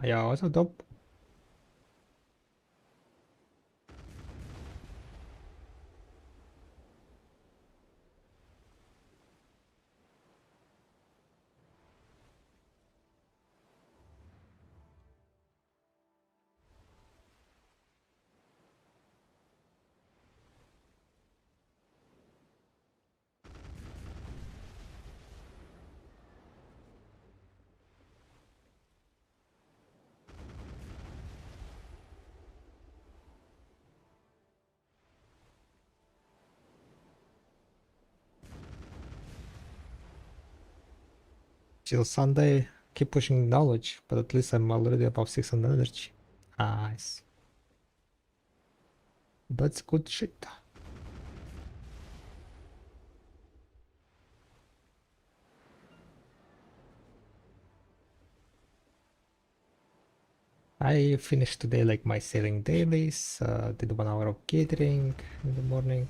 Ja, also top. Till Sunday, keep pushing knowledge, but at least I'm already above 600 energy. Nice. That's good shit. I finished today like my sailing dailies, did 1 hour of catering in the morning.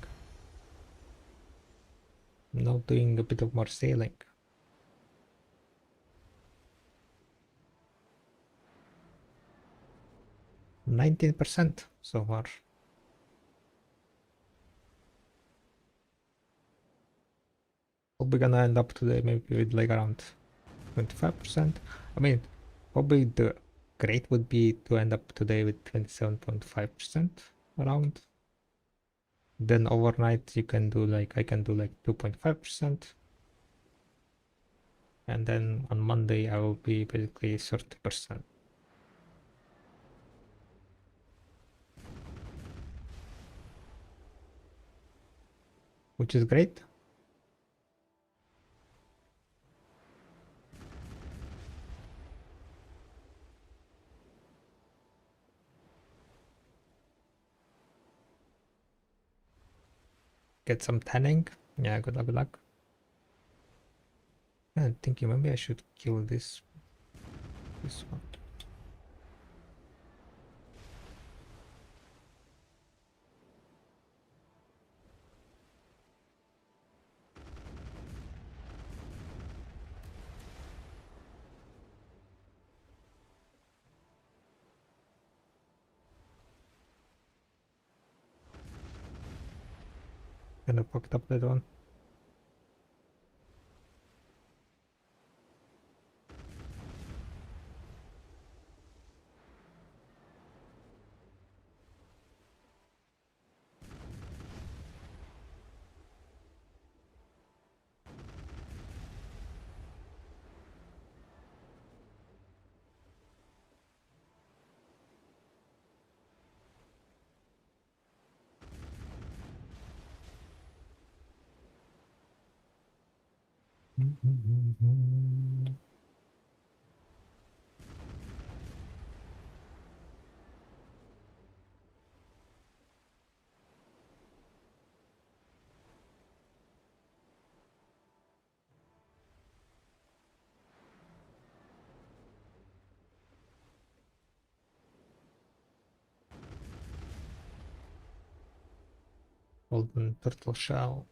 Now doing a bit of more sailing. 19% so far. Probably gonna end up today maybe with like around 25%. I mean, probably the great would be to end up today with 27.5% around. Then overnight you can do like, I can do like 2.5%. And then on Monday I will be basically 30%. Which is great. Get some tanning. Yeah, good luck, good luck. I'm thinking maybe I should kill this one. Kinda fucked up that one. Golden turtle shell.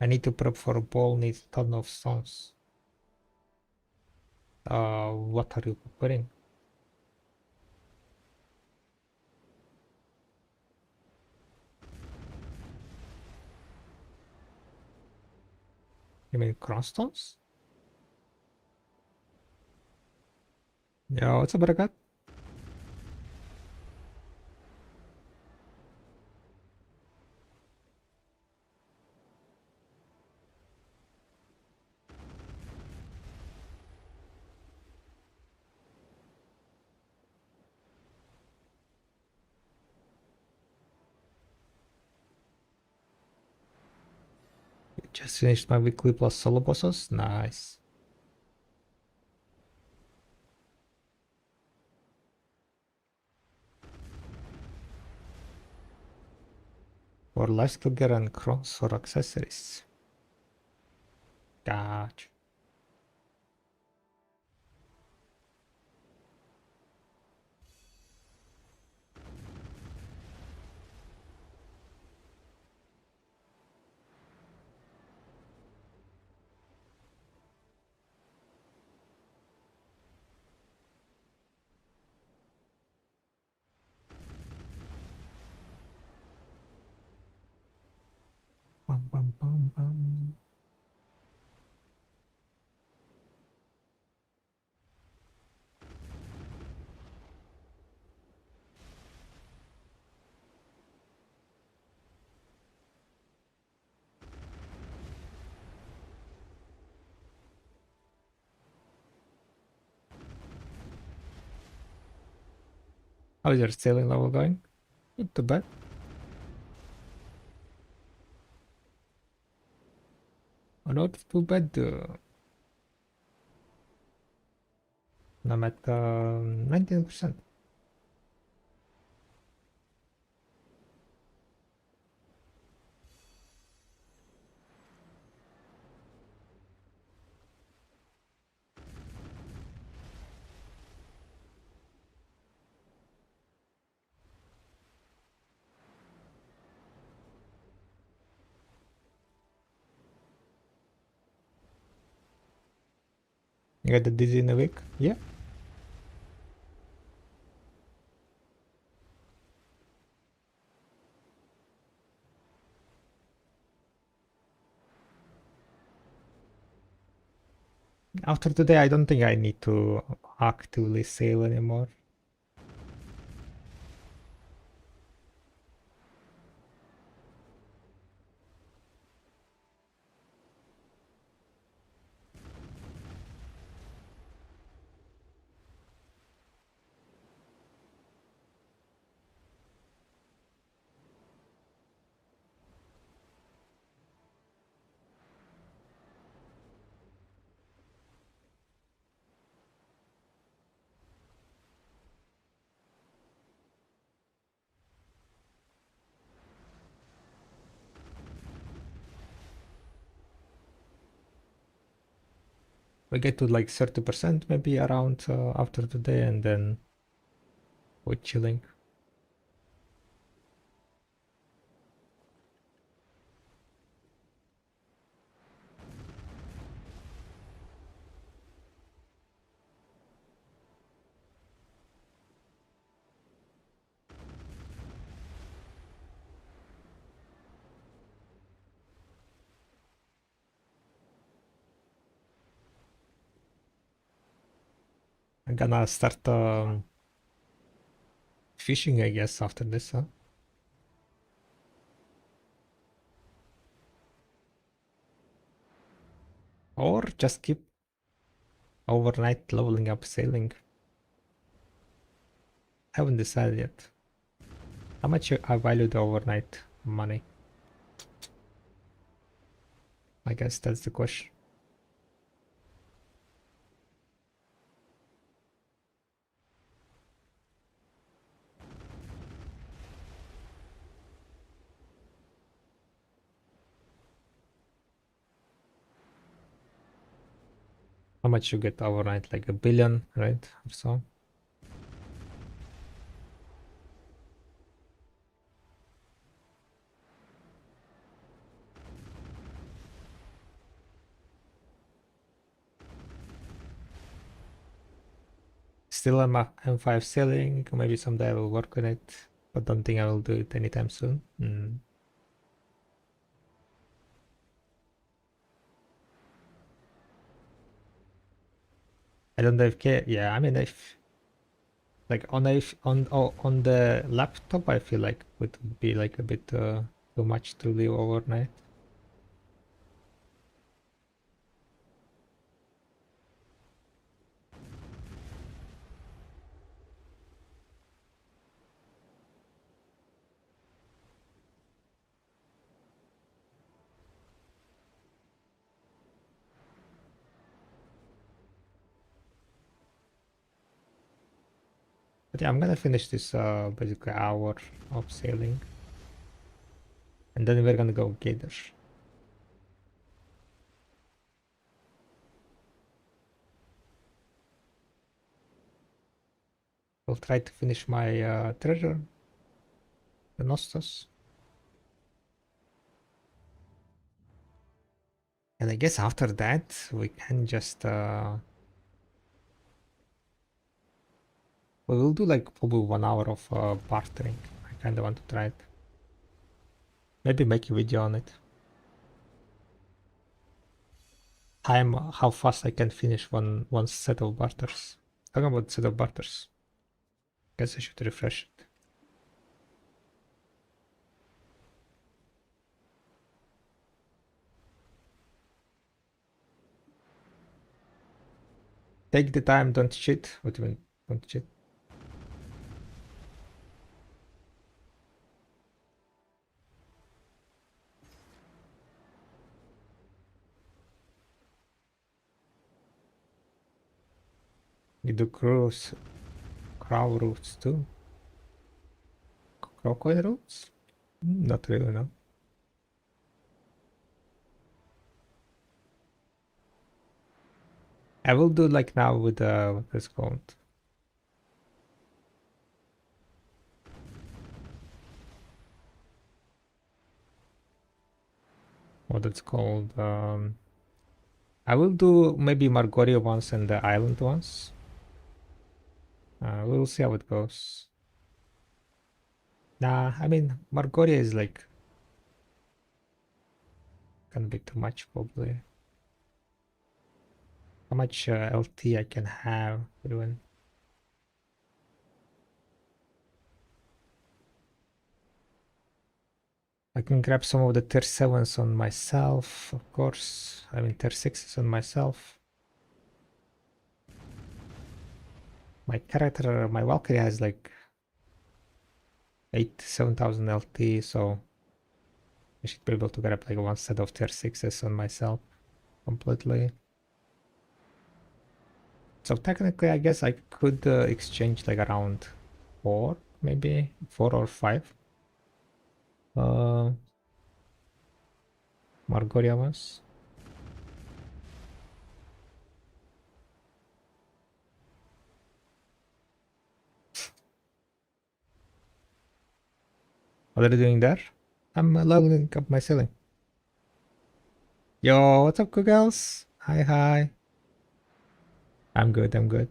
need to prep for a ball, needs a ton of stones. What are you preparing? You mean crossstones? Yeah, what's up, Barakat? Just finished my weekly plus solo bosses. Nice. For life trigger and crowns for accessories. Gotcha. Bum, bum, bum, bum. How is your sailing level going? Not too bad. Not too bad. I'm at 19%. You got the dizzy in a week? Yeah. After today, I don't think I need to actively sail anymore. We get to like 30% maybe around after today, and then we're chilling. I'm gonna start fishing, I guess, after this, huh? Or just keep overnight leveling up sailing. Haven't decided yet. How much I value the overnight money? I guess that's the question. How much you get overnight? Like a billion, right? Or so. Still I'm a M5 sailing. Maybe someday I will work on it, but don't think I will do it anytime soon. I don't know if yeah, I mean if like on the laptop I feel like it would be like a bit too much to leave overnight. But yeah, I'm gonna finish this basically hour of sailing, and then we're gonna go gather. I'll try to finish my treasure, the Nostos. And I guess after that we can just we will do like probably 1 hour of bartering. I kind of want to try it. Maybe make a video on it. Time how fast I can finish one set of barters. Talking about set of barters. Guess I should refresh it. Take the time, don't cheat. What do you mean don't cheat? You do crow routes too? Crocodile routes? Not really, no. I will do like now with what is called. What it's called. I will do maybe Margoria once and the island once. We'll see how it goes. Nah, I mean Margoria is like gonna be too much probably. How much LT I can have even. I can grab some of the tier 7s on myself, of course. I mean tier 6s on myself. My character, my Valkyrie has like 7,000 LT, so I should be able to grab like one set of tier 6s on myself completely. So technically, I guess I could exchange like around 4, maybe 4 or 5. Margoria ones. What are you doing there? I'm leveling up my ceiling. Yo, what's up, girls? Hi, hi. I'm good, I'm good.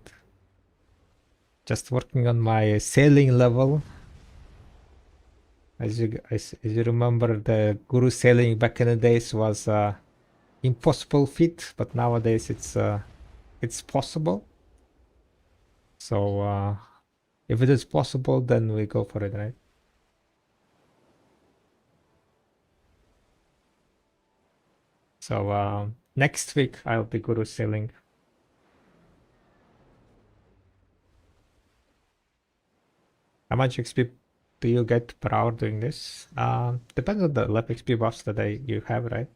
Just working on my sailing level. As you remember, the guru sailing back in the days was impossible feat, but nowadays it's possible. So if it is possible, then we go for it, right? So next week I'll be guru sailing. How much XP do you get per hour doing this? Depends on the life XP buffs that you have, right?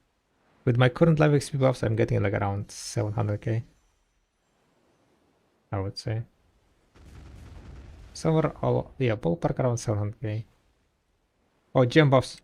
With my current life XP buffs, I'm getting like around 700k. I would say. Somewhere, yeah, ballpark around 700k. Oh, gem buffs.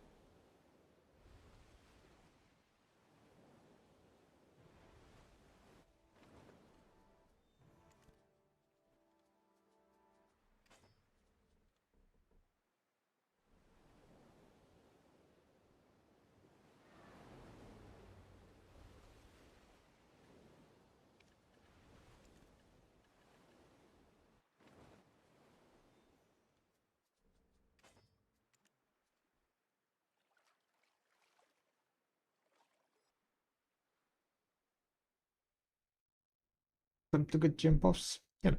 Some to good gym buffs. Yeah.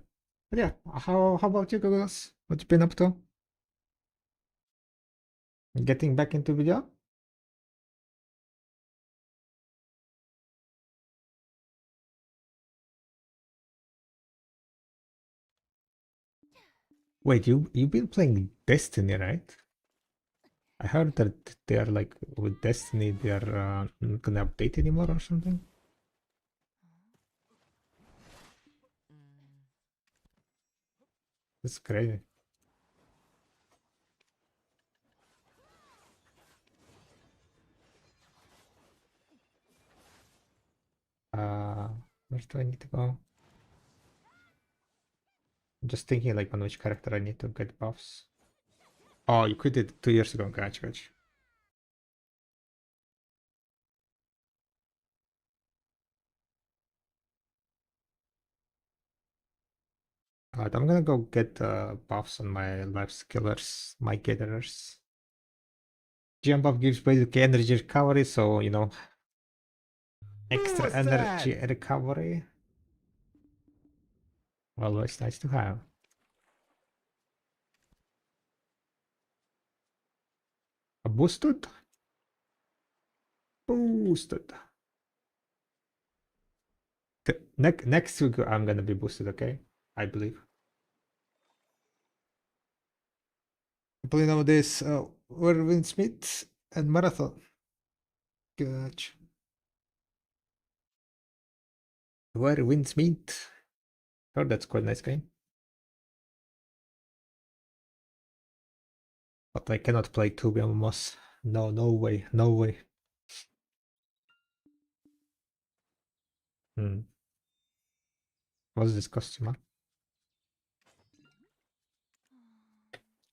But yeah, how about you guys? What you been up to? Getting back into video? Wait, you've been playing Destiny, right? I heard that they are like with Destiny, they are not gonna update anymore or something. That's crazy. Uh, where do I need to go? I'm just thinking like on which character I need to get buffs. Oh, you quit it 2 years ago. Gotcha. Alright, I'm gonna go get buffs on my life skillers, my gatherers. GM buff gives basic energy recovery, so you know, extra energy recovery. Always nice to have. A boosted? Boosted. Next week I'm gonna be boosted, okay? I believe. People know this Werwin Smith and Marathon. Gotcha. Werwin Smith. Oh, that's quite a nice game. But I cannot play 2 MMOs. No, no way, no way. Hmm. What's this costume? Huh?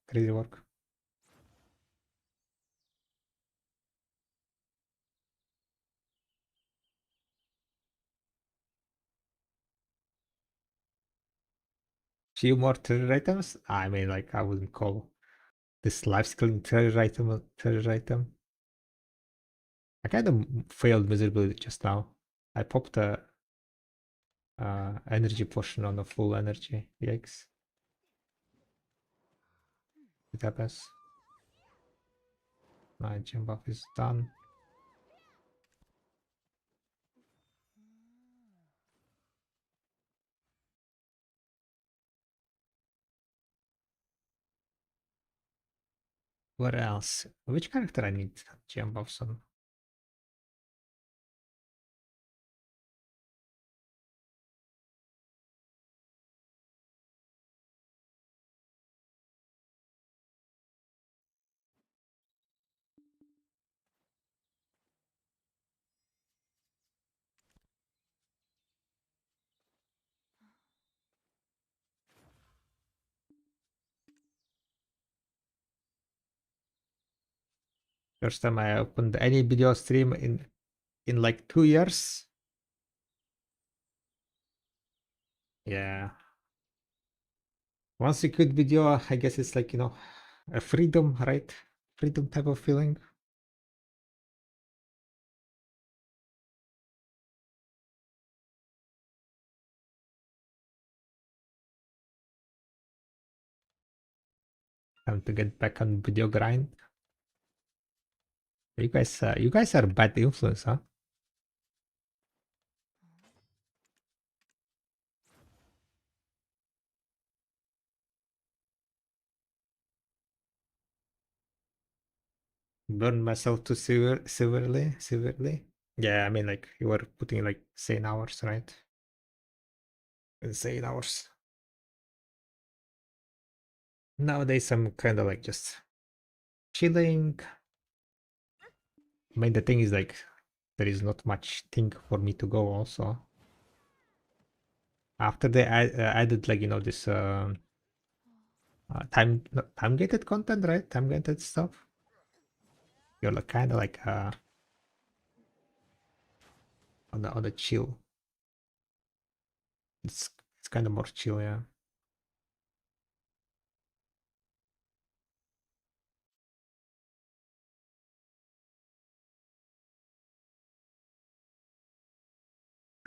Crazy work. Few more treasure items? I mean, like, I wouldn't call this life skilling treasure item a treasure item. I kind of failed miserably just now. I popped a energy potion on a full energy. Yikes. It happens. My gym buff is done. What else? Which character I need gym buffs on? First time I opened any video stream in like 2 years. Yeah. Once you quit video, I guess it's like, you know, a freedom, right? Freedom type of feeling. Time to get back on video grind. You guys are bad influence, huh? Burn myself too severely. Yeah, I mean, like you were putting like insane hours, right? Insane hours. Nowadays, I'm kind of like just chilling. I mean, the thing is like there is not much thing for me to go. Also, after they added like you know this time gated content, right? Time gated stuff. You're like kind of like on the chill. It's kind of more chill, yeah.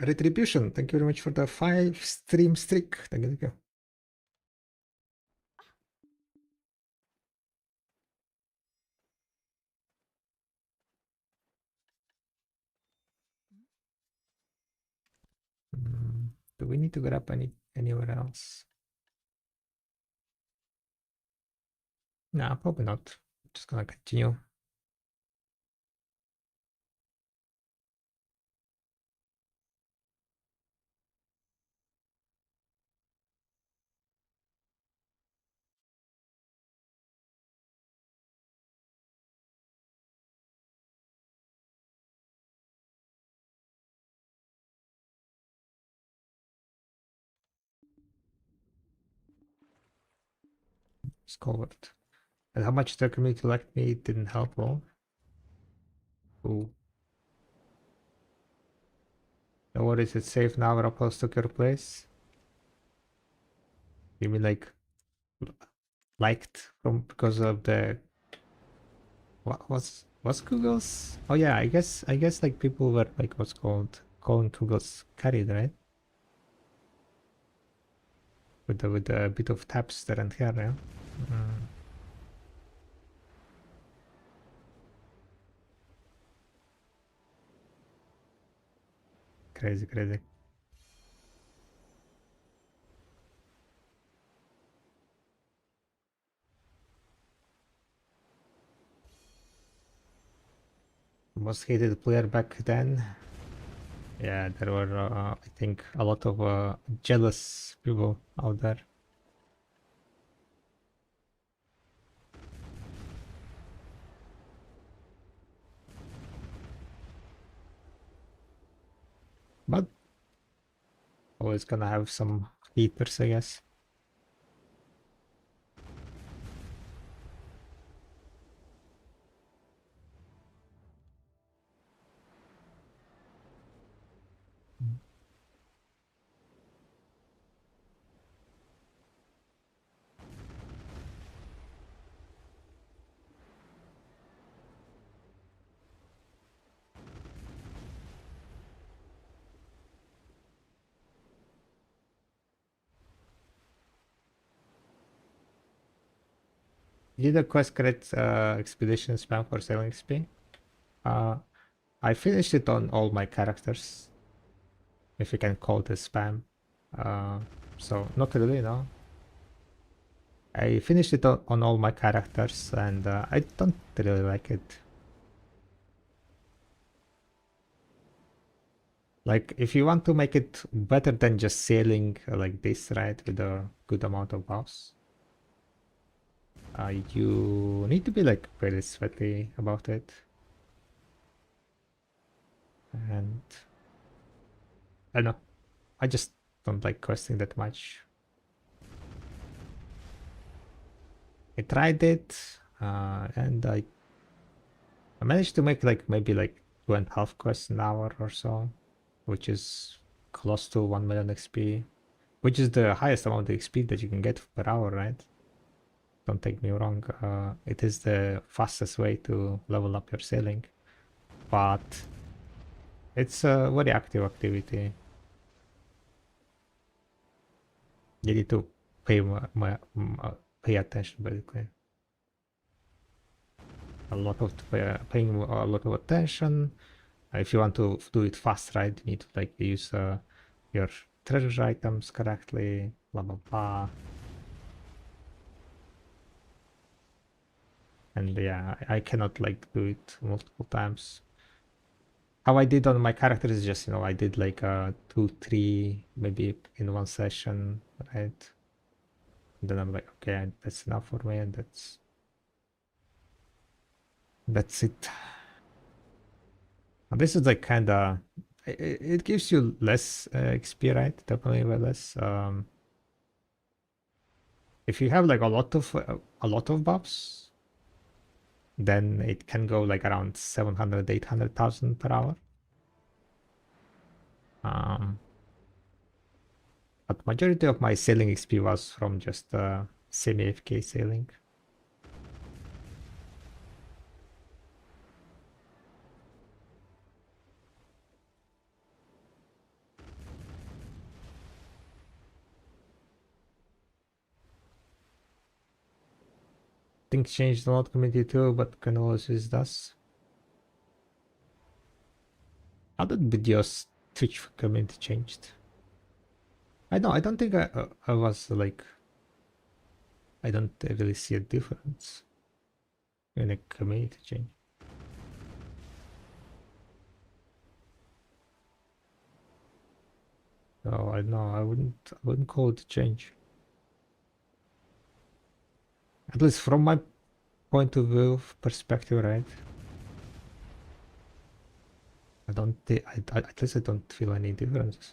Retribution, thank you very much for the 5 stream streak. Thank you, thank you. Do we need to grab anywhere else? Nah, probably not. Just gonna continue. Discovered. And how much the community liked me didn't help all. Ooh. No worries, it's safe now. Rappels took your place. You mean like liked from because of the what's Google's? Oh yeah, I guess like people were like what's called calling Google's carried, right? With a bit of taps there and here, yeah. Crazy, crazy. Most hated player back then. Yeah, there were I think a lot of jealous people out there. But always gonna have some haters, I guess. Did the quest create expedition spam for sailing XP? Uh, I finished it on all my characters, if you can call this spam. So not really, no. I finished it on all my characters, and I don't really like it. Like, if you want to make it better than just sailing like this, right, with a good amount of buffs, you need to be like pretty sweaty about it. And I don't know, I just don't like questing that much. I tried it, and I managed to make like maybe like 2.5 quests an hour or so, which is close to 1 million XP, which is the highest amount of XP that you can get per hour, right? Don't take me wrong, it is the fastest way to level up your sailing, but it's a very active activity. You need to pay pay attention, basically. A lot of paying a lot of attention. If you want to do it fast, right, you need to like use your treasure items correctly, blah blah blah. And yeah, I cannot like do it multiple times. How I did on my characters is just, I did like 2 3 maybe in one session, right? And then I'm like, okay, that's enough for me, and that's it. And this is like kind of it gives you less XP, right? Definitely way less. If you have like a lot of buffs, then it can go like around 700 800,000 per hour. Um, but majority of my sailing XP was from just semi AFK sailing. Things changed a lot community too, but Canalosis does. How did videos Twitch community changed? I don't think I was like, I don't really see a difference in a community change. No, I wouldn't call it a change. At least from my point of view, perspective, right? I don't think, at least I don't feel any differences.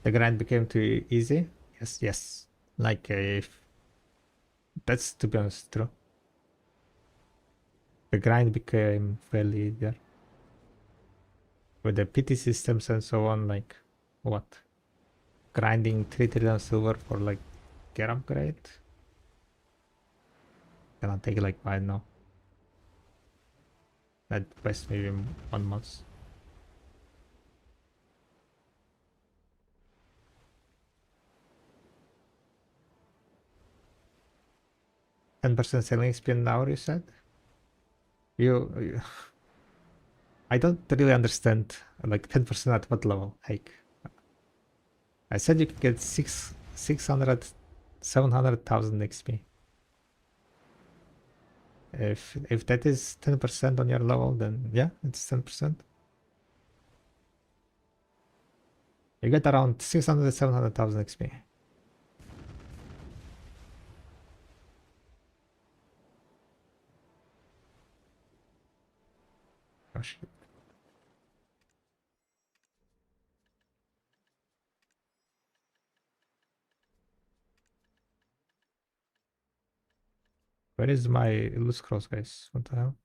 The grind became too easy. Yes. Like if that's, to be honest, true. The grind became fairly easier with the PT systems and so on. Like what? Grinding 3 trillion silver for like gear upgrade? Gonna take like, I don't know, at best maybe 1 month. %10 selling speed an hour, you said? You I don't really understand, like 10% at what level? Like, I said you could get 600, 700,000 XP. If that is 10% on your level, then yeah, it's 10%. You get around 600, 700,000 XP. Oh shit. Where is my loose cross, guys? What the hell?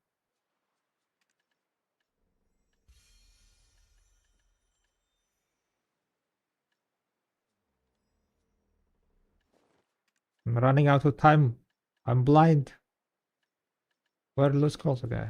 I'm running out of time. I'm blind. Where loose cross? Okay.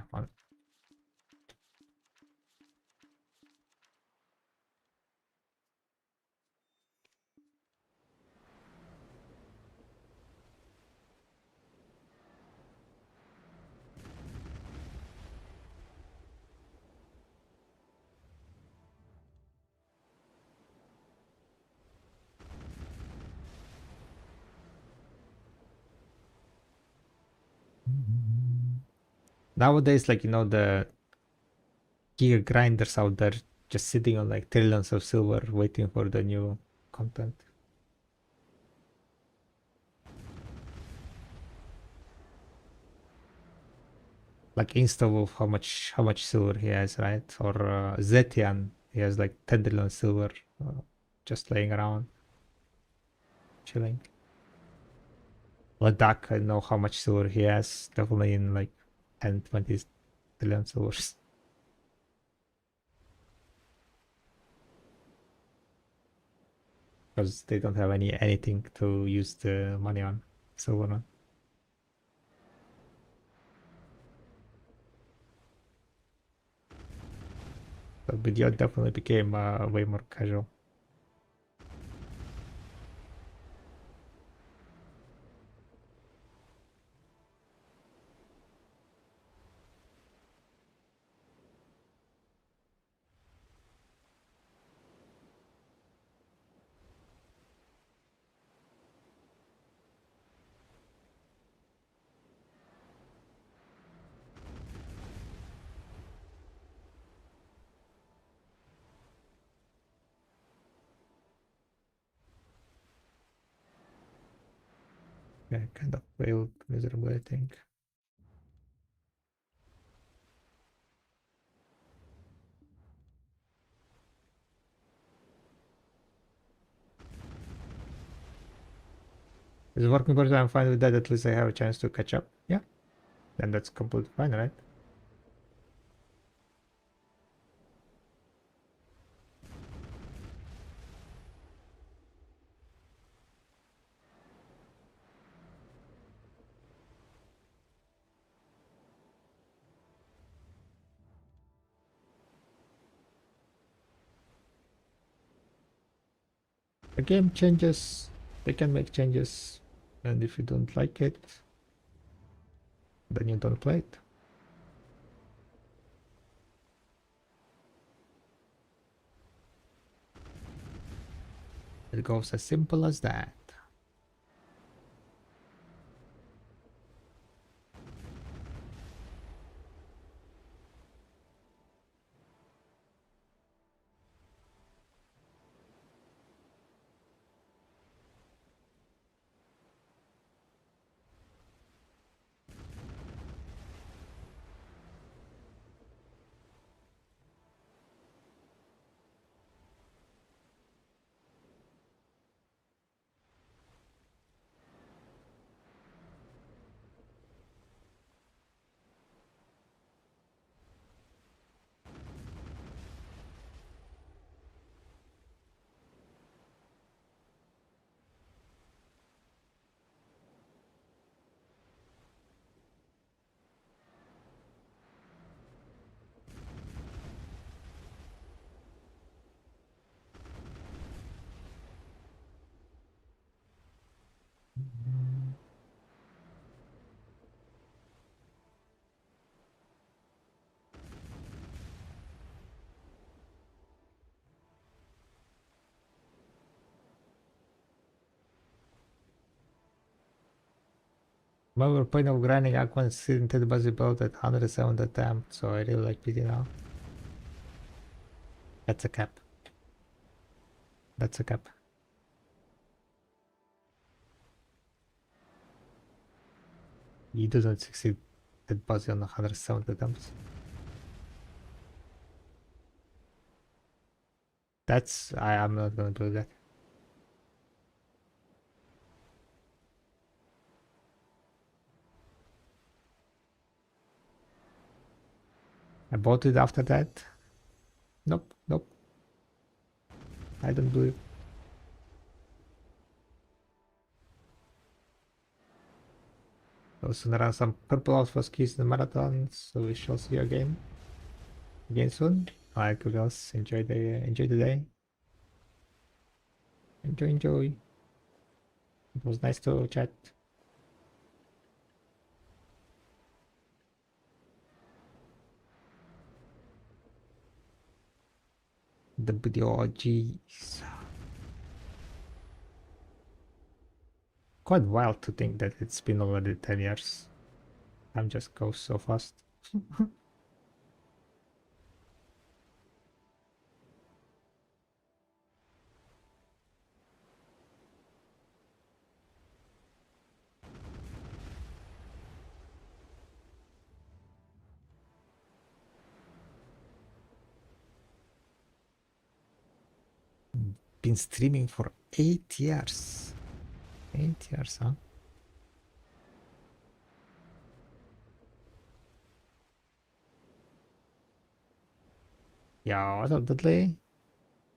Nowadays, like, the giga grinders out there just sitting on like trillions of silver waiting for the new content. Like Insta how much silver he has, right? Or Zetian, he has like 10 trillion silver just laying around, chilling. Ladak, I know how much silver he has, definitely in like 10, 20 trillion silvers. Because they don't have anything to use the money on, silver on. The video definitely became way more casual. Yeah, kind of failed miserably, I think. It's working perfectly. I'm fine with that. At least I have a chance to catch up. Yeah, then that's completely fine, right? the game changes, they can make changes, and if you don't like it, then you don't play it. It goes as simple as that. My point of grinding Aquan Sinted was about at 107 attempt, so I really like PD now. That's a cap. That's a cap. He doesn't succeed that Buzzy on 107 attempts. That's I am not gonna do that. I bought it after that. Nope, nope. I don't believe. I was gonna run some purple alpha skis in the marathon, so we shall see you again soon. Alright, guys, enjoy the day. Enjoy. It was nice to chat. The video, jeez. Quite wild to think that it's been already 10 years. Time just goes so fast. Been streaming for 8 years. 8 years, huh? Yeah, what's up, Dudley?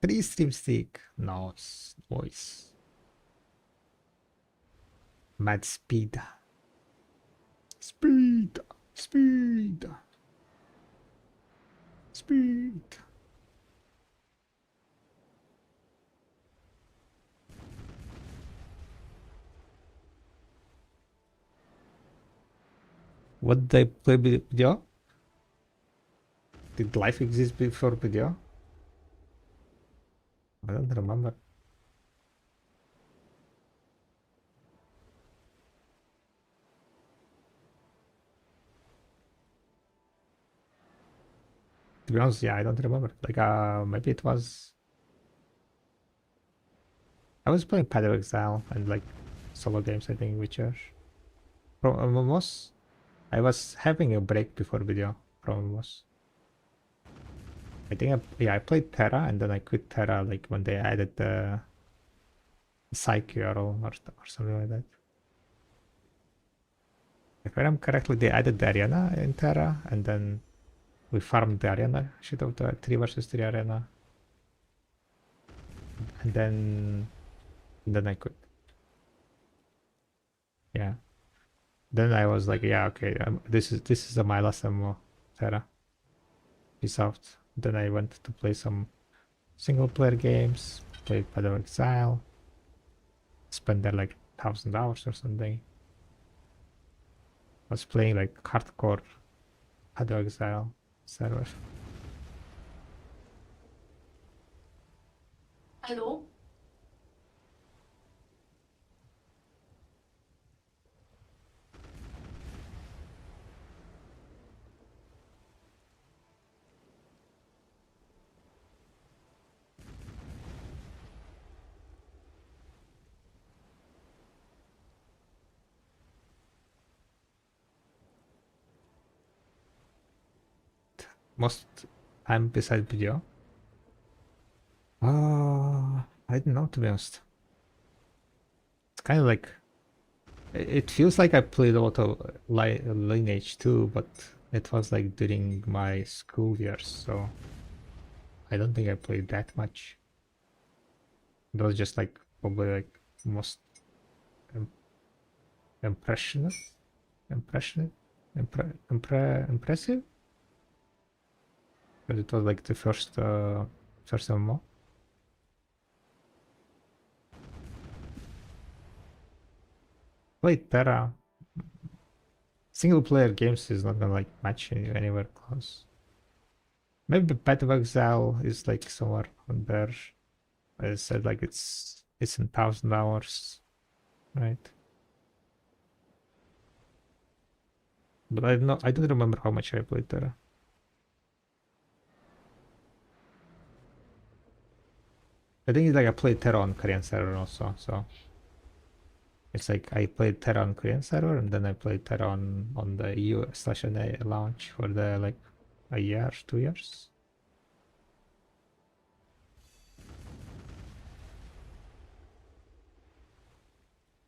3 stream stick. Nice, voice. Mad speed. Speed. What did I play video? Did life exist before video? I don't remember. To be honest, yeah, I don't remember. Like, maybe it was. I was playing Path of Exile and like solo games, I think, Witcher. From MMOs, I was having a break before video from MMOs. I think, I played Terra and then I quit Terra like when they added the Psyche or something like that. If I remember correctly, they added the arena in Terra and then we farmed the arena shit of the 3 versus 3 arena. And then I quit. Yeah. Then I was like, yeah, okay, this is my last MMO, Terra. Peace out. Then I went to play some single player games, played Path of Exile, spend there like 1,000 hours or something. I was playing like hardcore Shadow Exile server. Hello? Most time beside video. I don't know, to be honest. It's kind of like it feels like I played a lot of Lineage too, but it was like during my school years, so I don't think I played that much. It was just like probably like most im- impressionist, impressive, because it was like the first MMO. Played Terra. Single player games is not gonna like match anywhere close. Maybe Path of Exile is like somewhere on there. I said like it's in 1,000 hours, right? But I don't remember how much I played Terra. I think it's like I played Terra on Korean server also, so it's like I played Terra on Korean server and then I played Terra on the EU/NA launch for the like a year, 2 years.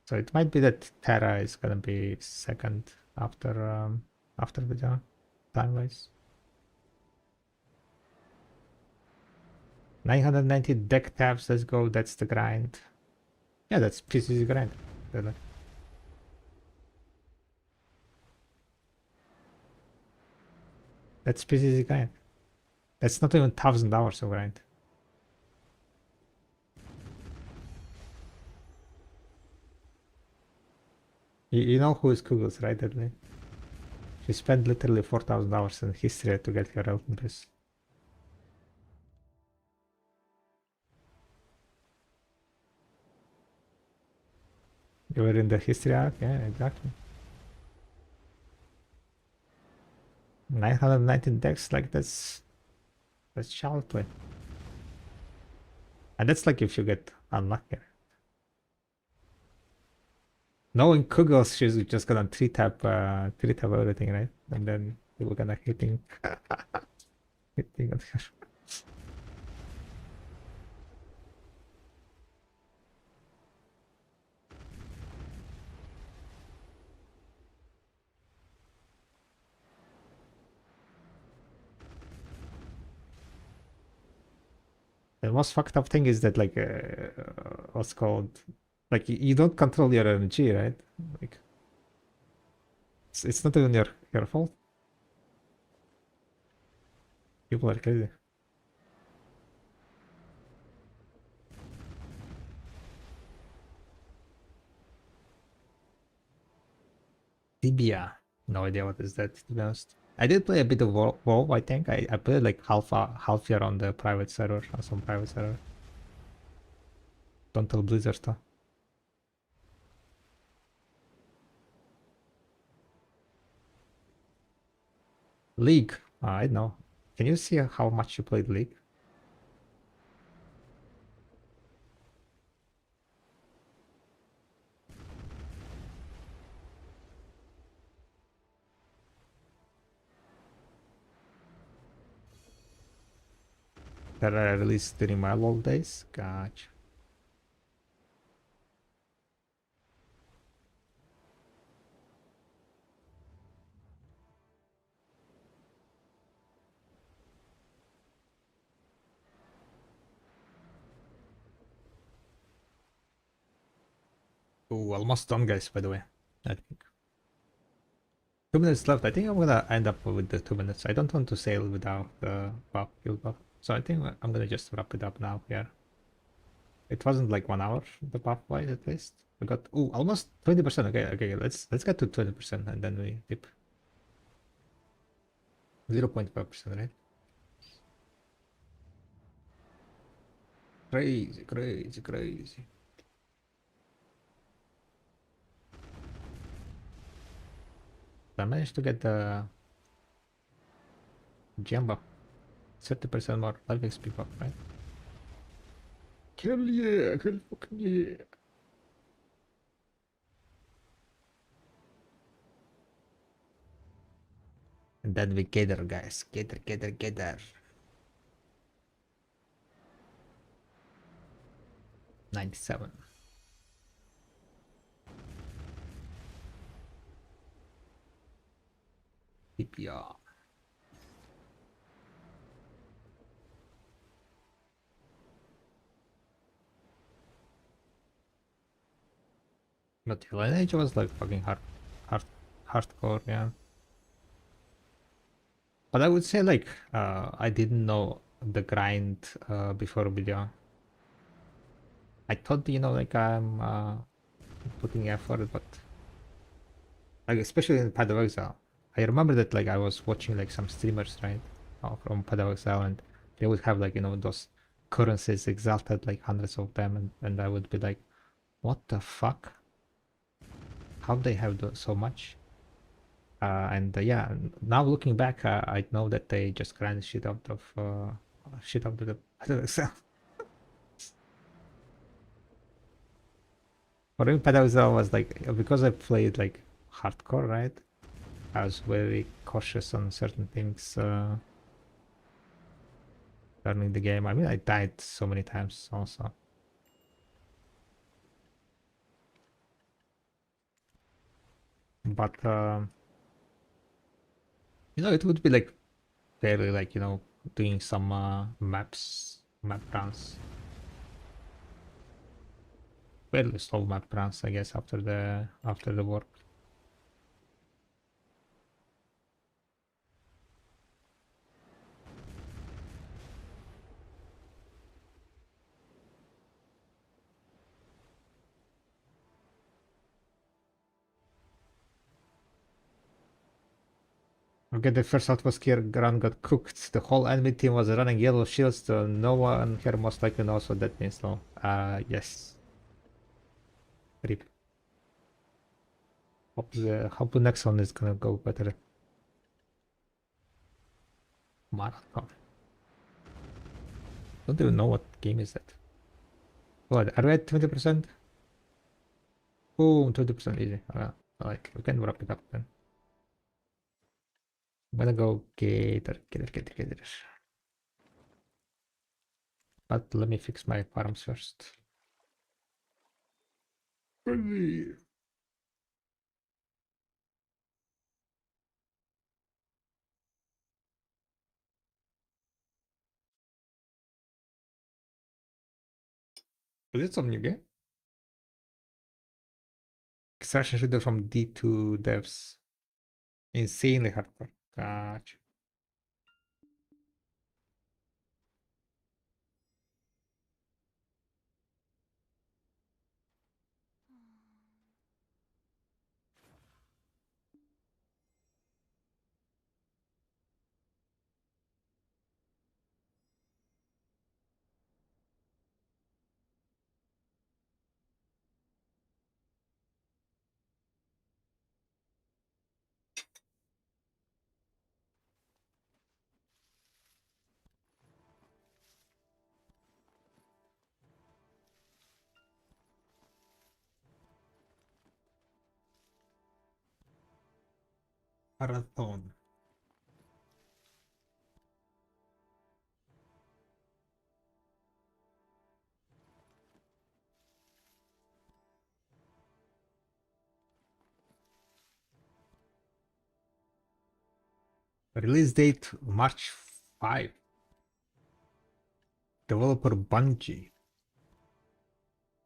So it might be that Terra is gonna be second after Vidya, time-wise. 990 deck tabs, let's go, that's the grind. Yeah, that's PC's grind. Really. That's PC's grind. That's not even 1,000 hours of grind. You know who is Kugels, right, Deadly? She spent literally 4,000 hours in history to get her Elton Piece. You were in the history arc? Yeah, exactly. 919 decks, like that's child play. And that's like if you get unlucky. Knowing Kugels, she's just gonna three tap everything, right? And then we were gonna hitting on her. The most fucked up thing is that like what's called like you don't control your energy, right? Like it's not even your fault. People are crazy. Tibia. No idea what is that, to be honest. I did play a bit of WoW, I think. I played like half year on the private server, on some private server. Don't tell Blizzard though. League. I don't know. Can you see how much you played League? That I released during my LoL days? Gotcha. Oh, almost done, guys, by the way. I think. 2 minutes left. I think I'm gonna end up with the 2 minutes. I don't want to sail without the buff, kill buff. So I think I'm gonna just wrap it up now here. It wasn't like 1 hour, the path wise at least. We got almost 20%. Okay, let's get to 20% and then we dip 0.5%, right? Crazy, crazy, crazy. I managed to get the gem buff, 30% more life XP buff, right? Hell yeah, hell fucking yeah. And then we gather, guys. Gather, gather, gather. 97. PPR. But the lineage was like fucking hardcore, yeah. But I would say like I didn't know the grind before video. I thought like I'm putting effort, but like especially in Padawaxa, I remember that like I was watching like some streamers, right, from Padawaxa, and they would have like those currencies exalted, like hundreds of them, and I would be like, what the fuck? How they have so much? And yeah, now looking back, I know that they just grind shit out of the Padawaxa. For me, Padawaxa was like because I played like hardcore, right? I was very cautious on certain things. Learning the game. I mean, I died so many times also. But it would be like fairly like doing some map runs, fairly slow map runs, I guess, after the work. Okay, the first outpost here run got cooked. The whole enemy team was running yellow shields, so no one here most likely knows what that means. No. Yes. Rip. Hope the next one is gonna go better. Marathon. Don't even know what game is that. What, are we at 20%? Boom, 20% easy. Like, we can wrap it up then. I'm gonna go get it. But let me fix my farms first. Is it some new game? Extraction shooter from D2 devs. Insanely hardcore. Gotcha. Marathon. Release date March 5. Developer Bungie.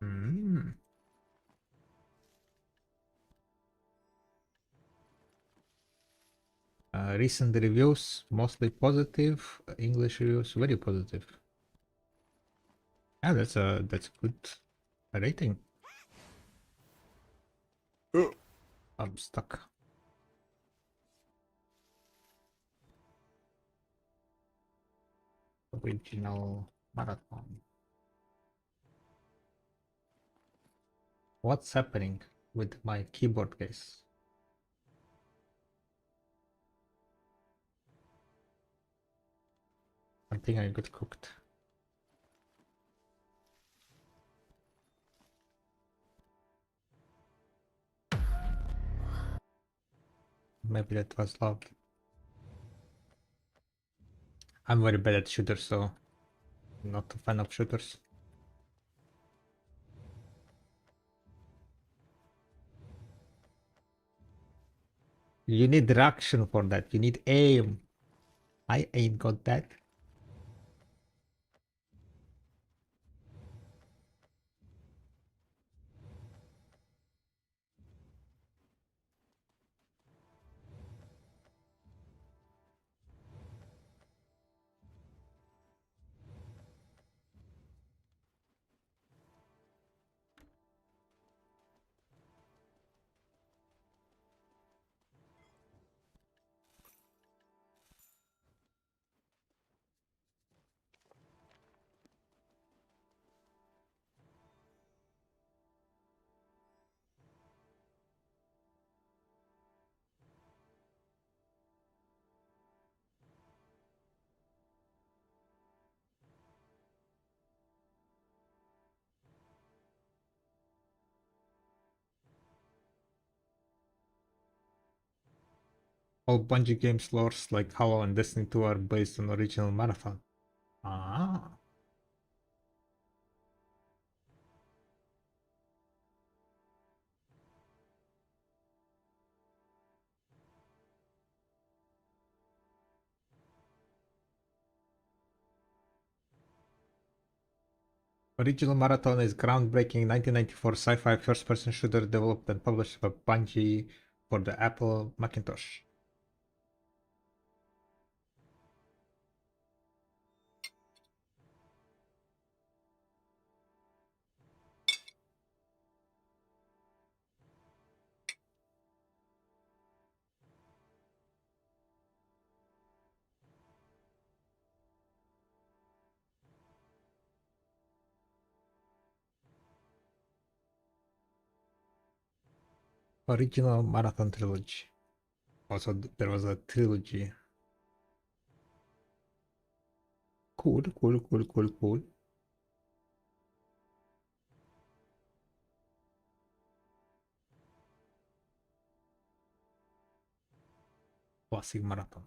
Mm. Recent reviews mostly positive. English reviews very positive. Yeah, that's a good rating. I'm stuck. Original marathon. What's happening with my keyboard case? I think I got cooked. Maybe that was loud. I'm very bad at shooters, so I'm not a fan of shooters. You need reaction for that. You need aim. I ain't got that. All Bungie games lores like Halo and Destiny 2 are based on original Marathon. Ah. Original Marathon is groundbreaking 1994 sci-fi first-person shooter developed and published by Bungie for the Apple Macintosh. Original Marathon trilogy. Also, there was a trilogy. Cool, cool, cool, cool, cool. Classic Marathon.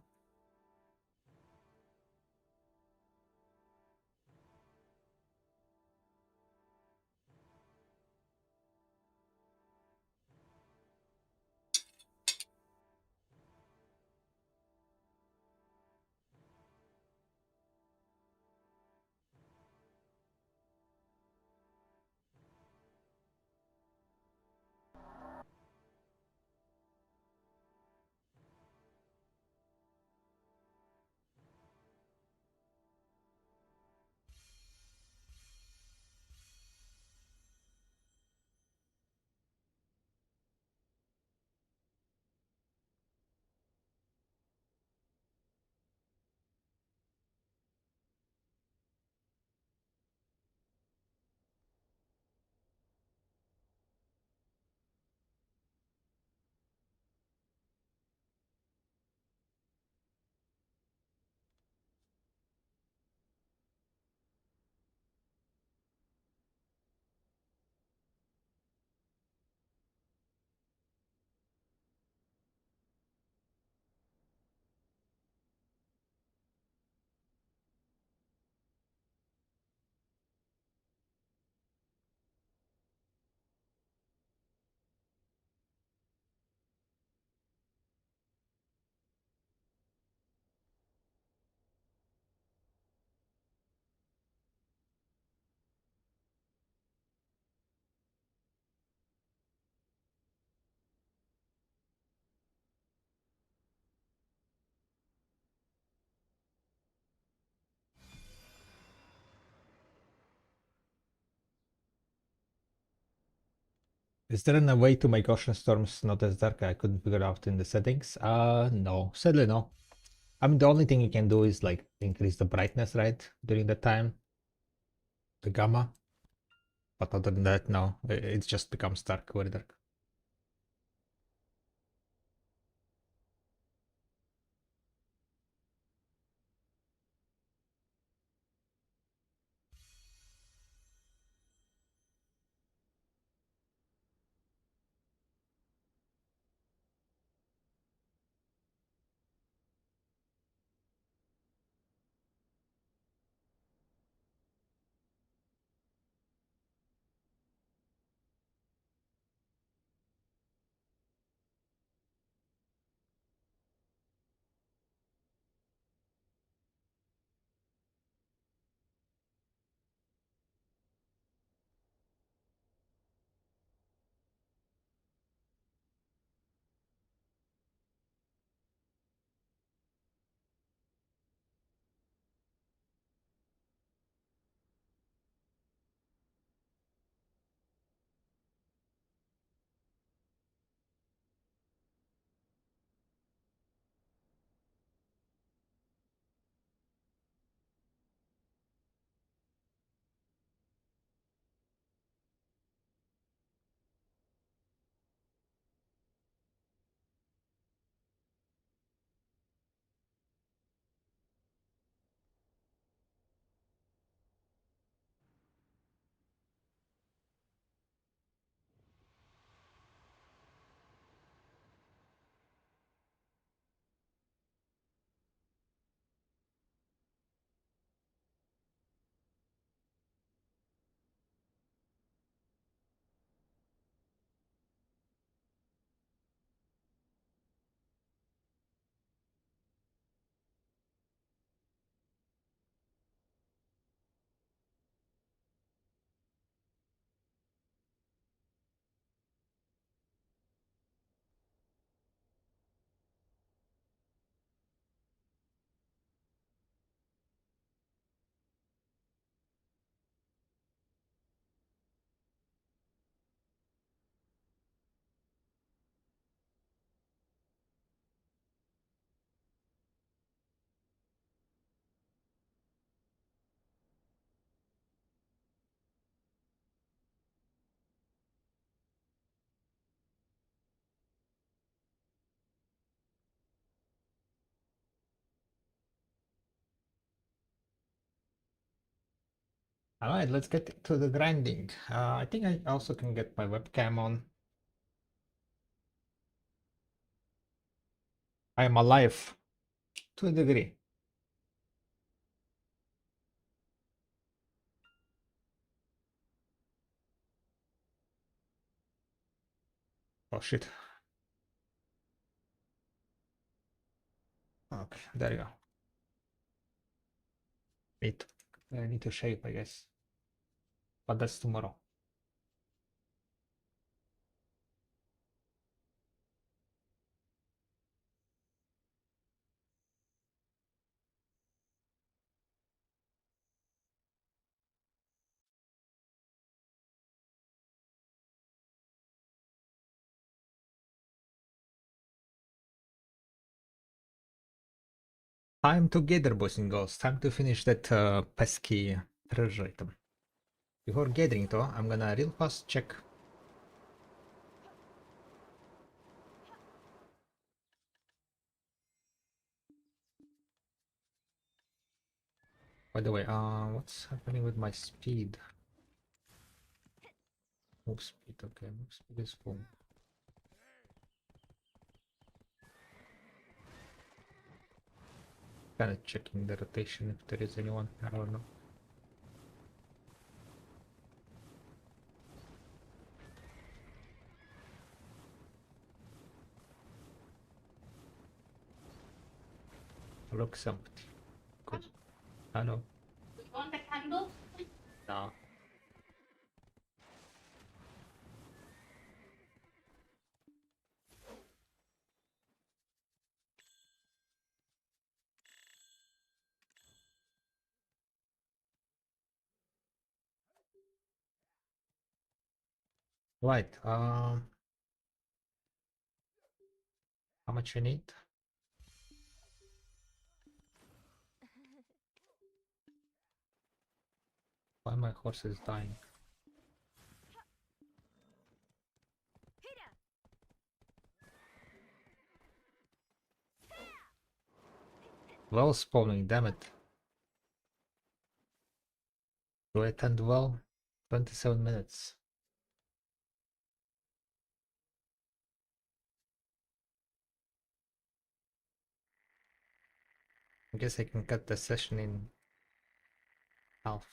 Is there a way to make ocean storms not as dark? I couldn't figure out in the settings. No, sadly no. I mean, the only thing you can do is like increase the brightness, right, during the time, the gamma. But other than that, no, it just becomes dark, very dark. All right, let's get to the grinding. I think I also can get my webcam on. I am alive to a degree. Oh shit. Okay, there you go. I need to shave, I guess. But that's tomorrow. Time to gather, boys and girls. Time to finish that pesky treasure item. Before gathering though, I'm gonna real fast check. By the way, what's happening with my speed? Move speed, okay, move speed is full. Kinda checking the rotation if there is anyone, I don't know. Looks empty. Good. Hello. You want a candle? No. Right. How much you need? Why my horse is dying? Well spawning, damn it. Do I attend well? 27 minutes. I guess I can cut the session in half.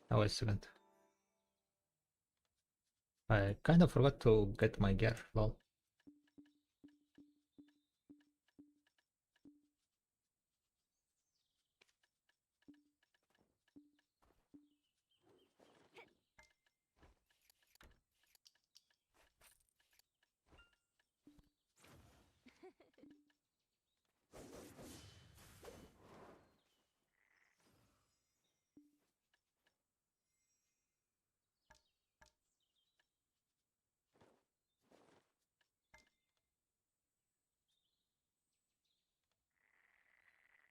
Oh, wait a second. I kind of forgot to get my gear, lol.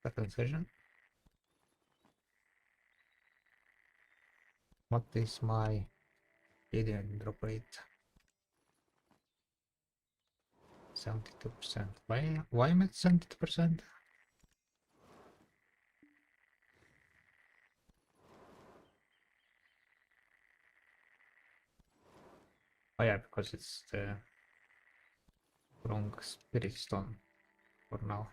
Second session. What is my median drop rate? 72%. Why am I at 72%? Oh yeah, because it's the wrong spirit stone for now.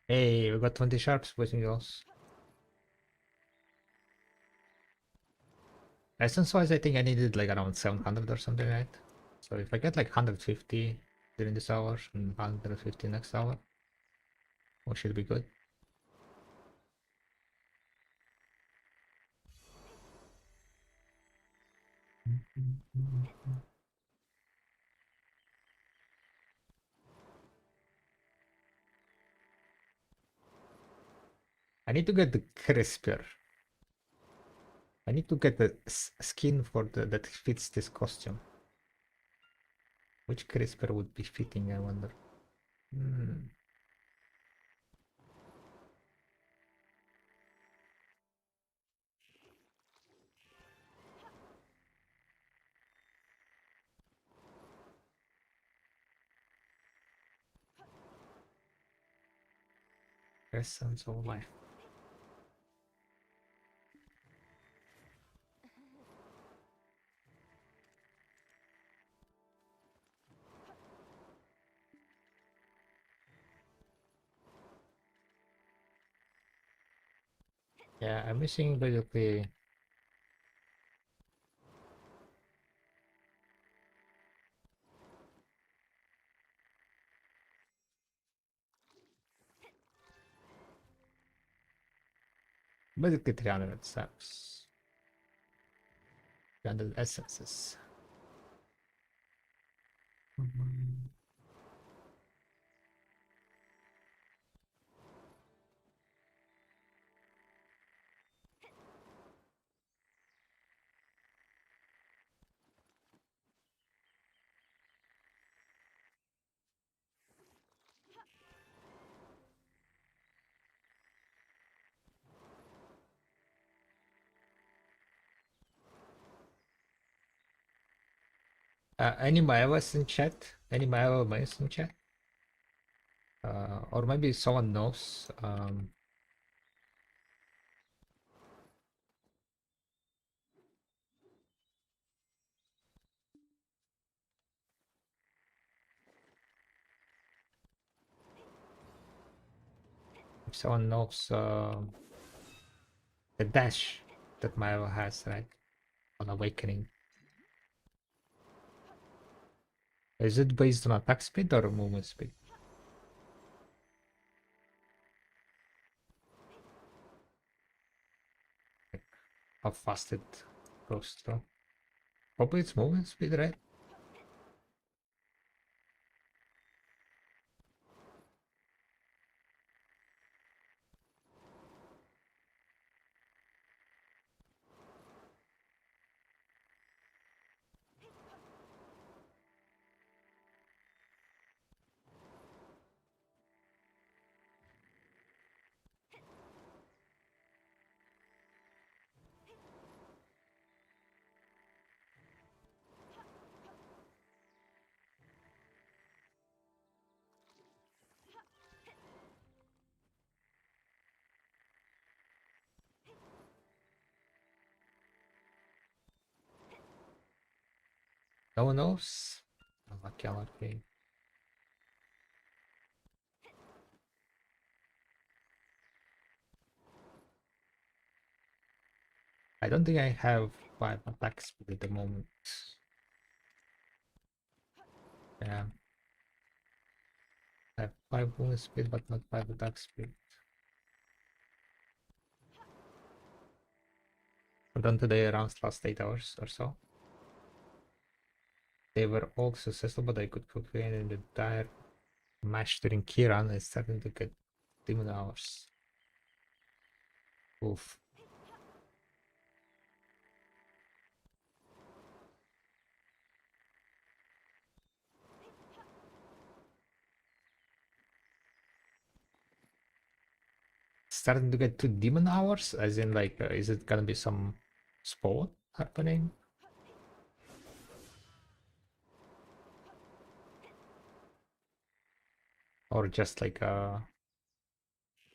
Hey, we got 20 sharps, boys and girls. Essence wise, I think I needed like around 700 or something, right? So if I get like 150 during this hour and 150 next hour, we should be good. I need to get the crisper. I need to get the skin for that fits this costume. Which crisper would be fitting, I wonder. Hmm. Essence of life. Yeah, I'm missing basically. Basically 300 steps. 300 essences. Any Maevas in chat? Any Maeva mains in chat? Or maybe someone knows. If someone knows the dash that Maeva has, right? On Awakening. Is it based on attack speed or movement speed? Like how fast it goes through? Probably it's movement speed, right? No one knows. Unlucky, unlucky. I don't think I have 5 attack speed at the moment. Yeah. I have 5 movement speed but not 5 attack speed. I've done today around last 8 hours or so. They were all successful, but I could quickly end in the dire match during Kiran and starting to get demon hours. Oof. Starting to get 2 demon hours? As in, like, is it gonna be some spawn happening? Or just like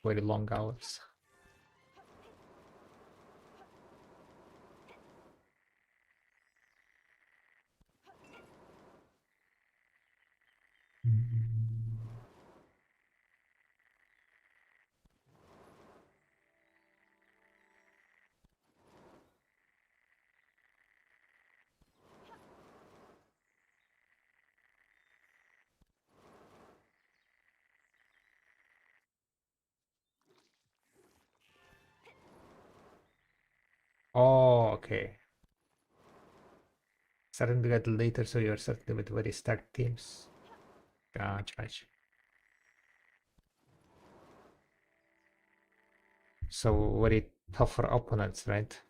very long hours? Oh, okay. Starting to get later, so you're starting with very stacked teams. Gotcha. So very tougher opponents, right?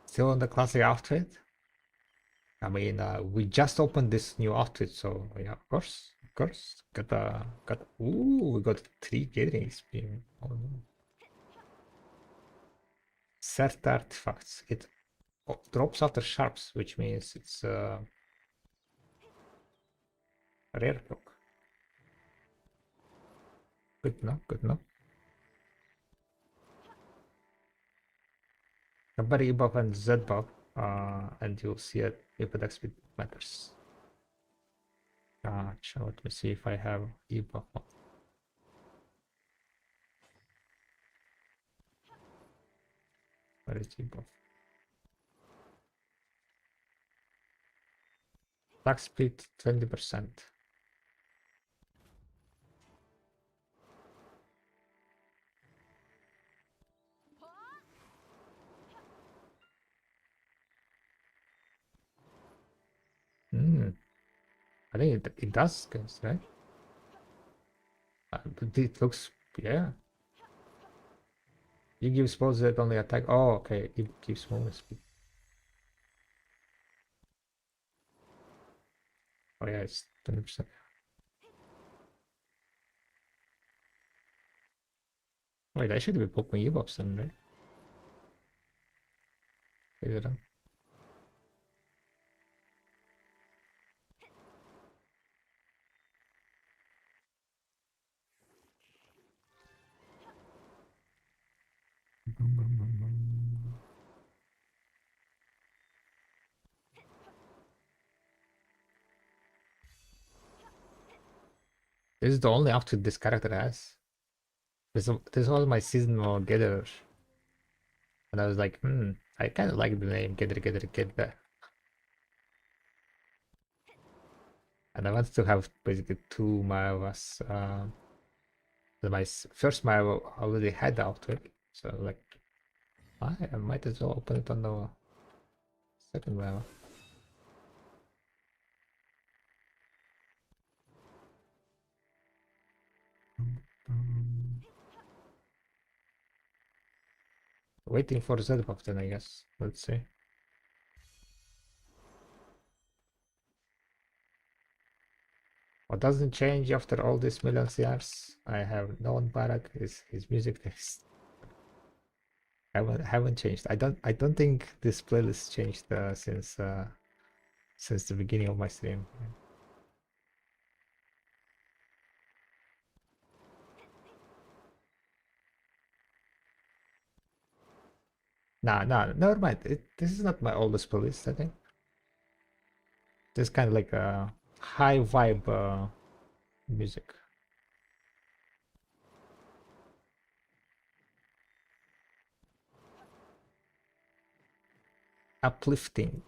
Still on the classic outfit? I mean, we just opened this new outfit, so yeah, of course, of course. Ooh, we got 3 gathering experience. Oh, no. Certain artifacts. It drops after sharps, which means it's a rare block. Good enough, good enough. Compare E buff and Z buff, and you'll see it if attack speed matters. Gotcha. Let me see if I have E buff. Where is E buff? Attack speed 20%. I think it does, guys, right? But it looks, yeah. You give suppose that only attack. Oh, okay. It gives movement speed. Oh yeah, it's 20%. Wait, I should be poking Evox then, right? Is it on? This is the only outfit this character has. This was my seasonal gatherer. And I was like, I kind of like the name Gather. And I wanted to have basically two Maevas. My first Maeva already had the outfit. So like, I might as well open it on the second Maeva. Waiting for Z buff then, I guess. Let's see. What doesn't change after all these millions years? I have known Barak is his music taste. Haven't changed. I don't think this playlist changed since the beginning of my stream. Nah, never mind. This is not my oldest playlist, I think. This kind of like a high vibe music. Uplifting.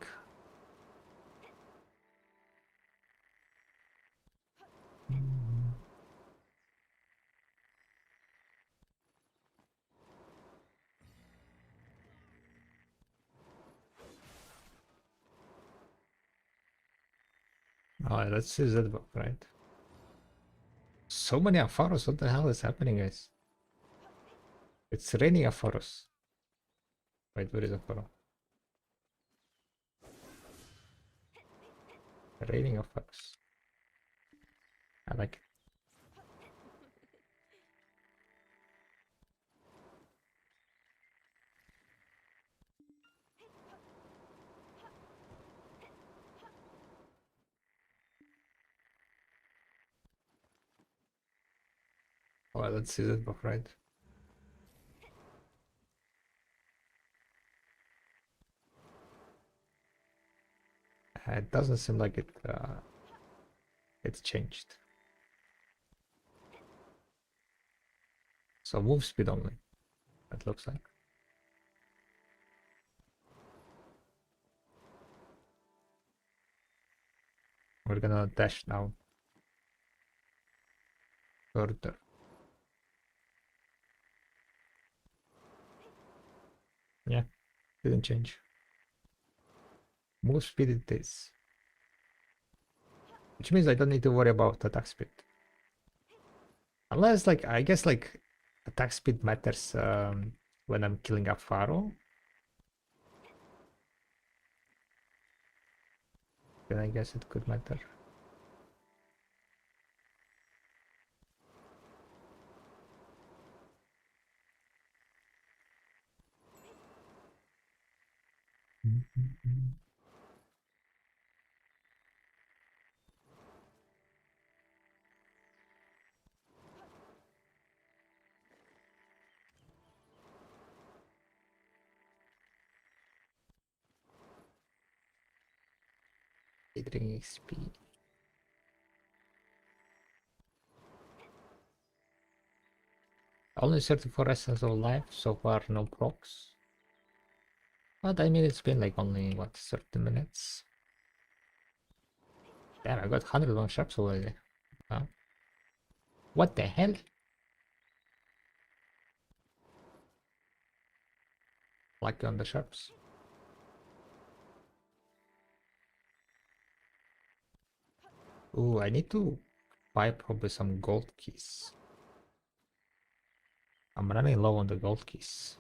Oh, let's see that book, right? So many Ampharos. What the hell is happening, guys? It's raining Ampharos. Wait, where is Ampharo? Raining Ampharos. I like it. Oh, let's see that book, right? It doesn't seem like it's changed. So move speed only. It looks like. We're gonna dash now. Further. Yeah, didn't change. Move speed it is. Which means I don't need to worry about attack speed. Unless like I guess like attack speed matters when I'm killing a Pharaoh. Then I guess it could matter. Catering XP. Only 34 essence of life, so far no procs. But I mean it's been like only what 30 minutes. Damn, I got 101 sharps already. Huh? What the hell? Lucky on the sharps. Ooh, I need to buy probably some gold keys. I'm running low on the gold keys.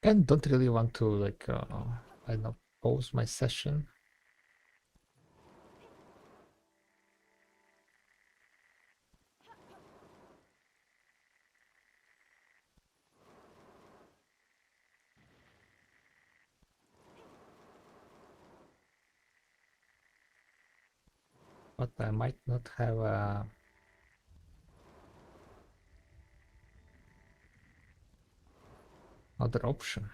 And don't really want to like I don't know, pause my session. But I might not have other option.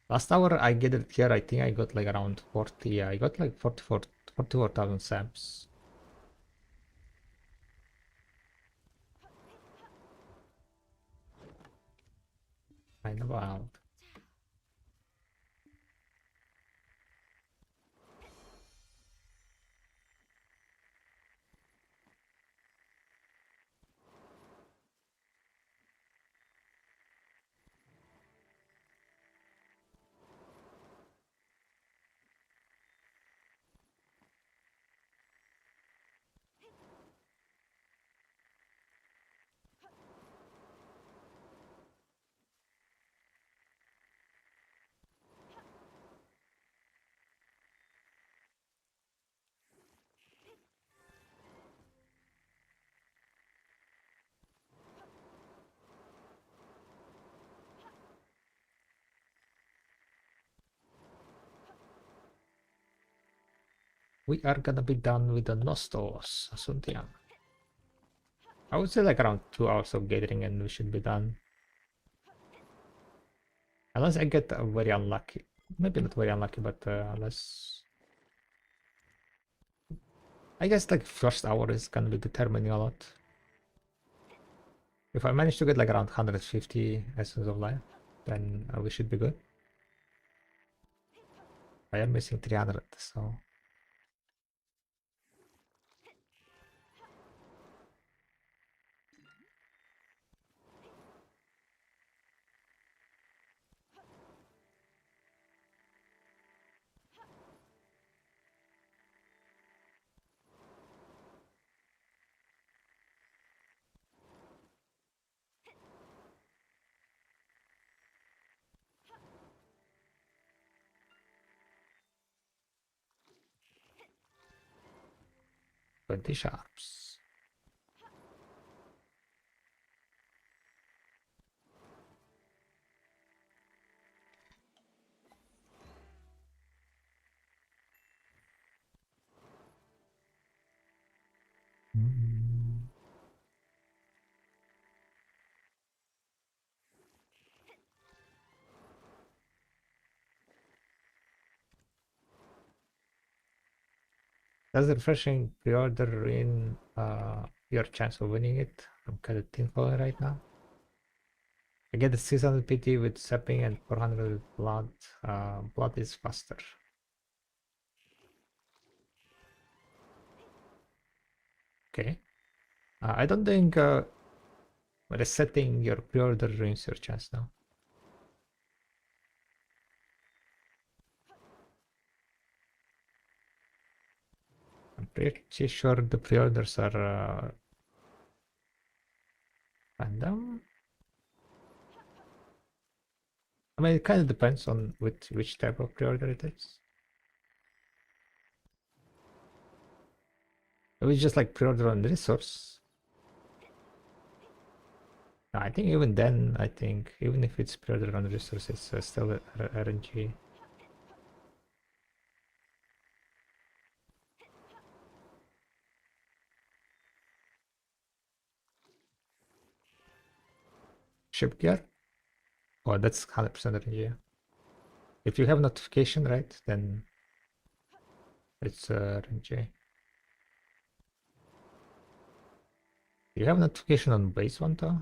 Last hour I gathered here, I think I got like around 40, I got like 44,000 saps. Kind of wild. We are gonna be done with the Nostos soon. I would say like around 2 hours of gathering and we should be done. Unless I get very unlucky. Maybe not very unlucky, but unless... I guess like first hour is gonna be determining a lot. If I manage to get like around 150 Essence of Life, then we should be good. I am missing 300, so... 20 sharps. Mm. Does refreshing pre-order ruin your chance of winning it? I'm kind of tinfoil right now. I get the 600 PT with sapping and 400 with blood. Blood is faster. Okay. I don't think resetting your pre-order ruins your chance now. I'm Pretty sure the pre-orders are random. I mean, it kind of depends on which type of pre-order it is. If it's just like pre-order on resource, I think even then, I think even if it's pre-order on resource, it's still RNG. Ship gear? Oh, that's 100% RNG. If you have notification, right, then it's RNG. You have notification on base one though?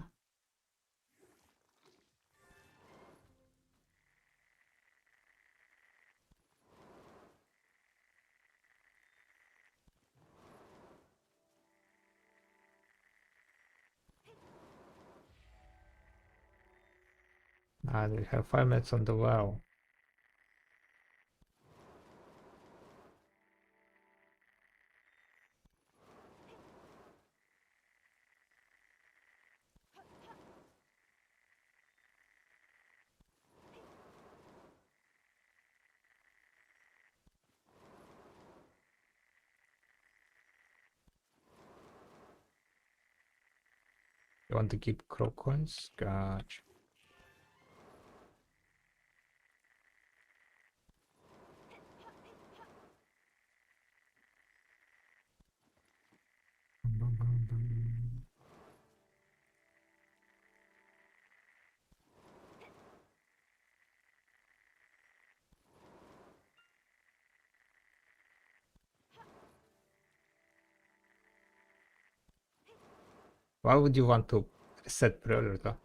Ah, we have 5 minutes on the well. You want to keep crow coins? Gotcha. Why would you want to set pre-order though?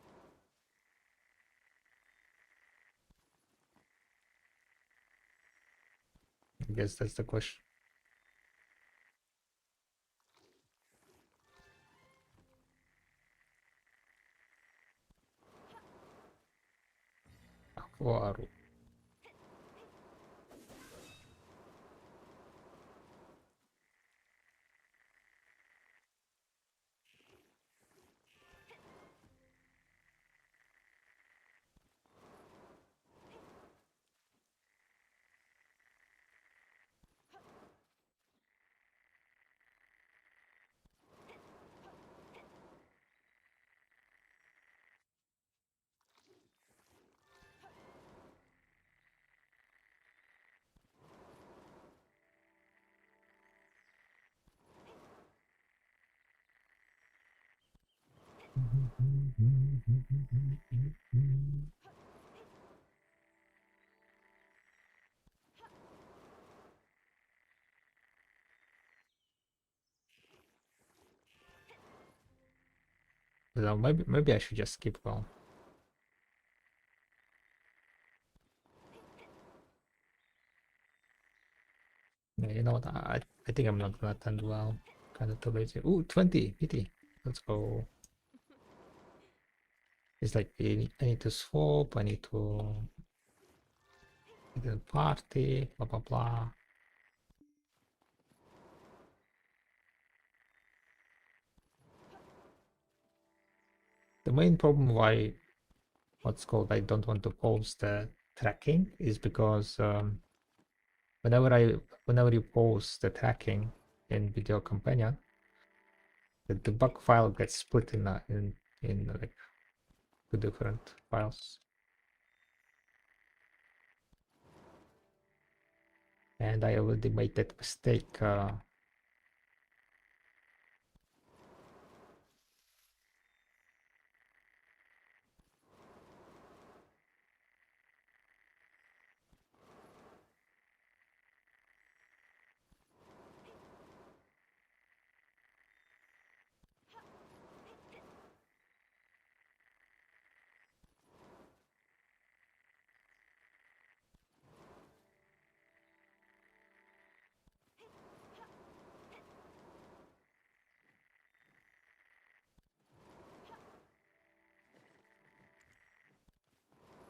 I guess that's the question. Wow. So maybe I should just skip well. Yeah, you know what? I think I'm not gonna attend well. Kind of too lazy. Ooh, 20 PT. Let's go. It's like I need to swap. I need to party. Blah blah blah. The main problem why what's called I don't want to pause the tracking is because whenever you pause the tracking in video companion, the debug file gets split in like two different files. And I already made that mistake.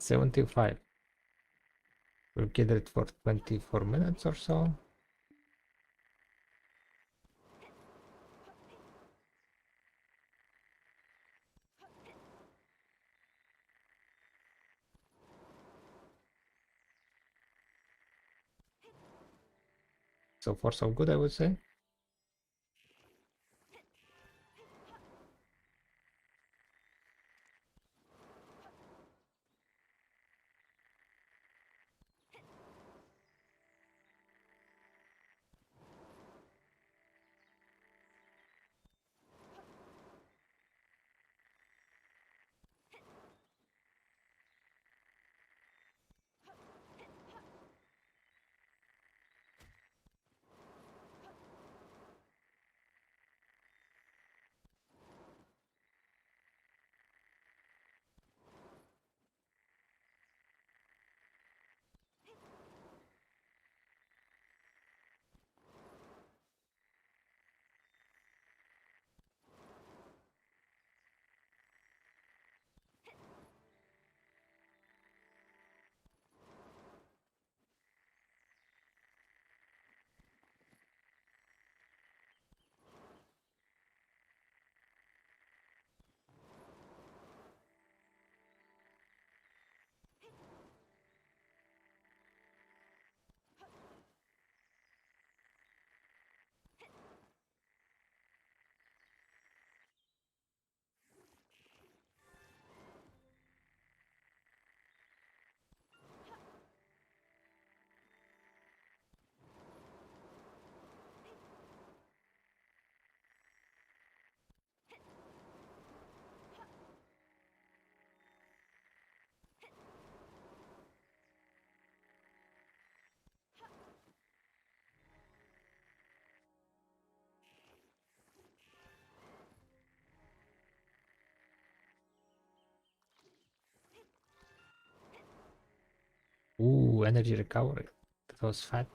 75. We'll get it for 24 minutes or so. So far so good, I would say. Ooh, energy recovery. That was fat.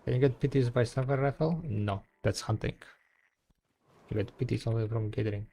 Can you get PTs by sniper rifle? No, that's hunting. You get PTs only from gathering.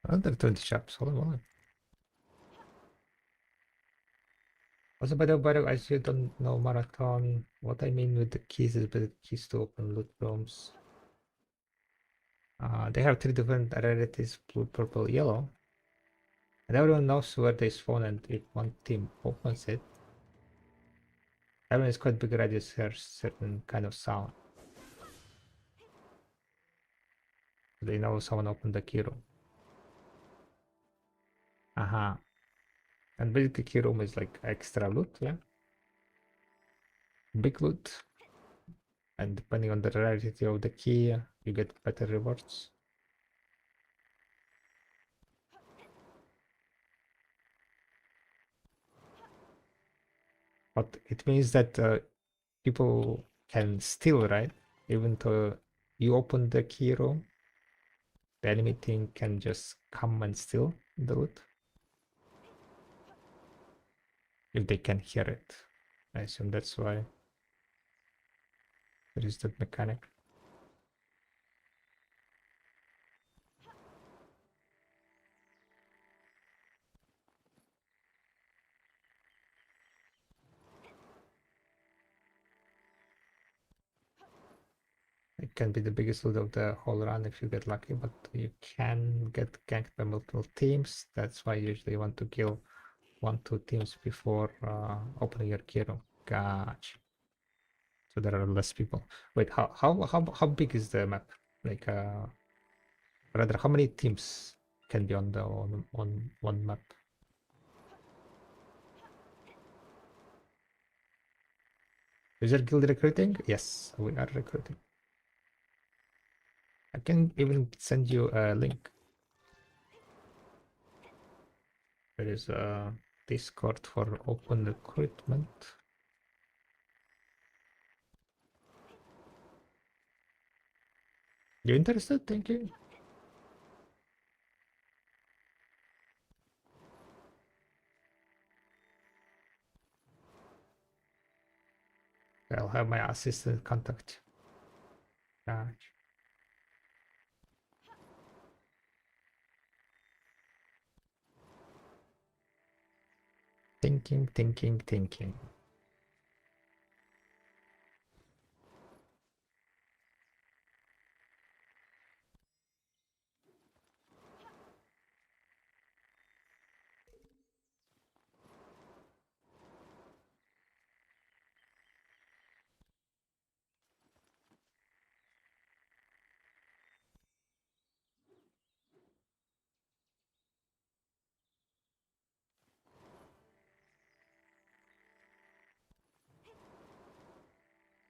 Another 20 shops, holy moly. Also, by the way, as you don't know Marathon, what I mean with the keys is the keys to open loot rooms. They have 3 different rarities, blue, purple, yellow. And everyone knows where they spawn, and if one team opens it, everyone is quite big radius hears certain kind of sound. They know someone opened the key room. Uh-huh. And basically key room is like extra loot, yeah? Big loot. And depending on the rarity of the key, you get better rewards. But it means that people can steal, right? Even though you open the key room, the enemy team can just come and steal the loot. If they can hear it. I assume that's why there is that mechanic. It can be the biggest loot of the whole run if you get lucky, but you can get ganked by multiple teams. That's why you usually want to kill 1-2 teams before opening your key room. Gotcha. So there are less people. Wait, how big is the map? Like rather, how many teams can be on the on one map? Is there guild recruiting? Yes, we are recruiting. I can even send you a link. There is a Discord for open recruitment. You interested? Thank you. I'll have my assistant contact. Gotcha. Thinking.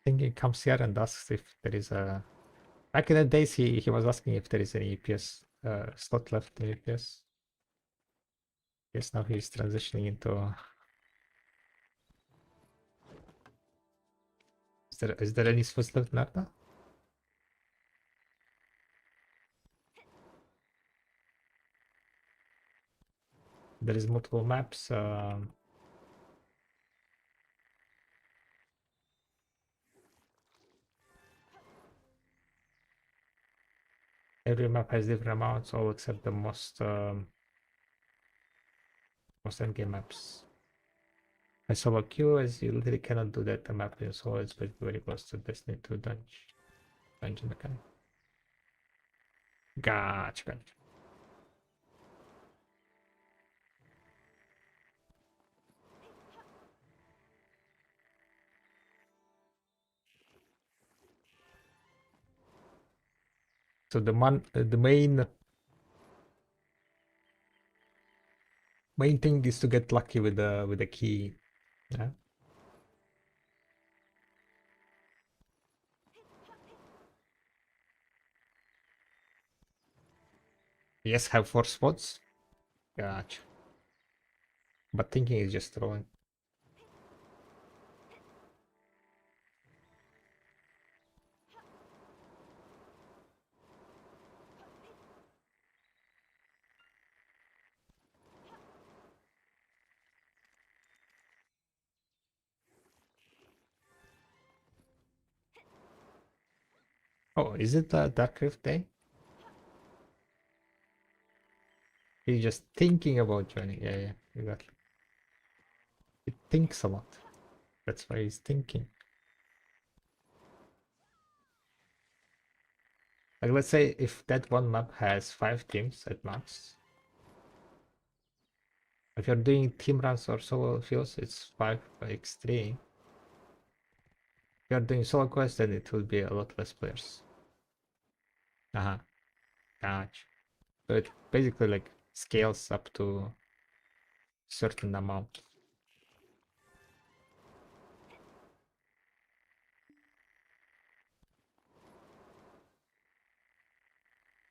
Thinking comes here and asks if there is a. Back in the days, he was asking if there is any EPS slot left in EPS. Yes, now he's transitioning into. Is there any spots left, Narda? There is multiple maps. Every map has different amounts, all except the most endgame maps. I solo queue, as you literally cannot do that. The map in solo is very close to Destiny 2 dungeon mechanic. Gotcha. So the main thing is to get lucky with the key. Yeah. Yes, have 4 spots. Gotcha. But thinking is just throwing. Oh, is it a Dark Rift day? He's just thinking about joining. Yeah, exactly. He thinks a lot. That's why he's thinking. Like, let's say if that one map has 5 teams at max. If you're doing team runs or solo fields, it's 5x3. If you're doing solo quests, then it will be a lot less players. Uh-huh. Gotcha. So it basically like scales up to certain amount.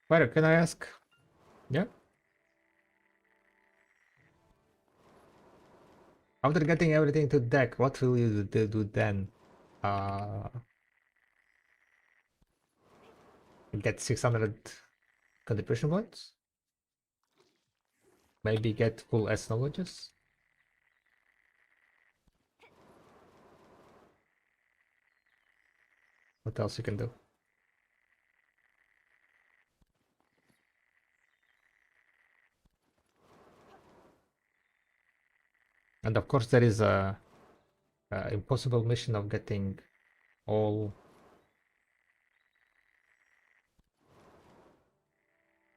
Where can I ask? Yeah. After getting everything to deck, what will you do then? Get 600 contribution points? Maybe get full S knowledges. What else you can do? And of course, there is a impossible mission of getting all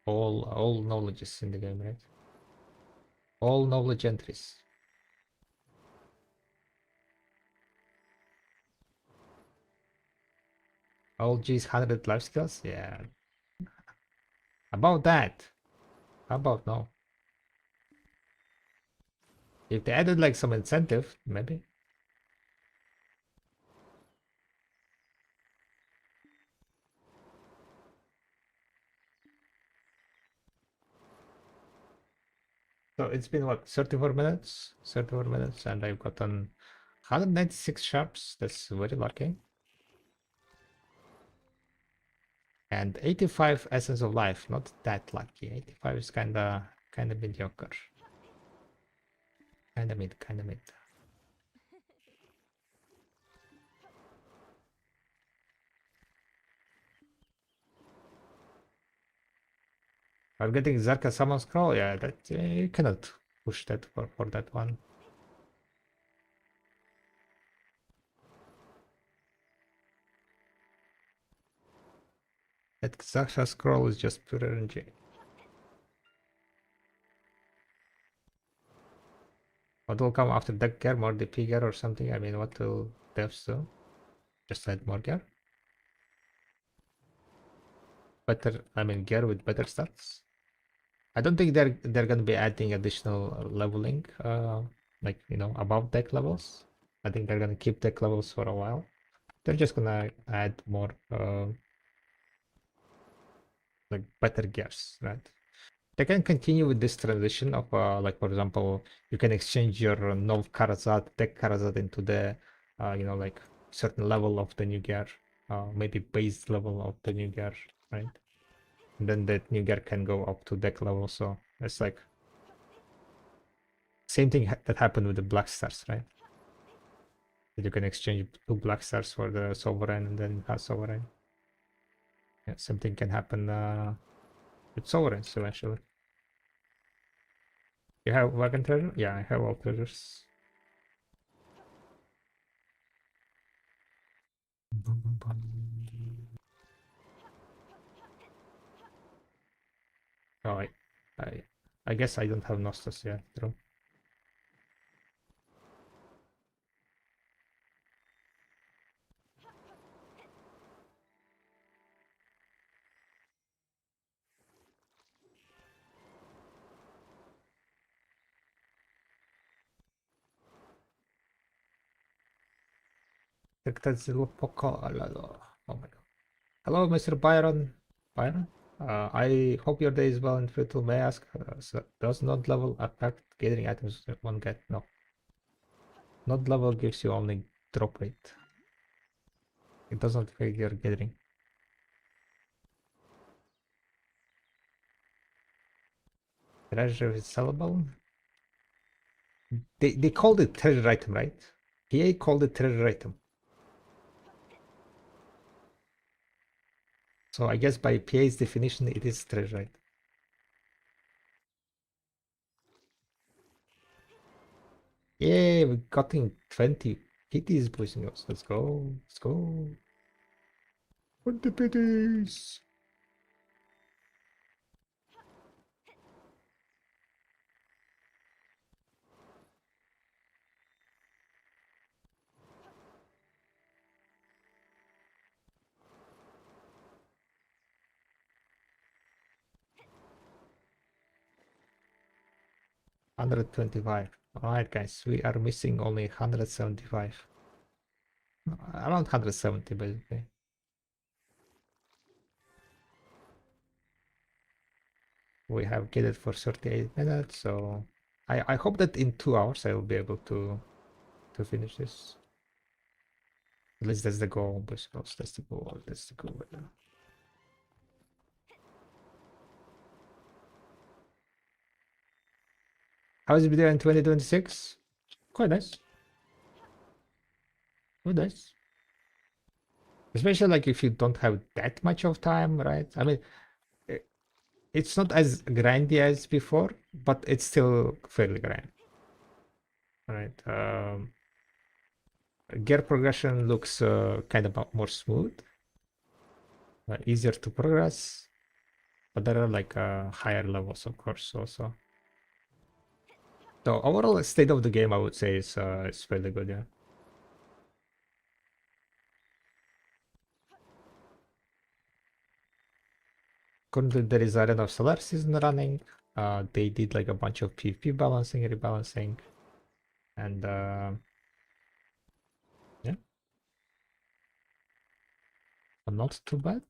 all knowledges in the game, right? All knowledge entries. All G's 100 life skills? Yeah. About that. How about no? If they added like some incentive, maybe. So it's been what, 34 minutes? 34 minutes, and I've gotten 196 sharps. That's very lucky. And 85 essence of life. Not that lucky. 85 is kinda mediocre. Kinda mid, kinda mid. I'm getting Zarka Summon Scroll. Yeah, that you cannot push that for that one. That Zarka Scroll is just pure RNG. What will come after deck gear? More DP gear or something? I mean, what will devs do? Just add more gear? Better, I mean, gear with better stats? I don't think they're gonna be adding additional leveling, like, you know, above deck levels. I think they're gonna keep deck levels for a while. They're just gonna add more, like better gears, right? They can continue with this transition of, like, for example, you can exchange your Nov Karazad, deck Karazad into the, you know, like certain level of the new gear, maybe base level of the new gear, right? And then that new gear can go up to deck level. So it's like same thing that happened with the Black Stars, right? That you can exchange 2 Black Stars for the Sovereign and then have Sovereign. Yeah, something can happen with Sovereigns eventually. You have Wagon Treasure? Yeah, I have all treasures. Oh, I, I guess I don't have Nostos yet. True. Oh my god. Hello, Mr. Byron. Byron? I hope your day is well and fruitful. May I ask, does not level affect gathering items one get? No. Not level gives you only drop rate. It doesn't affect your gathering. Treasure is sellable. They called it treasure item, right? PA called it treasure item. So I guess by PA's definition, it is treasure item. Yeah, we got in 20 pitties pushing us. Let's go. Let's go. 20 pitties. $125. Alright, guys, we are missing only 175. Around 170, basically. We have gated for 38 minutes, so I hope that in 2 hours I will be able to finish this. At least that's the goal, basically. That's the goal. That's the goal right now. How's the video in 2026? Quite nice. Quite nice. Especially like if you don't have that much of time, right? I mean, it's not as grindy as before, but it's still fairly grind. All right. Gear progression looks kind of more smooth, easier to progress, but there are like higher levels, of course, also. So overall state of the game, I would say, is fairly good. Yeah. Currently, there is Arena of Solar season running. They did like a bunch of PvP balancing, rebalancing, and yeah, not too bad.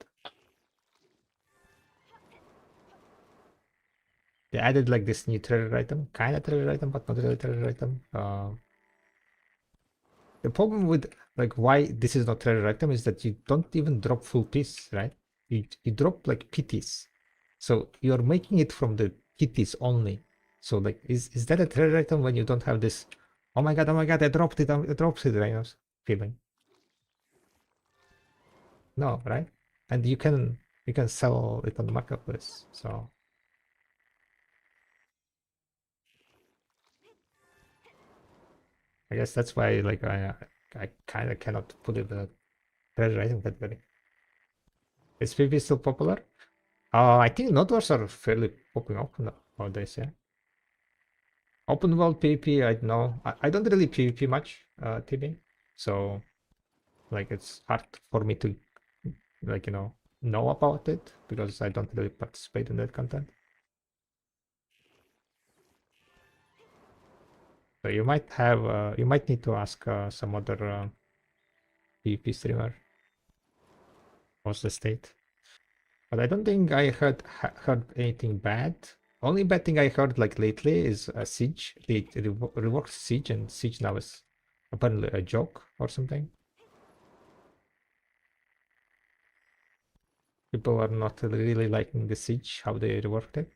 They added like this new treasure item, kind of treasure item, but not really treasure item. The problem with like why this is not treasure item is that you don't even drop full piece, right? You drop like PTs, so you're making it from the PTs only. So like, is that a treasure item when you don't have this? Oh my god, I dropped it, right? Feeling. No, right? And you can sell it on the marketplace. So I guess that's why like I kind of cannot put it in the treasure item category. Is PvP still popular? I think node are fairly popping up nowadays, yeah. Open world PvP, I know. I don't really PvP much, TB. So like it's hard for me to like, know about it because I don't really participate in that content. So you might need to ask some other PvP streamer. What's the state? But I don't think I heard anything bad. Only bad thing I heard like lately is Siege. They reworked Siege, and Siege now is apparently a joke or something. People are not really liking the Siege, how they reworked it.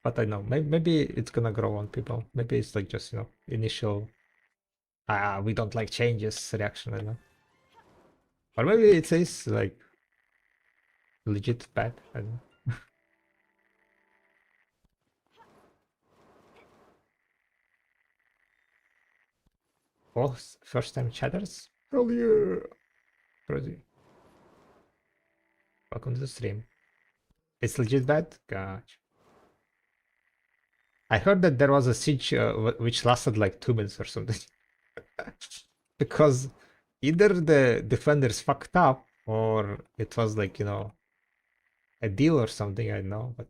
But I know, maybe it's gonna grow on people. Maybe it's like just, initial, we don't like changes reaction, I know. Or maybe it says like legit bad, I don't know. Oh, first time chatters? Hell yeah! Crazy. Welcome to the stream. It's legit bad? Gotcha. I heard that there was a siege which lasted like 2 minutes or something. Because either the defenders fucked up or it was like, a deal or something, I don't know. But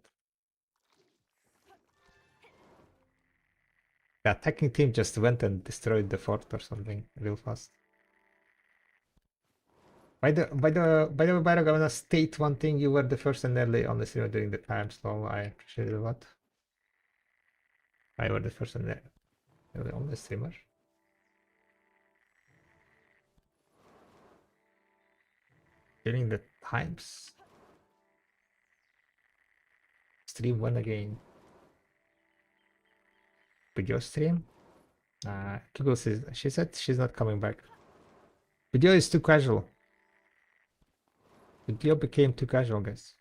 the attacking team just went and destroyed the fort or something real fast. By the way, Byron, I wanna state one thing. You were the first and early on the streamer during the time slow. I appreciate it a lot. I were the first and early on the streamer. During the times. Stream one again. Video stream? Google says she said she's not coming back. Video is too casual. Video became too casual, guys.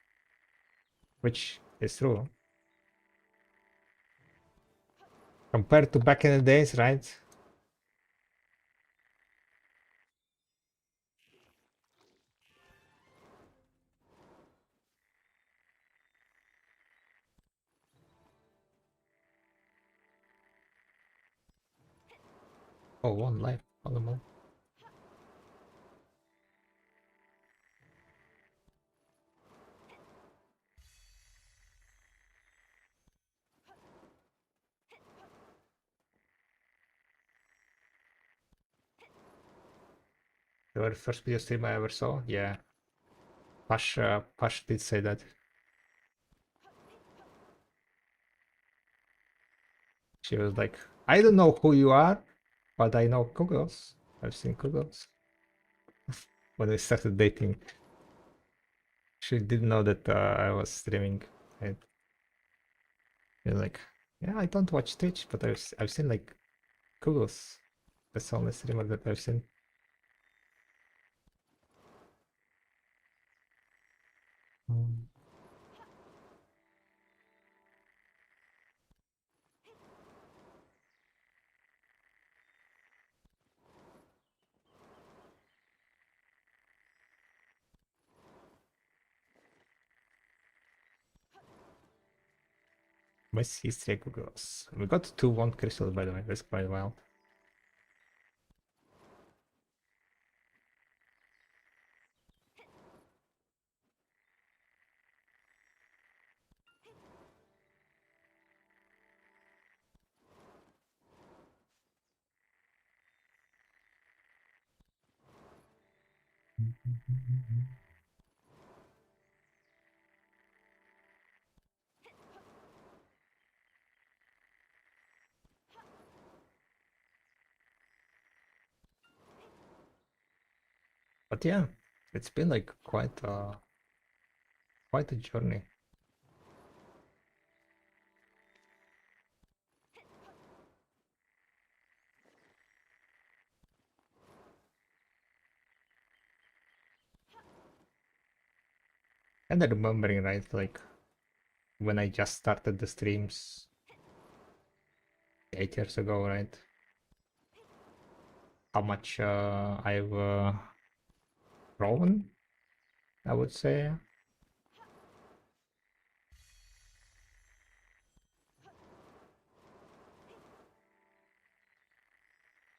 Which is true. Compared to back in the days, right? Oh, one life. All the more. You were the first video stream I ever saw. Yeah. Pash did say that. She was like, I don't know who you are, but I know Googles. I've seen Googles. When we started dating, she didn't know that I was streaming. Right? You're like, yeah, I don't watch Twitch, but I've seen like Google's. That's the only streamer that I've seen. Mm. What's history Google's? We got 2-1 crystals, by the way. That's quite wild. But yeah, it's been like quite a journey. And I'm remembering, right, like when I just started the streams 8 years ago, right? How much I've grown, I would say.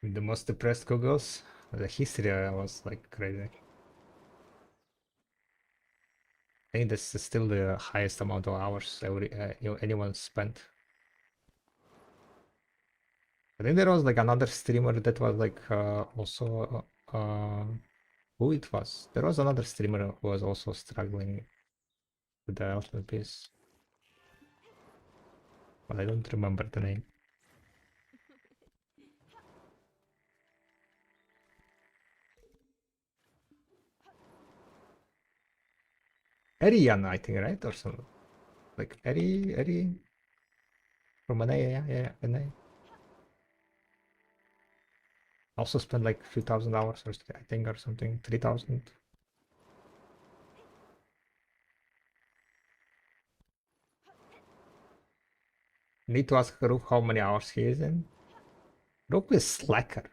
With the most depressed Googles, the history was like crazy. I think this is still the highest amount of hours anyone spent. I think there was like another streamer that was like also who it was. There was another streamer who was also struggling with the ultimate piece, but I don't remember the name. Arian, I think, right, or something like Eri from an A, yeah, an A. Also spent like a few thousand hours, or I think, or something, 3,000. Need to ask Rook how many hours he is in. Rook is slacker.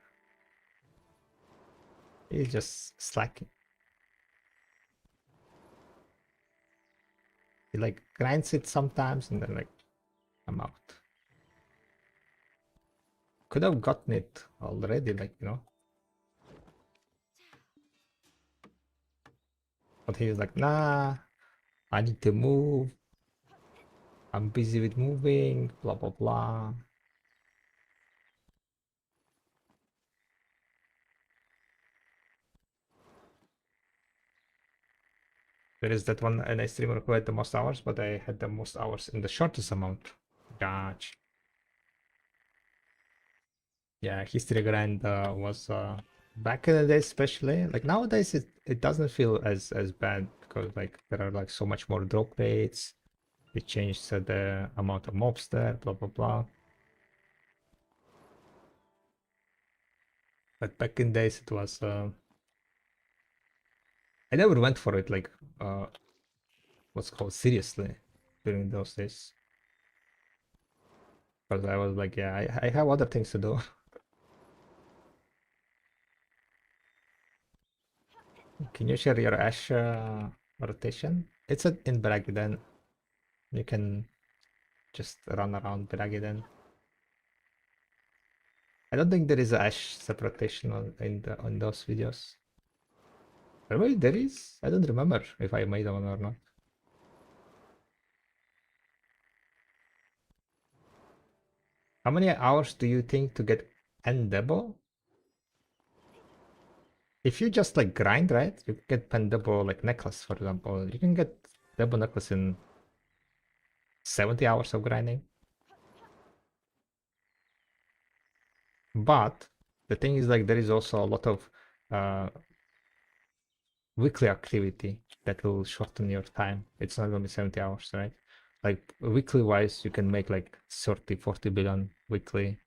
He's just slacking. He like grinds it sometimes and then like I'm out. Could have gotten it already, like, you know. But he's like, nah, I need to move. I'm busy with moving, blah blah blah. There is that one NA streamer who had the most hours, but I had the most hours in the shortest amount. Gotcha. Yeah, history grind was back in the day, especially like nowadays it doesn't feel as bad because like there are like so much more drop rates. They changed the amount of mobs there, blah blah blah. But back in days it was I never went for it like what's called seriously during those days because I was like, yeah, I have other things to do. Can you share your Ash rotation? It's in Bragden. You can just run around Bragden. I don't think there is a Ash separation on those videos. Maybe there is. I don't remember if I made one or not. How many hours do you think to get Pendable? If you just like grind, right? You can get Pendable like necklace, for example. You can get double necklace in 70 hours of grinding. But the thing is like there is also a lot of uh, weekly activity that will shorten your time. It's not gonna be 70 hours, right? like weekly wise, you can make like 30, 40 billion weekly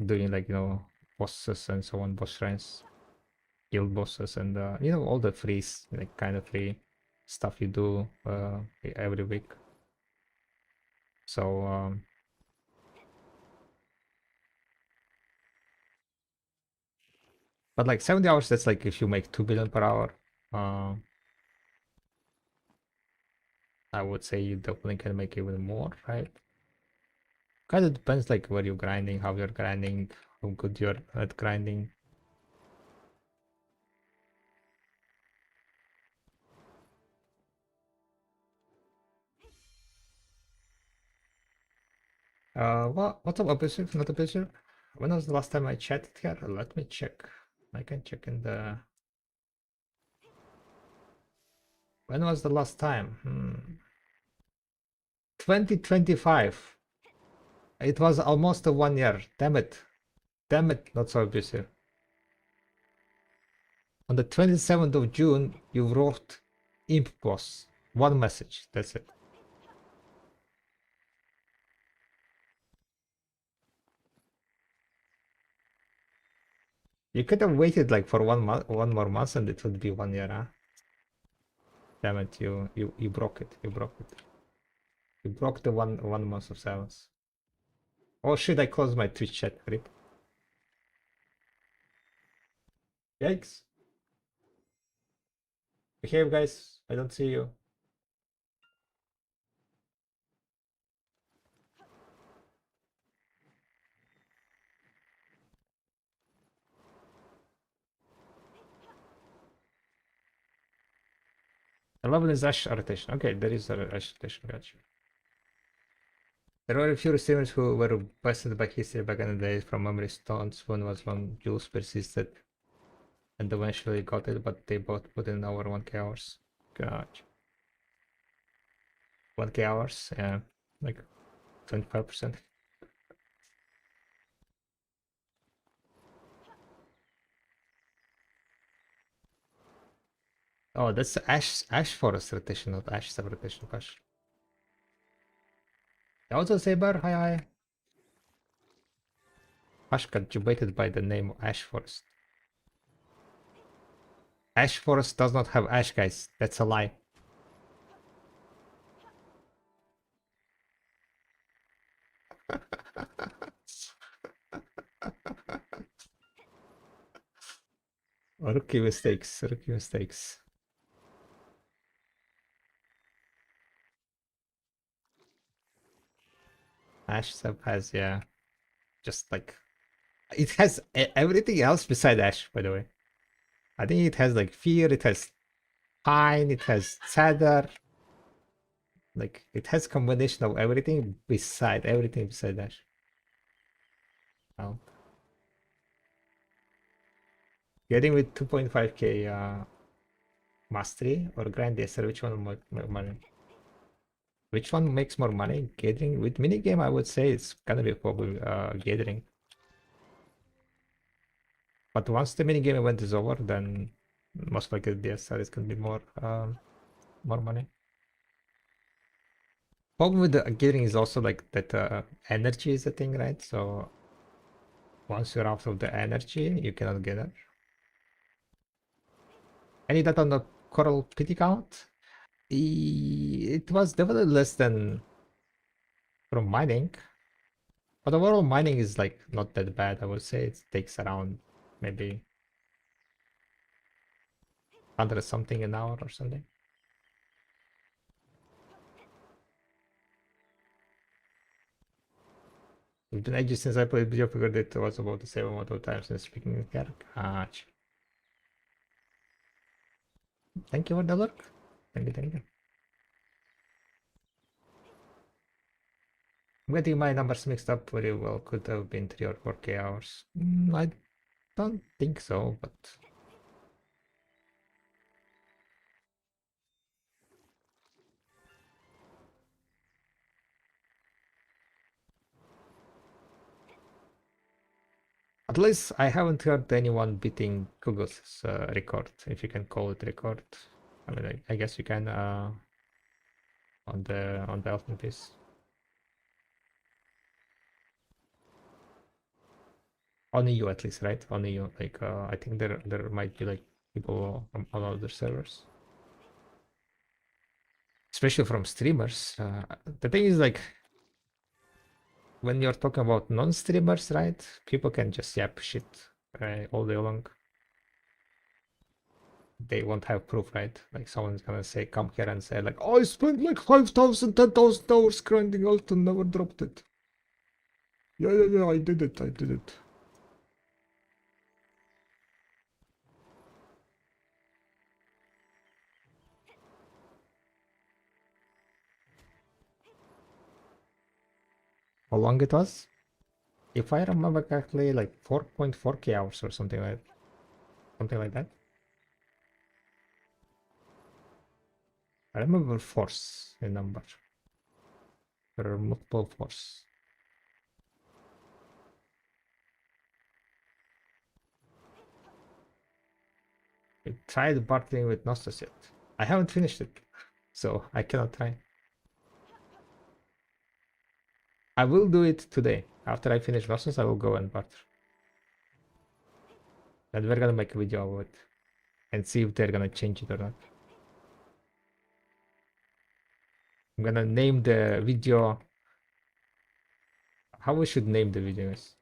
doing like, bosses and so on, boss shrines, guild bosses, and all the free, like kind of free stuff you do every week. So but like 70 hours, that's like if you make 2 billion per hour. I would say you definitely can make even more, right? Kind of depends like where you're grinding, how you're grinding, how good you're at grinding. What's up, Abusive? Not Abusive? When was the last time I chatted here? Let me check. I can check in the... When was the last time? 2025. It was almost a 1 year. Damn it. Damn it, not so abusive. On the 27th of June, you wrote Imp Boss. One message, that's it. You could have waited like for 1 month, 1 more month, and it would be 1 year, huh? Damn it, you broke it. You broke it. You broke the one month of silence. Or should I close my Twitch chat, Rip? Yikes. Behave, guys. I don't see you. The level is Ash rotation. Okay, there is a Ash rotation. Got you. There were a few receivers who were busted by history back in the days from memory stones. One was when Jules persisted and eventually got it, but they both put in over 1k hours. Gotcha. 1k hours, yeah, like 25%. Oh, that's Ash Forest rotation, not Ash sub rotation. Gosh. Also Saber, hi. Ash got debated by the name Ash Forest. Ash Forest does not have Ash, guys. That's a lie. Rookie mistakes. Rookie mistakes. Ash sub has, yeah, just like it has everything else beside Ash, by the way. I think it has like Fear, it has Pine, it has Sadder. Like it has combination of everything beside Ash. Oh. Getting with 2.5k mastery or Grandmaster, which one more money? Which one makes more money? Gathering with minigame, I would say it's gonna be probably gathering. But once the minigame event is over, then most likely DSR is gonna be more money. Problem with the gathering is also like that energy is the thing, right? So once you're out of the energy, you cannot gather. Any data on the coral pity count? It was definitely less than from mining. But overall mining is like not that bad, I would say. It takes around maybe 100 something an hour or something. It's been ages since I played video, figured it was about the same amount of time since speaking in character. Thank you for the look. Thank you. I'm getting my numbers mixed up very well. Could have been 3 or 4k hours. I don't think so, but at least I haven't heard anyone beating Google's record, if you can call it record. I mean, I guess you can on the elfin piece. Only you at least, right? Only you. Like I think there might be like people from all other servers, especially from streamers. The thing is like when you're talking about non-streamers, right? People can just yap shit all day long. They won't have proof, right? Like someone's gonna say, come here and say like, oh, I spent like 5,000, 10,000 hours grinding out and never dropped it. Yeah, I did it. How long it was? If I remember correctly, like 4.4k hours or something like that. I remember force a number. There are multiple force. I tried bartering with Nostos yet. I haven't finished it, so I cannot try. I will do it today. After I finish Nostos, I will go and barter. And we're gonna make a video of it and see if they're gonna change it or not. I'm gonna name the video. How we should name the videos?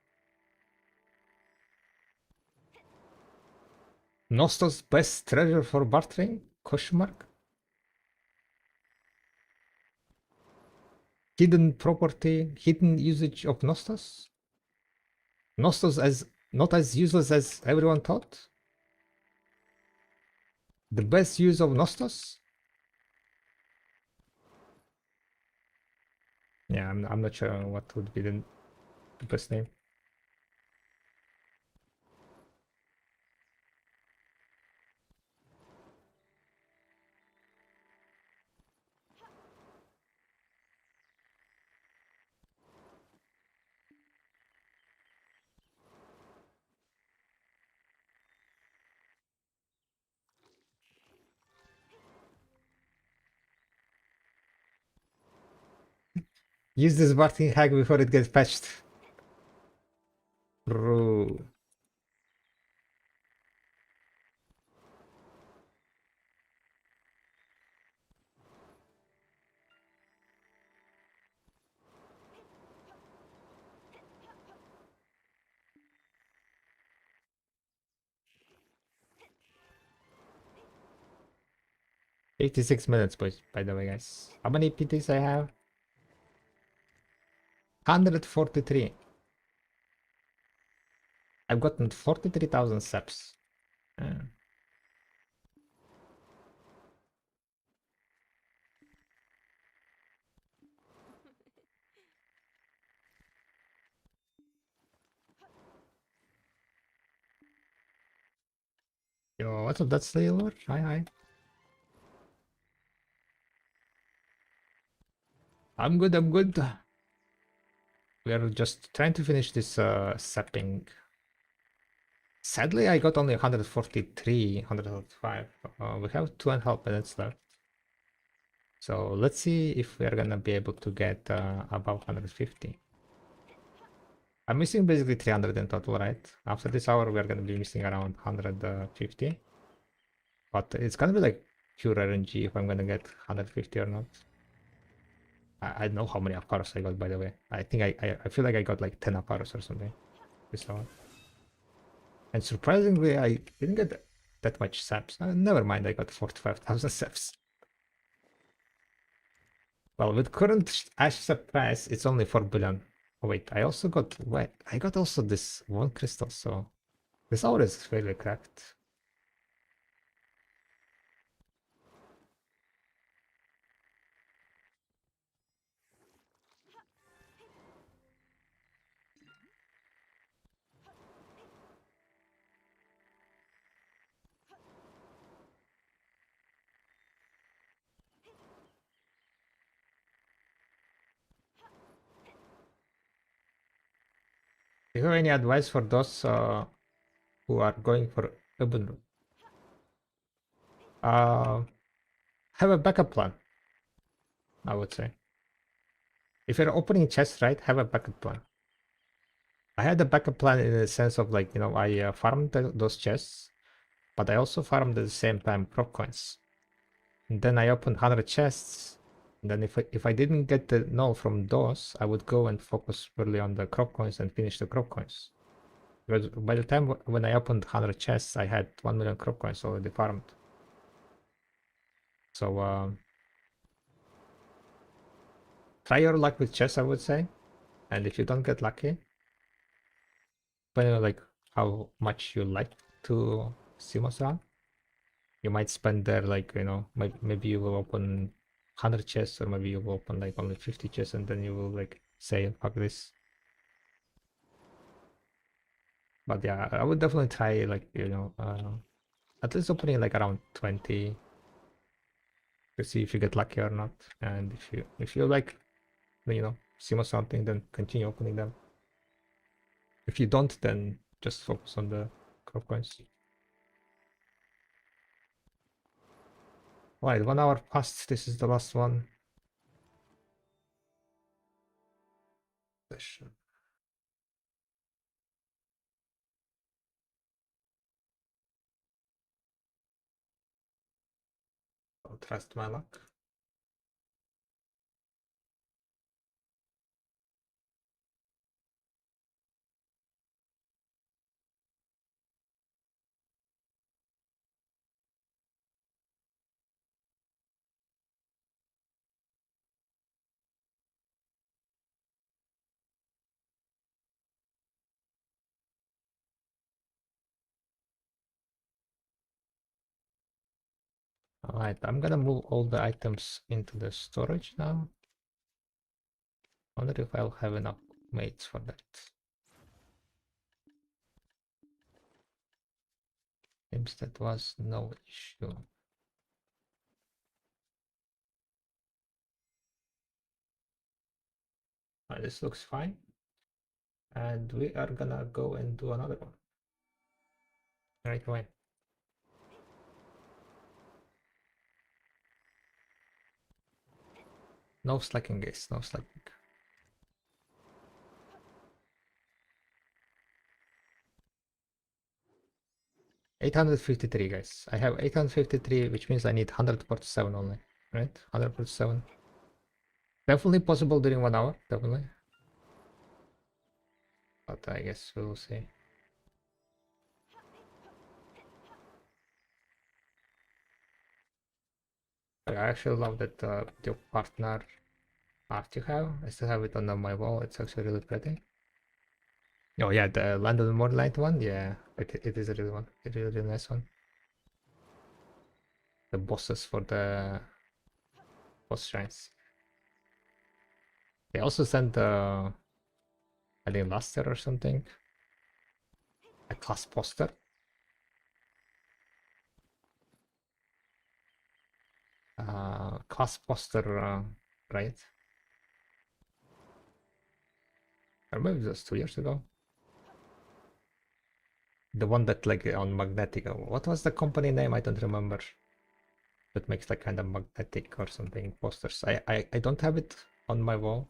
Nostos best treasure for bartering? Question mark. Hidden property, hidden usage of Nostos? Nostos as not as useless as everyone thought? The best use of Nostos? Yeah, I'm not sure what would be the best name. Use this bartering hack before it gets patched. Bro. "86 minutes, boys, by the way, guys. How many PTs I have? 143. I've gotten 43,000 steps. Yo, what's up, that's Sailor? Hi. I'm good. We are just trying to finish this sapping. Sadly, I got only 143, 145. We have 2.5 minutes left. So let's see if we are gonna be able to get above 150. I'm missing basically 300 in total, right? After this hour, we are gonna be missing around 150. But it's gonna be like pure RNG if I'm gonna get 150 or not. I don't know how many Akaros I got, by the way. I think I feel like I got like 10 Akaros or something this hour. And surprisingly, I didn't get that much saps. Never mind, I got 45,000 saps. Well, with current Ash sap price, it's only 4 billion. Oh wait, I also got, wait, I got also this one crystal, so this hour is really cracked. Do you have any advice for those who are going for urban route? Have a backup plan. I would say. If you're opening chests, right, have a backup plan. I had a backup plan in the sense of like, you know, I farmed those chests, but I also farmed at the same time crop coins. And then I opened 100 chests. And then if I didn't get the null from those, I would go and focus purely on the crop coins and finish the crop coins. Because by the time when I opened 100 chests, I had 1 million crop coins already farmed. So try your luck with chests, I would say. And if you don't get lucky, depending on like how much you like to Simos run, you might spend there like, you know, maybe you will open 100 chests, or maybe you will open like only 50 chests, and then you will like say fuck this. But yeah, I would definitely try like, you know, at least opening like around 20 to see if you get lucky or not. And if you like, you know, Simos something, then continue opening them. If you don't, then just focus on the crop coins. Alright, 1 hour passed. This is the last one. Session. I'll trust my luck. Alright, I'm gonna move all the items into the storage now. Wonder if I'll have enough mates for that. Seems that was no issue. This looks fine. And we are gonna go and do another one right away. No slacking, guys, no slacking. 853, guys. I have 853, which means I need 147 only, right? 147. Definitely possible during 1 hour, definitely. But I guess we'll see. I actually love that your partner art you have. I still have it on my wall. It's actually really pretty. Oh yeah, the Land of the Moonlight one. Yeah, it is a really one. A really, really nice one. The bosses for the boss shrines. They also sent I think last year or something, a class poster. Class poster, right? Or maybe it was 2 years ago. The one that like on magnetic. What was the company name? I don't remember. That makes like kind of magnetic or something posters. I don't have it on my wall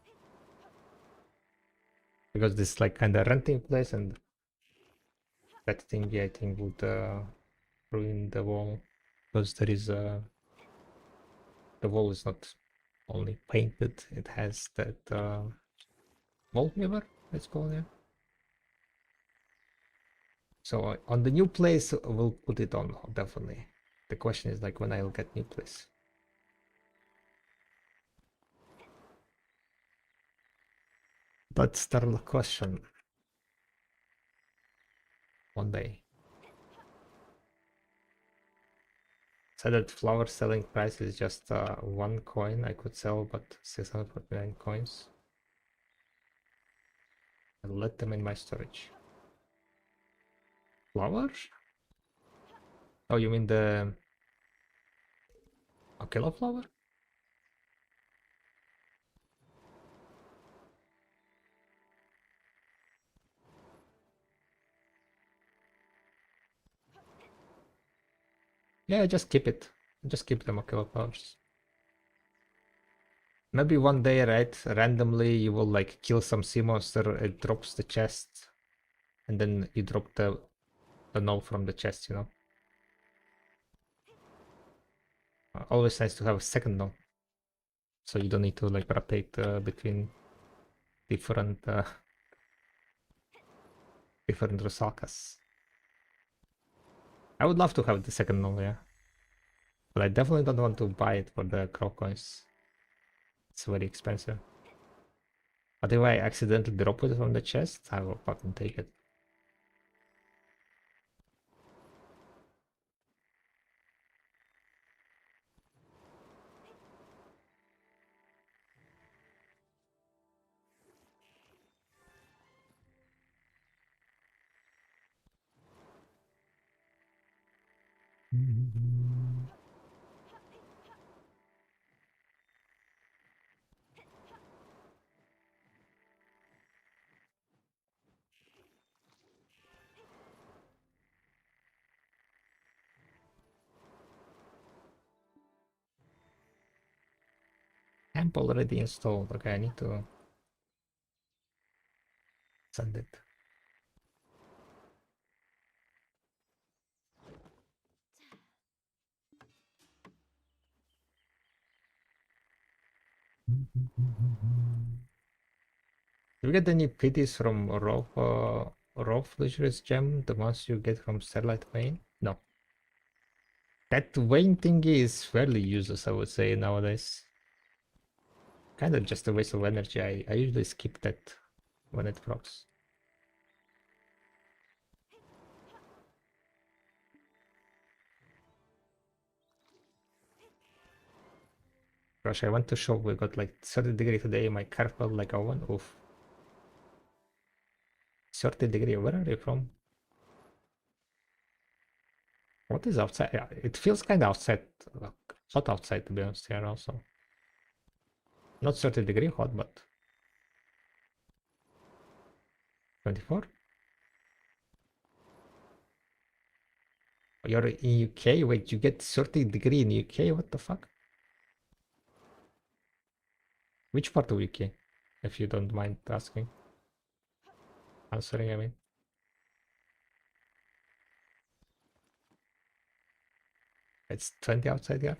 because this like kind of renting place, and that thingy I think would ruin the wall, because there is the wall is not only painted, it has that wallpaper, let's call it. So on the new place we'll put it on, definitely. The question is like when I'll get new place. That's the question. One day. Said that flower selling price is just 1 coin I could sell, but 649 coins. I'll let them in my storage. Flowers? Oh, you mean the Okelo flower? Yeah, just keep it. Just keep the Okelo flowers. Maybe one day, right, randomly you will like kill some sea monster, it drops the chest, and then you drop the null from the chest, you know. Always nice to have a second null, so you don't need to like rotate between different different Rusalkas. I would love to have the second null, yeah, but I definitely don't want to buy it for the crow coins. It's very expensive. But if I accidentally drop it from the chest, I will fucking take it. Amp already installed. Okay, I need to send it. Do you get any pities from raw Flugerous Gem, the ones you get from Starlight Vein? No. That vein thingy is fairly useless, I would say, nowadays. Kind of just a waste of energy. I usually skip that when it procs. Gosh, I went to shop, we got like 30 degree today, my car felt like a oven. Oof. 30 degree, where are you from? What is outside? Yeah, it feels kind of outside, hot outside to be honest here also. Not 30 degree hot, but 24? You're in UK? Wait, you get 30 degree in UK? What the fuck? Which part of UK? If you don't mind asking. Answering, I mean. It's 20 outside here?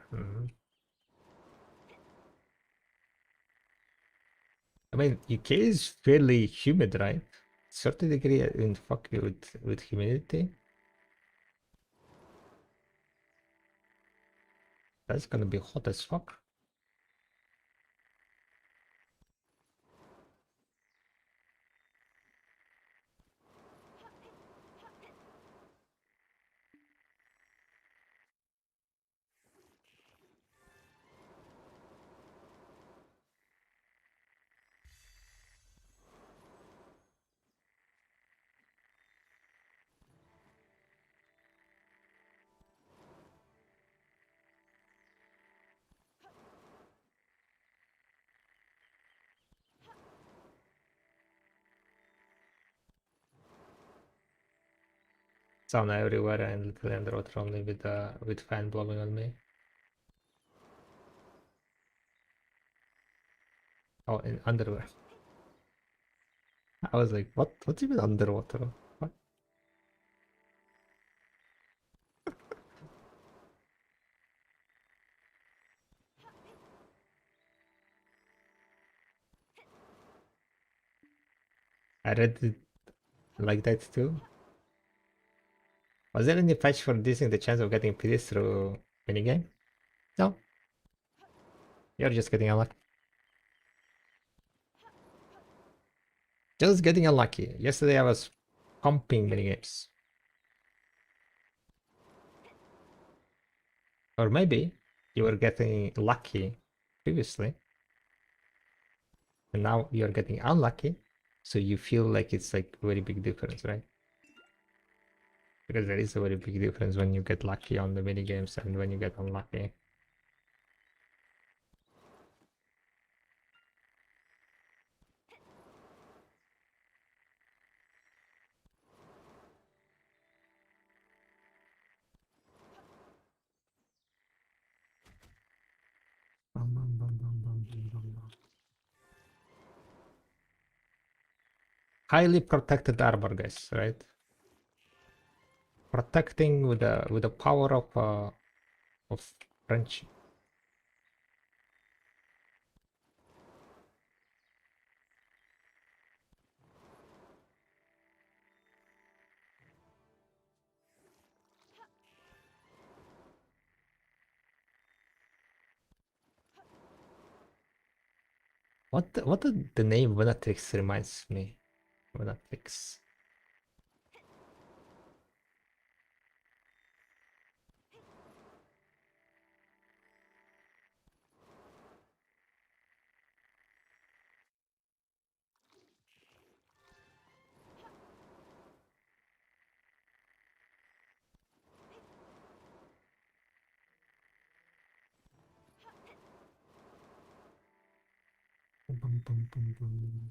I mean, UK is fairly humid, right? 30 degree in fuck with humidity? That's gonna be hot as fuck. Sauna everywhere and literally underwater only with fan blowing on me. Oh, in underwear. I was like, what? What's even underwater? What? I read it like that too. Was there any patch for reducing the chance of getting PDs through minigame? No, you're just getting unlucky. Just getting unlucky. Yesterday I was pumping minigames. Or maybe you were getting lucky previously, and now you're getting unlucky, so you feel like it's like a very big difference, right? Because there is a very big difference when you get lucky on the minigames and when you get unlucky. highly protected armor, guys, right? Protecting with the power of friendship. What the name Venatrix reminds me? Venatrix. Boom, boom, boom, boom.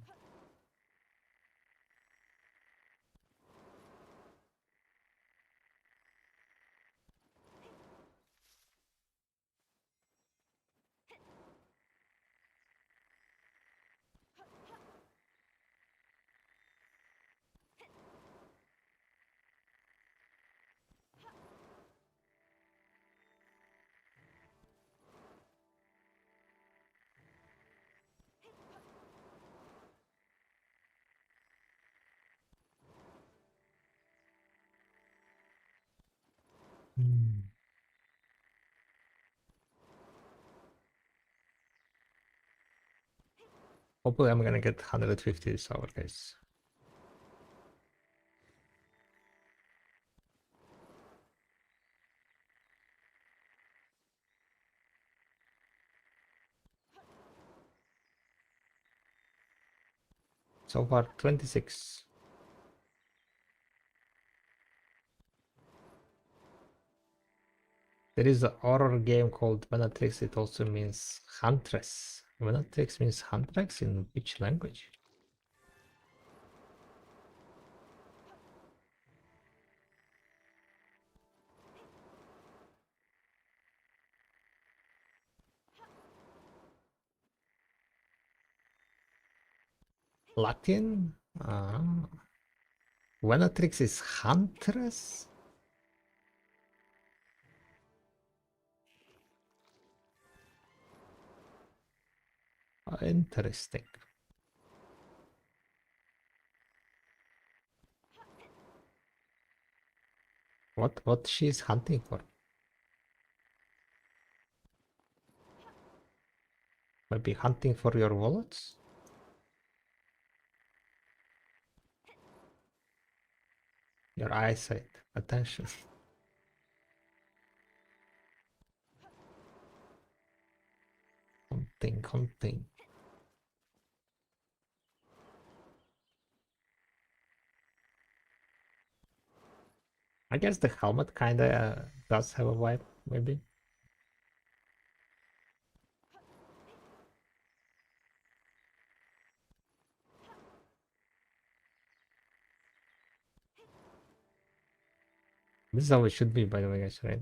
Hmm. Hopefully I'm gonna get 150 this hour, guys. So far 26. There is a horror game called Venatrix. It also means huntress. Venatrix means huntress in which language? Latin? Venatrix is huntress? Interesting. What she's hunting for? Maybe hunting for your wallets? Your eyesight. Attention. Hunting. I guess the helmet kinda does have a vibe, maybe. This is how it should be, by the way, guys, right?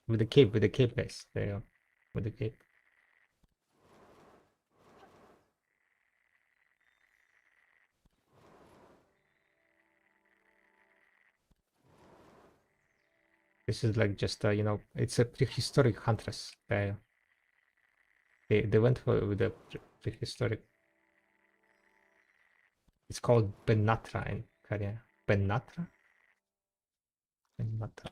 With the cape, guys. There you go. With the cape. This is like just it's a prehistoric huntress. They went for with the prehistoric. It's called Benatra in Korea. Benatra? Benatra.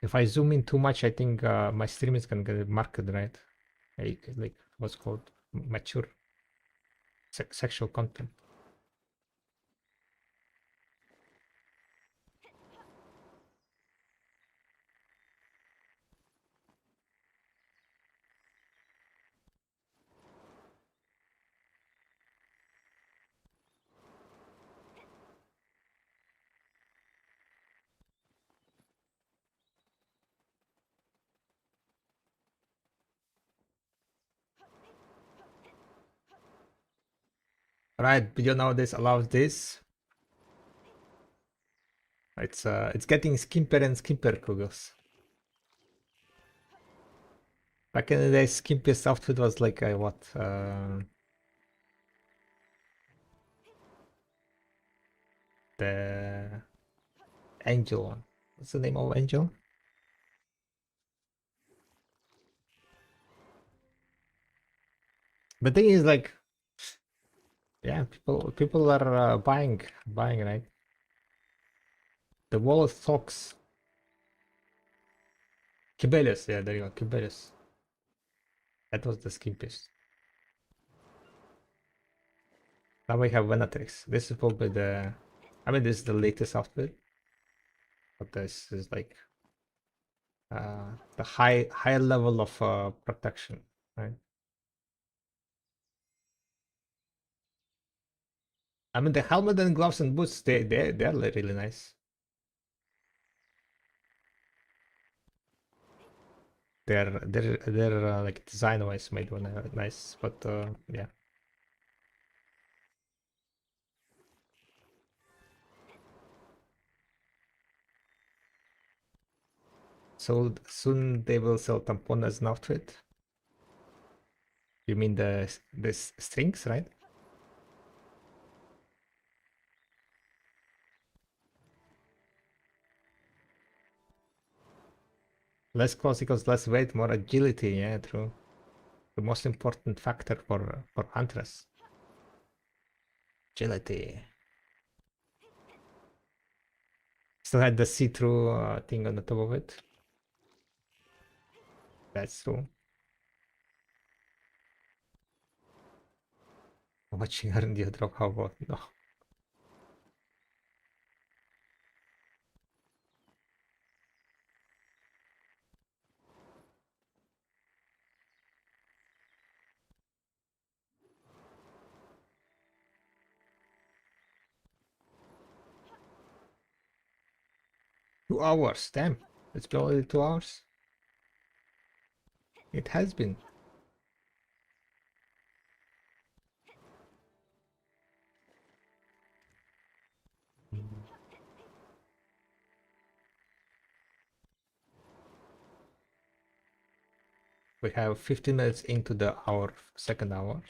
If I zoom in too much, I think my stream is gonna get marked, right? Like what's called mature sexual content. Right, video nowadays allows this. It's getting skimpier and skimpier, Kugos. Back in the day, skimpiest outfit was like what? The angel one. What's the name of angel? The thing is, like, yeah, people are buying, right? The wall of socks. Kibelius, yeah, there you go, Kibelius. That was the skimpiest. Now we have Venatrix. This is probably the, I mean, this is the latest outfit, but this is like the higher level of protection, right? I mean, the helmet and gloves and boots, they're really nice. They're like design wise made one nice, but yeah. So soon they will sell tampon as an outfit. You mean the strings, right? Less clothes equals less weight, more agility. Yeah, true. The most important factor for hunters. Agility. Still had the see-through thing on the top of it. That's true. Watching R&D drop, how about no? 2 hours, damn. It's been only 2 hours. It has been. We have 15 minutes into the hour, second hour.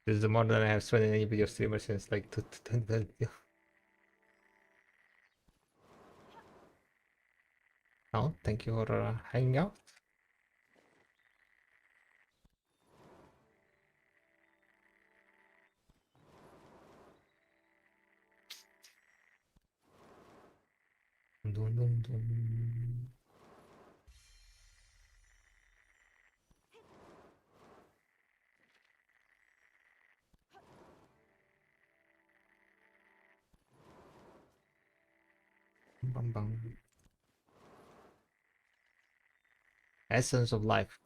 This is more than I have spent in any video streamer since like 2020. Oh, thank you for hanging out. Dun, dun, dun. Bum, bum. Essence of life.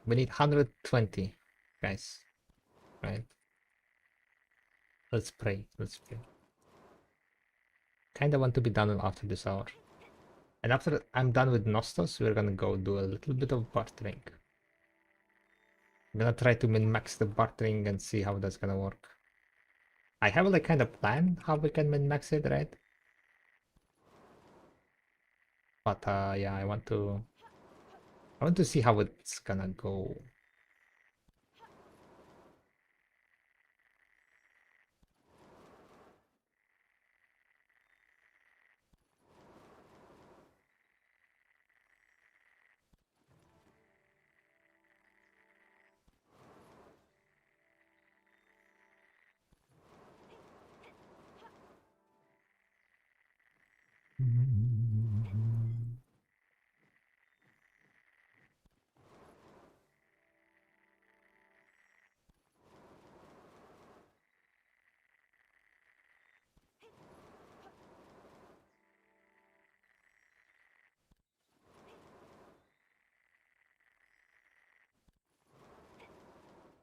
We need 120, guys. Right? Let's pray. Let's pray. Kinda want to be done after this hour. And after I'm done with Nostos, we're gonna go do a little bit of bartering. I'm gonna try to min-max the bartering and see how that's gonna work. I have like kind of plan how we can min-max it, right? But yeah, I want to see how it's gonna go.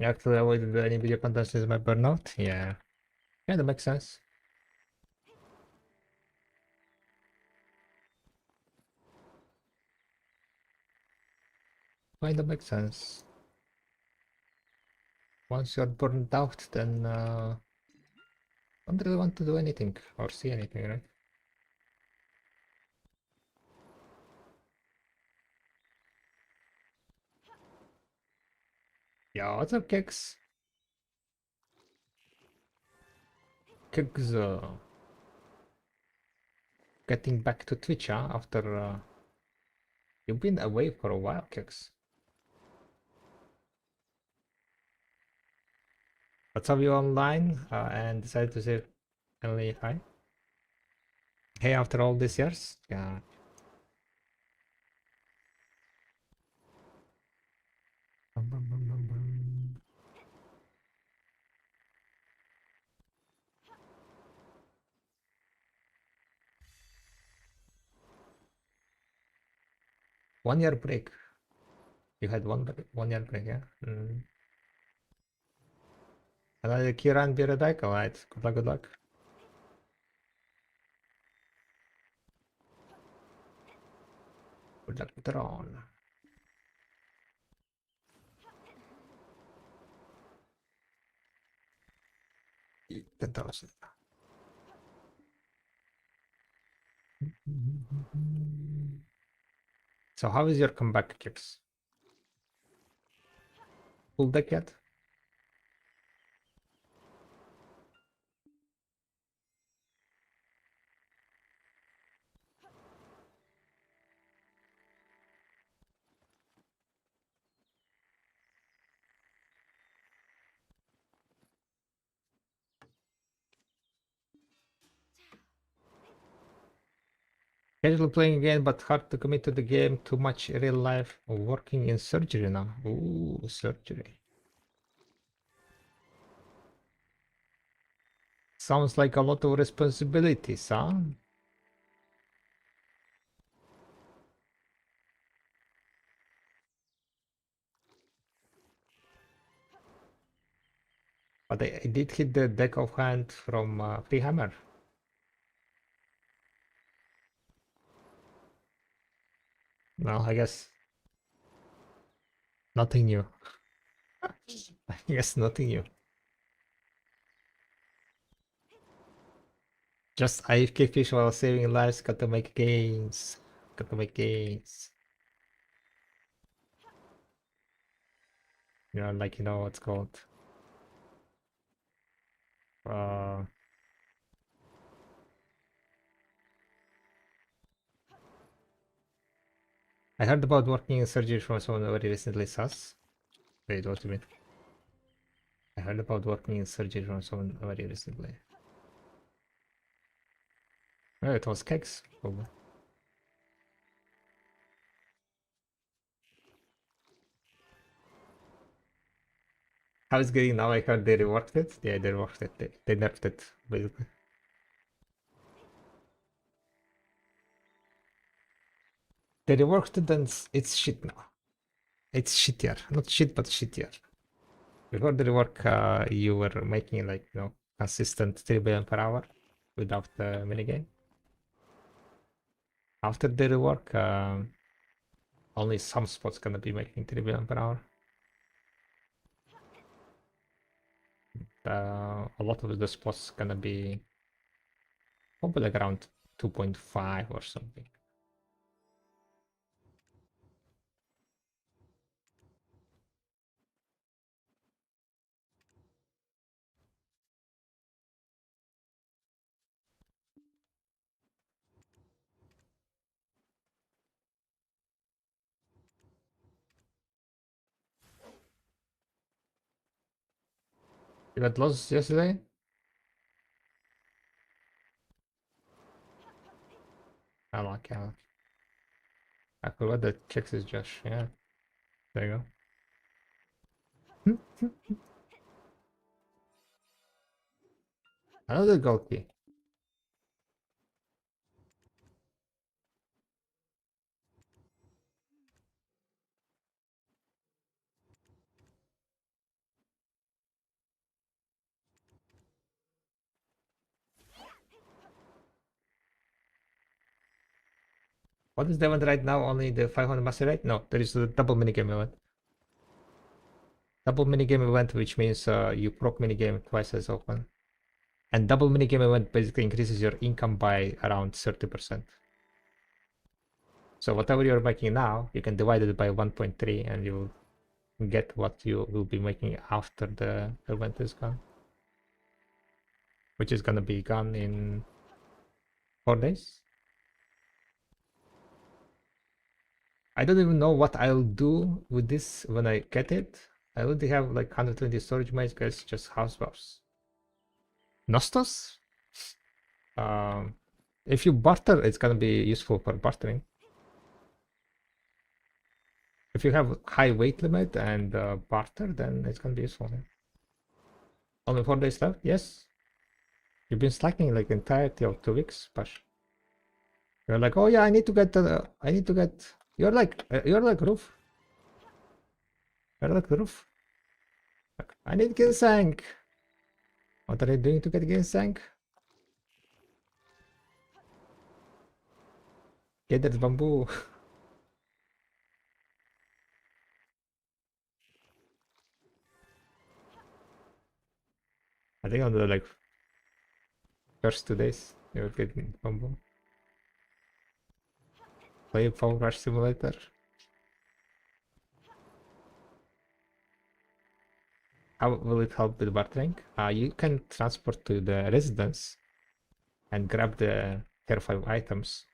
You actually avoided any video content since my burnout? Yeah. Yeah, that makes sense. Kinda makes sense. Once you're burned out, then don't really want to do anything or see anything, right? Yeah, what's up, Kicks? Kicks, getting back to Twitch, huh? After you've been away for a while, Kicks. What's up, you online? And decided to say finally hi. Hey, after all these years? Yeah. Bum, bum, bum, bum, bum. One year break. You had one year break, yeah? Mm. And Kiran be back, alright. Good luck, good luck. Good luck with the on. 10,000. So how is your comeback, Kicks? Full deck yet? Casual playing again, but hard to commit to the game. Too much real life. Working in surgery now. Ooh, surgery. Sounds like a lot of responsibilities, huh? But I did hit the deck of hand from Free Hammer. No, I guess nothing new. I guess nothing new. Just AFK fish while saving lives. Got to make gains. Got to make gains. Like what's called. Uh, I heard about working in surgery from someone very recently. Sus. Wait, what do you mean? I heard about working in surgery from someone very recently. Oh, it was Kex. Probably. How is getting now? I heard they reworked it. Yeah, they reworked it. They nerfed it, basically. They reworked it and it's shit now. It's shittier. Not shit, but shittier. Before the rework, you were making consistent 3 billion per hour without the minigame. After the rework, only some spots gonna be making 3 billion per hour. A lot of the spots gonna be probably like around 2.5 or something. You got lost yesterday? I like it. I forgot that checks is Josh. Yeah, there you go. Another gold key. What is the event right now? Only the 500 master rate? No, there is a double minigame event. Double minigame event, which means you proc minigame twice as often. And double minigame event basically increases your income by around 30%. So whatever you're making now, you can divide it by 1.3 and you get what you will be making after the event is gone. Which is gonna be gone in 4 days. I don't even know what I'll do with this when I get it. I already have like 120 storage mice, guys, just house buffs. Nostos? If you barter, it's gonna be useful for bartering. If you have high weight limit and barter, then it's gonna be useful. Yeah. Only 4 days left? Yes. You've been slacking like the entirety of 2 weeks, Pash. You're like, oh yeah, I need to get. You're like Roof. You're like the Roof. Like, I need ginseng. What are you doing to get ginseng? Get that bamboo. I think on the like first 2 days you're getting bamboo. Play Power Rush Simulator. How will it help with bartering? You can transport to the residence and grab the tier 5 items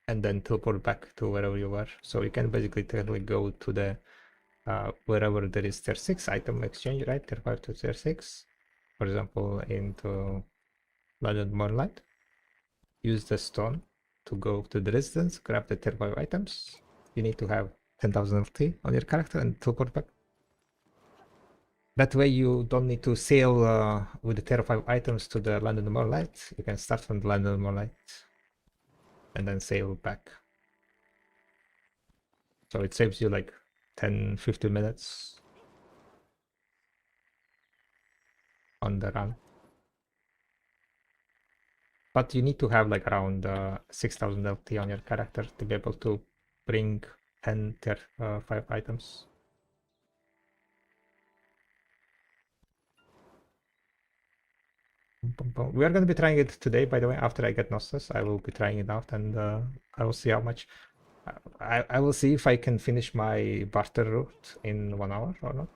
and then teleport back to wherever you were. So you can basically technically go to the wherever there is tier 6 item exchange, right? Tier 5 to tier 6. For example, into London Moonlight. Use the stone to go to the residence, grab the tier 5 items. You need to have 10,000 LT on your character and teleport back. That way you don't need to sail with the tier 5 items to the London Moonlight. You can start from the London Moonlight and then sail back. So it saves you like 10-15 minutes on the run. But you need to have like around 6,000 LT on your character to be able to bring 10 tier 5 items. We are going to be trying it today, by the way. After I get Nostos, I will be trying it out and I will see how much. I will see if I can finish my barter route in 1 hour or not.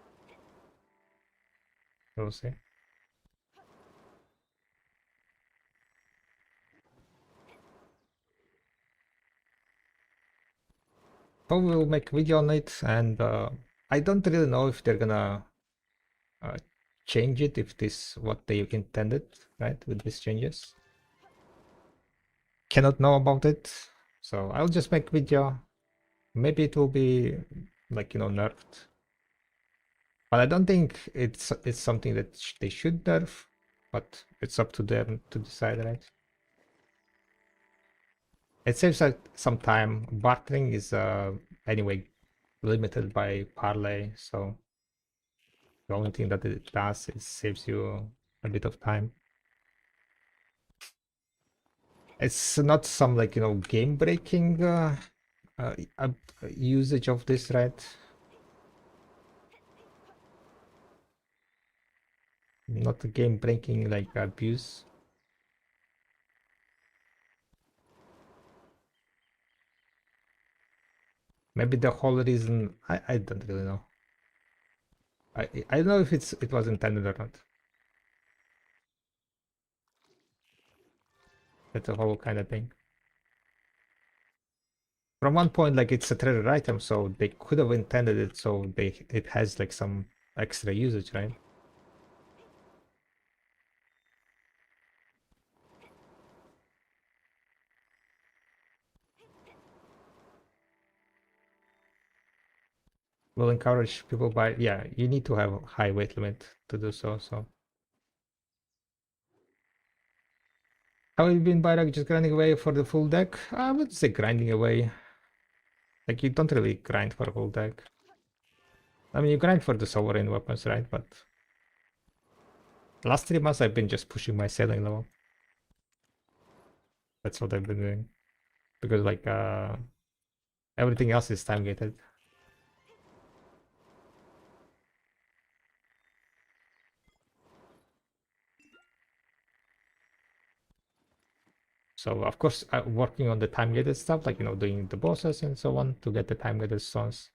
We'll see. So we'll make video on it, and I don't really know if they're gonna change it, if this what they intended, right, with these changes. Cannot know about it, so I'll just make video. Maybe it will be like, you know, nerfed, but I don't think it's something that they should nerf, but it's up to them to decide, right? It saves some time. Bartering is anyway limited by parlay, so the only thing that it does is saves you a bit of time. It's not some like, you know, game breaking usage of this, right? Not a game breaking like abuse. Maybe the whole reason I don't really know. I don't know if it was intended or not. That's a whole kind of thing. From one point, like it's a treasure item, so they could have intended it so it has like some extra usage, right? Will encourage people by, yeah, you need to have a high weight limit to do so. So how have you been, Bayrak? Just grinding away for the full deck? I would say grinding away. Like you don't really grind for a full deck. I mean, you grind for the sovereign weapons, right? But last 3 months I've been just pushing my sailing level. That's what I've been doing. Because like everything else is time gated. So of course, working on the time gated stuff, like doing the bosses and so on to get the time gated stones.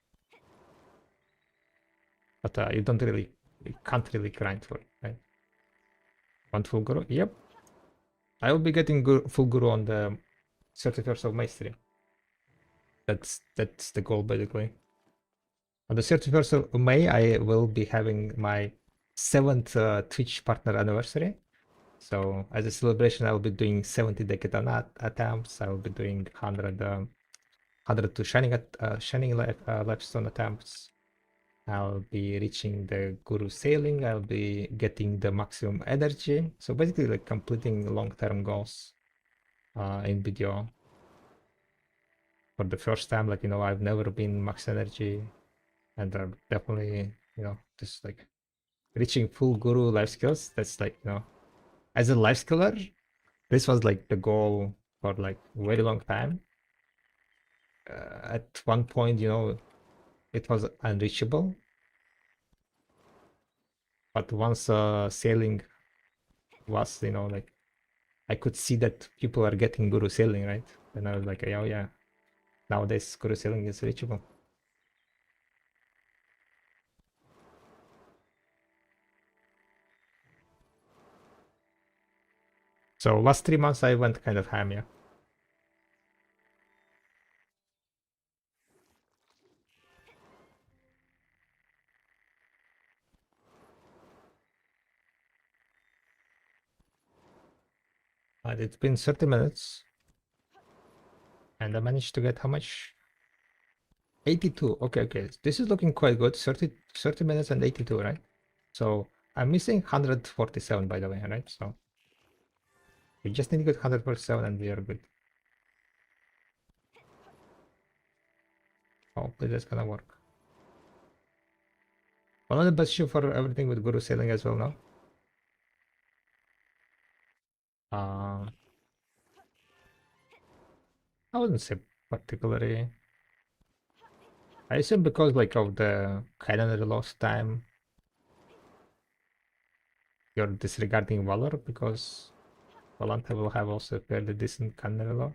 But you can't really grind for it, right? Want full guru? Yep. I will be getting full guru on the 31st of May stream. That's the goal basically. On the 31st of May, I will be having my 7th Twitch partner anniversary. So as a celebration, I will be doing 70 decade attempts. I will be doing 100 to shining lifestone attempts. I'll be reaching the Guru Sailing. I'll be getting the maximum energy. So basically, like completing long-term goals in video. For the first time, like I've never been max energy, and definitely just like reaching full Guru life skills. That's like as a life skiller, this was like the goal for like a very long time. At one point, it was unreachable, but once sailing was, like I could see that people are getting Guru sailing, right? And I was like, oh yeah, nowadays Guru sailing is reachable. So last 3 months I went kind of ham, yeah. And it's been 30 minutes, and I managed to get how much? 82. Okay, okay. This is looking quite good. 30 minutes and 82, right? So I'm missing 147, by the way, right? So we just need to get 147 and we are good. Hopefully that's gonna work. One of the best shoe for everything with Guru sailing as well now. Uh, I wouldn't say particularly. I assume because like of the calendar lost time, you're disregarding Valor because Volante will have also a fairly decent calendar law.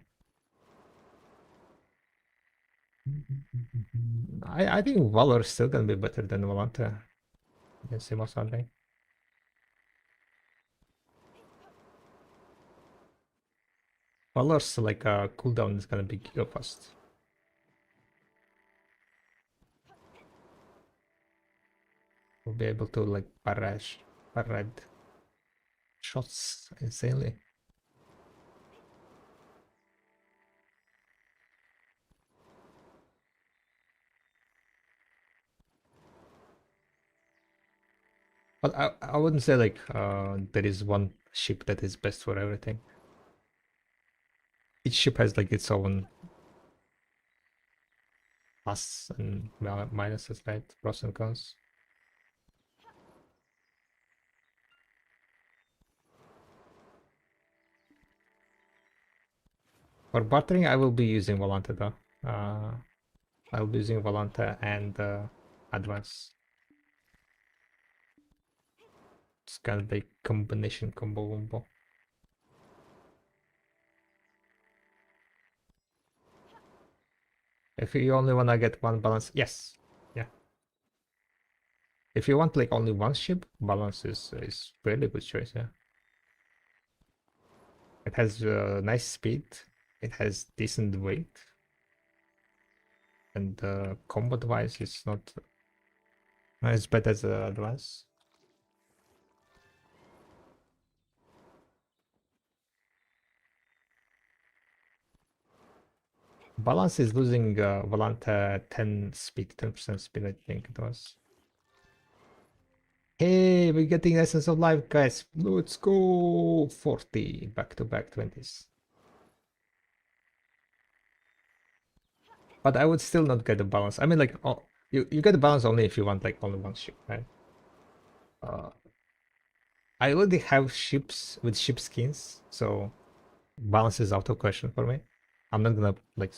I think Valor is still gonna be better than Volante in Sim or something. Valor's like a cooldown is gonna be giga fast. We'll be able to like parade shots insanely. But I wouldn't say like there is one ship that is best for everything. Each ship has like its own plus and minuses, right? Pros and cons. For bartering, I will be using Volante though. I'll be using Volante and Advance. It's gonna be combination combo wombo. If you only wanna get one balance, yes, yeah. If you want like only one ship, balance is really good choice. Yeah, it has nice speed, it has decent weight, and combat wise, it's not as bad as Advance. Balance is losing Volante 10 speed, 10% speed, I think it was. Hey, we're getting Essence of Life, guys. Let's go 40 back-to-back 20s. But I would still not get the balance. I mean, like, oh, you get the balance only if you want like only one ship, right? Uh, I already have ships with ship skins, so balance is out of question for me. I'm not gonna like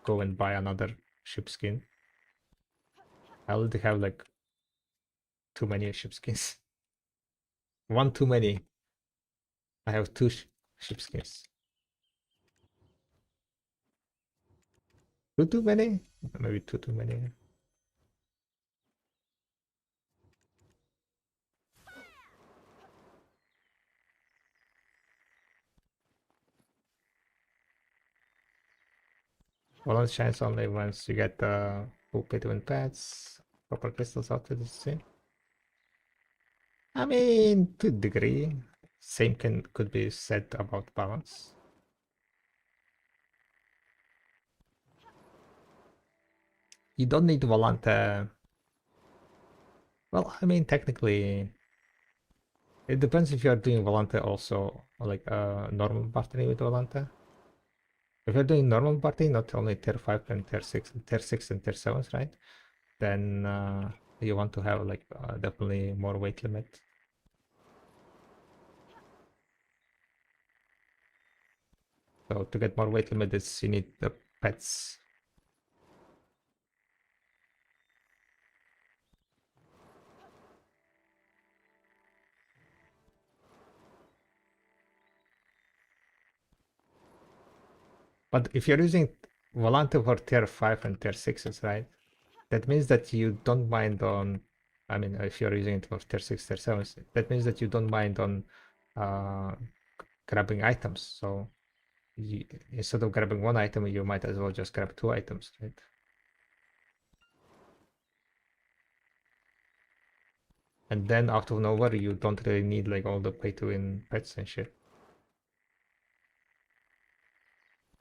go and buy another ship skin. I already have like too many ship skins. One too many. I have two ship skins. Two too many? Maybe two too many. Balance shines only once you get the full pay to win pets, proper crystals out of the scene. I mean, to a degree, same could be said about balance. You don't need Volante. Well, I mean, technically, it depends if you're doing Volante also, like a normal party with Volante. If you're doing normal party, not only tier 5 and tier 6 and tier 7s, right? Then you want to have like definitely more weight limit. So to get more weight limit, is you need the pets. But if you're using Volante for tier 5 and tier 6s, right? That means that you don't mind on, I mean, if you're using it for tier 6, tier 7s, that means that you don't mind on uh, grabbing items. So instead of grabbing one item, you might as well just grab two items, right? And then out of nowhere, you don't really need like all the pay to win pets and shit.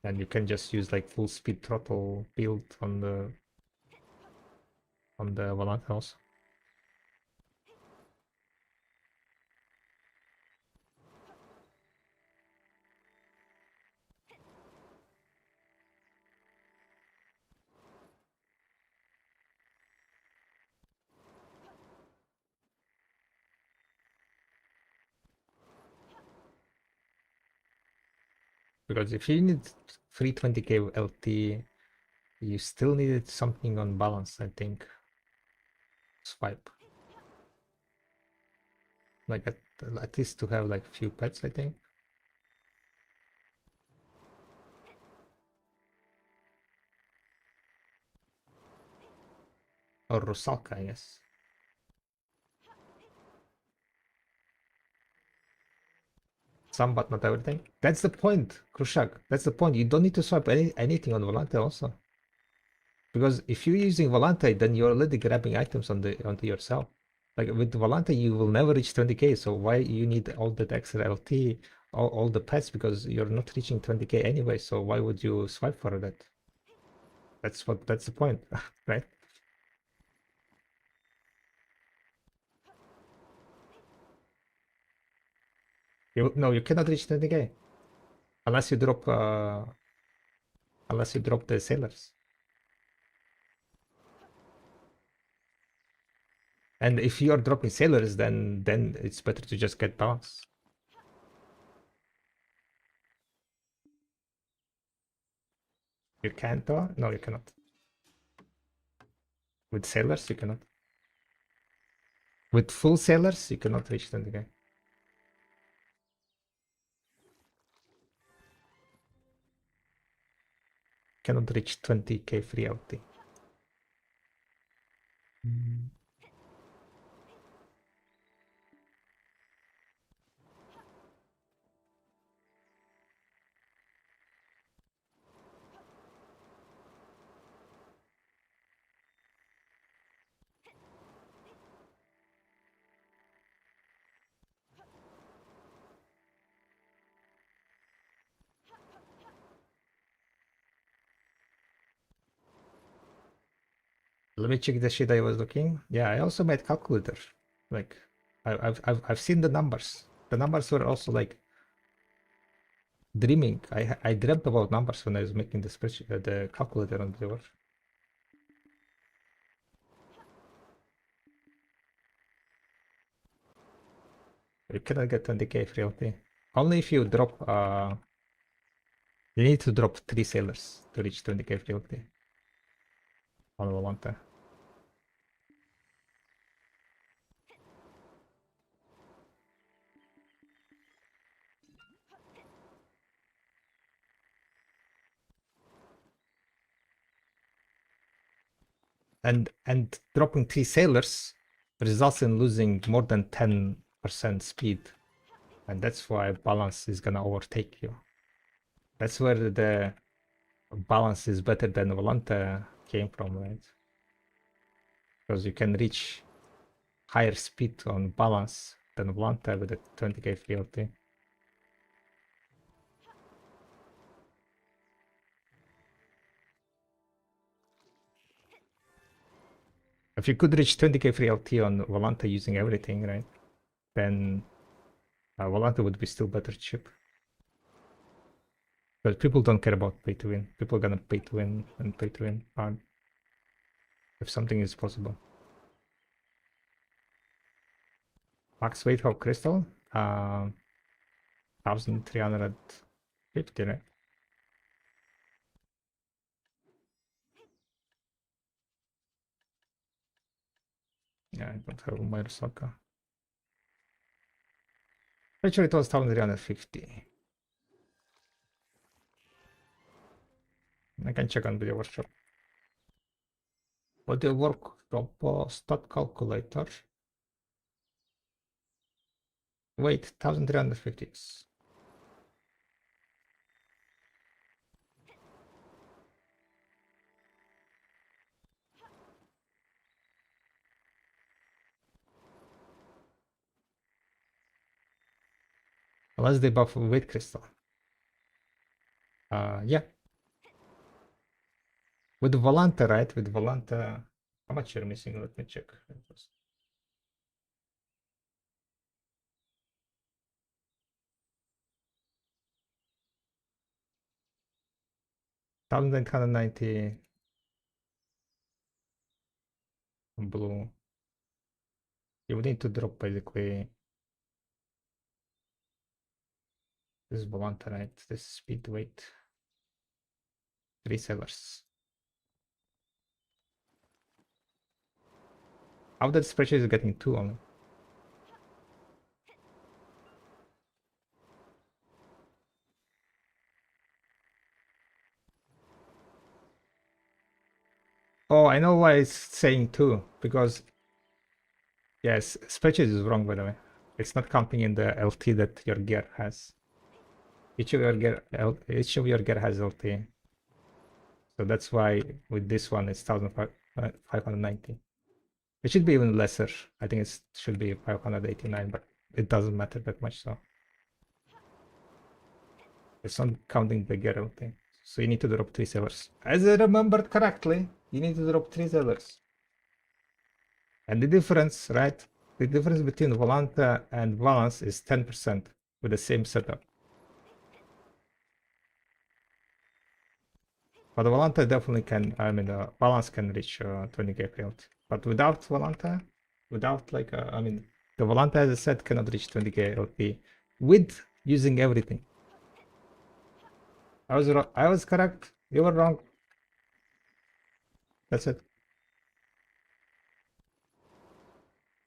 And you can just use like full speed throttle build on the Volante also. Because if you need free 20k LT, you still needed something on balance, I think. Swipe. Like at least to have like few pets, I think. Or Rusalka, I guess. Some, but not everything. That's the point, Krushak. That's the point. You don't need to swipe anything on Volante also. Because if you're using Volante, then you're already grabbing items onto yourself. Like with Volante, you will never reach 20k. So why you need all that extra LT, all the pets? Because you're not reaching 20k anyway. So why would you swipe for that? That's the point, right? No, you cannot reach 20k unless you drop the sailors. And if you are dropping sailors, then it's better to just get balance. You can't though? No, you cannot. With sailors, you cannot. With full sailors, you cannot reach 20k. Cannot reach 20k free LT. Let me check the shit I was looking. Yeah, I also made calculator. Like, I've seen the numbers. The numbers were also like dreaming. I dreamt about numbers when I was making the spreadsheet, the calculator on the board. You cannot get 20k free LT. Only if you drop You need to drop 3 sailors to reach 20k fealty on Volante. And dropping 3 sailors results in losing more than 10% speed. And that's why balance is gonna overtake you. That's where the balance is better than Volante came from, right? Because you can reach higher speed on balance than Volante with a 20k fealty. If you could reach 20k free LT on Volante using everything, right? Then Volante would be still better chip. But people don't care about pay to win. People are gonna pay to win and pay to win hard. If something is possible. Max weight of crystal? 1350, right? Yeah, I don't have my Sokka. Actually, it was 1350. I can check on the workshop. What the workshop stat calculator? Wait, 1350. Unless they buff weight crystal. Yeah. With Volante, right? With Volante, how much you're missing? Let me check. 1990 blue. You would need to drop basically this Volante, right? This speed weight. 3 sellers. How that spreadsheet is getting 2 only? Oh, I know why it's saying 2, because yes, spreadsheet is wrong, by the way. It's not counting in the LT that your gear has. Each of your gear has LT. So that's why with this one it's 1590. It should be even lesser. I think it should be 589, but it doesn't matter that much. So it's not counting the gear LT. So you need to drop 3 sellers. As I remembered correctly, you need to drop 3 sellers. And the difference, right? The difference between Volante and Balance is 10% with the same setup. But Volante definitely can, I mean, Balance can reach 20k field. But without Volante, without like, I mean, the Volante, as I said, cannot reach 20k LP with using everything. I was correct. You were wrong. That's it.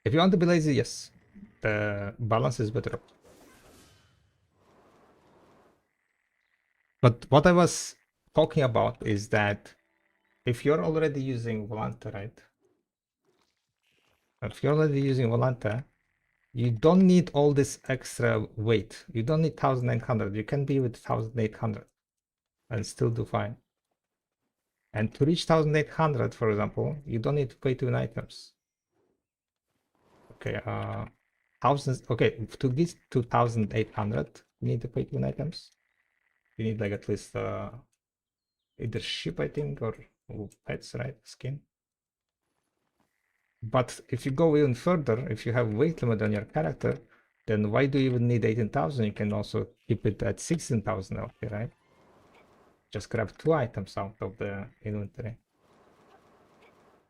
If you want to be lazy, yes, the balance is better. But what I was talking about is that if you're already using Volante, right? If you're already using Volante, you don't need all this extra weight. You don't need 1900. You can be with 1800 and still do fine. And to reach 1800, for example, you don't need to pay 2 items. Okay, thousands. Okay, to get to 1800, you need to pay 2 items. You need like at least either ship, I think, or pets, right? Skin. But if you go even further, if you have weight limit on your character, then why do you even need 18,000? You can also keep it at 16,000 LP, right? Just grab 2 items out of the inventory.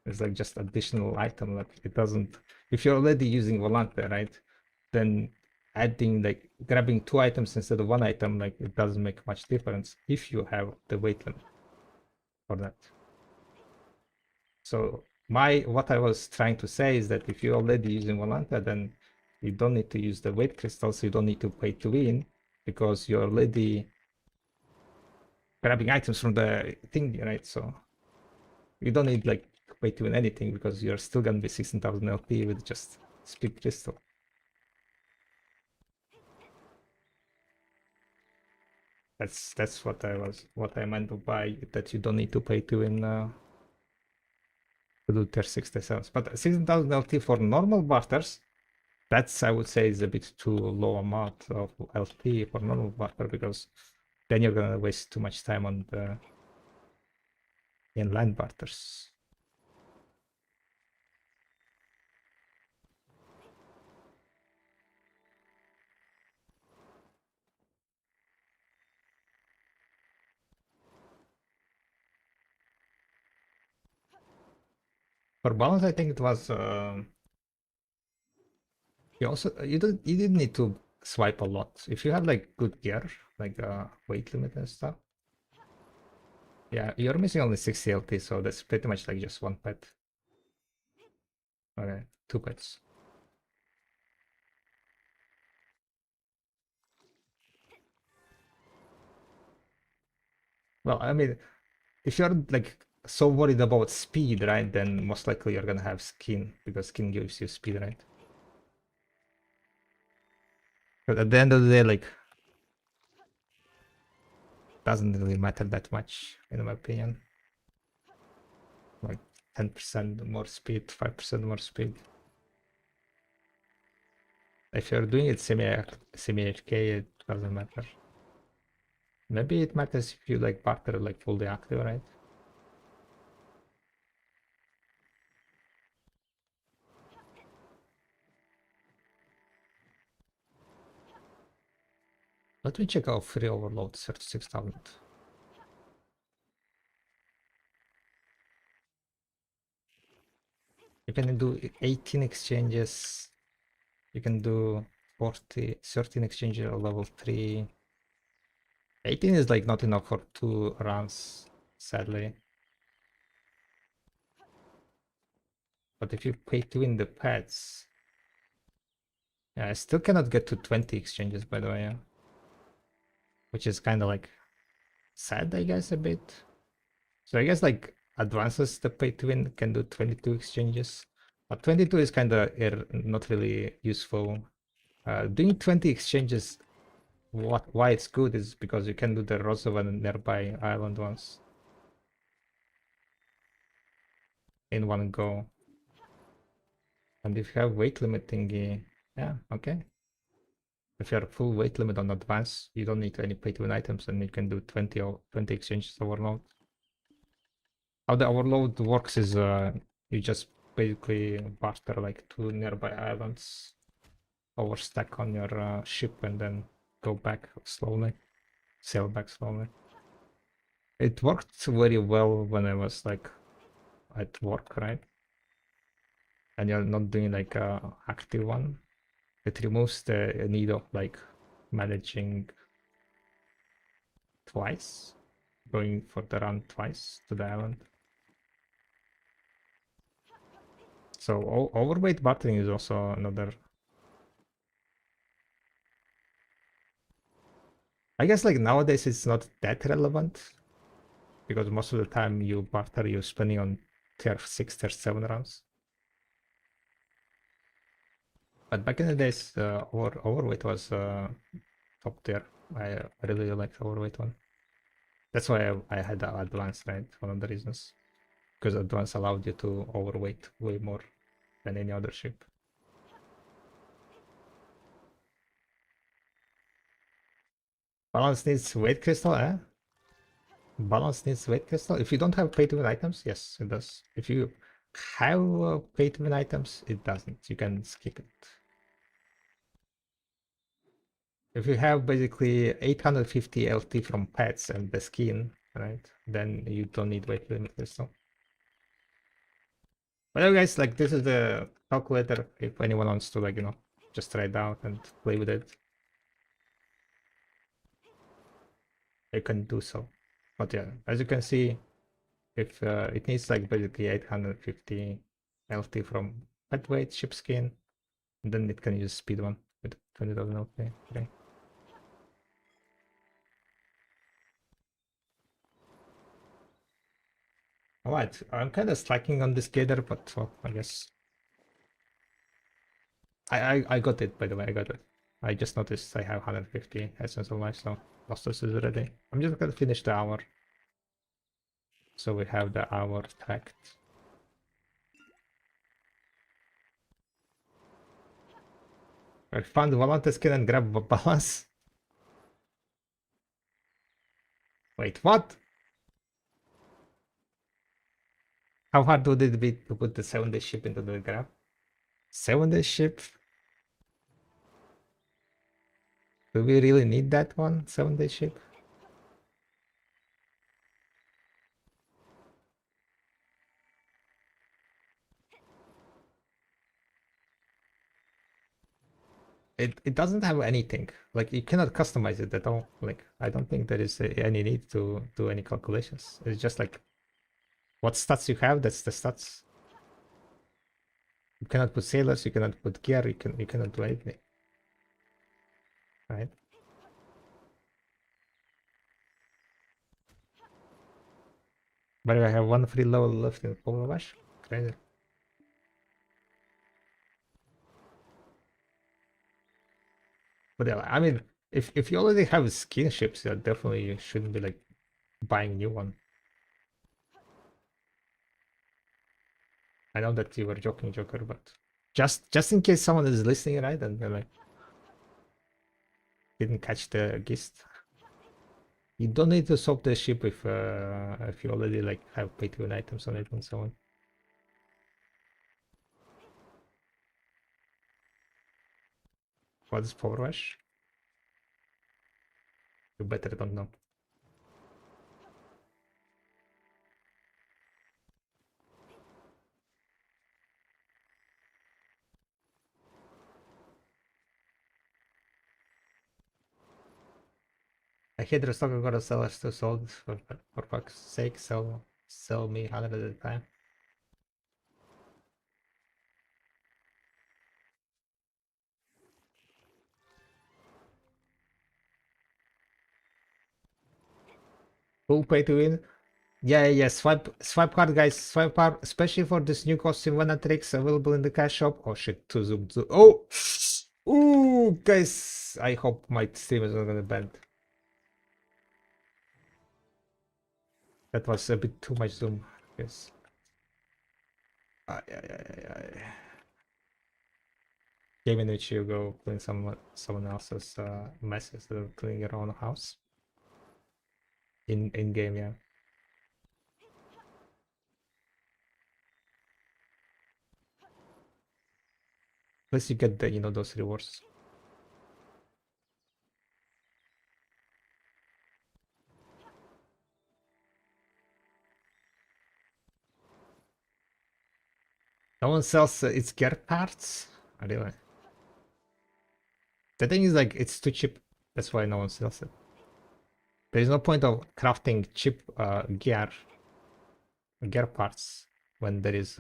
It's like just additional item that it doesn't. If you're already using Volante, right? Then adding, like grabbing 2 items instead of 1 item, like it doesn't make much difference if you have the weight limit for that. So what I was trying to say is that if you're already using Volanta, then you don't need to use the weight crystals, you don't need to pay to win, because you're already grabbing items from the thing, right? So you don't need like to pay to win anything, because you're still gonna be 16,000 LP with just speed crystal. That's what I meant by that you don't need to pay to win to do tier 67. But 16,000 LT for normal barters, that's, I would say, is a bit too low amount of LT for normal barter, because then you're gonna waste too much time on the inland barters. For balance, I think it was you didn't need to swipe a lot if you have like good gear, like weight limit and stuff. Yeah, you're missing only 60 LT, so that's pretty much like just one pet. Okay, 2 pets. Well, I mean, if you're like so worried about speed, right, then most likely you're gonna have skin, because skin gives you speed, right? But at the end of the day, like, doesn't really matter that much, in my opinion. Like 10% more speed, 5% more speed. If you're doing it semi HK, it doesn't matter. Maybe it matters if you like barter like fully active, right? Let me check out free overload 36,000. You can do 18 exchanges. You can do 13 exchanges at level 3. 18 is like not enough for 2 runs, sadly. But if you pay to win the pets, yeah, I still cannot get to 20 exchanges, by the way, yeah. Which is kind of like sad, I guess, a bit. So I guess like advances the pay to win can do 22 exchanges, but 22 is kind of not really useful. Doing 20 exchanges, why it's good is because you can do the Rosovan and nearby island ones in one go. And if you have weight limiting, yeah, okay. If you have full weight limit on advance, you don't need any pay to win items, and you can do 20 or 20 exchanges overload. How the overload works is you just basically barter like 2 nearby islands, overstack on your ship, and then go back slowly, sail back slowly. It worked very well when I was like at work, right? And you're not doing like a active one. It removes the need of like managing twice, going for the run twice to the island. So overweight bartering is also another. I guess like nowadays it's not that relevant, because most of the time you barter, you're spending on tier 6, tier 7 rounds. But back in the days, overweight was top tier. I really liked overweight one. That's why I had the advance, right? One of the reasons. Because advance allowed you to overweight way more than any other ship. Balance needs weight crystal, eh? Balance needs weight crystal. If you don't have pay to win items, yes, it does. If you have pay to win items, it doesn't. You can skip it. If you have basically 850 LT from pets and the skin, right, then you don't need weight limit crystal. But anyway, guys, like this is the calculator if anyone wants to, like, just try it out and play with it, you can do so. But yeah, as you can see, if it needs like basically 850 LT from pet weight, ship skin, and then it can use speed one with 20,000 LT. Okay. Alright, I'm kind of slacking on this gator, but well, I guess I got it, by the way. I got it. I just noticed I have 150 essence of life, so Nostos is ready. I'm just gonna finish the hour. So we have the hour tracked. I found Volante skin and grab balance. Wait, what? How hard would it be to put the 7-day ship into the grab? 7-day ship? Do we really need that one? 7-day ship? It doesn't have anything. Like you cannot customize it at all. Like I don't think there is any need to do any calculations. It's just like what stats you have, that's the stats. You cannot put sailors, you cannot put gear, you cannot do anything. Right? But I have one free level left in Polar Wash. Crazy. But yeah, I mean, if you already have skin ships, yeah, definitely you shouldn't be like buying new one. I know that you were joking, Joker, but just in case someone is listening, right, and they're like didn't catch the gist. You don't need to swap the ship if you already like have pay to win items on it and so on. What is Power Wash? You better don't know. I hate the stock. I gotta sell us to sold for fuck's sake. Sell me 100 at a time. Full pay to win. Yeah. Swipe card, guys. Swipe card, especially for this new costume Vana tricks available in the cash shop. Oh shit! To zoom. Oh, ooh, guys. I hope my stream is not gonna bend. That was a bit too much zoom. Yes. Ay. Game in which you go clean someone else's mess instead of cleaning your own house. In game, yeah. Plus you get the those rewards. No one sells its gear parts. Really? The thing is like it's too cheap. That's why no one sells it. There is no point of crafting cheap gear parts when there is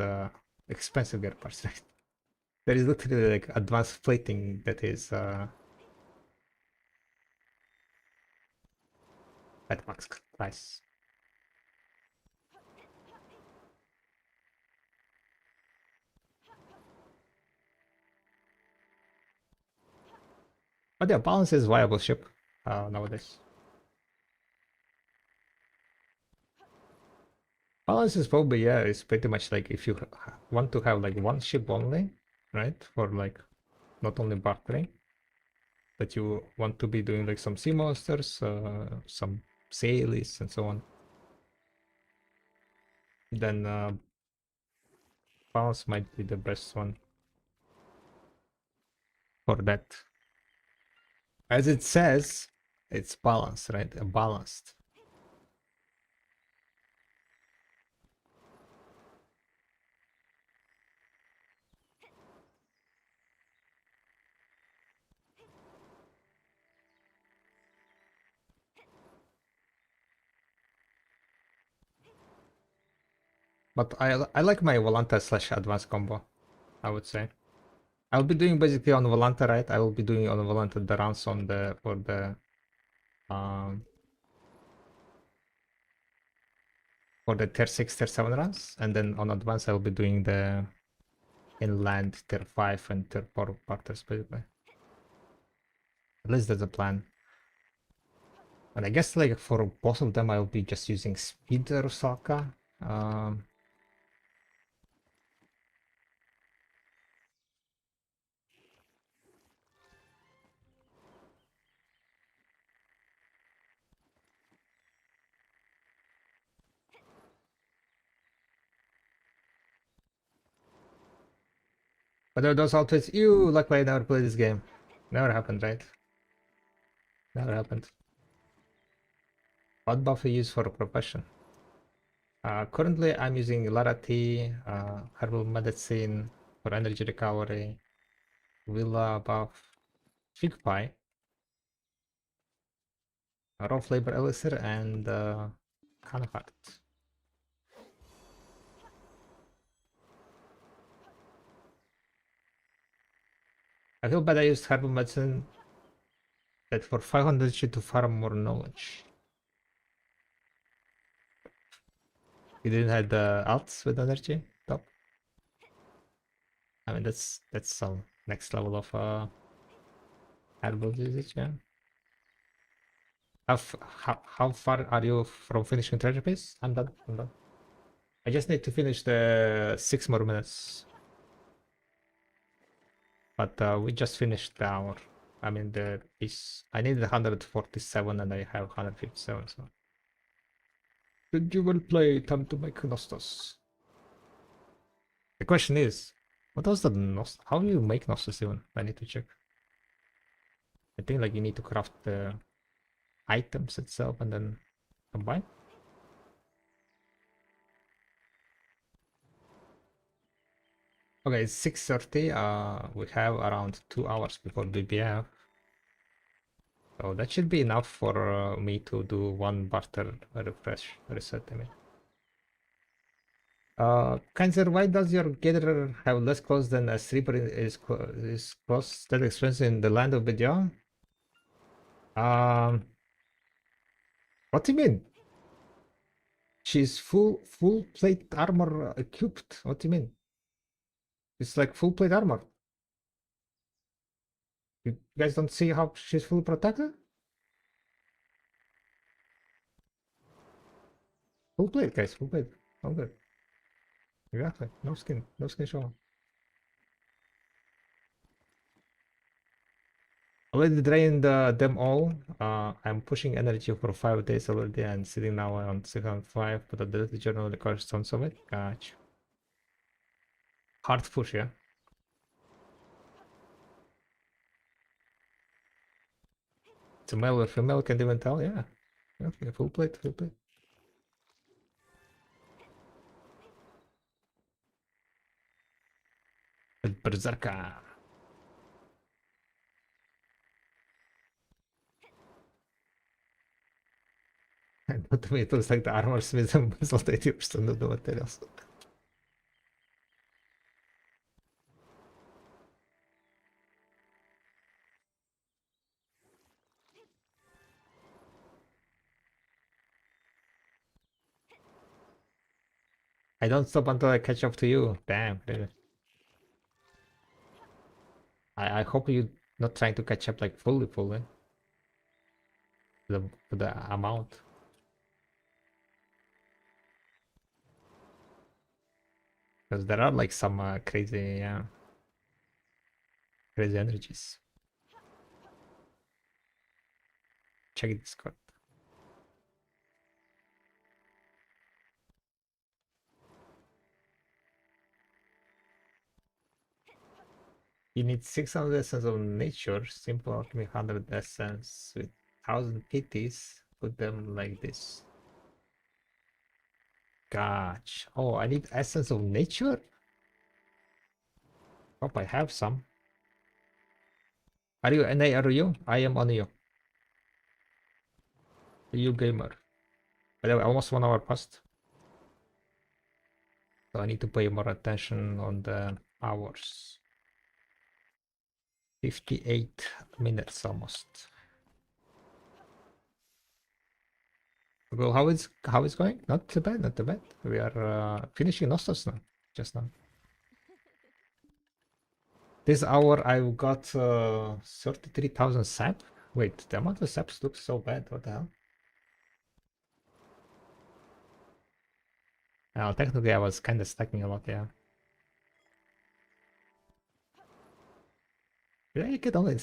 expensive gear parts. Right? There is literally like advanced plating that is at max price. But yeah, balance is viable ship nowadays. Balance is probably, yeah, it's pretty much like if you want to have like one ship only, right? For like not only bartering, but you want to be doing like some sea monsters, some sailies and so on. Then balance might be the best one for that. As it says, it's balanced, right? Balanced. But I like my Volanta slash advanced combo, I would say. I'll be doing basically on Volanta, right? I will be doing on Volanta the rounds on the um for the tier 6, tier 7 runs, and then on advanced I'll be doing the inland tier 5 and tier 4 parters basically. At least that's a plan. And I guess like for both of them I'll be just using speed Rusaka. But there are those outfits, ew, luckily I never played this game. Never happened, right? Never happened. What buff you use for a profession? Currently I'm using Lara Tea, herbal medicine for energy recovery, Villa buff, Fig Pie, raw flavor elixir, and Canafart. I feel bad I used herbal medicine that for 500 shit to farm more knowledge. You didn't have the alts with energy? Top. I mean that's some next level of herbal usage, yeah. How far are you from finishing treasure piece? I'm done. I'm done. I just need to finish the 6 more minutes. But we just finished the hour. I mean the piece. I need 147 and I have 157. So. Did you will play time to make Nostos? The question is, what was the Nostos? How do you make Nostos even? I need to check. I think like you need to craft the items itself and then combine. Okay, it's 6:30. We have around 2 hours before BBF. So that should be enough for me to do one barter reset. I mean, Kaiser, why does your gatherer have less clothes than a stripper is clothes that expensive in the land of Bidya? Um, what do you mean? She's full plate armor equipped. What do you mean? It's like full plate armor. You guys don't see how she's full protected? Full plate, guys, full plate. All good. Exactly. No skin show. Already drained them all. I'm pushing energy for 5 days already and sitting now on 605, but the daily journal requires tons of it. Gotcha. Hard push, yeah. It's a male or female, can't even tell, yeah. Okay, full plate, full plate. Berserker. But to me, it looks like the armor smith embezzled 80% of the materials. I don't stop until I catch up to you. Damn, really. I hope you're not trying to catch up like fully. The amount. Because there are like some crazy, crazy energies. Check Discord. You need 600 essence of nature, simple alchemy 100 essence with 1000 PTs. Put them like this. Gosh. Oh, I need essence of nature? Hope I have some. Are you NA? Are you? I am on you. You gamer. By the way, almost 1 hour passed. So I need to pay more attention on the hours. 58 minutes almost. Well, how is going? Not too bad, not too bad. We are finishing Nostos now, just now. This hour I've got 33,000 sap. Wait, the amount of saps looks so bad. What the hell? Technically I was kind of stacking a lot, yeah. Did I get only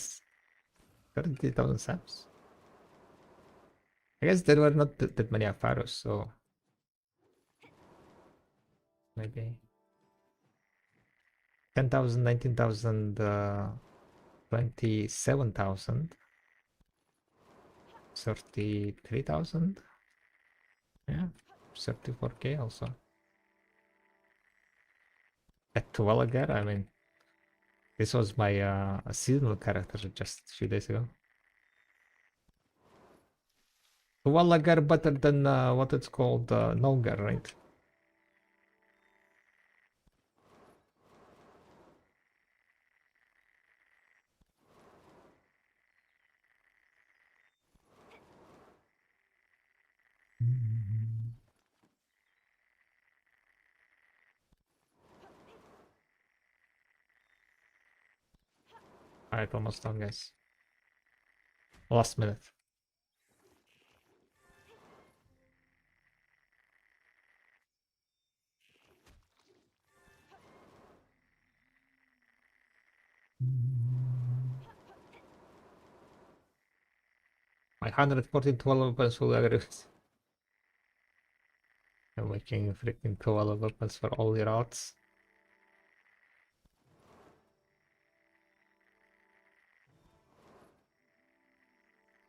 30,000 saps? I guess there were not that many Apharos, so maybe 10,000, 19,000, 27,000, 33,000. Yeah, 34k also. At Tualagar, I mean, this was my seasonal character just a few days ago. Tualagar better than what it's called, Nolgar, right? Alright, almost done, guys. Last minute. My 114 12 weapons will agree. I'm making freaking 12 weapons for all your routes.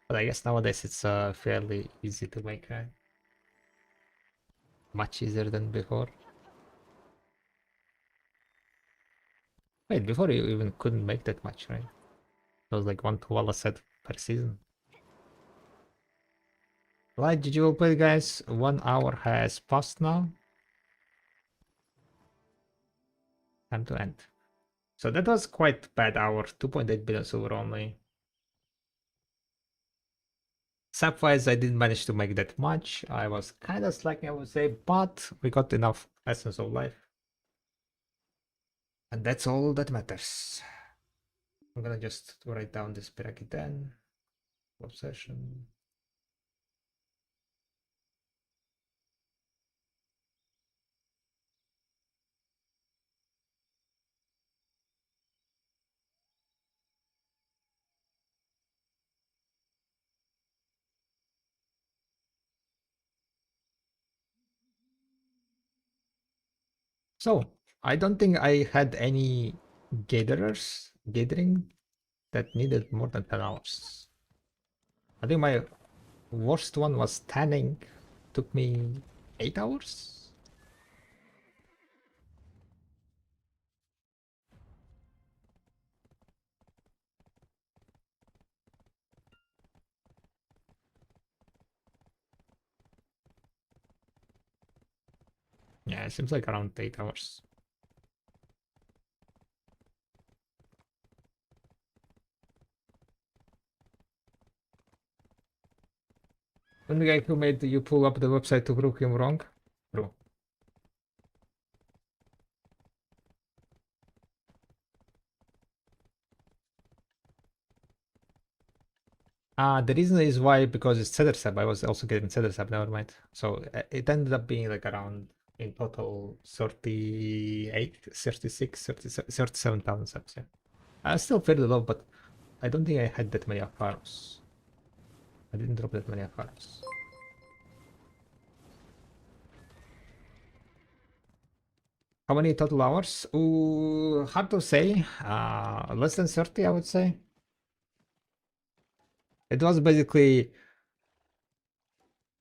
But I guess nowadays it's fairly easy to make, right? Much easier than before. Wait, before you even couldn't make that much, right? It was like one koala set per season. Right, did you all play, guys? 1 hour has passed now. Time to end. So that was quite bad hour. 2.8 billion silver only. Sap-wise, I didn't manage to make that much. I was kind of slacking, I would say, but we got enough essence of life. And that's all that matters. I'm gonna just write down this Piraki 10. Obsession. So, I don't think I had any gathering that needed more than 10 hours. I think my worst one was tanning. Took me 8 hours. Yeah, it seems like around 8 hours. When the guy who made you pull up the website to prove him wrong? True. The reason is why, because it's Cedersab. I was also getting Cedersab, never mind. So it ended up being like around, in total, 38, 36, 37,000 subs, yeah. Still fairly low, but I don't think I had that many Apharos. I didn't drop that many Apharos. How many total hours? Ooh, hard to say. Less than 30, I would say. It was basically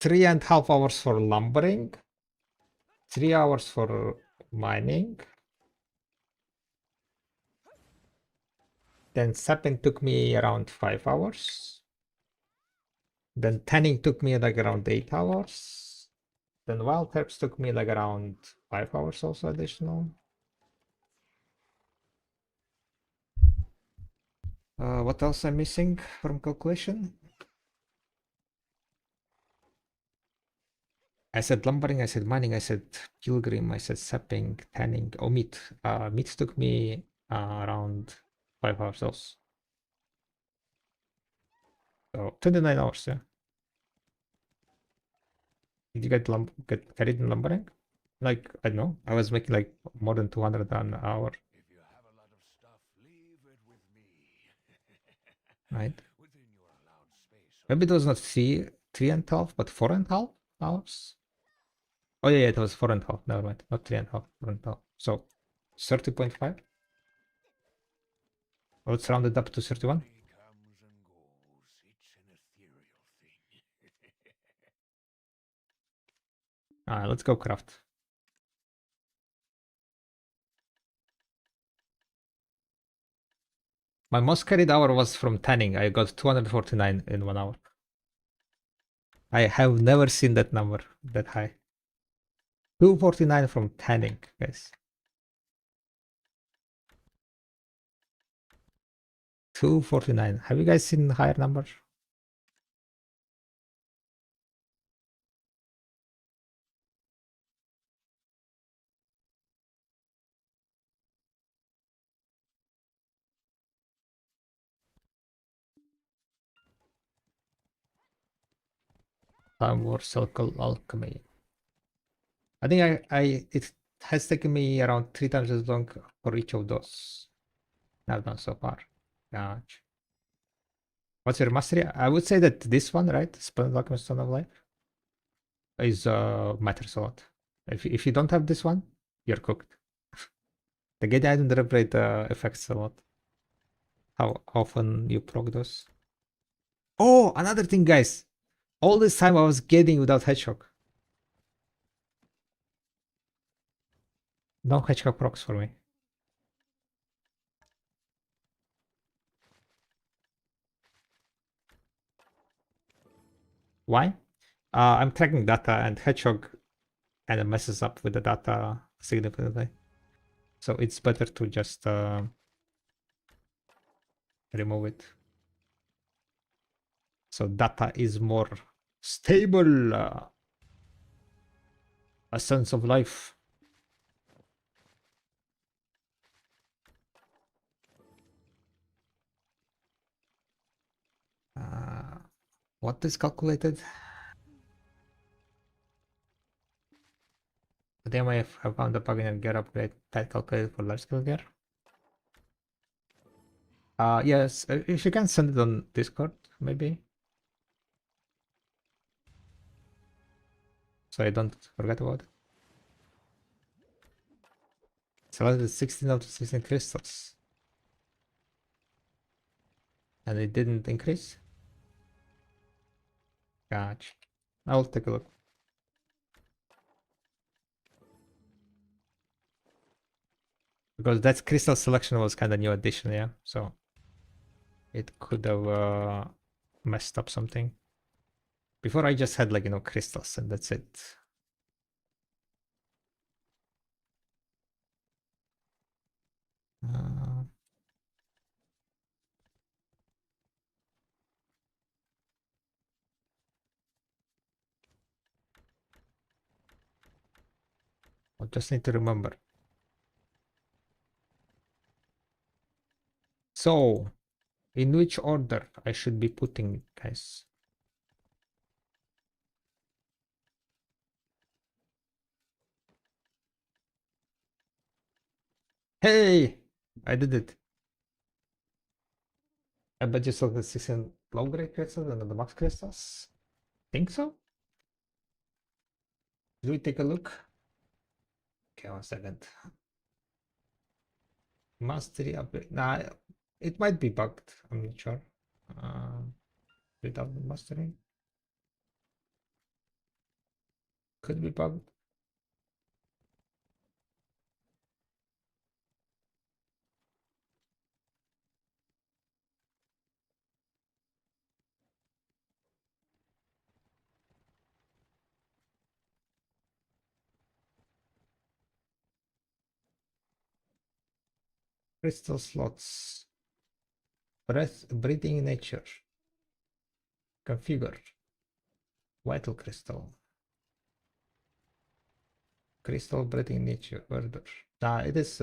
3.5 hours for lumbering, 3 hours for mining. Then sapping took me around 5 hours. Then tanning took me like around 8 hours. Then wild herbs took me like around 5 hours also additional. What else I'm missing from calculation? I said lumbering, I said mining, I said pilgrim, I said sapping, tanning. Oh, meat. Meat took me around 5 hours also. So 29 hours, yeah. Did you get carried in lumbering? Like, I don't know. I was making like more than 200 an hour. If you have a lot of stuff, leave it with me. Right? Within your allowed space, of Maybe it was not course. 3.5, but 4.5 hours. Oh yeah, it was 4.5. Never mind. Not 3.5, 4.5. So 30.5. Let's round it up to 31. Money comes and goes. It's an ethereal thing. Let's go craft. My most carried hour was from tanning. I got 249 in 1 hour. I have never seen that number that high. 249 from tanning, guys. 249. Have you guys seen higher numbers? Time War Circle Alchemy. I think it has taken me around 3 times as long for each of those I've done so far. Gotcha. What's your mastery? I would say that this one, right? Splendid Alchemist Stone of Life, is matters a lot. If you don't have this one, you're cooked. The Gate Item Reverberate affects a lot. How often you proc those. Oh, another thing, guys. All this time I was getting without Hedgehog. No Hedgehog procs for me. Why? I'm tracking data and Hedgehog kind of messes up with the data significantly. So it's better to just remove it. So data is more stable. A sense of life. Uh, what is calculated? They may have found a plugin and gear upgrade that calculated for large scale gear. Yes, if you can send it on Discord, maybe. So I don't forget about it. Selected 16 out of 16 crystals. And it didn't increase? Gotcha. I'll take a look. Because that crystal selection was kind of new addition, yeah. So it could have messed up something. Before I just had like, crystals and that's it. Uh, I just need to remember. So, in which order I should be putting it, guys? Hey! I did it. I bet you saw the 16 low grade crystals and the max crystals. Think so? Do we take a look? Okay, 1 second. Mastery upgrade. Nah, it might be bugged. I'm not sure. Without the mastery. Could be bugged. Crystal slots. Breathing nature. Configure. Vital crystal. Crystal breathing nature. Order. Nah, it is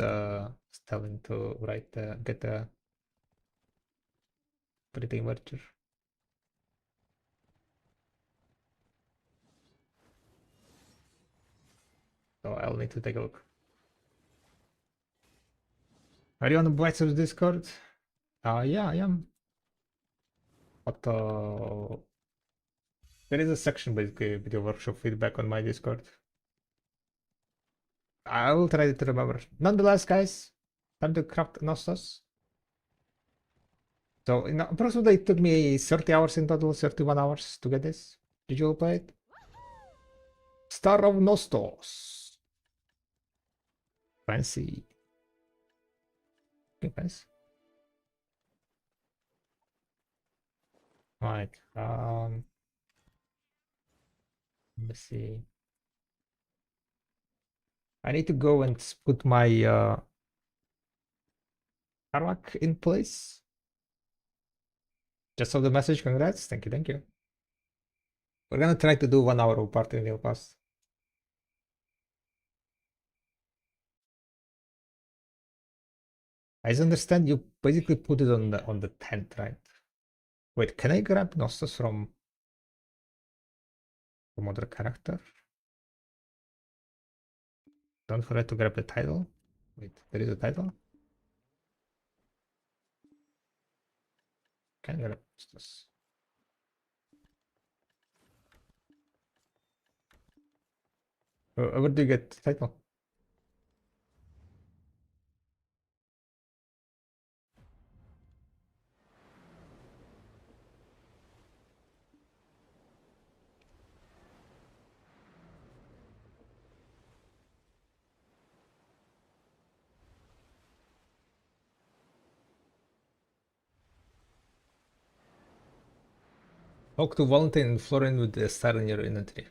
telling to write get a breathing merger. So I'll need to take a look. Are you on the Blighters Discord? Yeah, I am. But there is a section basically with your workshop feedback on my Discord. I will try to remember. Nonetheless, guys, time to craft Nostos. So approximately it took me 30 hours in total, 31 hours to get this. Did you all play it? Star of Nostos. Fancy. Okay, fancy. Right. Let's see. I need to go and put my Karak in place. Just saw the message. Congrats. Thank you. Thank you. We're gonna try to do 1 hour of party real fast. I understand you basically put it on the tent, right? Wait, can I grab Nostos from other character? Don't forget to grab the title. Wait, there is a title? Can I grab Nostos? Where do you get the title? Talk to Valentine and Florin with the star in your inventory.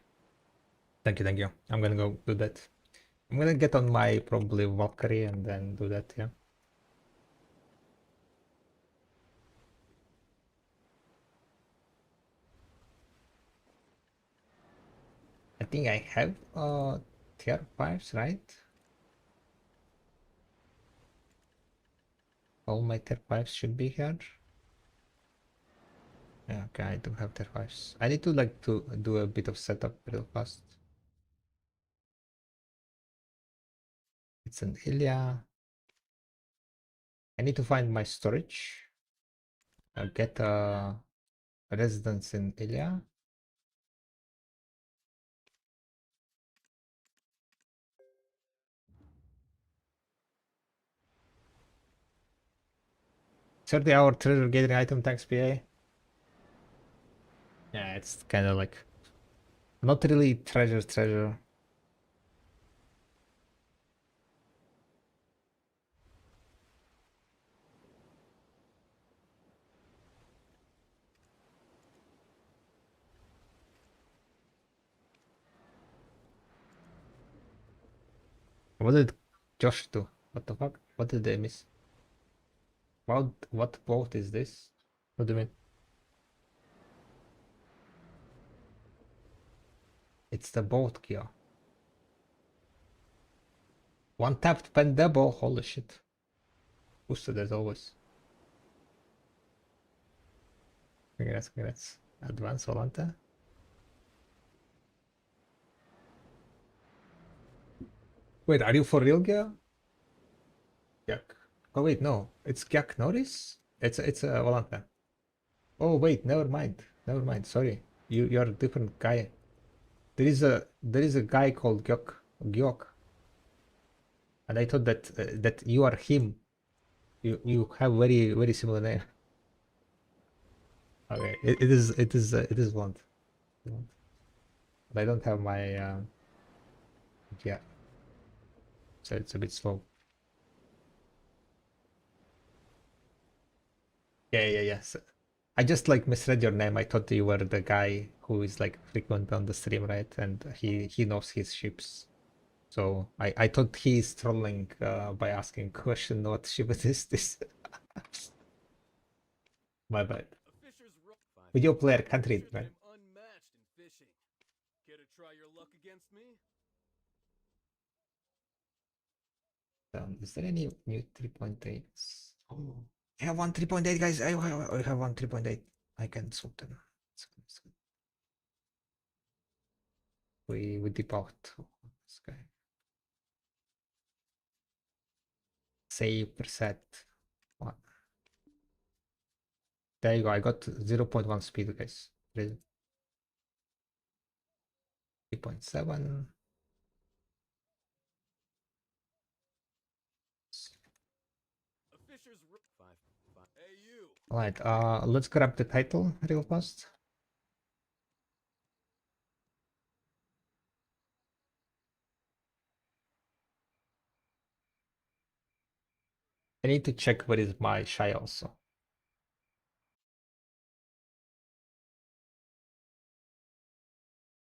Thank you, thank you. I'm gonna go do that. I'm gonna get on my probably Valkyrie and then do that, yeah. I think I have tier 5s, right? All my tier 5s should be here. Yeah, okay, I do have tier 5s. I need to like to do a bit of setup real fast. It's an Ilya. I need to find my storage. I'll get a residence in Ilya. $30-hour treasure gathering item tax PA. Yeah, it's kind of like not really treasure. What did Josh do? What the fuck? What did they miss? What boat is this? What do you mean? It's the boat, Kia. One tapped Pendable. Holy shit. Boosted as always. Congrats. Advance Volanta. Wait, are you for real, Gia? Gyak. Oh wait, no. It's Gyak Norris? It's a Volanta. Oh wait, never mind. Sorry. You're a different guy. There is a guy called Gyok. And I thought that you are him. You have very similar name. Okay, it is blonde. But I don't have my yeah, so it's a bit slow. Yeah. I just like misread your name. I thought you were the guy who is like frequent on the stream, right? And he knows his ships. So I thought he's trolling by asking question what ship is this. My bad. Video player can't read, right? Unmatched in fishing. Care to try your luck against me? Is there any new 3.8? Oh, I have one 3.8, guys. I have one 3.8. I can swap them. It's good, it's good. We depart this guy. Save preset. What? There you go. I got 0.1 speed, guys. 3.7. Hey you. Alright, let's grab the title real fast. I need to check what is my shy also.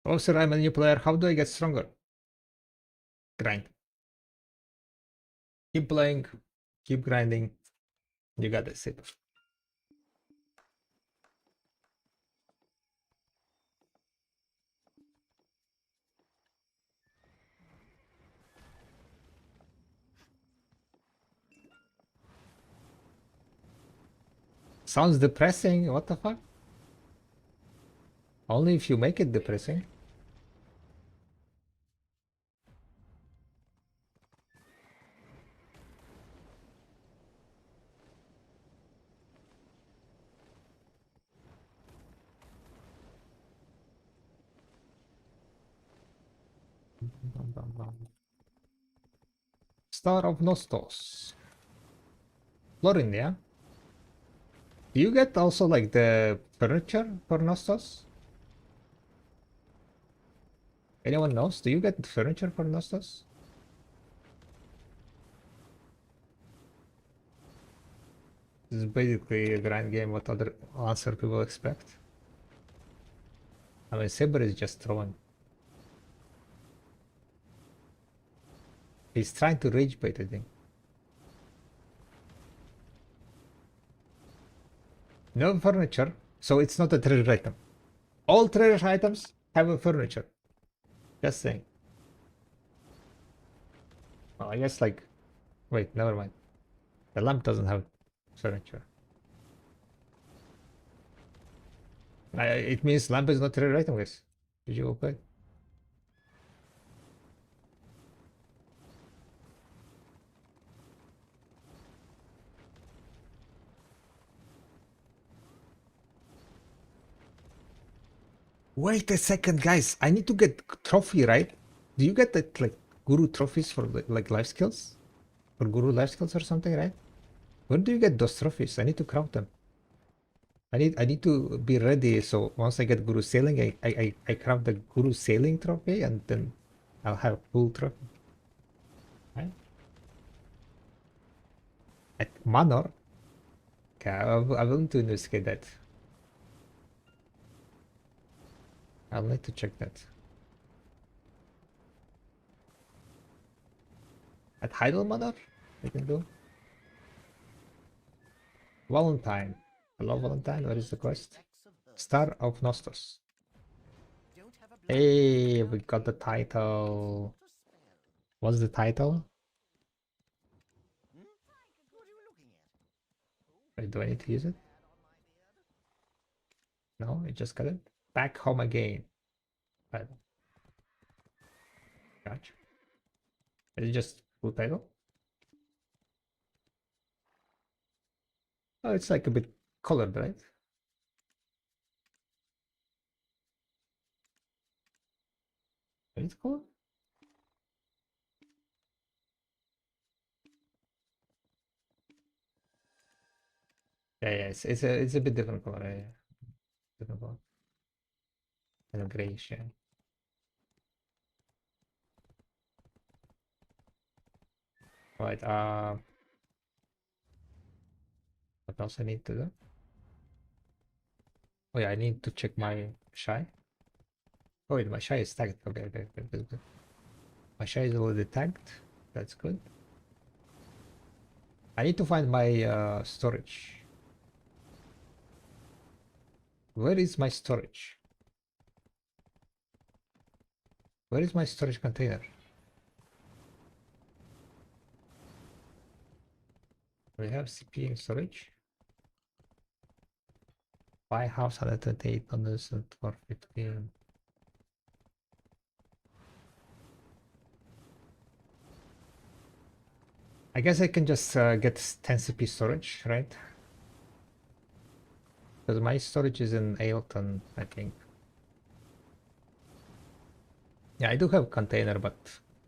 Oh, sir, I'm a new player. How do I get stronger? Grind. Keep playing. Keep grinding. You got this. Sounds depressing. What the fuck? Only if you make it depressing. Star of Nostos. Florin, yeah? Do you get also like the furniture for Nostos? Anyone knows? Do you get furniture for Nostos? This is basically a grind game. What other answer people expect? I mean, Saber is just throwing. He's trying to rage bait, I think. No furniture, so it's not a treasure item. All treasure items have a furniture. Just saying. Well, I guess like, wait, never mind. The lamp doesn't have furniture. It means lamp is not treasure item, guys. Did you okay? Wait a second, guys. I need to get trophy, right? Do you get that like guru trophies for like life skills? For guru life skills or something, right? Where do you get those trophies? I need to craft them. I need to be ready. So once I get guru sailing, I craft the guru sailing trophy and then I'll have full trophy. Right? At Manor. Okay, I will need to investigate that. I'll need to check that. At Heidel Manor? I can do. Valentine. Hello, Valentine. What is the quest? Star of Nostos. Hey, we got the title. What's the title? Wait, do I need to use it? No, I just got it. Back home again. Right. Gotcha. Is it just full title? Oh, it's like a bit colored, right? It's colored? Yeah, yeah, it's a bit different color. Yeah, yeah. Different color. And a grayish, yeah. Right, what else I need to do? Oh yeah, I need to check my shy. Oh wait, my shy is tagged. Okay, okay, good, good, good. My share is already tagged. That's good. I need to find my storage. Where is my storage? Where is my storage container? We have CP in storage. Buy house 128 dollars and 415. I guess I can just get 10 CP storage, right? Because my storage is in Ailton, I think. Yeah, I do have container, but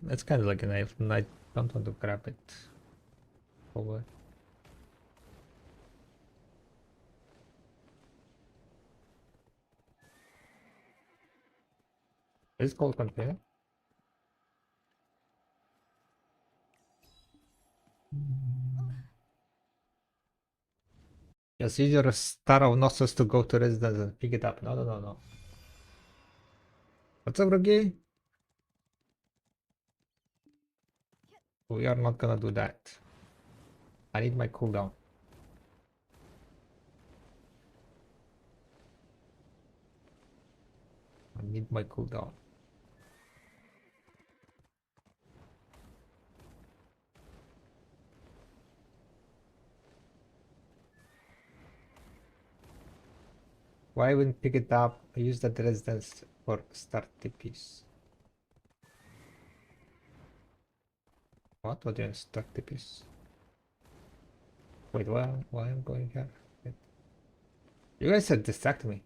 it's kind of like an Ailton. I don't want to grab it over. It's called container. Just use your Star of Nostos to go to residence and pick it up. No, no, no, no. What's up, Rogi? We are not gonna do that. I need my cooldown. I need my cooldown. Why wouldn't pick it up? I use that residence for start TPs. What? What do you mean start TPs? Wait, why I'm going here? Wait. You guys said distract me.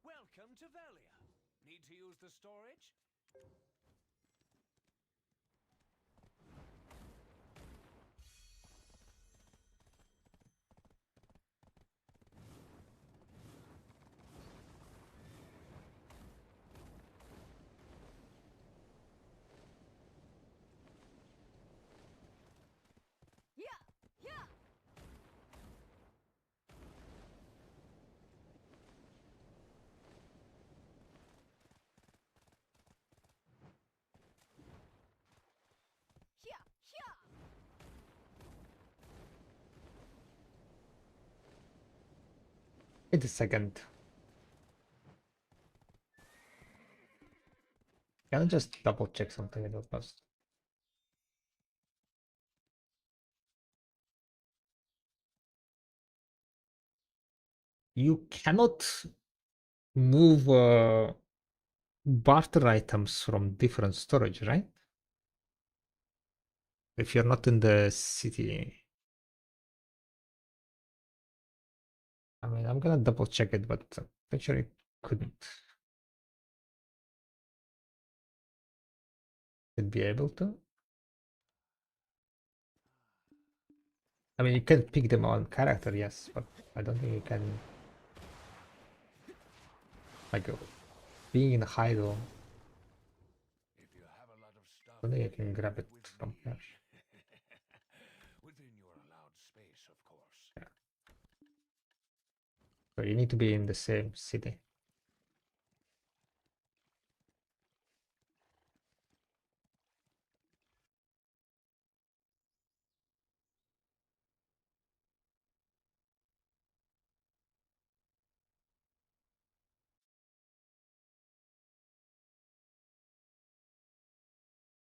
Welcome to Valia. Need to use the storage? Wait a second. Can I just double check something real fast? You cannot move barter items from different storage, right? If you're not in the city. I mean, I'm gonna double check it, but I'm pretty sure it couldn't. Should be able to. I mean, you can pick them on character, yes, but I don't think you can. Like, being in Hydro, If you have a lot of stuff, I don't think I can grab it with from me. here. Within your allowed space, of course. Yeah. So you need to be in the same city.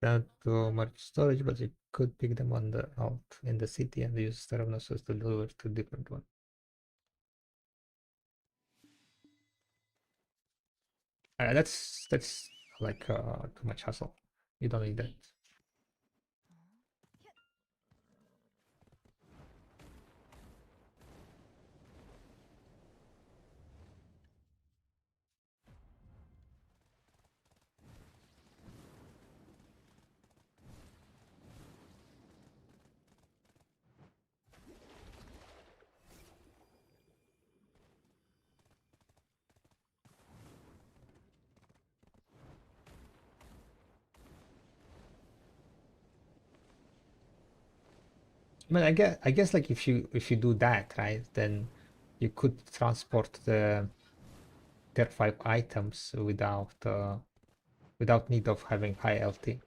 Not to merge storage, but you could pick them on the out in the city and use Star of Nostos to deliver to different one. That's like too much hassle. You don't need that. I mean, I guess like if you do that, right, then you could transport the tier 5 items without need of having high LT.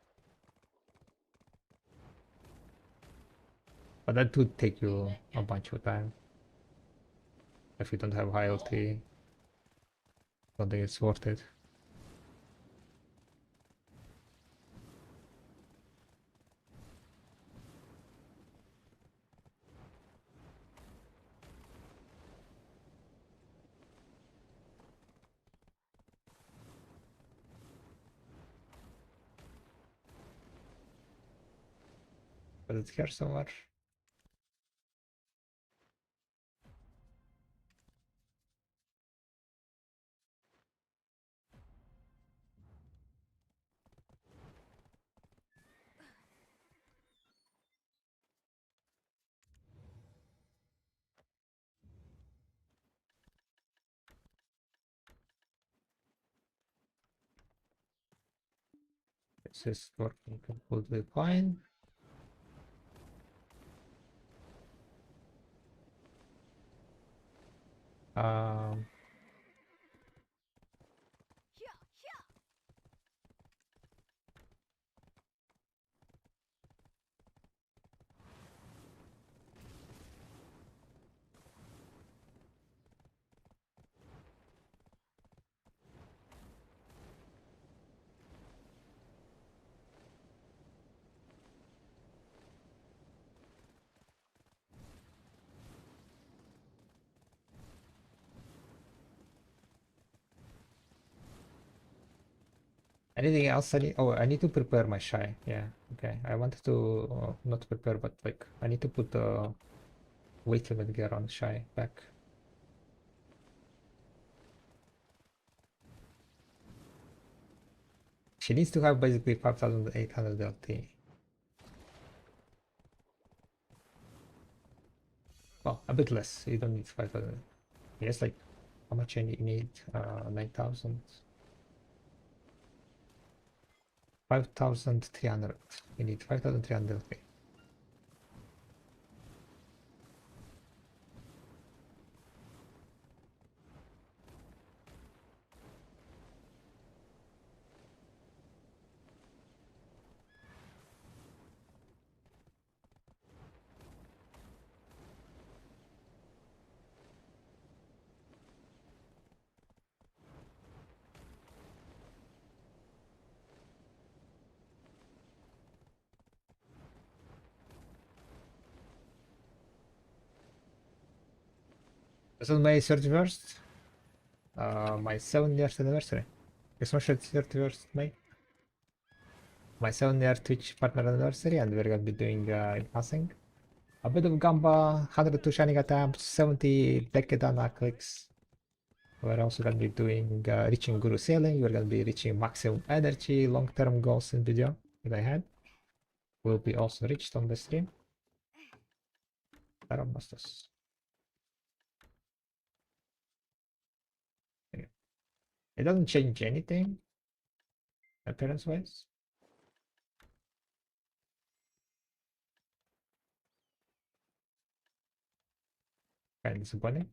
But that would take you a bunch of time. If you don't have high LT, don't think it's worth it. But it's here somewhere. This is working completely fine. Um, Anything else I need? Oh, I need to prepare my shy. Yeah, okay. I wanted to not prepare, but like I need to put the weight limit gear on shy back. She needs to have basically 5,800 LT. Well, a bit less. You don't need 5,000. Yes, like how much you need? 9,000. 5,300. You need 5,300 LT. This is May 31st. My 7 years anniversary. Especially 31st May. My 7 year Twitch partner anniversary, and we're gonna be doing passing. A bit of Gamba, 102 shining attempts, 70 Decadana clicks. We're also gonna be doing reaching Guru Sailing. We're gonna be reaching maximum energy, long-term goals in video that I had. Will be also reached on the stream. Nostos. Okay. It doesn't change anything appearance-wise. Kind of disappointing.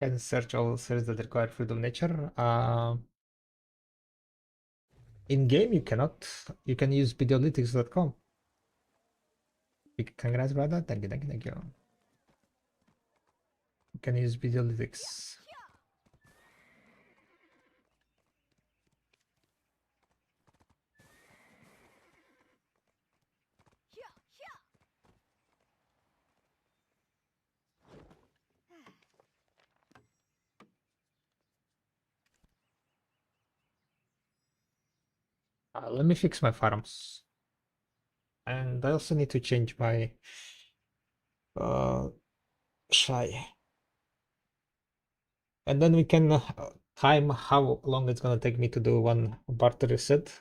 Can search all series that require freedom nature. In game, you cannot. You can use videolytics.com. Congrats, brother. Thank you, thank you, thank you. You can use videolytics. Let me fix my farms. And I also need to change my uh, shy. And then we can time how long it's gonna take me to do one barter reset.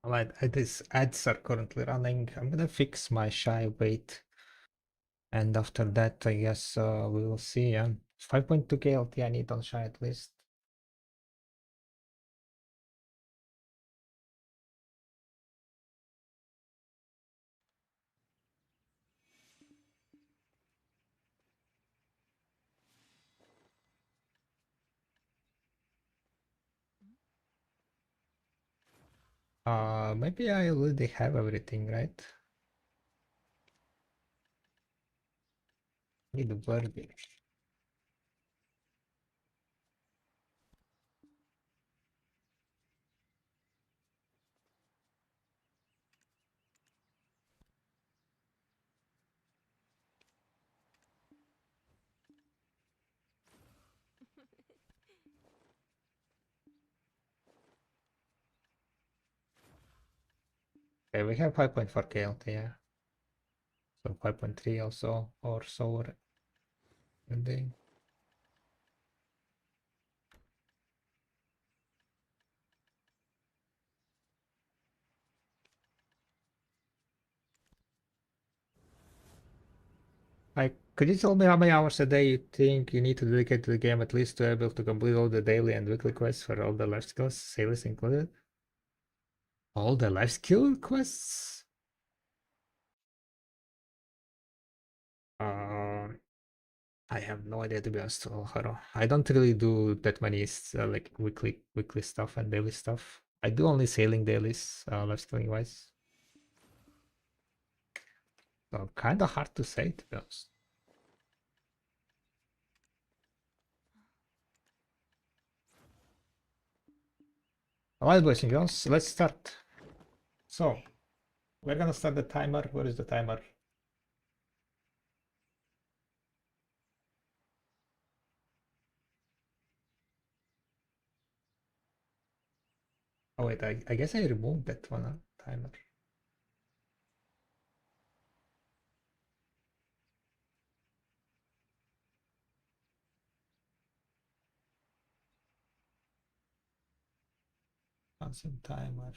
Alright, these ads are currently running. I'm gonna fix my shy weight. And after that, I guess we will see. 5.2 KLT I need on shy at least. Maybe I already have everything, right? Need a birdie. Okay, we have 5.4 KLT, yeah. So 5.3 also, or so. Already. Like, could you tell me how many hours a day you think you need to dedicate to the game at least to be able to complete all the daily and weekly quests for all the life skills, sailors included? All the life skill quests? Uh, I have no idea to be honest, Haro. I don't really do that many like weekly stuff and daily stuff. I do only sailing dailies, life skilling wise. So kind of hard to say to be honest. Alright, boys and girls, let's start. So, we're gonna start the timer. Where is the timer? Oh wait, I guess I removed that one timer. Consent timer.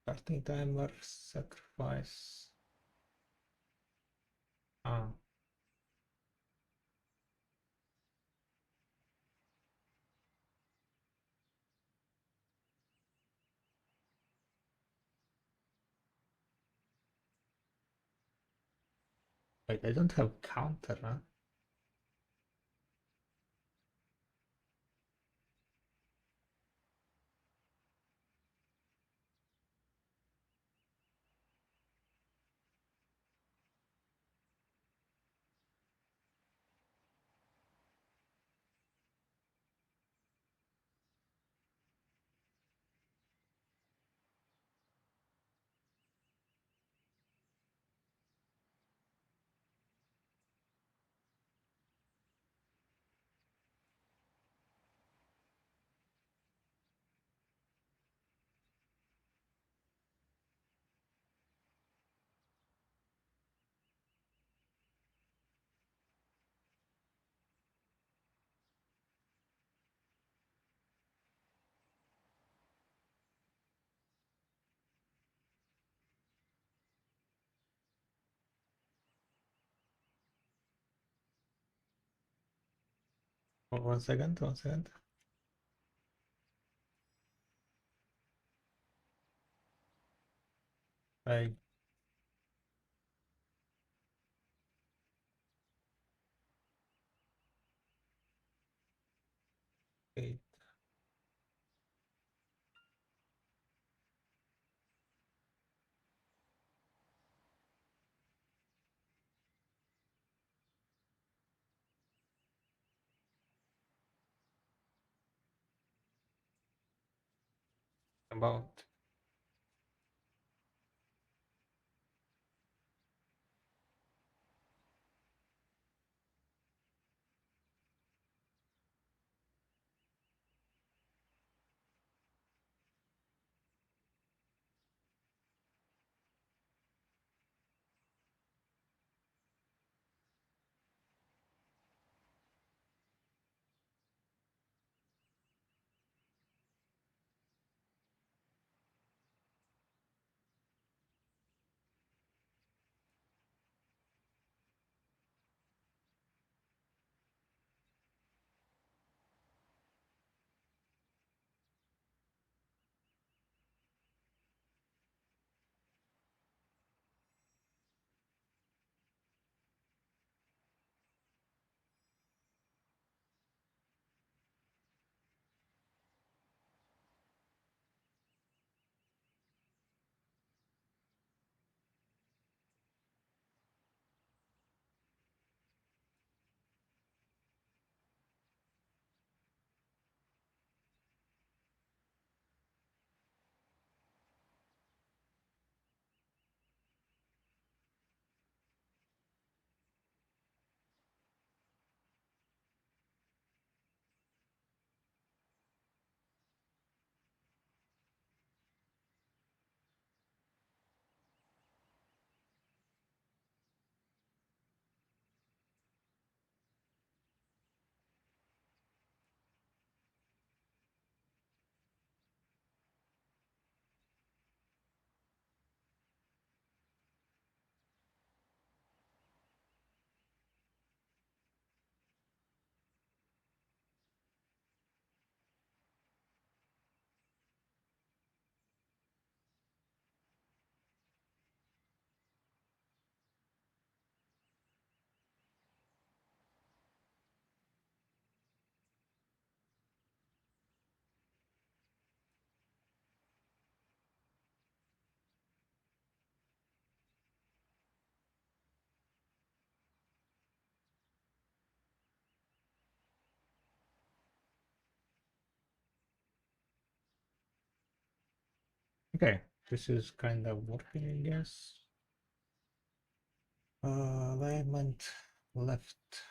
Starting timer, sacrifice. Ah, Wait, I don't have counter, huh? Oh, 1 second, 1 second. I wait. About okay. This is kind of working, I guess. Alignment left.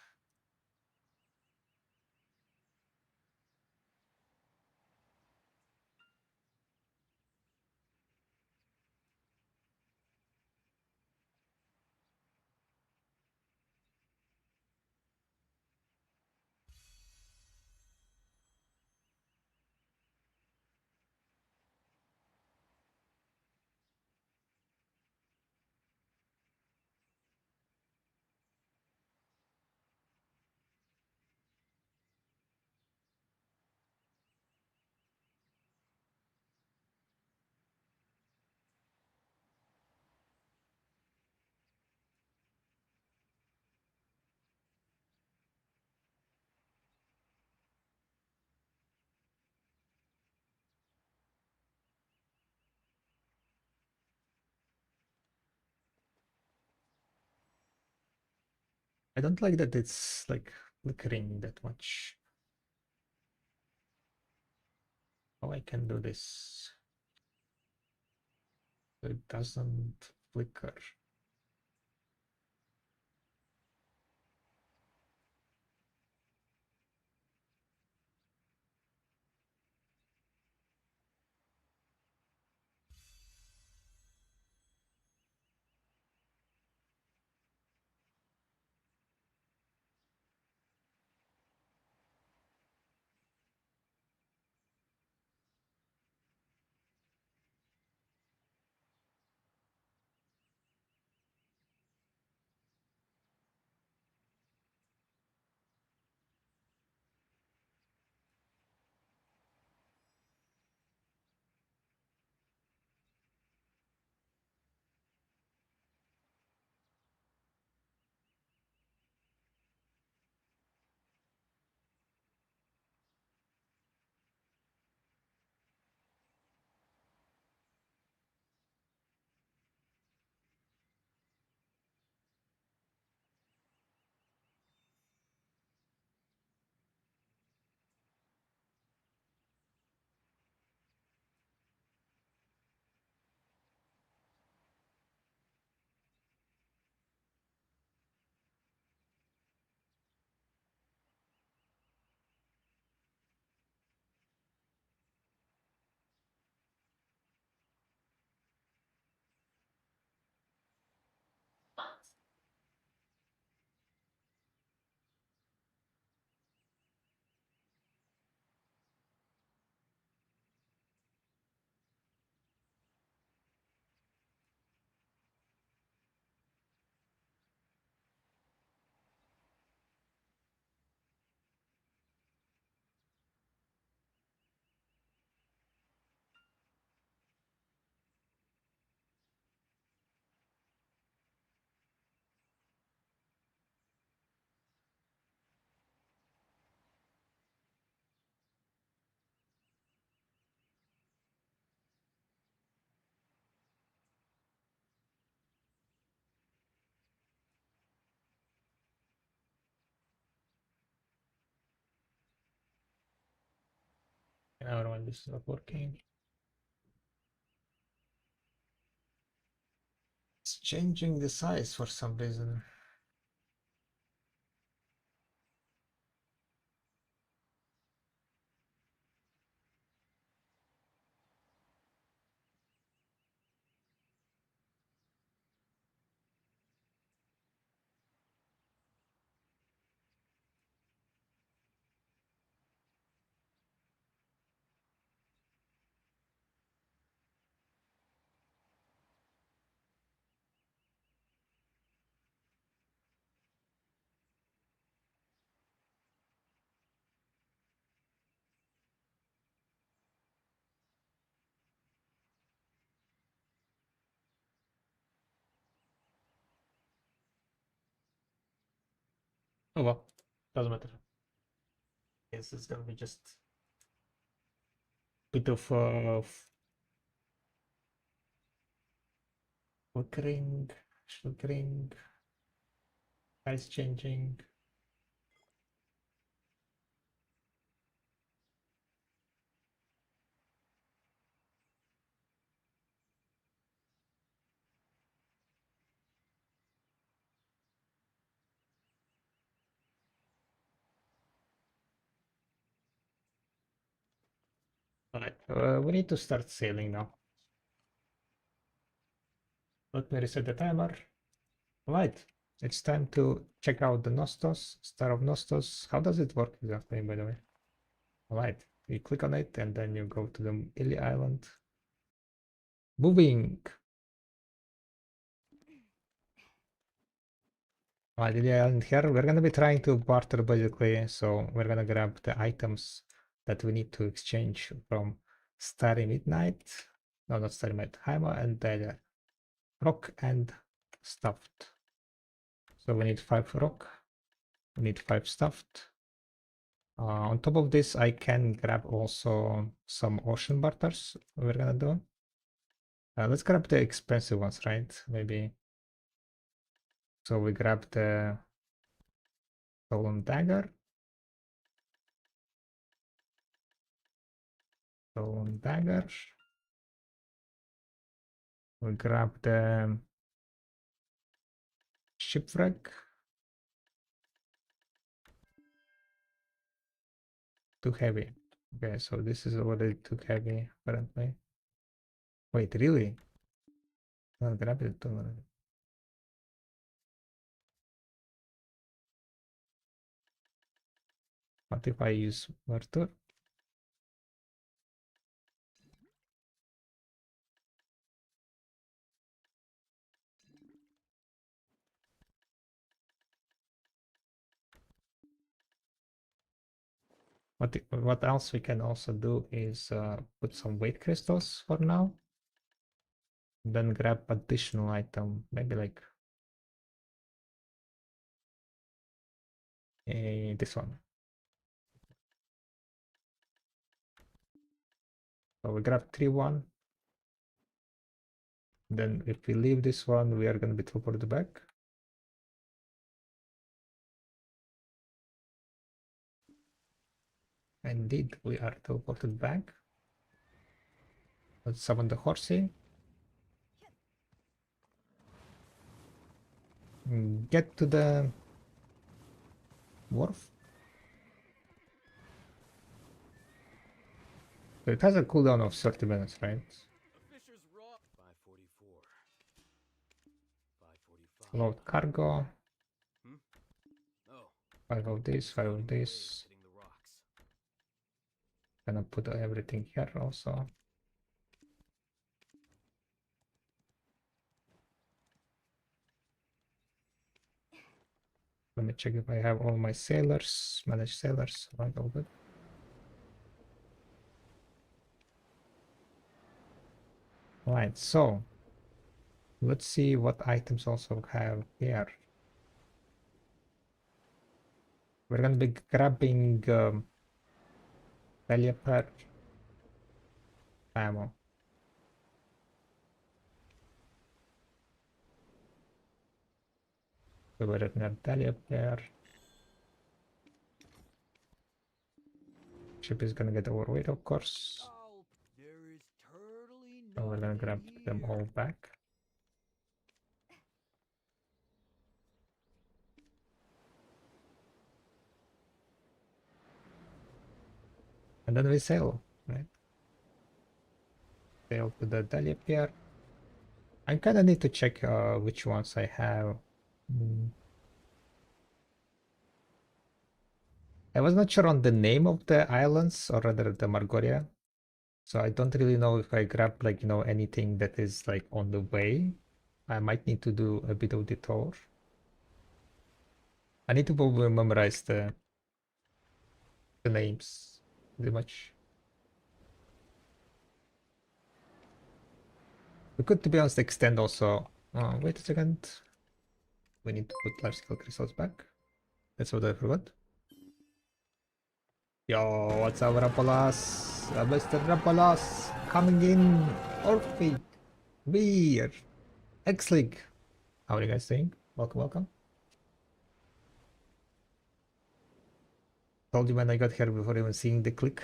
I don't like that it's like flickering that much. How I can do this so it doesn't flicker. Now when this is not working. It's changing the size for some reason. Oh well, doesn't matter. Yes, it's gonna be just bit of flickering, flickering, size changing. Alright, we need to start sailing now. Let me reset the timer. Alright, it's time to check out the Nostos, Star of Nostos. How does it work exactly, by the way? Alright, you click on it and then you go to the Illy Island. Moving! Alright, Illy Island here. We're gonna be trying to barter basically, so we're gonna grab the items that we need to exchange from Starry Midnight. No, not Starry Midnight, Haima and the rock and stuffed. So we need 5 rock, we need 5 stuffed. On top of this, I can grab also some ocean barters we're gonna do. Let's grab the expensive ones, right? Maybe. So we grab the Stolen dagger. Stolen dagger. We'll grab the shipwreck. Too heavy. Okay, so this is already too heavy, apparently. Wait, really? I'll grab it. What if I use Murder? What else we can also do is put some weight crystals for now. Then grab additional item, maybe like this one. So we grab 3-1. Then if we leave this one, we are going to be teleported back. Indeed, we are teleported back. Let's summon the horsey. Get to the wharf. So it has a cooldown of 30 minutes, right? Fisher's Rock. 544. 545. Load cargo. Oh. 5 of this, 5 of this. Hitting the rocks. Gonna put everything here also. Let me check if I have all my sailors, managed sailors. Right, all good. Right, so let's see what items also have here. We're gonna be grabbing Leopard ammo. So we're gonna have Leopard. Ship is gonna get overweight, of course. Oh, there is totally So we're gonna grab them all back. And then we sail, right? Sail to the Dahlia Pier. I kind of need to check which ones I have. I was not sure on the name of the islands, or rather the Margoria. So I don't really know if I grab like, anything that is like on the way. I might need to do a bit of detour. I need to probably memorize the names pretty much. We could, to be honest, extend also. Wait a second. We need to put large scale crystals back. That's what I forgot. Yo, what's up, Rapolas? Mr. Rapolas coming in. Orphic, Beer, X-League. How are you guys doing? Welcome, welcome. Told you when I got here before even seeing the click.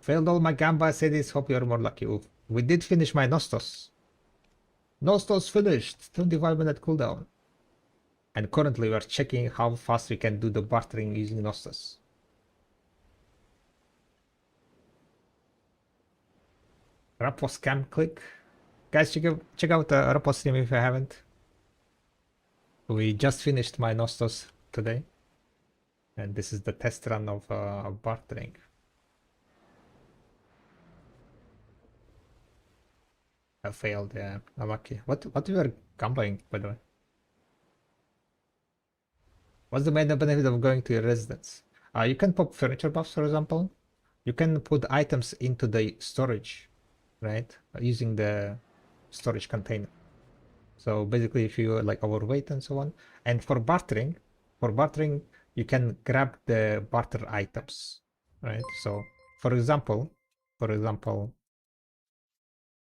Failed all my gamba cities, hope you're more lucky. Oof. We did finish my Nostos. Nostos finished, 25-minute cooldown. And currently we are checking how fast we can do the bartering using Nostos. Rapos cam click. Guys, check out the Rapos stream if you haven't. We just finished my Nostos today. And this is the test run of bartering. I failed, yeah. Unlucky. What we were gambling, by the way? What's the main benefit of going to your residence? You can pop furniture buffs, for example. You can put items into the storage, right? Using the storage container. So basically, if you are like overweight and so on. And for bartering, you can grab the barter items, right? So for example,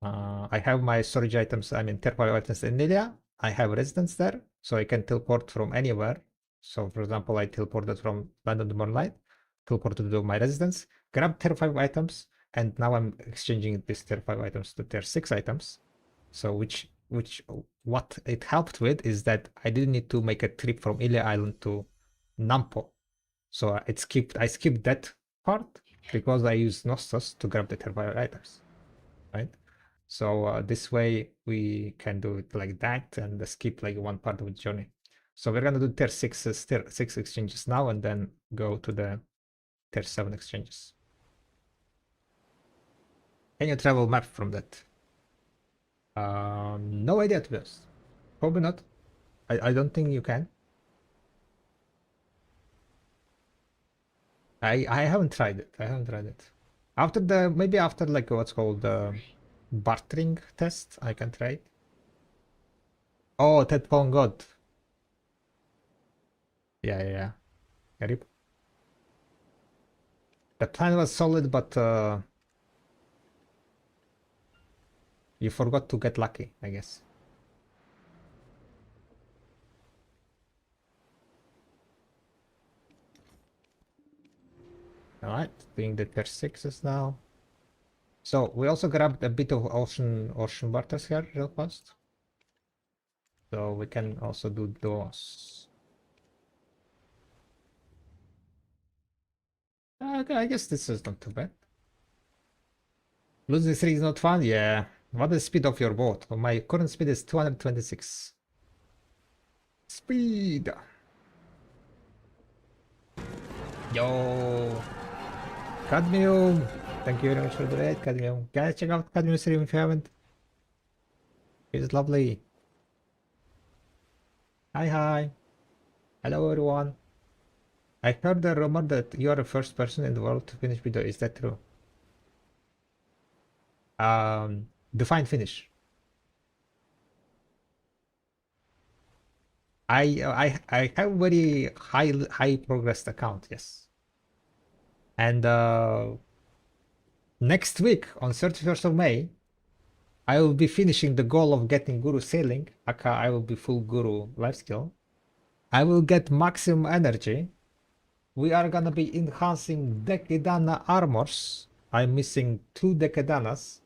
I have my storage items, I mean, third-party items in Nidia. I have residence there, so I can teleport from anywhere. So for example, I teleported from Land of the Moonlight, teleported to my residence, grabbed tier 5 items, and now I'm exchanging these tier 5 items to tier 6 items. So what it helped with is that I didn't need to make a trip from Ilya Island to Nampo. So I skipped that part because I used Nostos to grab the tier 5 items, right? So this way we can do it like that and skip like one part of the journey. So we're gonna do tier 6 exchanges now and then go to the tier 7 exchanges. Can you travel map from that? No idea to be honest. Probably not. I don't think you can. I haven't tried it. I haven't tried it. Maybe after like what's called the bartering test, I can try it. Oh, Ted Pong God. Yeah. Rip. The plan was solid, but you forgot to get lucky, I guess. Alright, doing the tier 6s now. So we also grabbed a bit of ocean barters here real fast. So we can also do those. Okay, I guess this is not too bad. Losing 3 is not fun? Yeah. What is the speed of your boat? Well, my current speed is 226. Speed! Yo! Cadmium! Thank you very much for the raid, Cadmium. Guys, check out Cadmium stream if you haven't. It's lovely. Hi. Hello everyone. I heard the rumor that you are the first person in the world to finish video. Is that true? Define finish. I have very high progressed account, yes. And next week on 31st of May, I will be finishing the goal of getting Guru Sailing. Aka I will be full Guru life skill. I will get maximum energy. We are gonna be enhancing Decadana armors. I'm missing 2 Decadanas.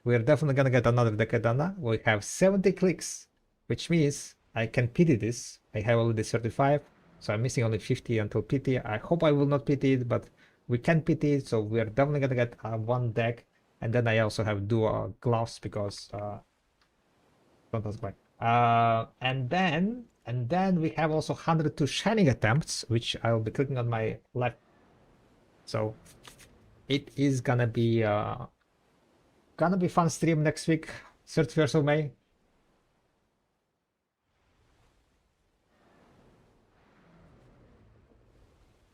We're definitely gonna get another Decadana. We have 70 clicks, which means I can pity this. I have already 35, so I'm missing only 50 until pity. I hope I will not pity it, but we can pity it, so we're definitely gonna get one deck. And then I also have dual gloves because don't ask why. And then we have also 102 shining attempts, which I'll be clicking on my left. So it is gonna be fun stream next week, 31st of May.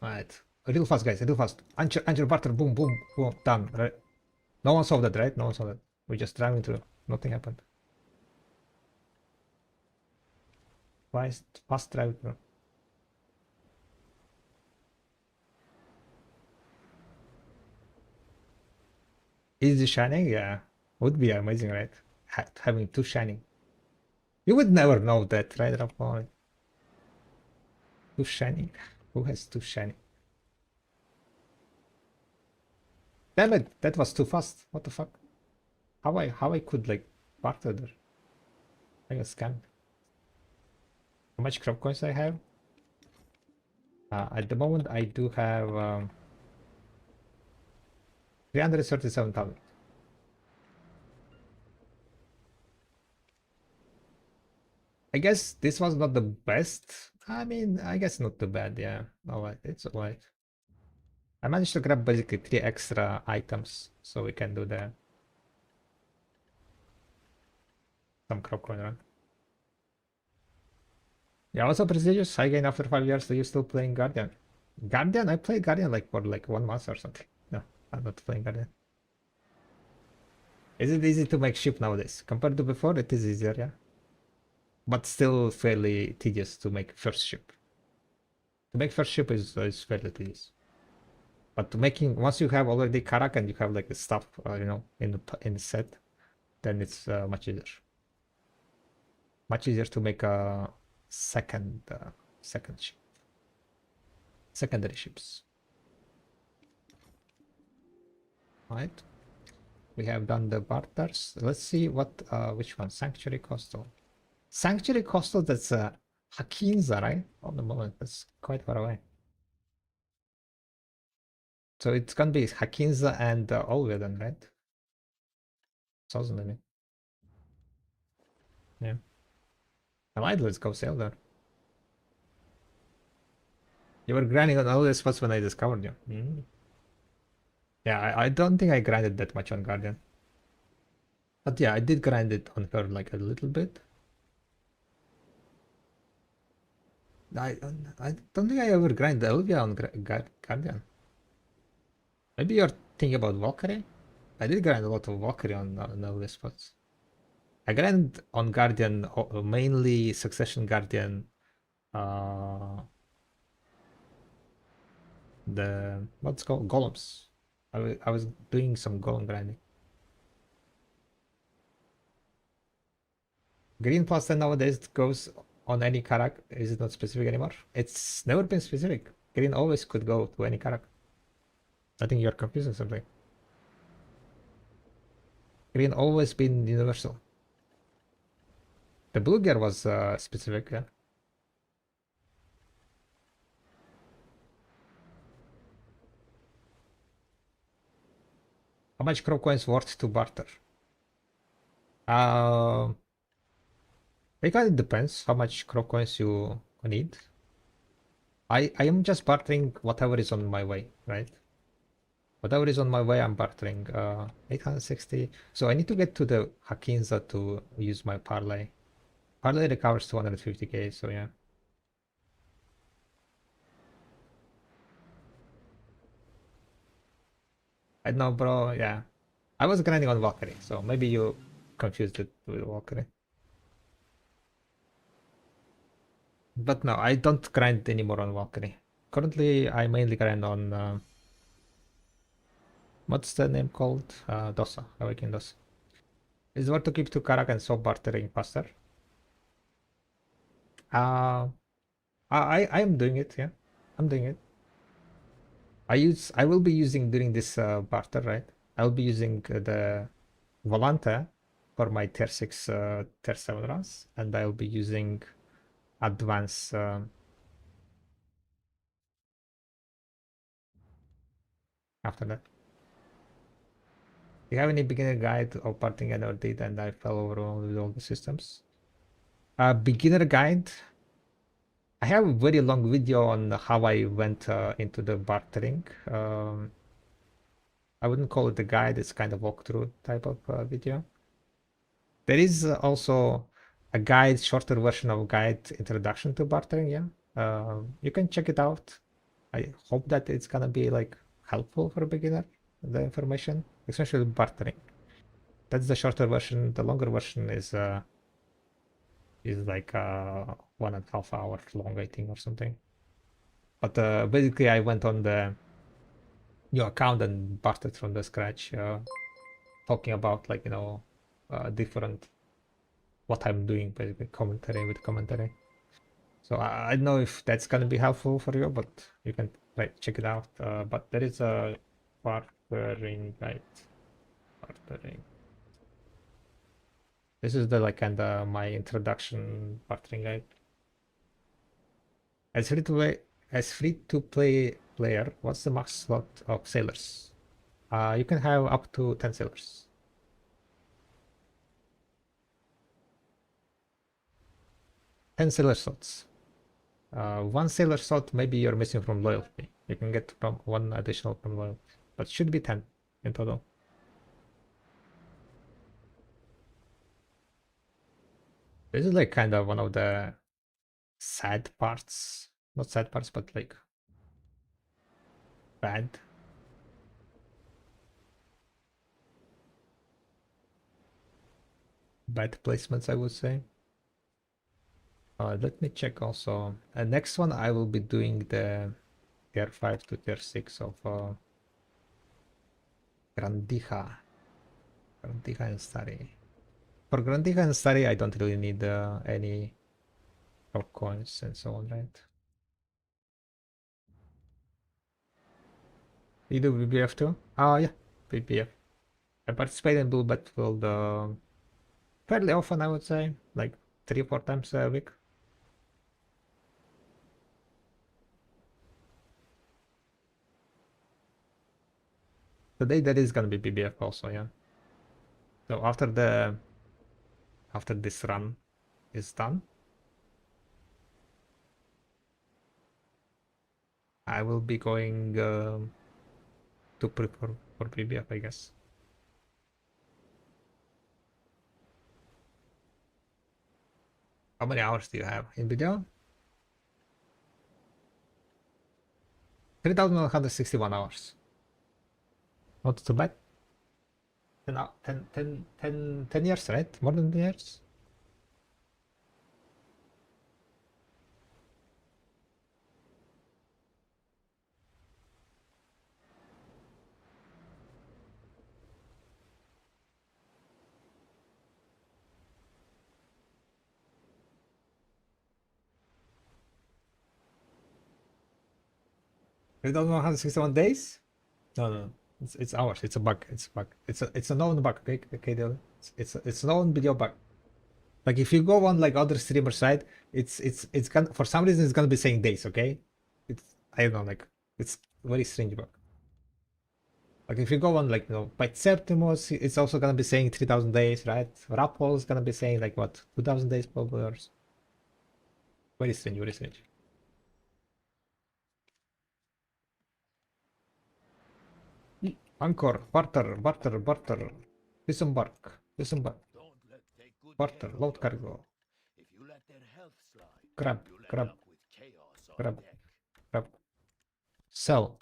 Alright. Real fast, guys, real fast. Anchor barter, boom, done. Right? No one saw that, right? No one saw that. We just driving through. Nothing happened. Fast drive through. Is the shining? Yeah. Would be amazing, right? Having 2 shining. You would never know that, right, Rafa? 2 shining. Who has 2 shining? Damn it, that was too fast. What the fuck? How I could like barter there? I got scammed. How much crop coins I have? At the moment I do have 337,000. I guess this was not the best. I mean, I guess not too bad, yeah. Alright, it's alright. I managed to grab basically 3 extra items, so we can do some crop coin run. Yeah, also prestigious. High gain after 5 years. So you still playing Guardian? Guardian? I played Guardian like for like 1 month or something. No, I'm not playing Guardian. Is it easy to make ship nowadays? Compared to before, it is easier, yeah. But still fairly tedious to make first ship. To make first ship is fairly tedious. But to making once you have already Karak and you have like the stuff, in the set, then it's much easier. Much easier to make a second ship. secondary ships. Right. We have done the barters. Let's see what which one. Sanctuary Coastal. Sanctuary Coastal, that's Hakinza, right? On the moment, that's quite far away. So it's gonna be Hakinza and Olwe then, right? Southern limit. Yeah. Alright, let's go sail there. You were grinding on all the spots when I discovered you. Mm. Yeah, I don't think I grinded that much on Guardian. But yeah, I did grind it on her like a little bit. I don't think I ever grind Elvia on Guardian. Maybe you're thinking about Valkyrie? I did grind a lot of Valkyrie on all the spots. I grind on Guardian mainly Succession Guardian. The what's called golems. I was doing some golem grinding. Green plus 10 nowadays goes on any character. Is it not specific anymore? It's never been specific. Green always could go to any character. I think you're confusing something. Green always been universal. The blue gear was specific, yeah. How much crow coins worth to barter? Uh, it kind of depends how much crow coins you need. I am just bartering whatever is on my way, right? Whatever is on my way, I'm bartering 860. So I need to get to the Hakinza to use my parlay. Parlay recovers 250k, so yeah. I know, bro, yeah. I was grinding on Valkyrie, so maybe you confused it with Valkyrie. But no, I don't grind anymore on Valkyrie. Currently, I mainly grind on what's the name called? Dosa, Awakening Dosa. It's worth to keep two Karak and so bartering faster. Uh, I am doing it, yeah. I'm doing it. I will be using during this barter, right? I will be using the Volante for my tier 6, tier 7 runs, and I will be using Advance after that. Do you have any beginner guide or parting I never did and I fell over with all the systems? Beginner guide. I have a very long video on how I went into the bartering. I wouldn't call it a guide, it's kind of walkthrough type of video. There is also a guide, shorter version of guide introduction to bartering, yeah. You can check it out. I hope that it's gonna be like helpful for a beginner, the information, especially bartering. That's the shorter version. The longer version is like 1.5 hours long, I think, or something. But basically, I went on the new account and bartered from the scratch, talking about like different what I'm doing, basically commentary with commentary. So I don't know if that's gonna be helpful for you, but you can check it out. But there is a bartering guide. Bartering. This is the like kind of my introduction bartering guide. As free to play player, what's the max slot of sailors? You can have up to 10 sailors. 10 sailor slots. One sailor slot maybe you're missing from loyalty. You can get from one additional from loyalty, but should be 10 in total. This is like kind of one of the sad parts, not sad parts, but like bad placements, I would say. Let me check also. Next one, I will be doing the tier 5 to tier 6 of Grandija. Grandija and Stari. For Grandija and Stari, I don't really need any rock coins and so on, right? You do BBF too? Oh yeah, BBF. I participate in Blue Battlefield fairly often, I would say, like 3-4 times a week. Today there is gonna be BBF also, yeah. So after this run is done, I will be going to prepare for BBF, I guess. How many hours do you have in video? 3,161 hours. Not too bad. 10 years, right? More than 10 years? 3,161 days? No, no, no. It's hours. It's a bug. It's a bug. It's a known bug. Okay, okay, Dylan. It's a known video bug. Like if you go on like other streamer side, it's gonna for some reason it's gonna be saying days. Okay, it's I don't know. Like it's very strange bug. Like if you go on like Byte Septimus, it's also gonna be saying 3,000 days, right? Rapol is gonna be saying like what 2,000 days probably. Or very strange. Very strange. Anchor, barter. Disembark. Don't let take good Barter, care of load those. cargo. If you let their health slide, Grab, you level grab, up with chaos on grab, deck. grab. Sell.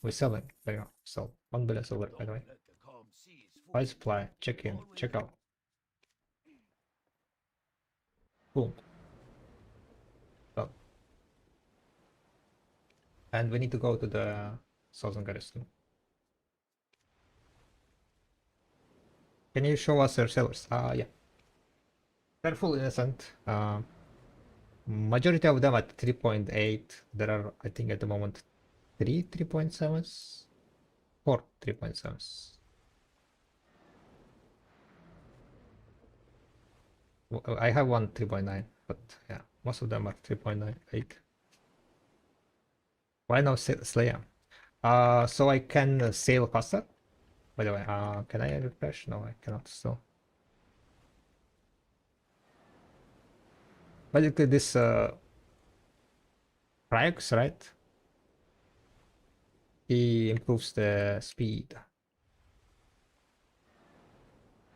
We're selling. There you go. Sell. 1 billion silver, by the way. Don't let the calm seas Buy fool you. supply. Check in. Always Check out. Boom. Done. And we need to go to the Southern Garrison. Can you show us your sellers? Yeah. They're full innocent. Majority of them at 3.8. There are, I think, at the moment, 3.7s. 4 3.7s. I have one 3.9, but yeah, most of them are 3.98. Why no Slayer? So I can sail faster. By the way, can I refresh? No, I cannot still. Basically, this Priox, right? He improves the speed.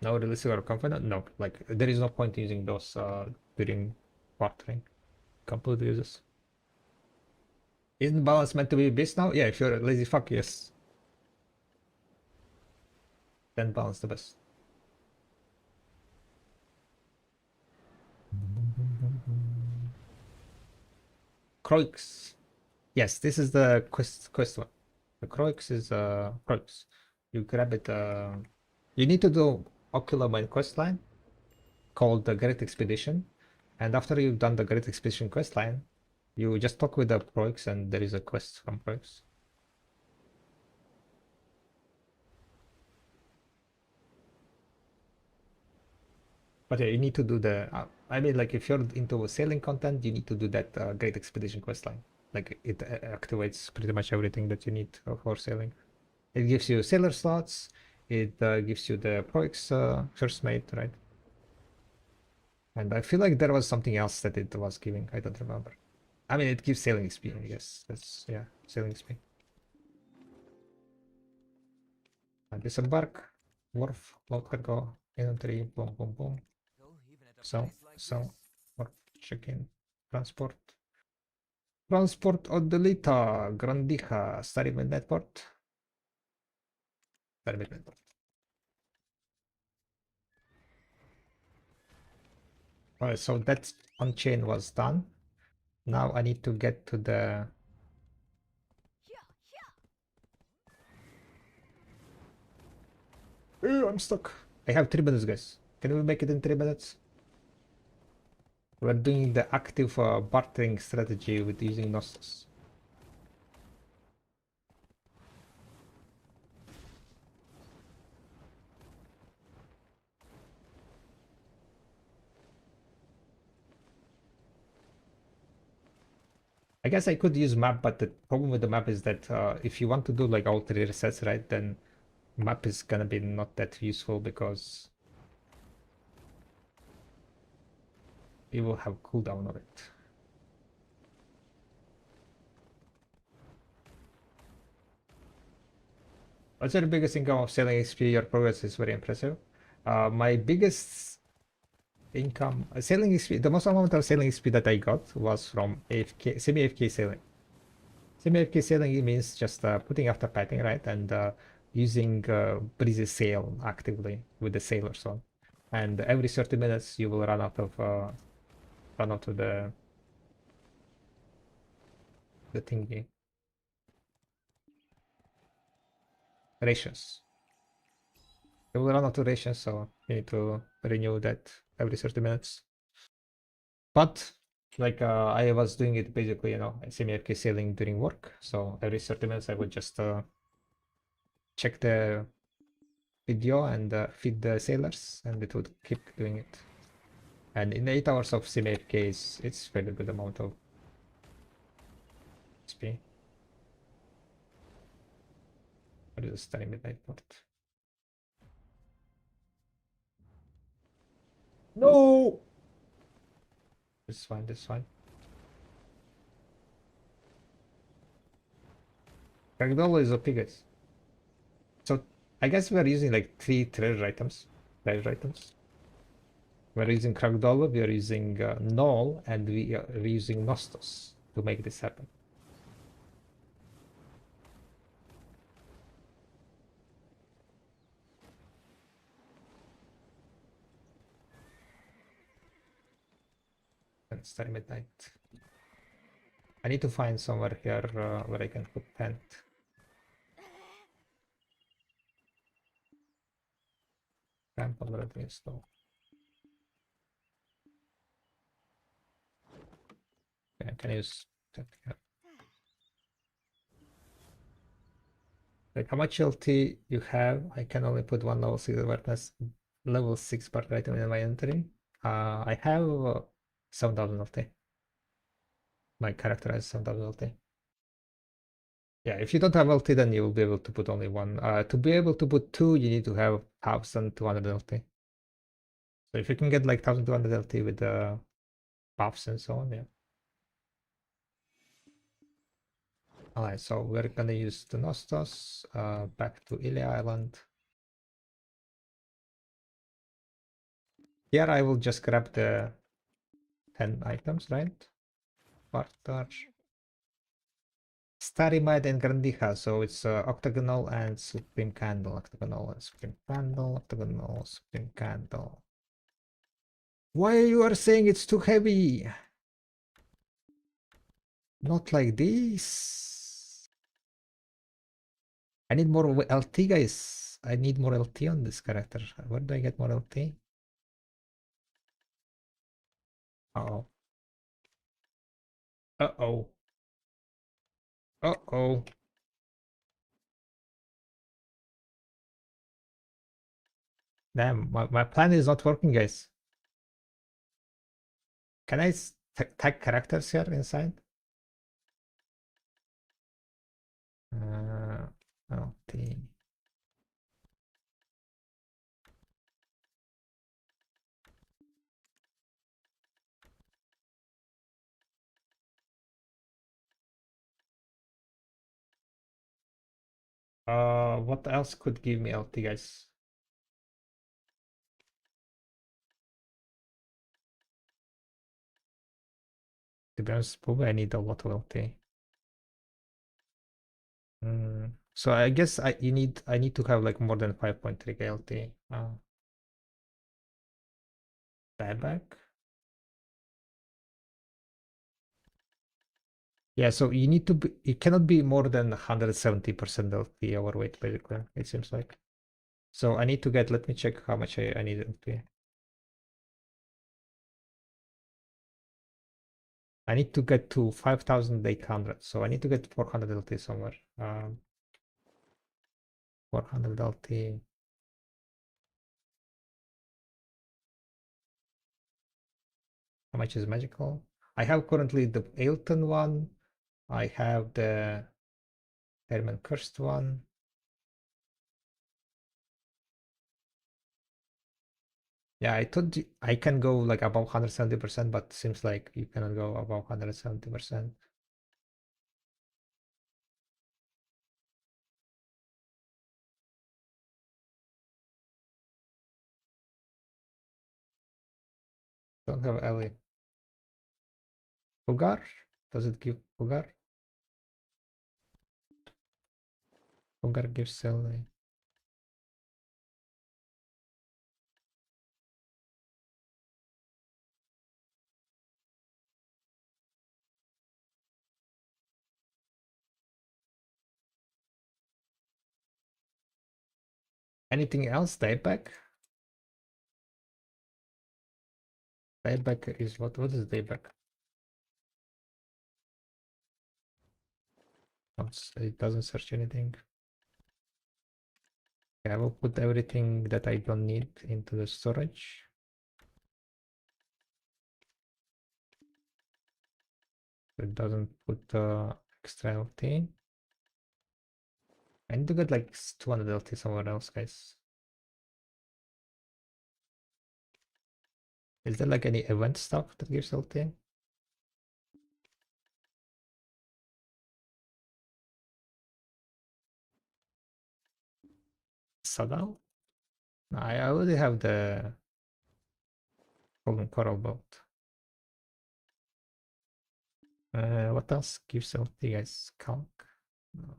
No release or confident? No, like there is no point using those during bartering. Completely uses. Isn't balance meant to be beast now? Yeah, if you're a lazy fuck, yes. Then balance the best. Croix. Yes, this is the quest one. The Croix is Croix. You grab it. You need to do Ocular Mine quest line called the Great Expedition, and after you've done the Great Expedition quest line, you just talk with the Croix, and there is a quest from Croix. But yeah, you need to do the. I mean, like if you're into sailing content, you need to do that Great Expedition quest line. Like it activates pretty much everything that you need for sailing. It gives you sailor slots. It gives you the Proix first mate, right? And I feel like there was something else that it was giving. I don't remember. I mean, it gives sailing speed, I guess. That's, yeah, sailing speed. Disembark, wharf, load cargo, inventory, boom, boom, boom. So, wharf, check-in, transport. Transport Odelita, Grandija, Stary Midnight Port. Stary Midnight Port. Alright, so that on-chain was done. Now I need to get to the... I'm stuck. I have 3 minutes, guys. Can we make it in 3 minutes? We're doing the active bartering strategy with using Nostos. I guess I could use map, but the problem with the map is that if you want to do like all three resets, right, then map is gonna be not that useful because you will have cooldown on it. What's your biggest income of selling XP? Your progress is very impressive. My biggest income, selling XP, the most amount of selling XP that I got was from AFK, semi-AFK selling. Semi-AFK selling means just putting after packing, right? And using breezy sail actively with the sailors on. And every 30 minutes you will run out of the thingy. Rations. You will run out of rations, so you need to renew that every 30 minutes. But like I was doing it basically, semi-AFK sailing during work. So every 30 minutes I would just check the video and feed the sailors, and it would keep doing it. And in 8 hours of semi-AFK, it's very good amount of XP. What is the study midnight port? No! This is fine, this is fine. Ragdoll is OP, guys. So I guess we're using like 3 treasure items. Treasure items. We're using Kragdoll, we are using Null, and we are using Nostos to make this happen. And study midnight. I need to find somewhere here where I can put tent. Camp already installed. Okay, I can use that here. Like how much LT you have? I can only put one level 6 awareness, level 6 part item in my inventory. I have 7,000 LT. My character has 7,000 LT. Yeah, if you don't have LT, then you will be able to put only one. To be able to put two, you need to have 1,200 LT. So if you can get like 1,200 LT with the buffs and so on, yeah. Alright, so we're gonna use the Nostos back to Ilia Island. Here I will just grab the 10 items, right? Barter. Starimide and Grandija, so it's octagonal and supreme candle, octagonal and supreme candle, octagonal, supreme candle. Why you are saying it's too heavy? Not like this. I need more LT, guys. I need more LT on this character. Where do I get more LT? Uh-oh. Uh-oh. Uh-oh. Damn, my plan is not working, guys. Can I tag characters here inside? LT. What else could give me LT, guys? To be honest, probably I need a lot of LT. So I guess I need to have like more than 5.3k LT. Dieback. Yeah, so you need to be, it cannot be more than 170% LT overweight, basically, it seems like. So I need to get, let me check how much I need LT. I need to get to 5,800, so I need to get 400 LT somewhere. 400 LT. How much is magical? I have currently the Ailton one, I have the Herman Cursed one. Yeah, I thought I can go like above 170%, but seems like you cannot go above 170%. Don't have Ellie. Ugar? Does it give Ugar? Ugar gives Ellie. Anything else? Dieback? Dieback is what? What is Dieback? It doesn't search anything. Okay, I will put everything that I don't need into the storage. It doesn't put extra LT. I need to get like 200 LT somewhere else, guys. Is there like any event stuff that gives LT? Sadal? No, I already have the golden coral boat. What else gives LT, guys? Calc? No.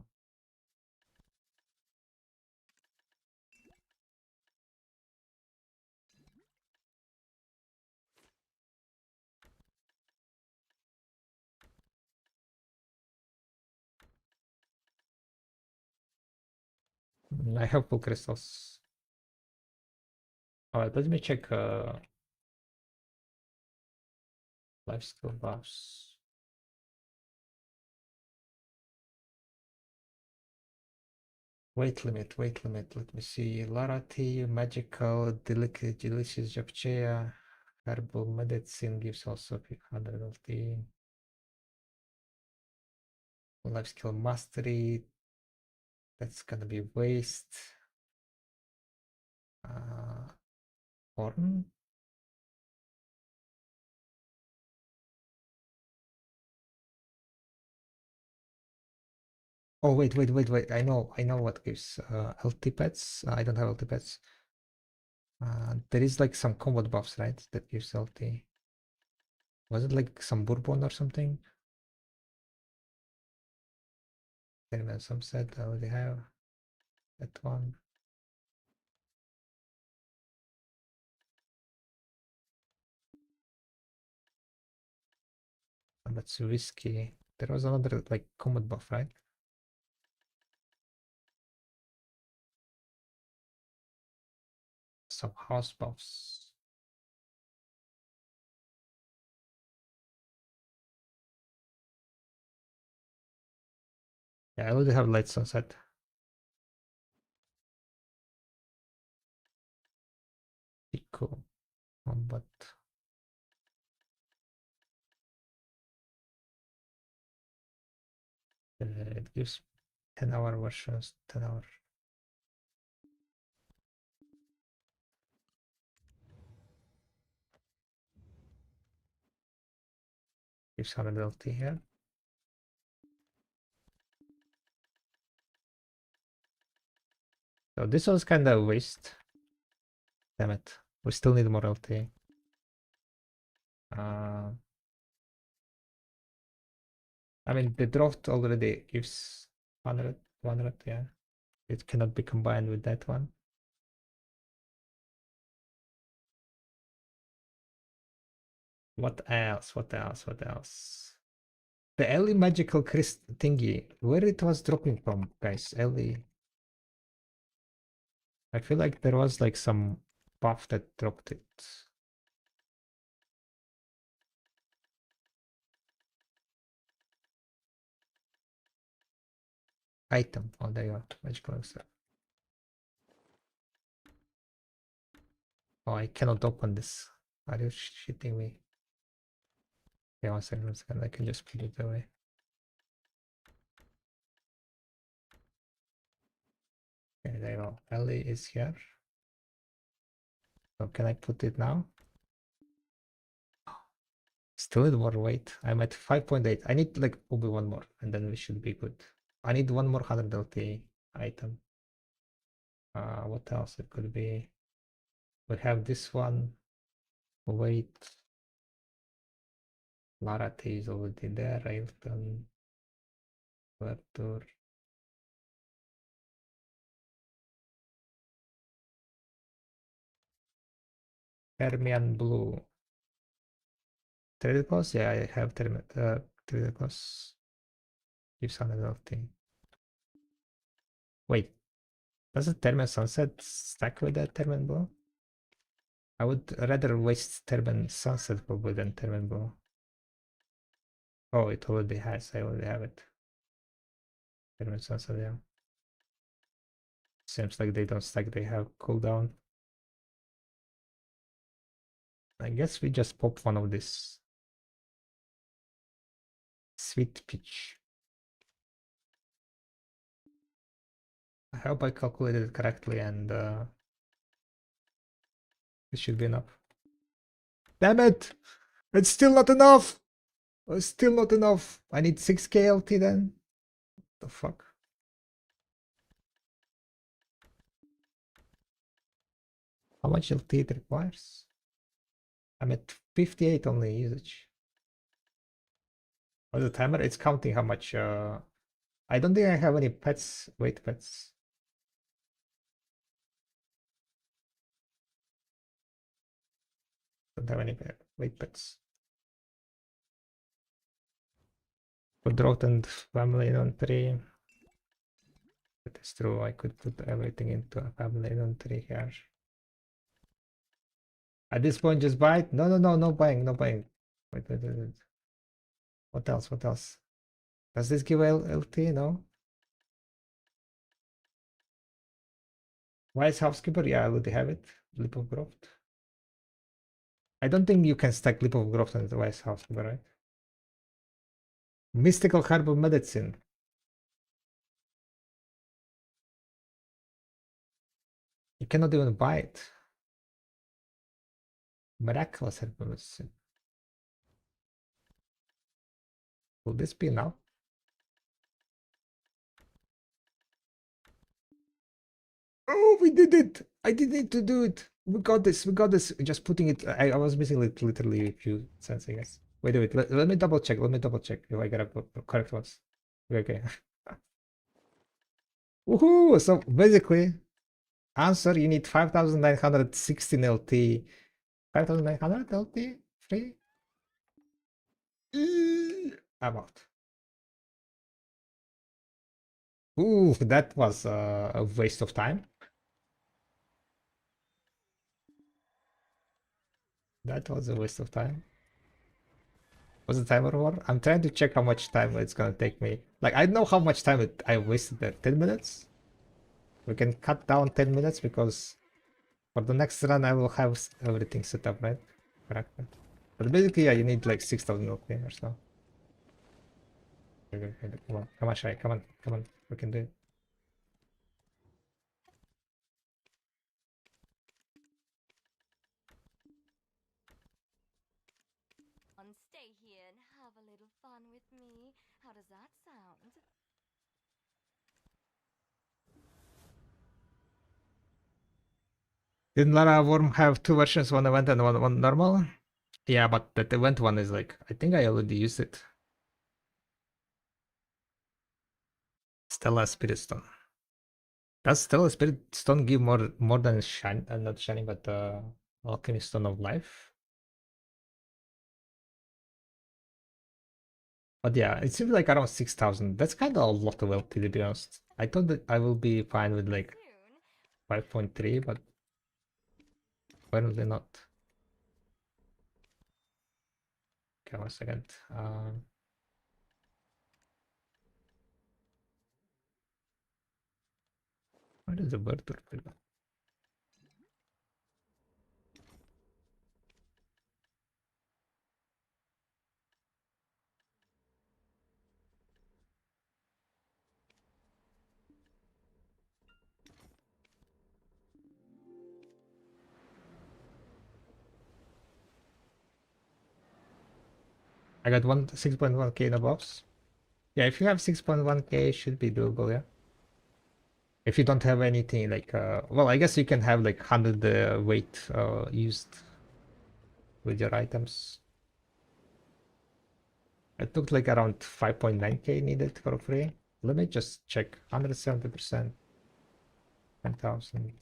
I have full crystals. Alright, let me check life skill buffs. Weight limit, weight limit. Let me see. Larity, magical, delicious japchaea, herbal medicine gives also 500 LT. Life skill mastery. That's gonna be waste. Horn. Oh wait. I know what gives LT pets. I don't have LT pets. There is like some combat buffs, right? That gives LT. Was it like some bourbon or something? Then some said I already have that one. And that's whiskey. There was another like combat buff, right? Some house buffs. Yeah, I already have light sunset. Eco combat. It gives 10-hour versions, 10-hour. Gives 100 LT here. So this was kind of waste. Damn it. We still need more LT. I mean, the draft already gives 100, 100, yeah. It cannot be combined with that one. What else? What else? What else? The Ellie magical crystal thingy, where it was dropping from, guys? Ellie. I feel like there was like some buff that dropped it. Item. Oh, there you are. Magical crystal. Oh, I cannot open this. Are you shitting me? Yeah, 1 second, 1 second. I can just put it away. Okay, there you go. Ellie is here. So can I put it now? Still need more weight. I'm at 5.8. I need like probably one more and then we should be good. I need one more 100 LT item. What else it could be? We have this one. Weight. Larate is already there. Railton. Vertur. Permian Blue. Traded cost? Yeah, I have traded cost. Gives 100 LT. Wait, does the Termen Sunset stack with the Termen Blue? I would rather waste Termen Sunset probably than Termen Blue. Oh, it already has. I already have it. Termen Sunset, yeah. Seems like they don't stack, they have cooldown. I guess we just pop one of this. Sweet Peach. I hope I calculated it correctly and it should be enough. Damn it! It's still not enough! It's still not enough. I need 6k LT then? The fuck? How much LT it requires? I'm at 58 only usage. Oh, the timer, it's counting how much I don't think I have any pets. Wait, pets. Don't have any wait pets. Put drought and family inventory. That is true. I could put everything into a family inventory here. At this point, just buy it. No, no, no, no buying, no buying. Wait, wait, wait, wait. What else? What else? Does this give LT? No. Wise housekeeper? Yeah, I already have it. Lip of growth. I don't think you can stack lip of growth on the wise housekeeper, right? Mystical herbal medicine. You cannot even buy it. Miraculous herbal medicine. Will this be enough? Oh, we did it! I didn't need to do it. We got this. We got this. Just putting it. I was missing it literally a few cents, I guess. Wait, wait. Let me double check. Let me double check if I get a correct ones. Okay. Woohoo! So basically, answer you need 5,916 LT. 5,900 LT? Free? I'm out. Ooh, that was a waste of time. That was a waste of time. What's the timer for? I'm trying to check how much time it's gonna take me. Like, I know how much time I wasted there. 10 minutes? We can cut down 10 minutes because for the next run I will have everything set up, right? Correct. But basically, yeah, you need like 6,000 LP or so. Okay, okay, come on, come on, Shai, come on, come on, we can do it. Stay here and have a little fun with me. How does that sound? Didn't Lara Worm have two versions, one event and one normal? Yeah, but that event one is like, I think I already used it. Stella Spirit Stone. Does Stella Spirit Stone give more than shine, not shiny, but Alchemy Stone of Life? But yeah, it seems like around 6,000. That's kind of a lot of LP to be honest. I thought that I will be fine with like 5.3, but apparently not. Okay, 1 second. Where is the bird torpedo? I got 6.1k in above. Yeah, if you have 6.1k, it should be doable, yeah. If you don't have anything like, well, I guess you can have like 100 weight used with your items. It looked like around 5.9k needed for free. Let me just check. 170%, 10,000,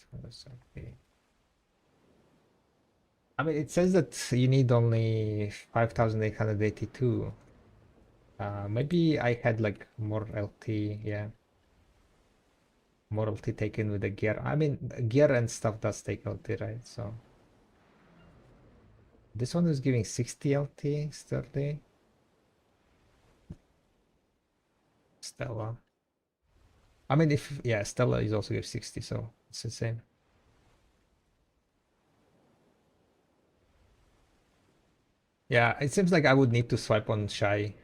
I mean, it says that you need only 5,882. Maybe I had like more LT, yeah. More LT taken with the gear. I mean, gear and stuff does take LT, right? So this one is giving 60 LT, sturdy. Stella. I mean, if, yeah, Stella is also give 60, so it's the same. Yeah, it seems like I would need to swipe on Shy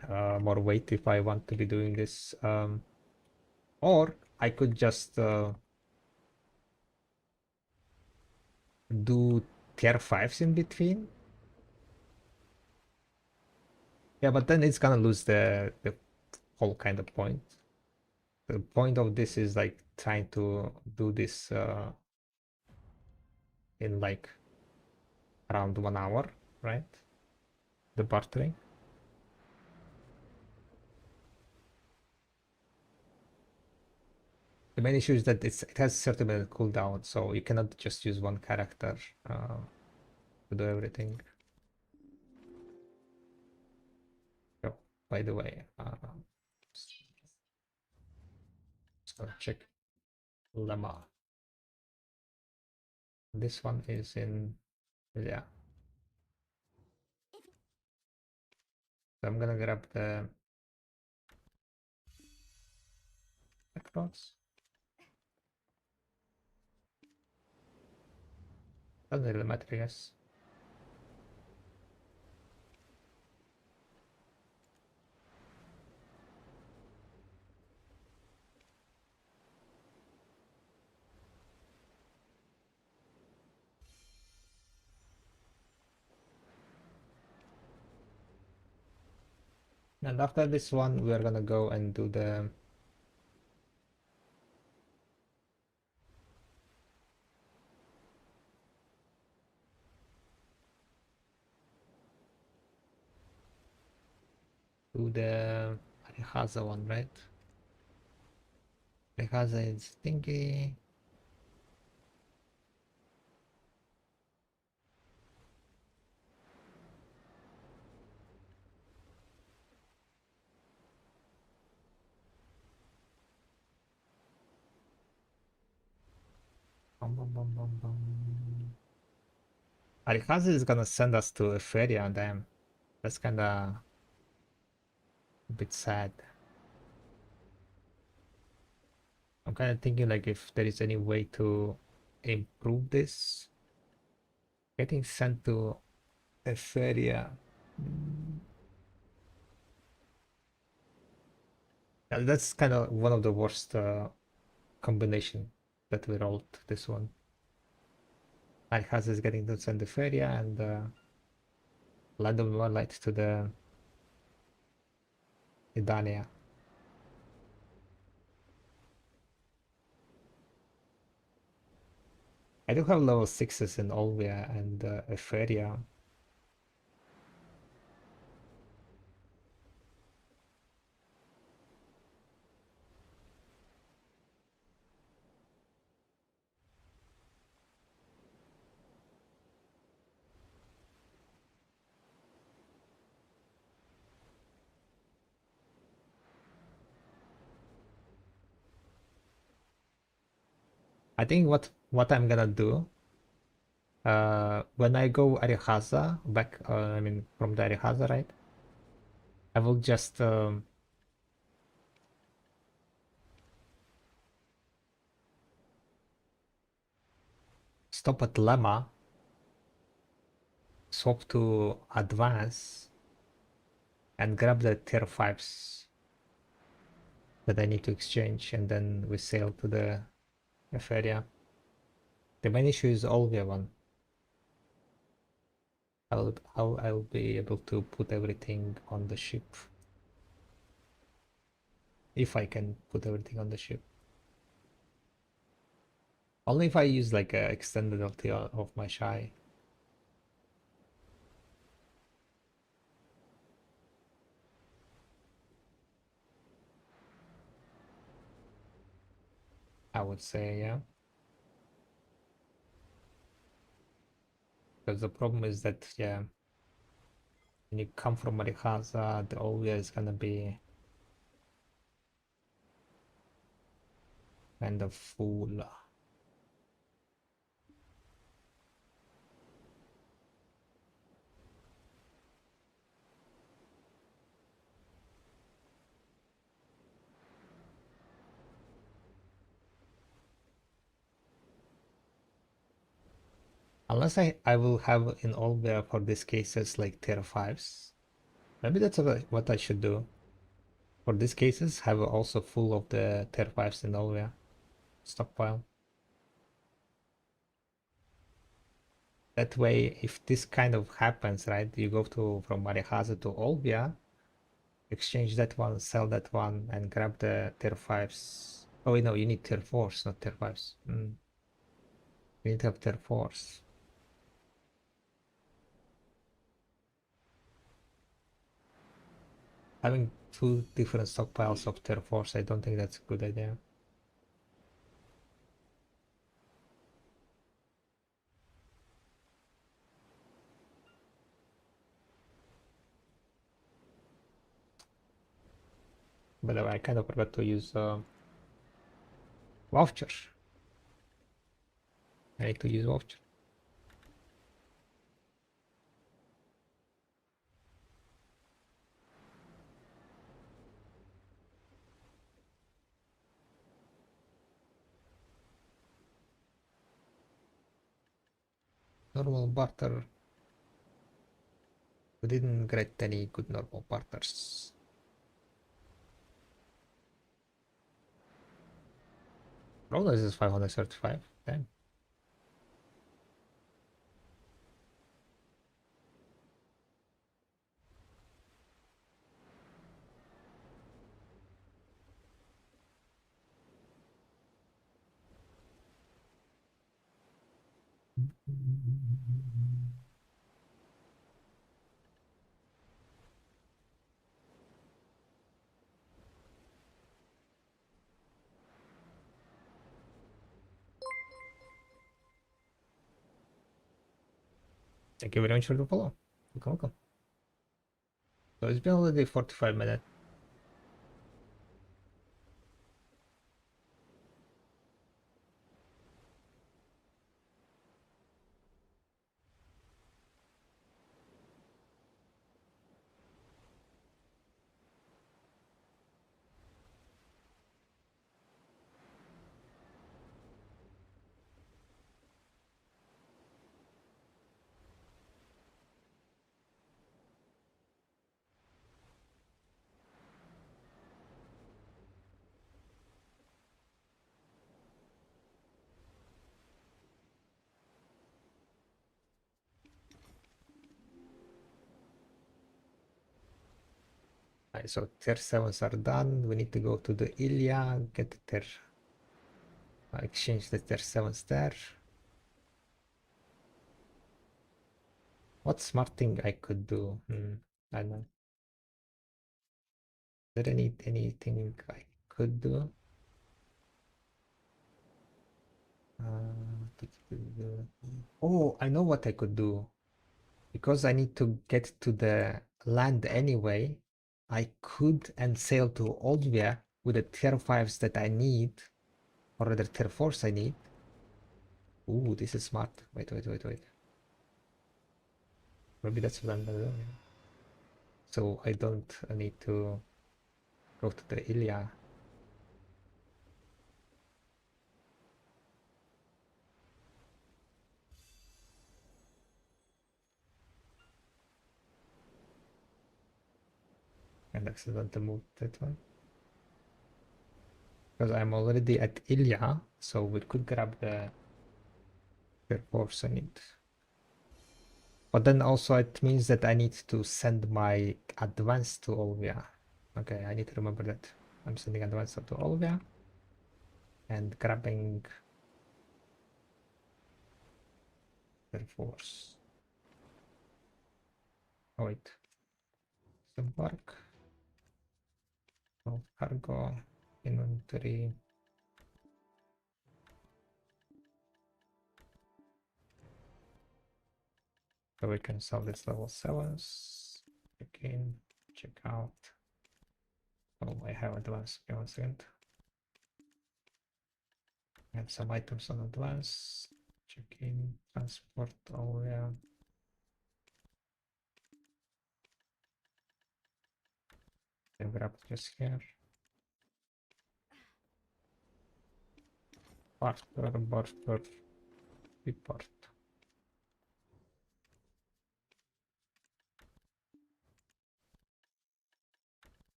more weight if I want to be doing this. Or I could just do tier 5s in between. Yeah, but then it's gonna lose the whole kind of point. The point of this is like trying to do this in like around 1 hour, right? The bartering. The main issue is that it has 30-minute cooldown, so you cannot just use one character to do everything. Oh, by the way, so check Lemma. This one is in, yeah. So I'm gonna grab the backbox. Doesn't really matter, I guess. And after this one, we're gonna go and do the Arihaza one, right? Arihaza is thingy. Bum, bum, bum, bum, bum. Arihaza is gonna send us to Etheria, damn. That's kinda a bit sad. I'm kind of thinking like if there is any way to improve this. Getting sent to Etheria. Yeah, that's kind of one of the worst combination that we rolled this one. Alhaz is getting to send Etheria and Land of Moonlight to the Idania. I do have level 6s in Olvia and Etheria. I think what I'm gonna do when I go Arihaza back, I mean from the Arihaza, right? I will just stop at Lemma, swap to Advance, and grab the tier 5s that I need to exchange, and then we sail to the Etheria. The main issue is Olvia one. how I'll be able to put everything on the ship. If I can put everything on the ship. Only if I use like a extended LT of my shy. I would say, yeah. Because the problem is that, yeah, when you come from Marihaza, the Olvia is gonna be kind of full. Unless I will have in Olvia for these cases like tier 5s. Maybe that's what I should do. For these cases, have also full of the tier 5s in Olvia stockpile. That way, if this kind of happens, right, you go to from Marihaza to Olvia, exchange that one, sell that one, and grab the tier 5s. Oh, wait, no, you need tier 4s, not tier 5s. You need to have tier 4s. Having two different stockpiles of tier 4s, I don't think that's a good idea. By the way, I kind of forgot to use voucher. I need to use voucher. Normal barter. We didn't get any good normal barters. Oh, this is 535. Damn. Thank you very much for the follow. Welcome, welcome. So it's been already 45 minutes. Right, so tier 7s are done. We need to go to the Ilya, get the tier, exchange the tier 7s there. What smart thing I could do? I don't know. Is there anything I could do? Oh, I know what I could do. Because I need to get to the land anyway, I could and sail to Oldvia with the tier 5s that I need, or rather tier 4s I need. Ooh, this is smart. Wait. Maybe that's what I'm gonna do. So I don't need to go to the Ilya. And accidentally move that one. Because I'm already at Ilya, so we could grab the tier 4s I need. But then also it means that I need to send my advance to Olvia. Okay, I need to remember that. I'm sending advance to Olvia and grabbing their force. Oh wait. Disembark. No cargo. Inventory. So we can sell this level 7s. Check in, check out. Oh, I have advance. Okay, 1 second. I have some items on advance. Check in, transport, oh yeah. Then grab this here. Barter, report.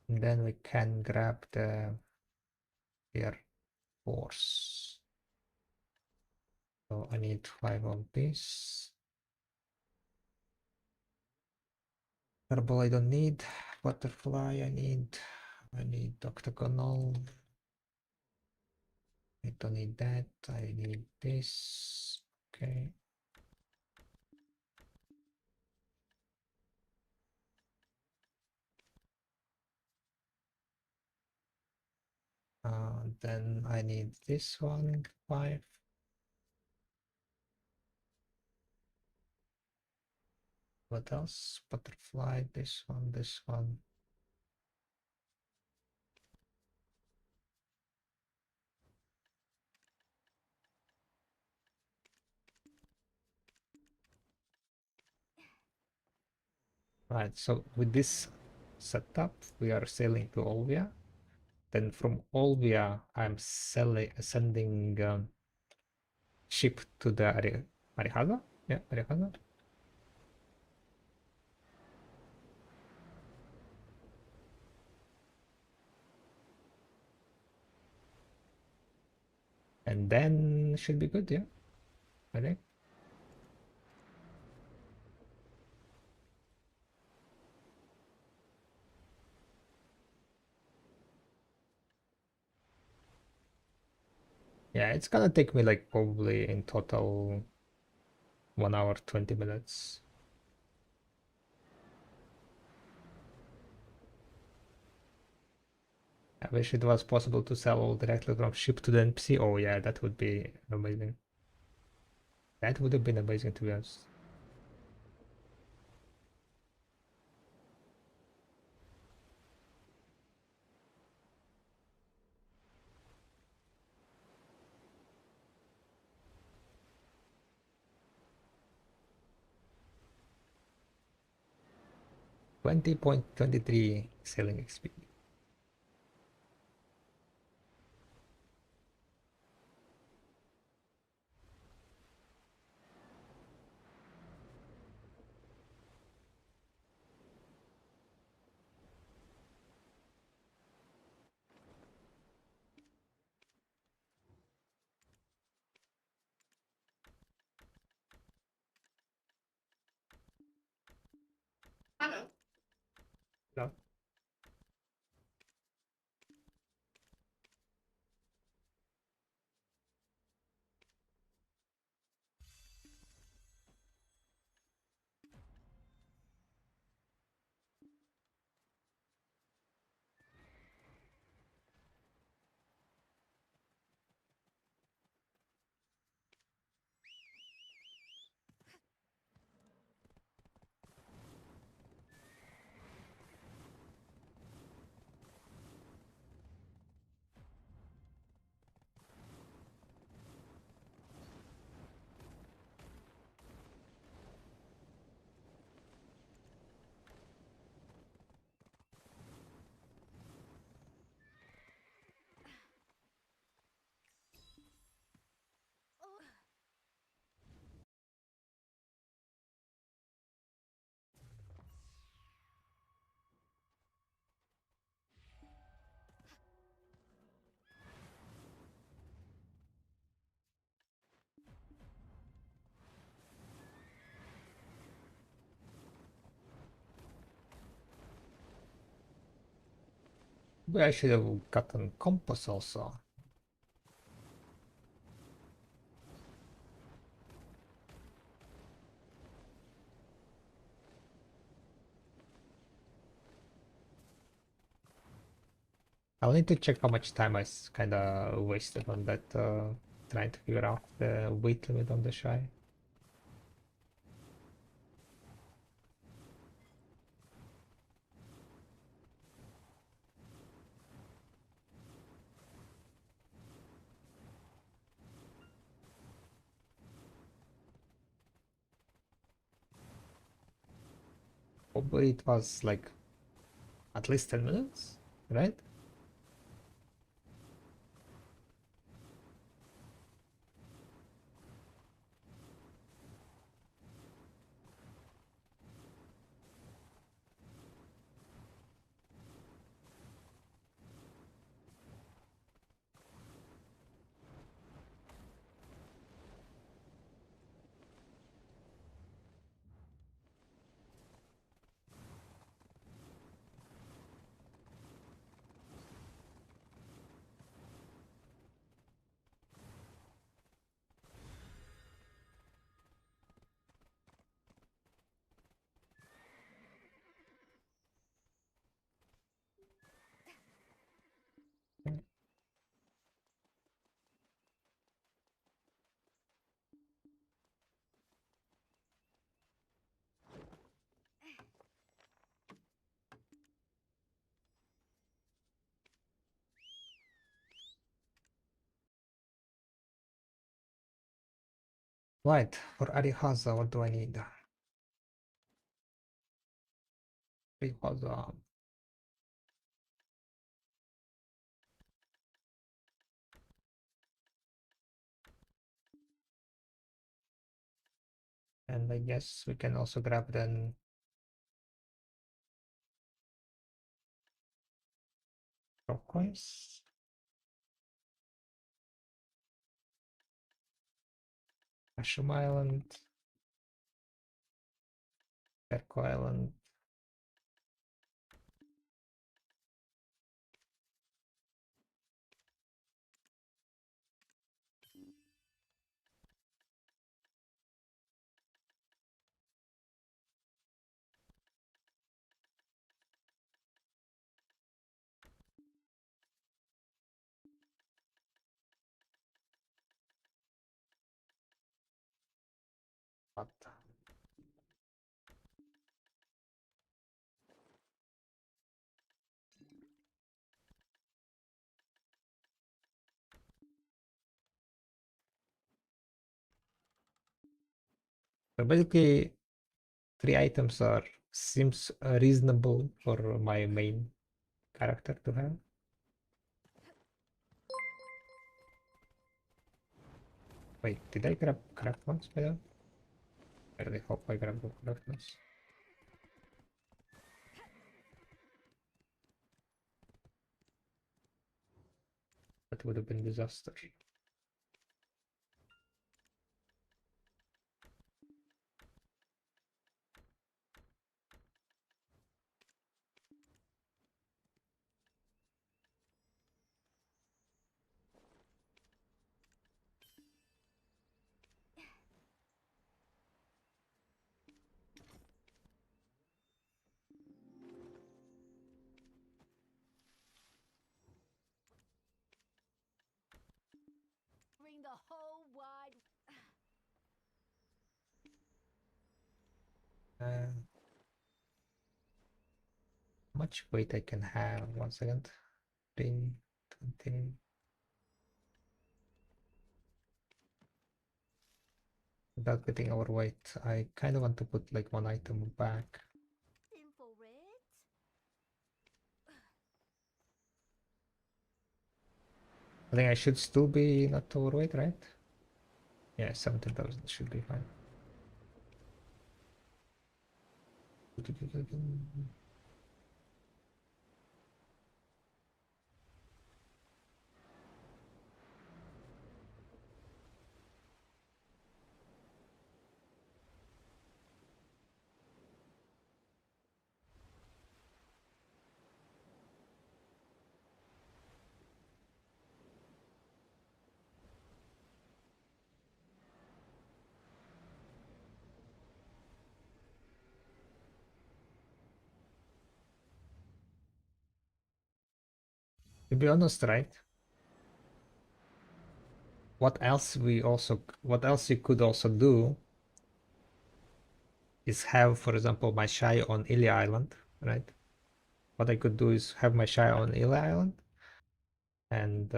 And then we can grab the air force. So I need 5 of this. Herbal I don't need. Butterfly I need. I need octagonal. I don't need that. I need this. Okay. Then I need this one, 5. What else? Butterfly, this one, this one. Right, so with this setup, we are sailing to Olvia. Then from Olvia, I'm sending ship to the Arihaza. Yeah, Arihaza. And then should be good, yeah. I think. Yeah, it's gonna take me like probably in total 1 hour 20 minutes. I wish it was possible to sell all directly from ship to the NPC. Oh yeah, that would be amazing. That would have been amazing to be honest. $20.23 selling XP. No. But I should have gotten compass also. I'll need to check how much time I kinda wasted on that, trying to figure out the weight limit on the shy. Probably it was like at least 10 minutes, right? Right, for Arihaza, what do I need? Arihaza. And I guess we can also grab then turquoise, Mushroom Island, Perco Island. But so basically, 3 items are seems reasonable for my main character to have. Wait, did I grab correct ones by that? I really hope I grabbed the correct ones. That would have been disaster. Bring the whole wide. Uh, how much weight I can have? 1 second. 15, 20. Without getting overweight, I kind of want to put like 1 item back. Infrared? I think I should still be not overweight, right? Yeah, 17,000 should be fine. To be honest, right? What else you could also do is have, for example, my shy on Ili Island, right? What I could do is have my shy on Ili Island and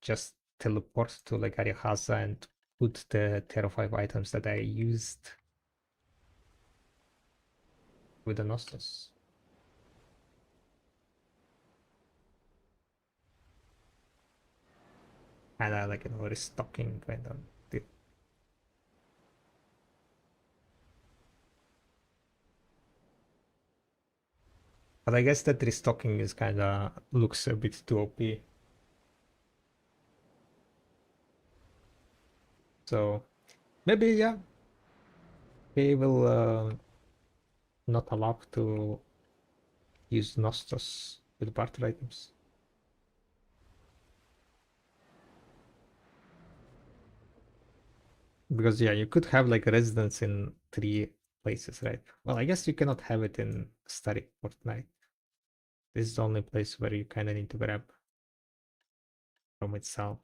just teleport to like Arihaza and put the Terra 5 items that I used with the Nostos. And I like restocking kind of did. But I guess that restocking is kinda looks a bit too OP. So maybe yeah, we will not allow to use Nostos with barter items. Because yeah, you could have like a residence in 3 places, right? Well, I guess you cannot have it in Static Fortnite. This is the only place where you kind of need to grab from itself.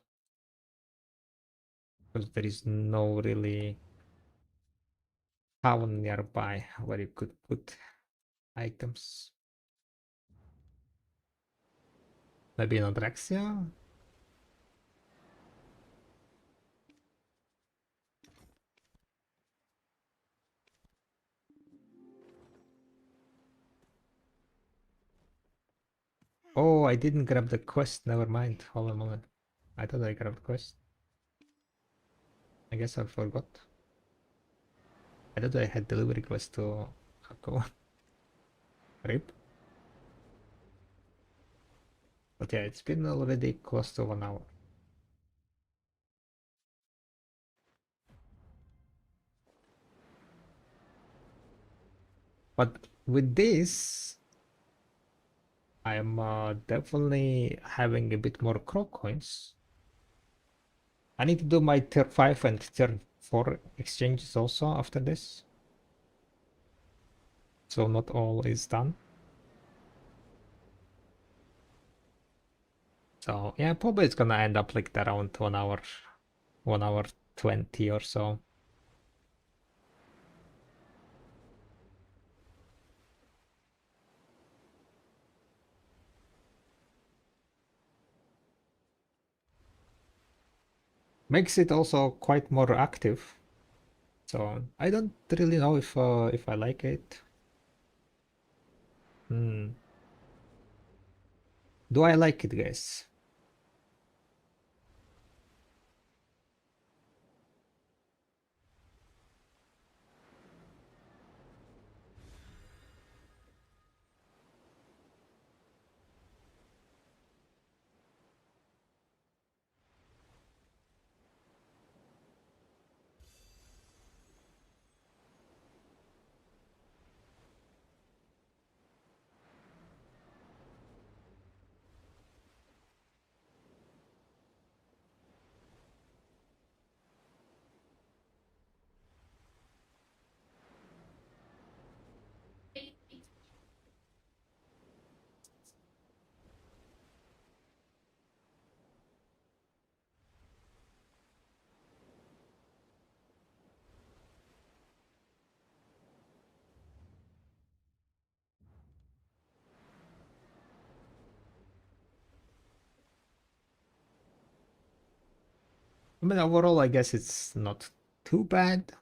Because there is no really town nearby where you could put items. Maybe in Adraxia? Oh, I didn't grab the quest. Never mind. Hold on a moment. I thought I grabbed the quest. I guess I forgot. I thought I had delivery quest to Hako. Rip. But yeah, it's been already close to 1 hour. But with this, I'm definitely having a bit more crow coins. I need to do my tier 5 and tier 4 exchanges also after this. So not all is done. So yeah, probably it's gonna end up like around 1 hour, 1 hour 20 or so. Makes it also quite more active. So I don't really know if I like it. Do I like it, guys? I mean, overall, I guess it's not too bad.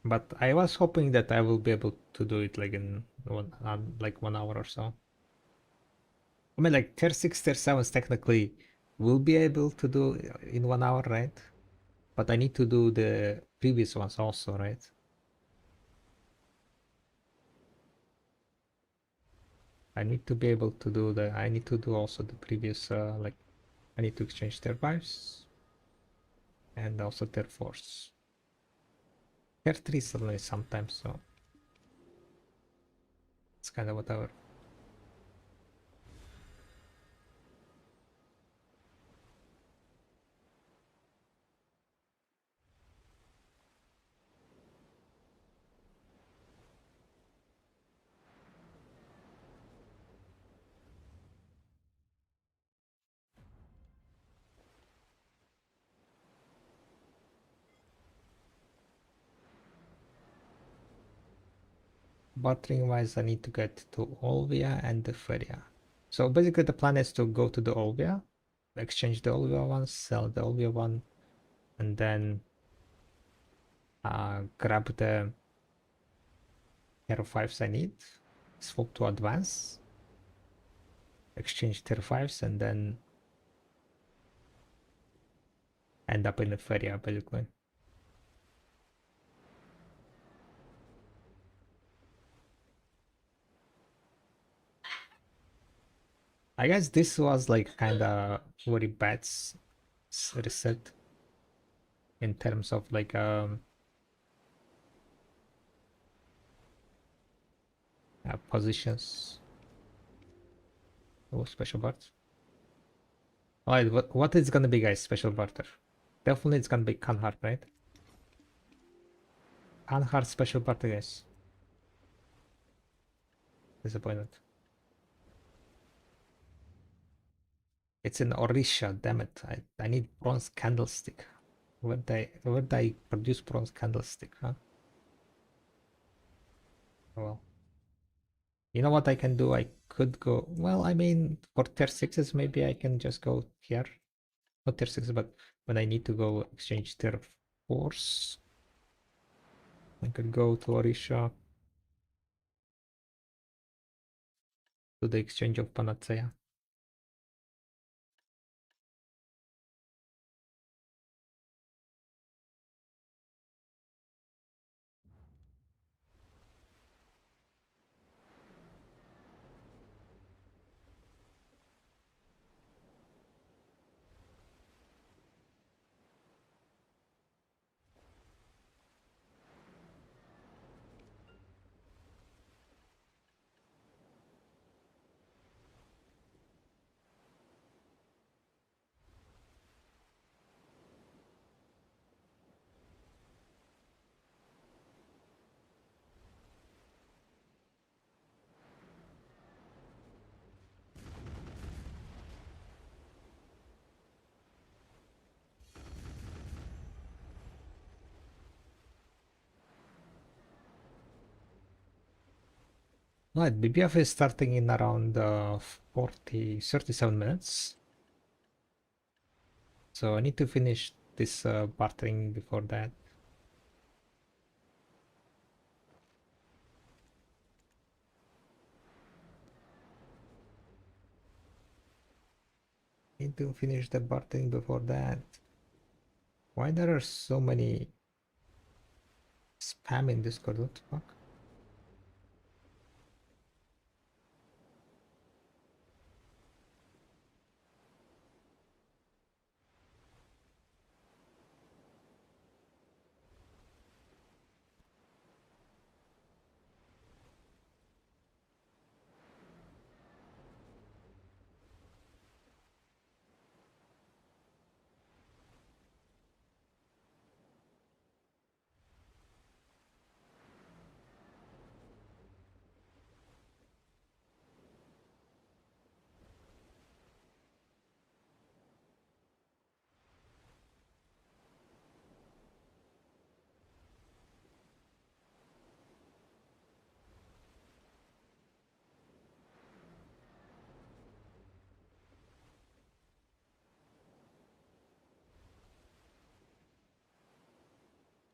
But I was hoping that I will be able to do it like in like 1 hour or so. I mean, like tier 6, tier 7s technically will be able to do in 1 hour, right? But I need to do the previous ones also, right? I need to be able to do I need to do also the previous, like, I need to exchange tier 5s and also tier 4s. Tier 3s only sometimes, so it's kind of whatever. bartering wise, I need to get to Olvia and the Feria. So basically the plan is to go to the Olvia, exchange the Olvia one, sell the Olvia one, and then grab the Hero 5s I need, swap to advance, exchange tier 5s, and then end up in the Feria basically. I guess this was like kinda very bad reset in terms of like positions. Oh, special barter. Alright, what is gonna be, guys? Special barter. Definitely it's gonna be Kanhar, right? Kanhar special barter, guys. Disappointed. It's in Orisha, damn it. I need bronze candlestick. Where'd I produce bronze candlestick, huh? Oh, well. You know what I can do? I could go, well, I mean, for tier 6s, maybe I can just go here. Not tier 6, but when I need to go exchange tier 4s, I could go to Orisha, to the exchange of Panacea. Right, BBF is starting in around 37 minutes. So I need to finish this bartering before that. Need to finish the bartering before that. Why there are so many spam in Discord? What the fuck?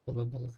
Blah, blah, blah.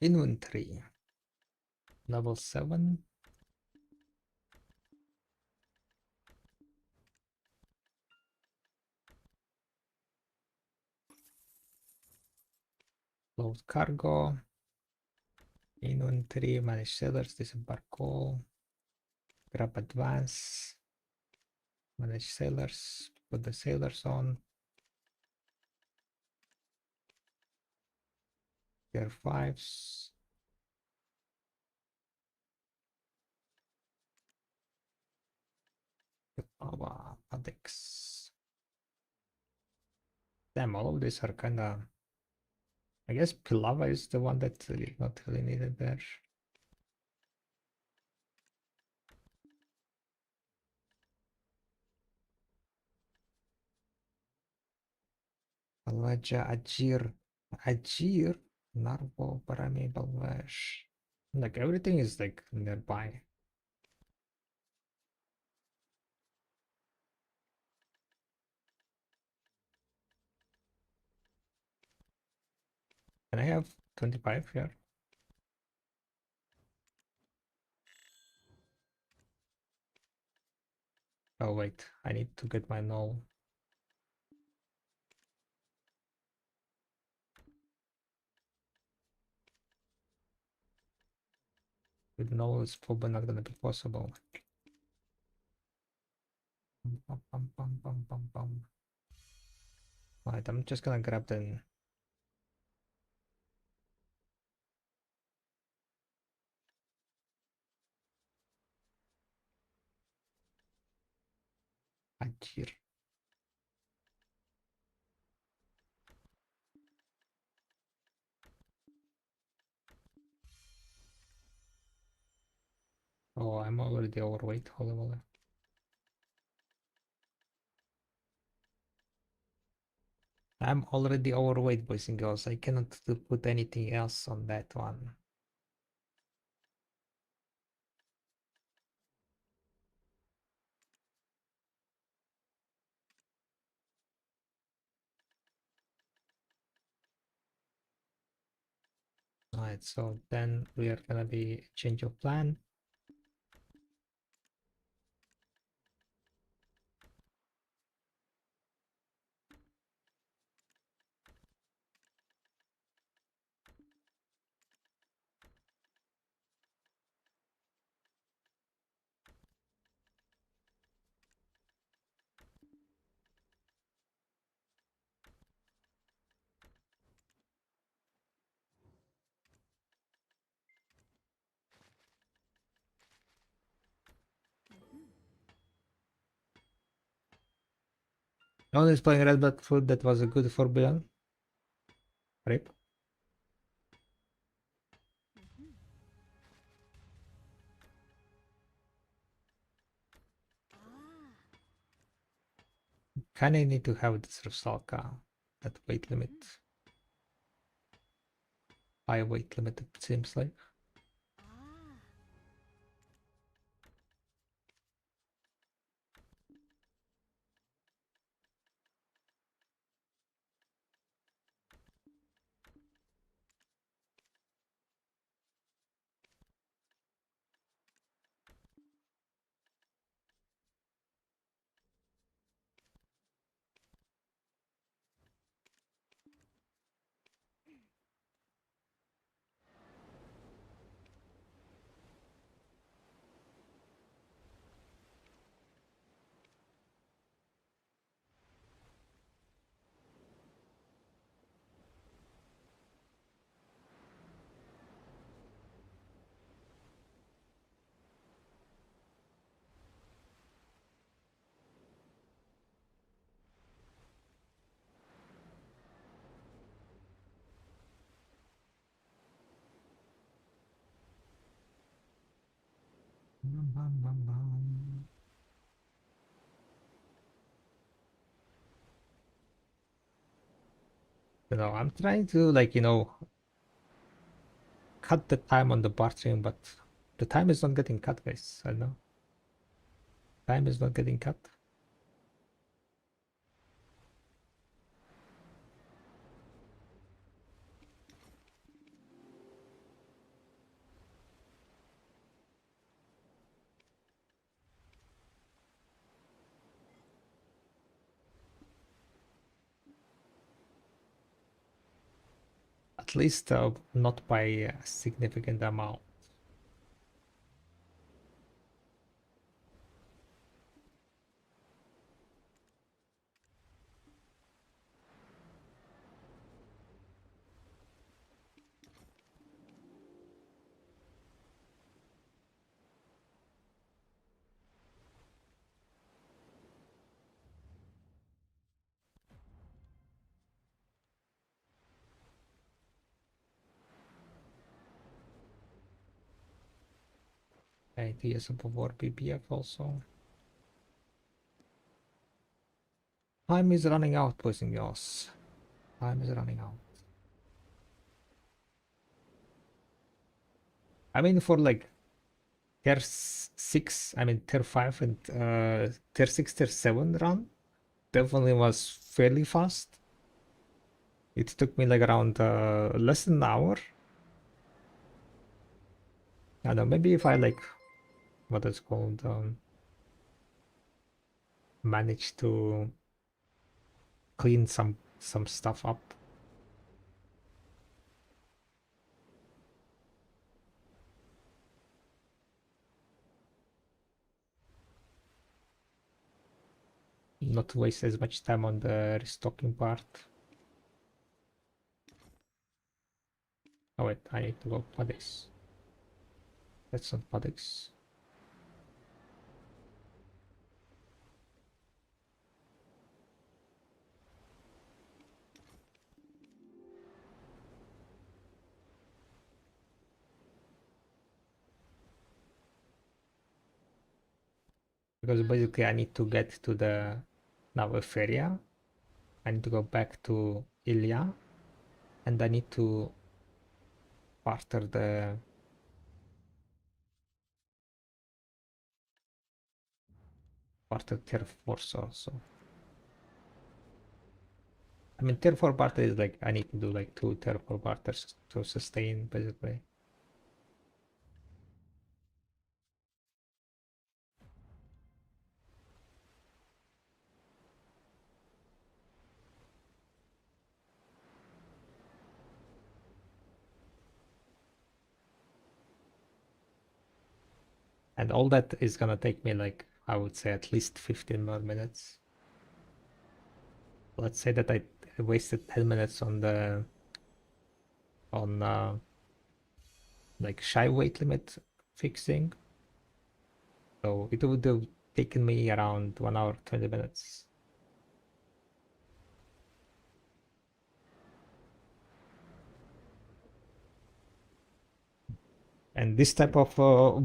Inventory. Level 7. Load cargo. Inventory, manage sailors, disembark all. Grab advance. Manage sailors, put the sailors on. Tier 5s. Lava, Adex. Damn, all of these are kinda... I guess Pilava is the one that is not really needed there. Balvaja, Ajir, Narvo, Barami, Balvaj. Like everything is like nearby. Can I have 25 here? Oh wait, I need to get my null. With null it's probably not gonna be possible. Alright, I'm just gonna grab the Ajir. Oh, I'm already overweight. Holy moly. I'm already overweight, boys and girls. I cannot put anything else on that one. Alright, so then we are gonna be change of plan. No one is playing red blood food. That was a good 4 billion. Rip. Kinda need to have this Rusalka. That weight limit. High weight limit, it seems like. Bum, bum, bum, bum. I'm trying to cut the time on the bar stream, but the time is not getting cut, guys. I know. Time is not getting cut. At At least not by a significant amount. I need to use some more BBF also. Time is running out, boys and girls. Time is running out. I mean, for like tier 6, I mean tier 5 and tier 6, tier 7 run, definitely was fairly fast. It took me like around less than an hour. I don't know, maybe if I like, what is called, manage to clean some stuff up. Not waste as much time on the restocking part. Oh wait, I need to go Padex. That's not Padex. Because basically I need to get to the Naviferia. I need to go back to Ilya. And I need to barter the tier 4 also. I mean tier 4 barter is like I need to do like 2 tier 4 barters to sustain basically. And all that is gonna take me like, I would say, at least 15 more minutes. Let's say that I wasted 10 minutes on the like shy weight limit fixing. So it would have taken me around 1 hour 20 minutes. And this type of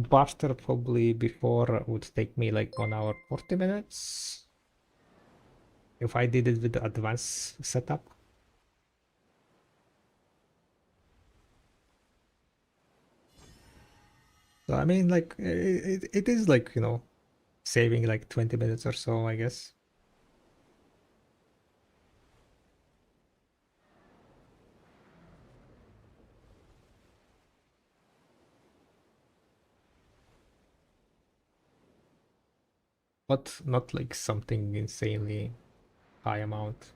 barter probably before would take me like 1 hour 40 minutes if I did it with the advanced setup. So I mean, like it is like, you know, saving like 20 minutes or so, I guess. But not like something insanely high amount.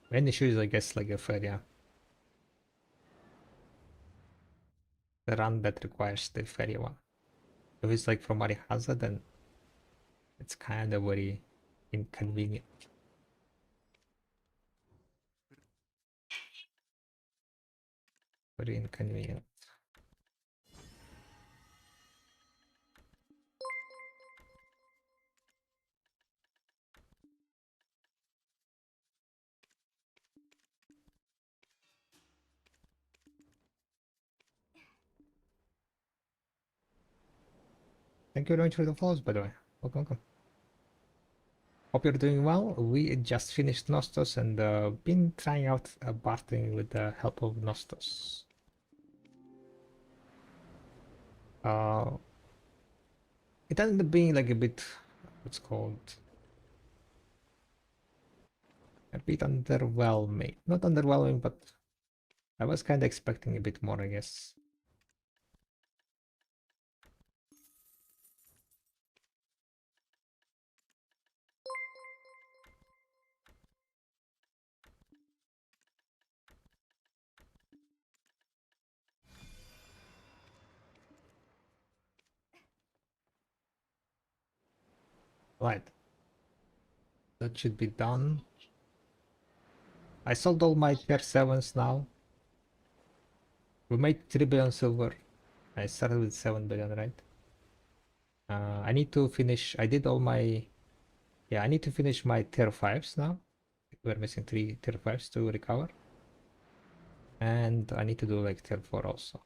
Main issue is, I guess, like a feria. The run that requires the feria one. If it's like from Arihaza, then it's kind of very inconvenient. Very inconvenient. Thank you very much for the follows, by the way. Welcome, welcome. Hope you're doing well. We just finished Nostos and been trying out bartering with the help of Nostos. It ended up being like a bit, what's called, a bit underwhelming. Not underwhelming, but I was kind of expecting a bit more, I guess. Right. That should be done. I sold all my tier 7s now. We made 3 billion silver. I started with 7 billion, right? I need to finish. I did all my. Yeah, I need to finish my tier 5s now. We're missing 3 tier 5s to recover. And I need to do like tier 4 also.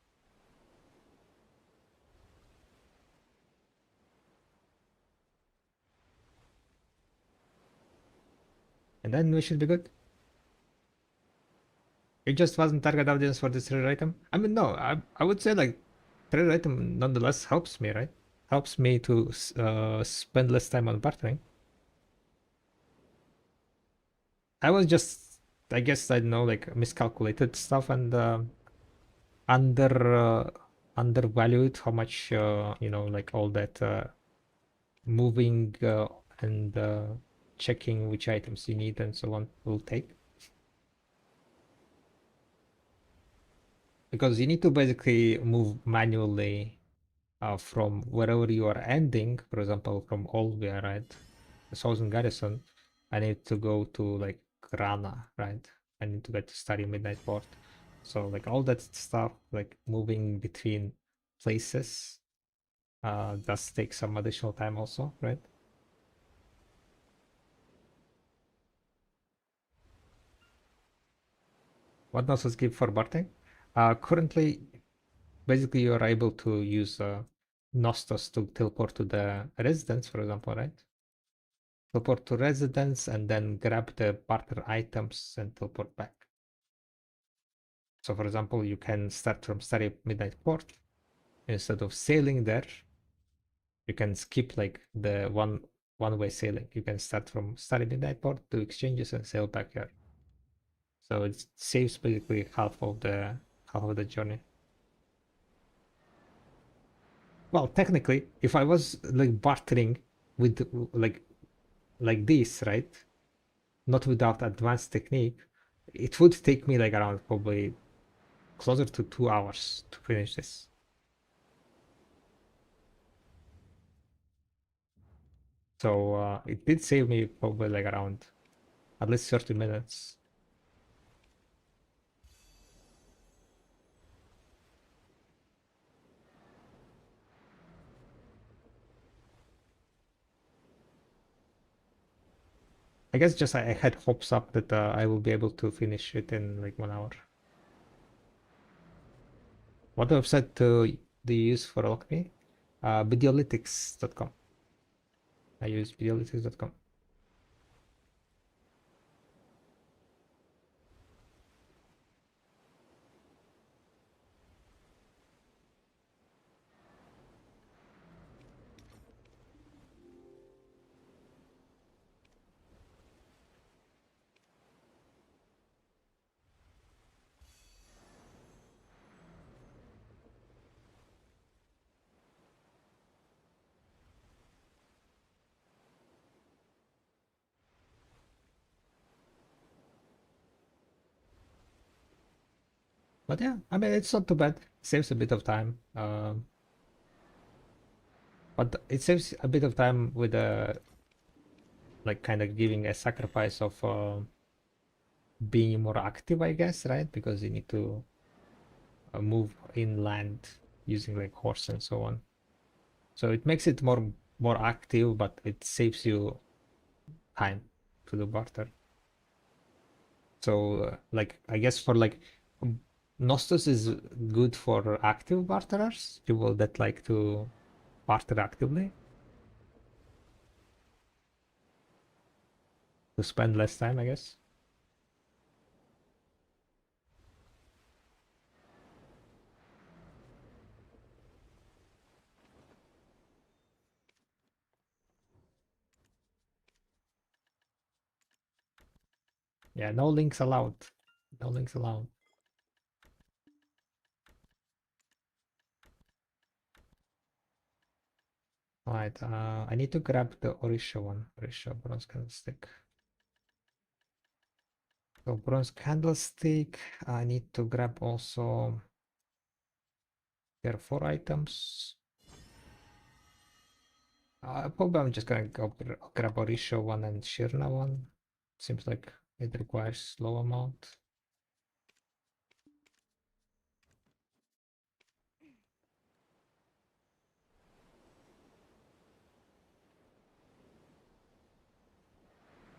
And then we should be good. It just wasn't target audience for this rare item. I mean, no, I would say like rare item nonetheless helps me, right? Helps me to spend less time on bartering. I was just, I guess, I don't know, like miscalculated stuff and under undervalued how much you know, like all that moving and checking which items you need and so on will take. Because you need to basically move manually from wherever you are ending, for example, from Olvia, right? The Southern Garrison, I need to go to like Grana, right? I need to get to study Midnight Port. So like all that stuff, like moving between places, does take some additional time also, right? What Nostos give for Bartek? Currently, basically you are able to use Nostos to teleport to the residence, for example, right? Teleport to residence and then grab the barter items and teleport back. So for example, you can start from Starry Midnight Port. Instead of sailing there, you can skip like the one-way sailing. You can start from Starry Midnight Port, do exchanges and sail back here. So it saves basically half of the journey. Well, technically, if I was like bartering with like this, right? Not without advanced technique, it would take me like around probably closer to 2 hours to finish this. So it did save me probably like around at least 30 minutes. I guess just I had hopes up that I will be able to finish it in like 1 hour. What website do you use for alchemy? Videolytics.com. I use videolytics.com. But yeah, I mean, it's not too bad. Saves a bit of time. But it saves a bit of time with like kind of giving a sacrifice of being more active, I guess, right? Because you need to move inland using like horse and so on. So it makes it more active, but it saves you time to do barter. So like I guess for like Nostos is good for active barterers, people that like to barter actively, to spend less time, I guess. Yeah, no links allowed. No links allowed. Alright, I need to grab the Orisha one. Orisha bronze candlestick. So bronze candlestick. I need to grab also. There are 4 items. Probably I'm just gonna go grab Orisho one and Shirna one. Seems like it requires low amount.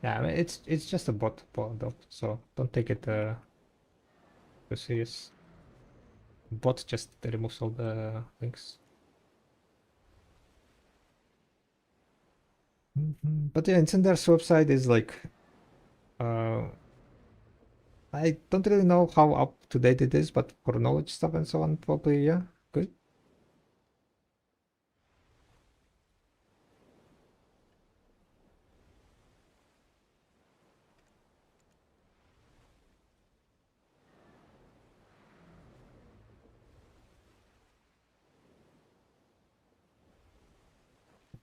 Yeah, I mean, it's just a bot though, so don't take it too serious. Bot just removes all the links. But yeah, Incendiar's website is like uh I don't really know how up to date it is, but for knowledge stuff and so on, probably yeah, good.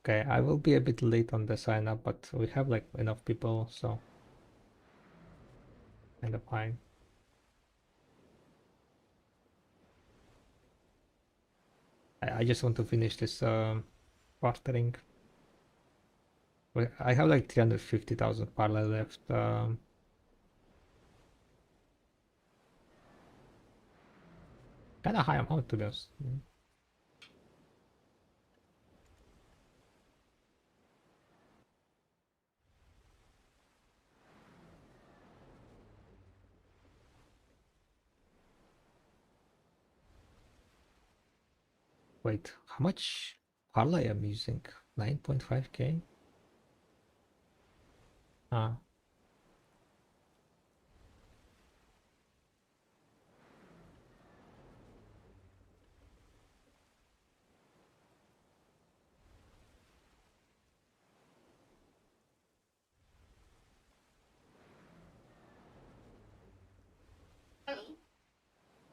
Okay, I will be a bit late on the sign up, but we have like enough people, so kind of fine. I just want to finish this bartering. I have like 350,000 parallel left. Kind of high amount to be honest. Wait, how much parlay I'm using? 9.5k? Ah,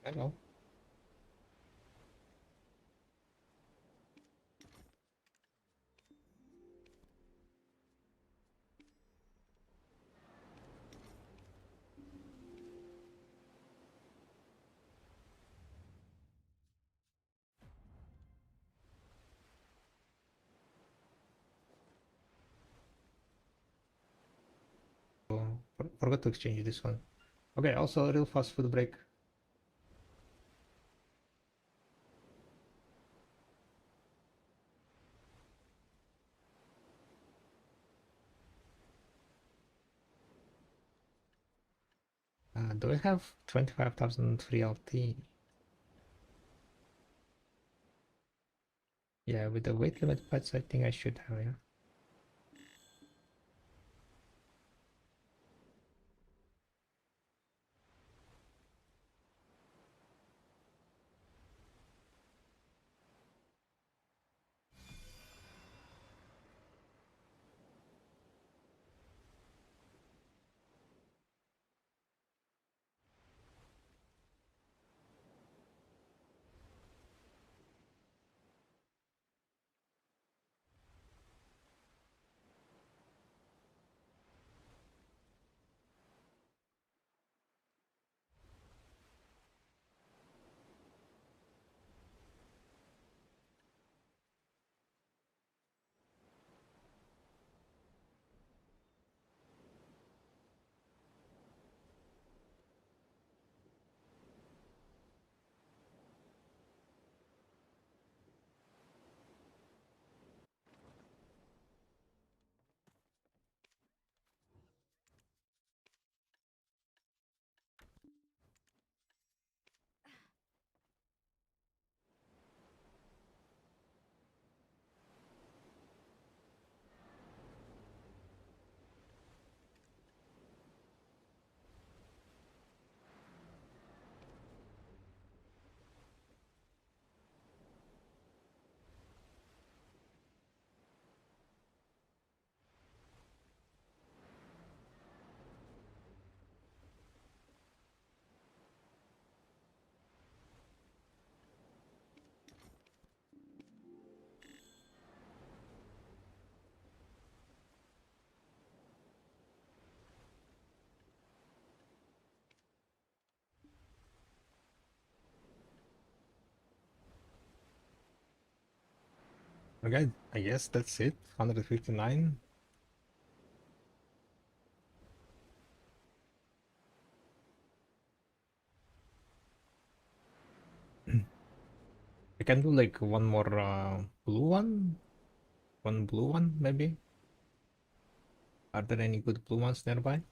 I know. Oh, forgot to exchange this one. Okay, also a real fast food break. Do I have 25,000 free LT? Yeah, with the weight limit pets, I think I should have, yeah. Okay, I guess that's it. 159. I can do like one more blue one. One blue one, maybe. Are there any good blue ones nearby?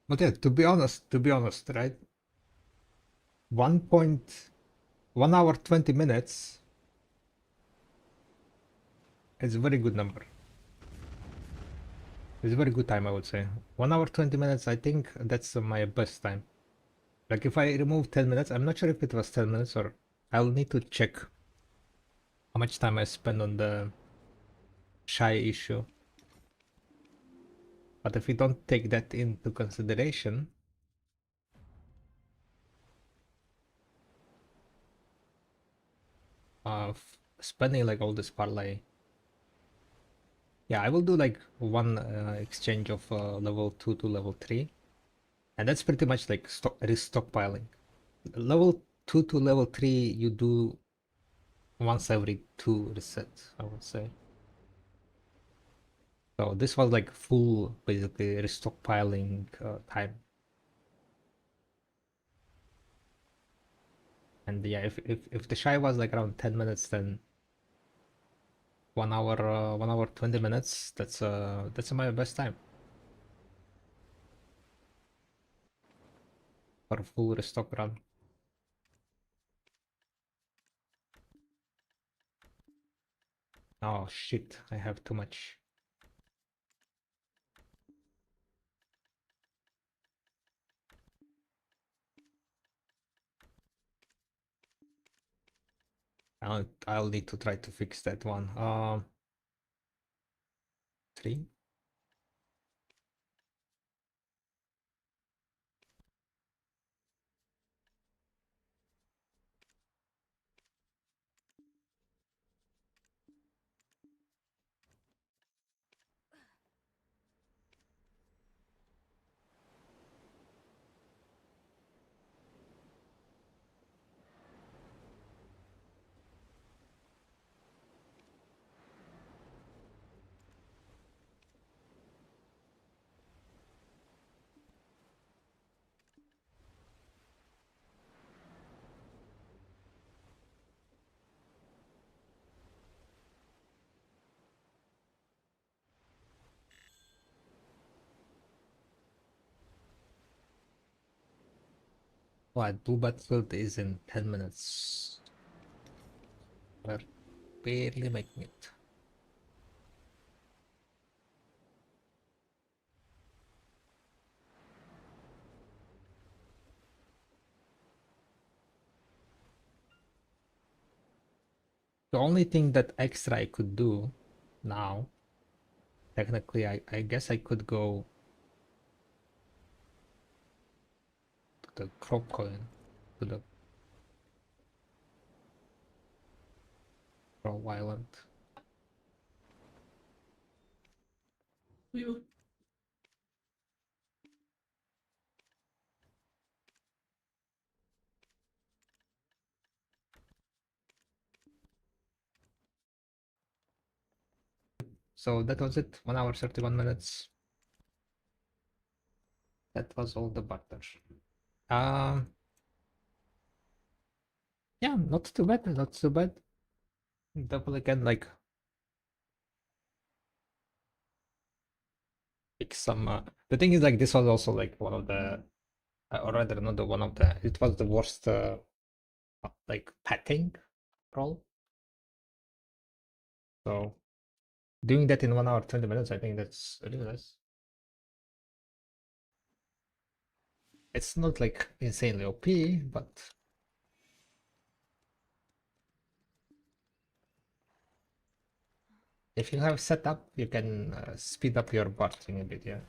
But yeah, to be honest, right? 1 hour 20 minutes is a very good number. It's a very good time, I would say. 1 hour 20 minutes, I think that's my best time. Like if I remove 10 minutes, I'm not sure if it was 10 minutes or I'll need to check how much time I spend on the shy issue. But if we don't take that into consideration, spending like all this parlay, yeah, I will do like one exchange of level 2 to level 3, and that's pretty much like stockpiling. Level 2 to level 3 you do once every 2 resets, I would say. So this was like full basically restockpiling time. And yeah, if the shy was like around 10 minutes, then 1 hour 20 minutes, that's my best time for a full restock run. Oh shit, I have too much. I'll need to try to fix that one. 3. What, blue battlefield is in 10 minutes. We're barely making it. The only thing that extra I could do now, technically, I guess I could go to the crop coin, to the crop island. So that was it. 1 hour 31 minutes. That was all the butter. Um, yeah, not too bad. Not too bad. Double again, like pick some. The thing is, like this was also like one of the, or rather, not the one of the. It was the worst, like patting roll. So doing that in 1 hour 20 minutes, I think that's really nice. It's not like insanely OP, but If you have setup, you can speed up your bartering a bit, yeah.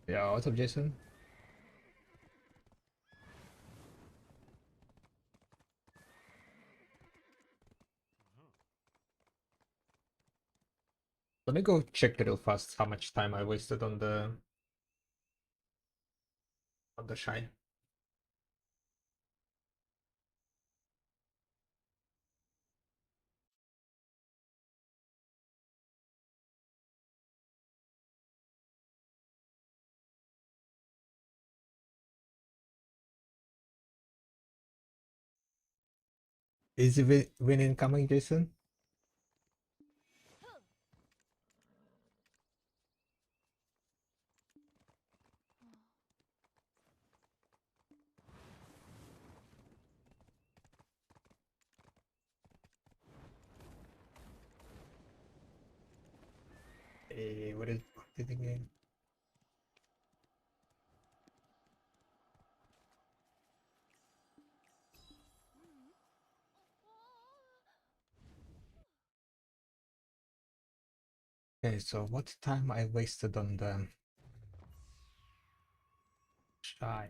Yeah, what's up, Jason? Let me go check real fast how much time I wasted on the shy. Is the win incoming, Jason? What is the game? Okay, so what time I wasted on the shy?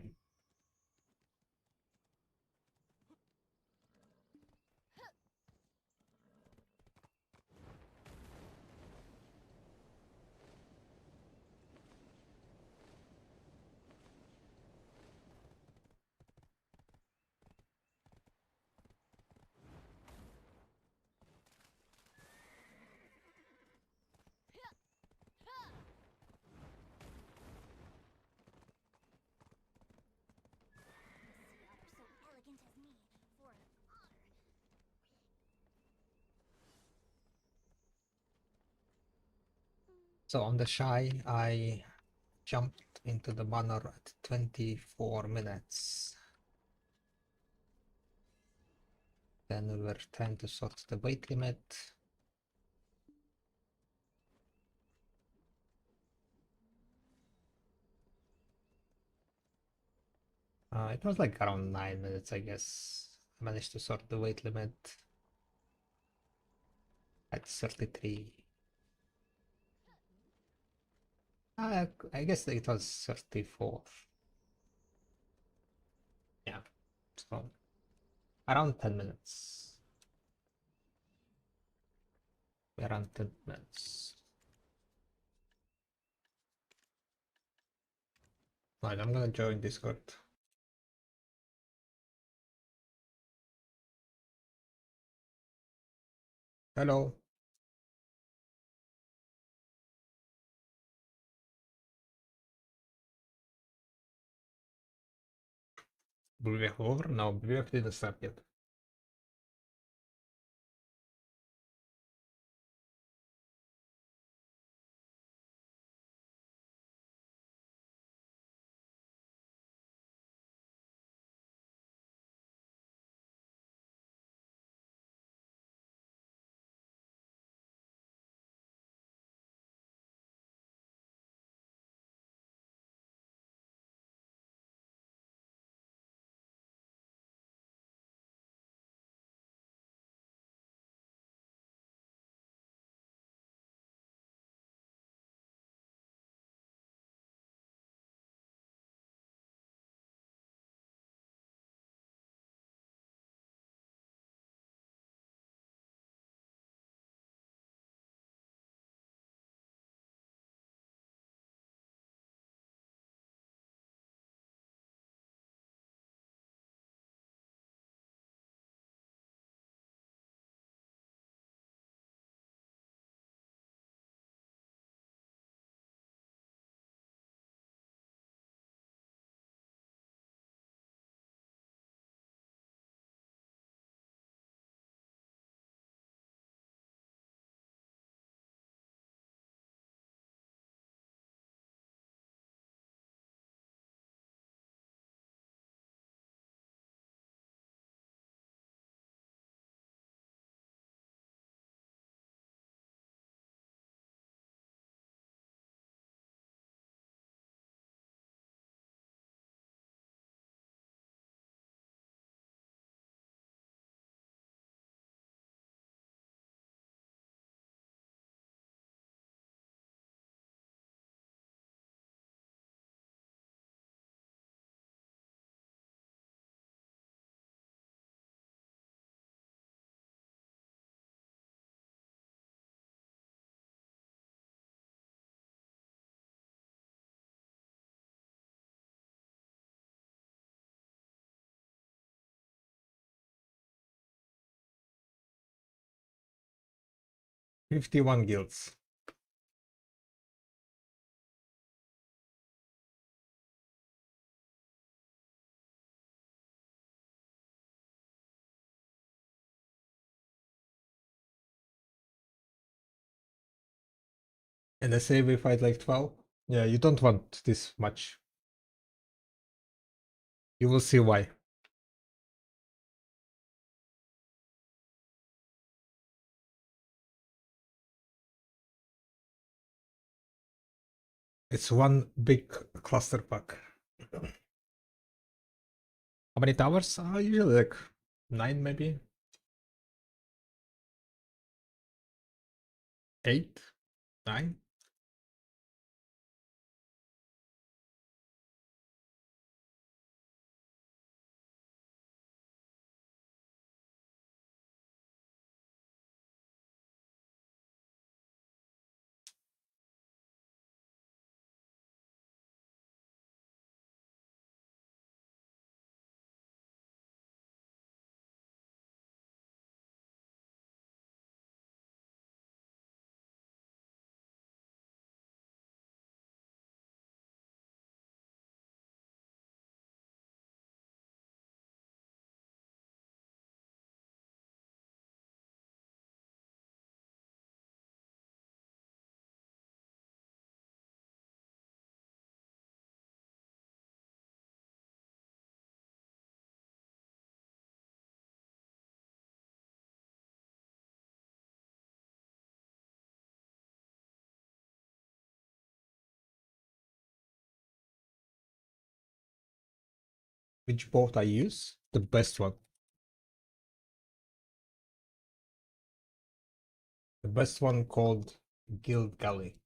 So elegant as me for an otter. So on the shy, I jumped into the banner at 24 minutes. Then we were trying to sort the weight limit. It was like around 9 minutes, I guess. I managed to sort the weight limit at 33. I guess it was 34. Yeah, so around 10 minutes. Around 10 minutes. Right, I'm gonna join Discord. Hello. Bulwark over? No, Bulwark didn't start yet. 51 guilds. And I say we fight like 12. Yeah, you don't want this much. You will see why. It's one big cluster pack. How many towers? Usually like 9 maybe. 8? 9? Which boat I use? The best one. The best one called Guild Galley.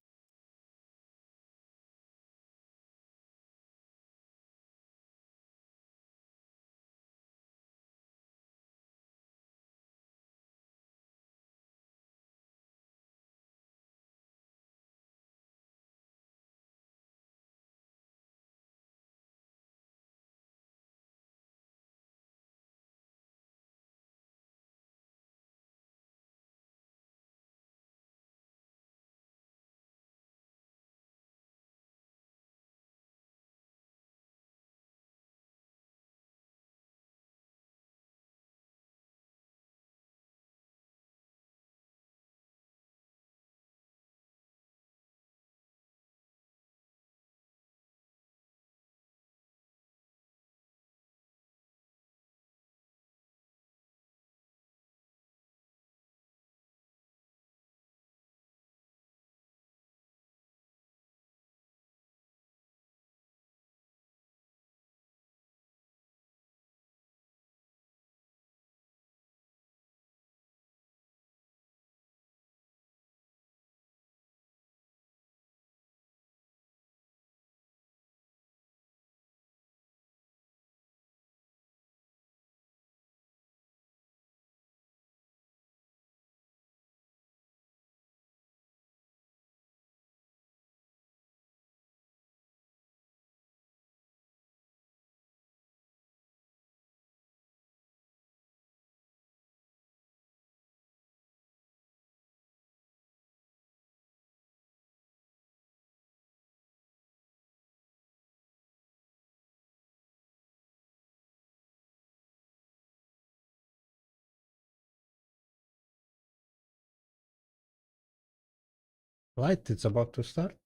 Right, it's about to start.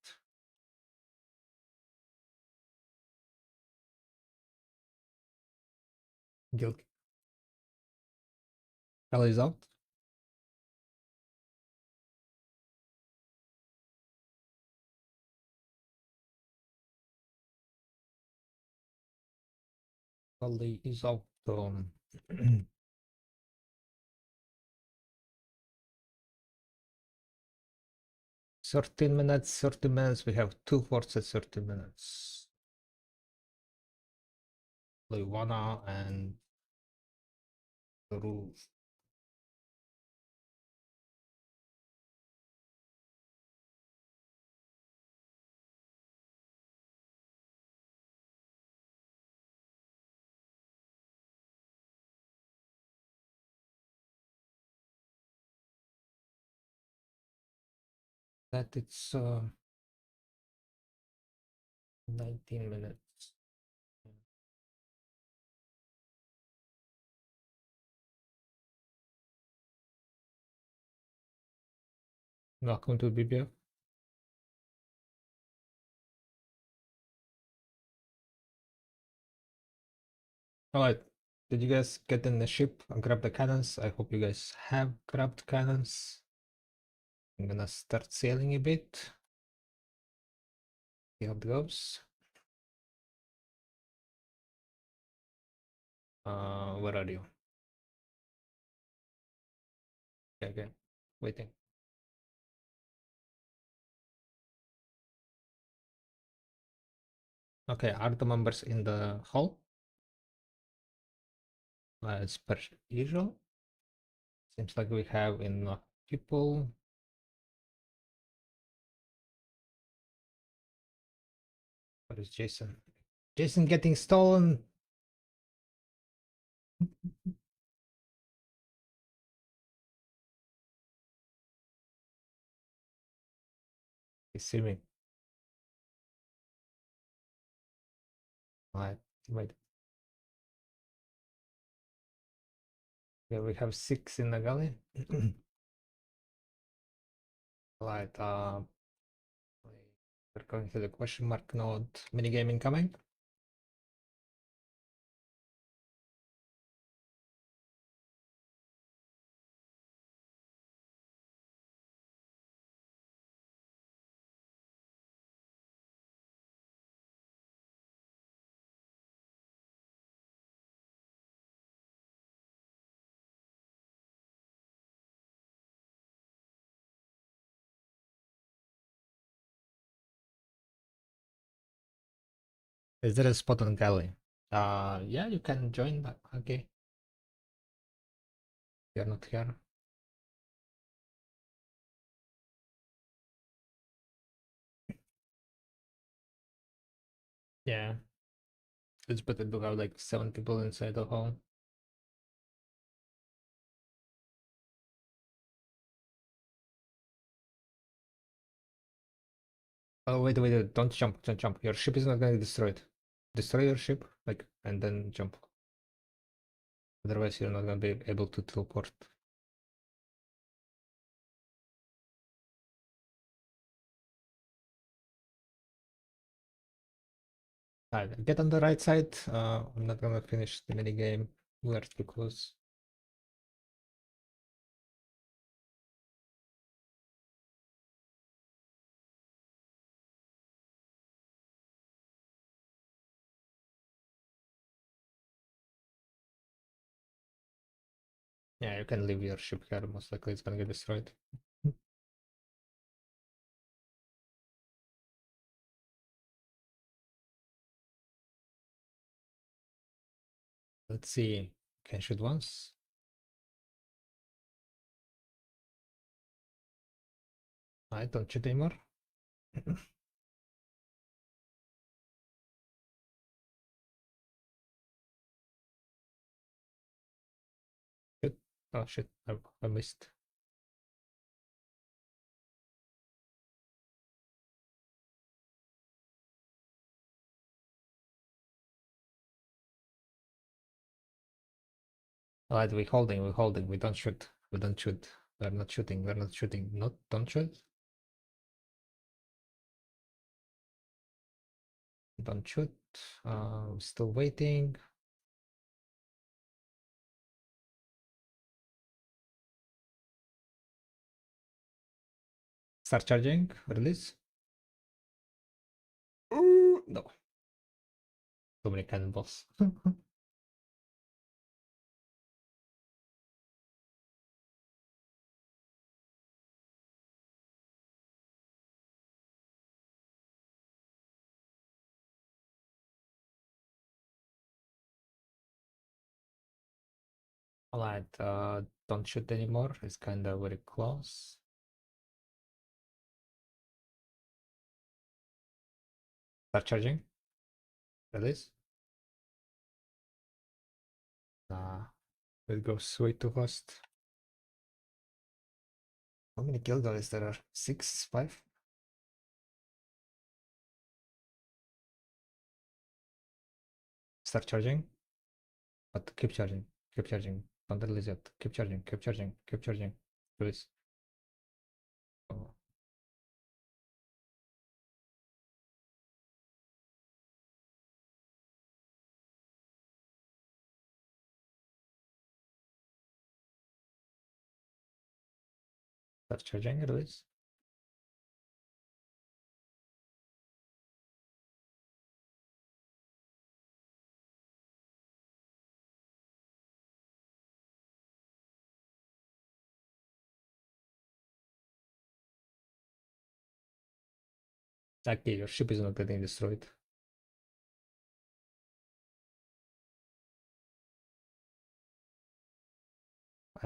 Guild Galley is out. Galley is out. 13 minutes, 30 minutes. We have 2 forts at 30 minutes. Luana and the roof. that it's 19 minutes. Welcome to BBF. Alright, did you guys get in the ship and grab the cannons? I hope you guys have grabbed cannons. I'm gonna start sailing a bit. See how it goes. Where are you? Okay, waiting. Okay, are the members in the hall? As per usual. Seems like we have enough people. What is Jason? Jason getting stolen. He's swimming. Alright, wait. Yeah, we have 6 in the galley. Right, we're going to the question mark node. Minigame incoming. Is there a spot on galley? Yeah, you can join that. Okay. You're not here. Yeah. It's better to have like 7 people inside the hall. Oh, wait, don't jump, don't jump. Your ship is not gonna get destroyed. Destroy your ship, like, and then jump. Otherwise, you're not gonna be able to teleport. Alright, get on the right side. I'm not gonna finish the mini game. We are too close. Yeah, you can leave your ship here. Most likely, it's gonna get destroyed. Let's see. Can shoot once. I don't shoot anymore. Shoot. Oh shit! I missed. Alright, we're holding. We're holding. We don't shoot. We don't shoot. We're not shooting. We're not shooting. Not. Don't shoot. Don't shoot. Still waiting. Start charging. Release. Ooh, no. Too many cannonballs. Alright, don't shoot anymore. It's kind of very close. Start charging. Release. Nah, it goes way too fast. How many kill galleys there are? 6, 5? Start charging, but keep charging, keep charging. Don't release it. Keep charging, keep charging, keep charging. Release. Oh, start charging, release. Okay, your ship is not getting destroyed.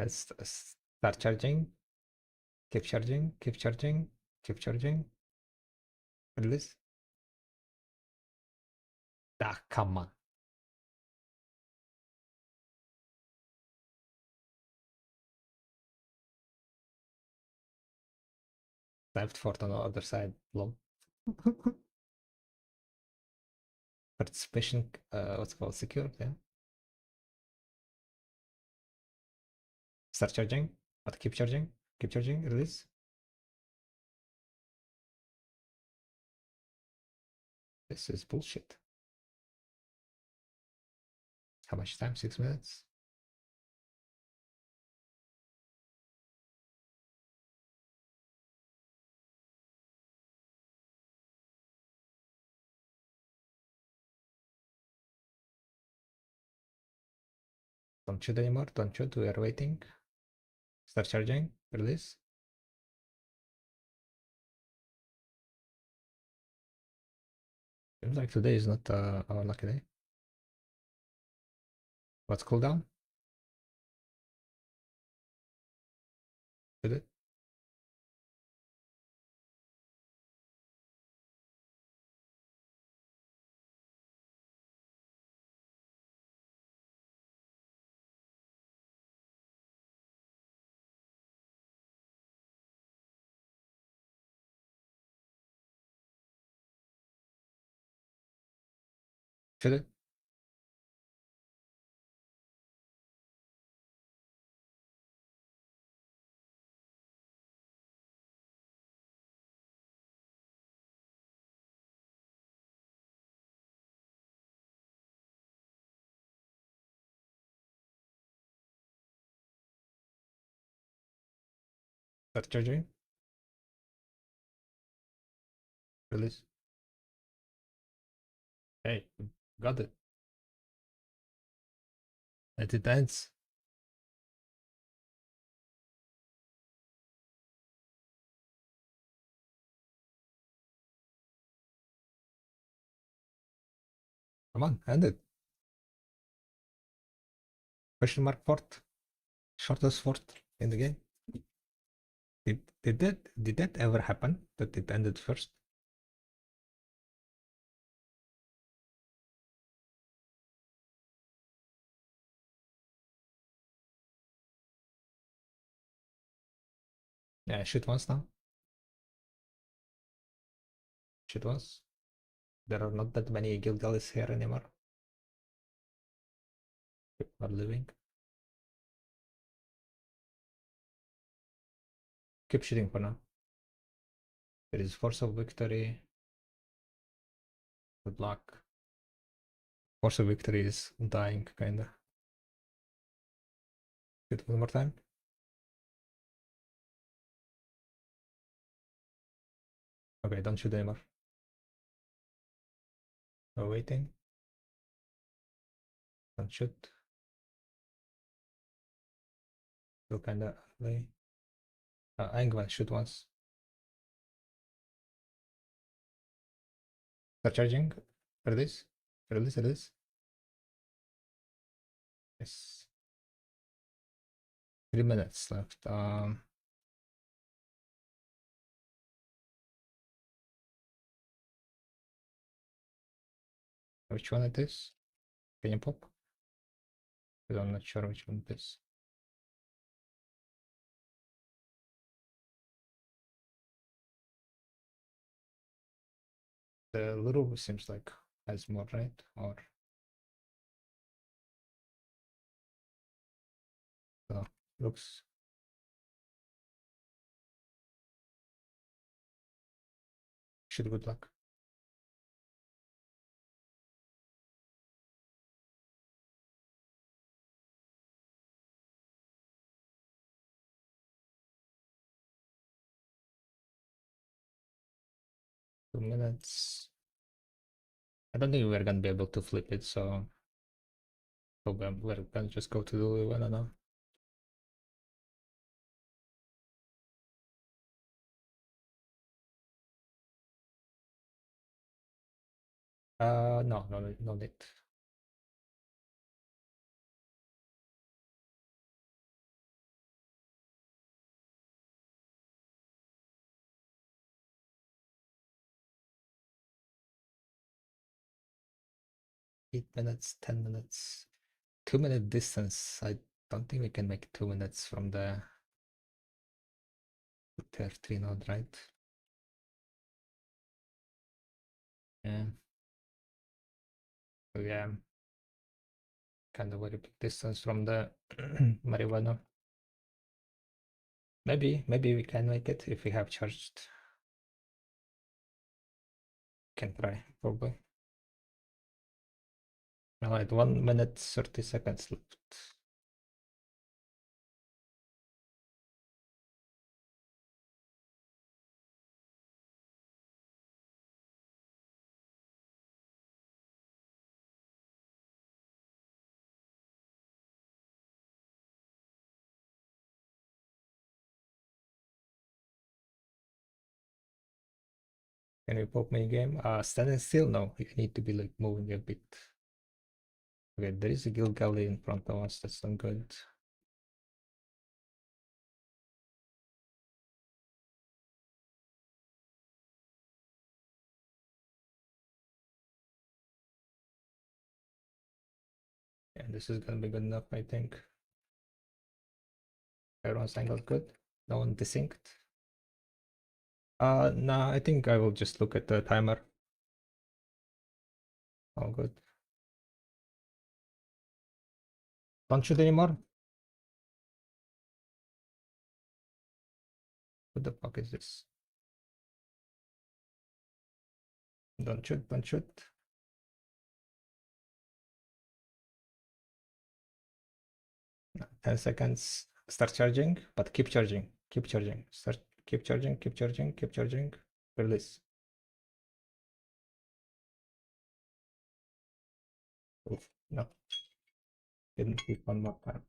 Start charging, keep charging, keep charging, keep charging. Release. Ah, come on. Left fort on the other side. Lol. Participation, what's it called? Secure, yeah. Start charging, but keep charging, release. This is bullshit. How much time? 6 minutes? Don't shoot anymore, don't shoot, we are waiting. Start charging, release. Seems like today is not our lucky day. What's cooldown? Shoot it. Shoot it. Start charging, release. Hey, got it. Let it ends. Come on, end it. Question mark fort. Shortest fort in the game. Did that ever happen? That it ended first? Yeah, shoot once now. Shoot once. There are not that many guild galleys here anymore. People are leaving. Keep shooting for now. There is force of victory. Good luck. Force of victory is dying, kinda. Shoot one more time. Okay, don't shoot anymore. No waiting. Don't shoot. Still kinda lay. I'm gonna shoot once. Start charging. Release. Release, release. Yes. 3 minutes left. Which one it is? Can you pop? Because I'm not sure which one it is. The Luru seems like has more, right? Or looks should good luck. 2 minutes. I don't think we're gonna be able to flip it, so probably we're gonna just go to the Lulu. I don't know. No, no need. Eight minutes, 10 minutes, 2 minute distance. I don't think we can make 2 minutes from the tier 3 node, right? Yeah. So yeah, kind of very big distance from the marijuana. Maybe we can make it if we have charged. Can try, probably. Alright, 1 minute 30 seconds left. Can we pop me game? Standing still? No, you need to be like moving a bit. Okay, there is a Gilgali in front of us. That's not good. Yeah, this is gonna be good enough, I think. Everyone's angle good. No one desynced. Nah, I think I will just look at the timer. All good. Don't shoot anymore. What the fuck is this? Don't shoot, don't shoot. 10 seconds. Start charging, but keep charging. Keep charging. Start. Keep charging. Keep charging. Keep charging. Release. Oof, no. Didn't hit one more time.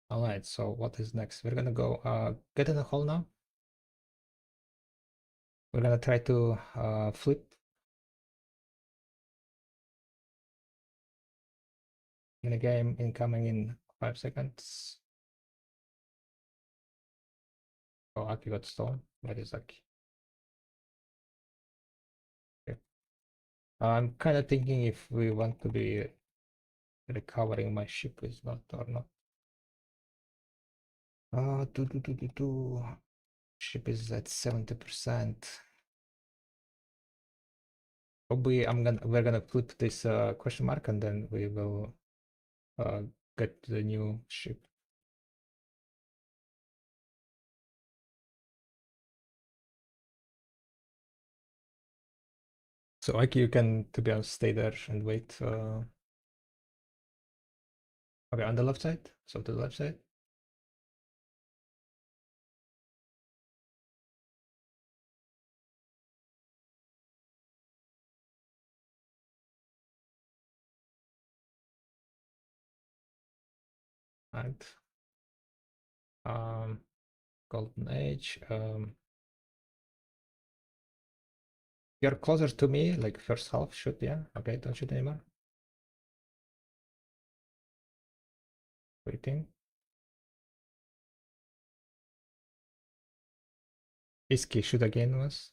All right. So what is next? We're gonna go. Get in the hole now. We're gonna try to flip in a game incoming in 5 seconds. Oh, Aki got stolen. Where is Aki? Okay. I'm kind of thinking if we want to be recovering my ship is not or not. Ship is at 70%. Probably we're gonna flip this question mark and then we will get the new ship. So Aki, you can, to be honest, stay there and wait. Okay, on the left side. So to the left side. And golden age. You're closer to me, like first half. Shoot, yeah. Okay, don't shoot anymore. Waiting. Iski, shoot again was.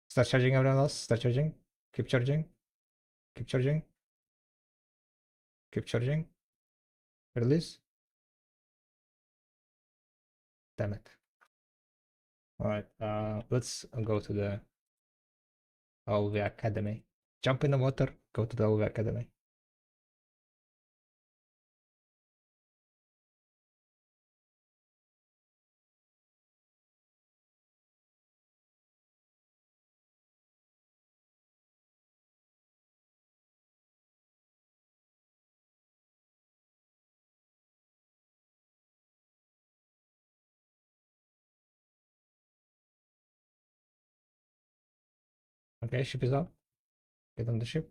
Start charging everyone else. Start charging. Keep charging. Keep charging. Keep charging. Release. Damn it. Alright, let's go to the OV Academy. Jump in the water, go to the OV Academy. Okay, ship is up. Get on the ship.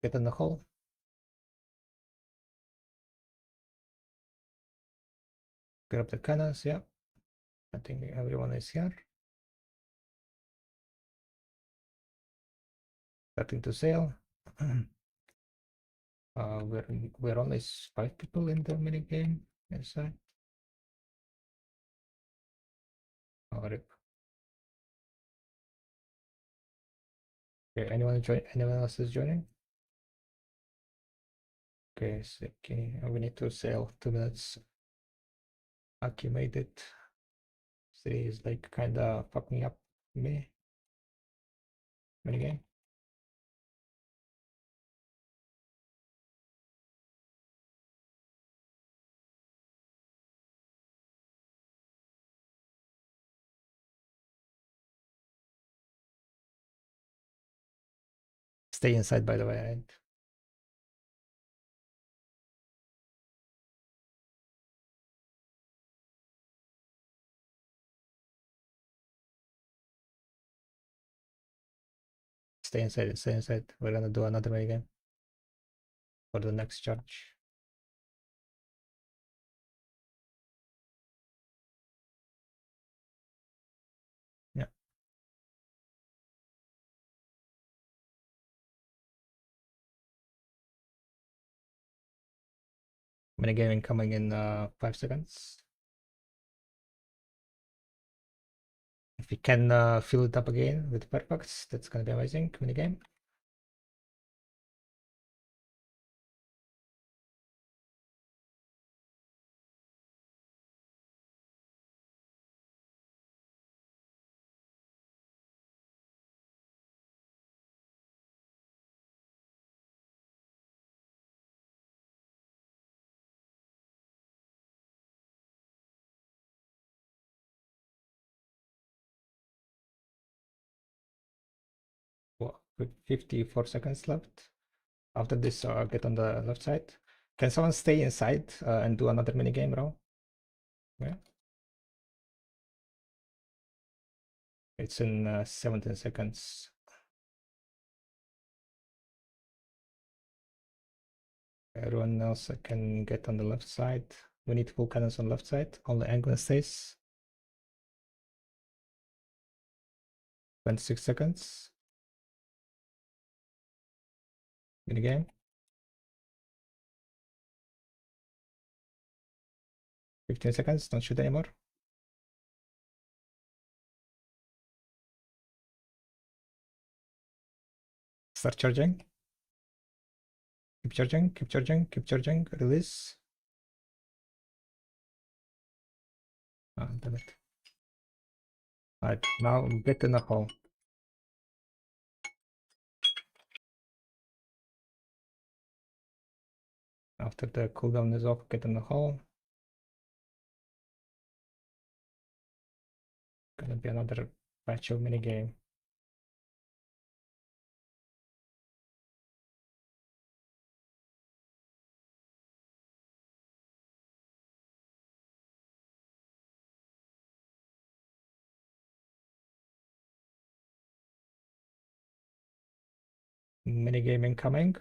Get in the hull. Grab the cannons, yeah. I think everyone is here. Starting to sail. We're only 5 people in the mini game inside. Oh, rip. Okay, anyone else is joining? Okay, so okay, we need to sail 2 minutes. Aki made it. City is like kinda fucking up me. Minigame. Stay inside, by the way, right? Stay inside, stay inside. We're gonna do another minigame for the next charge. Yeah. Minigame incoming in 5 seconds. If we can fill it up again with perfects, that's gonna be amazing. Minigame. With 54 seconds left. After this, get on the left side. Can someone stay inside and do another minigame row? Yeah. It's in 17 seconds. Everyone else can get on the left side. We need full cannons on left side. Only Angling stays. 26 seconds. Minigame. 15 seconds. Don't shoot anymore. Start charging. Keep charging, keep charging, keep charging. Release. Ah, damn it. Alright, now get in the hole. After the cooldown is off, get in the hole. Gonna be another batch of minigame. Minigame incoming.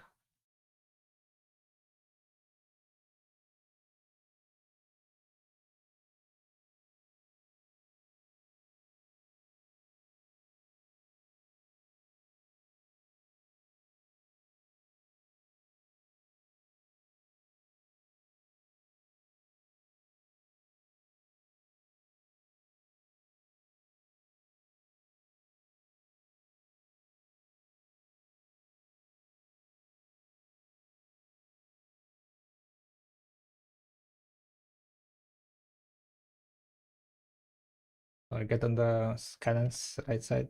Or get on the cannons right side.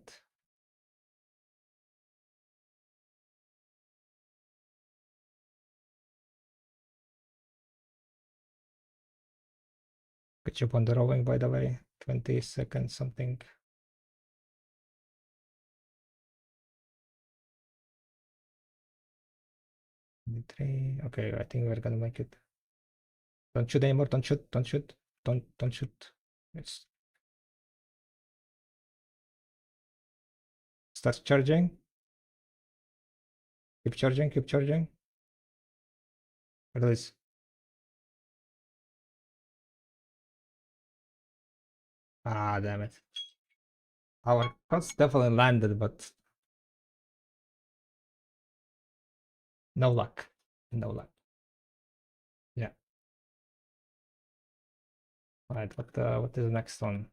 Good job on the rowing, by the way. 20 seconds something. 3. Okay, I think we're gonna make it. Don't shoot anymore. Don't shoot. Don't shoot. Don't shoot. It's start charging. Keep charging. Keep charging. Release. Ah, damn it. Our shots definitely landed, but no luck. No luck. Yeah. Alright, what is the next one?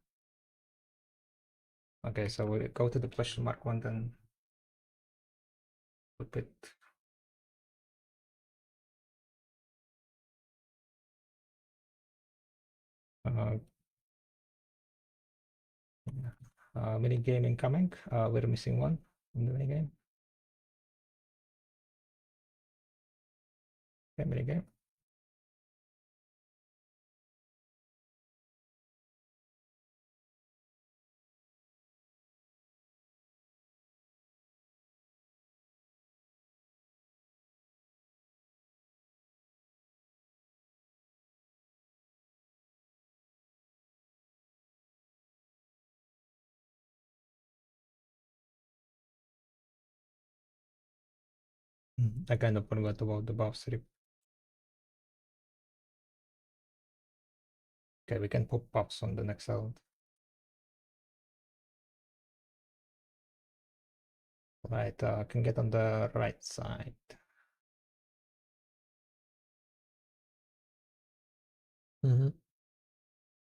Okay, so we go to the question mark one, then flip it. Mini game incoming. We're missing one in the mini game. Okay, mini game. I kind of forgot about the buff strip. Okay, we can put buffs on the next round. Right, I can get on the right side.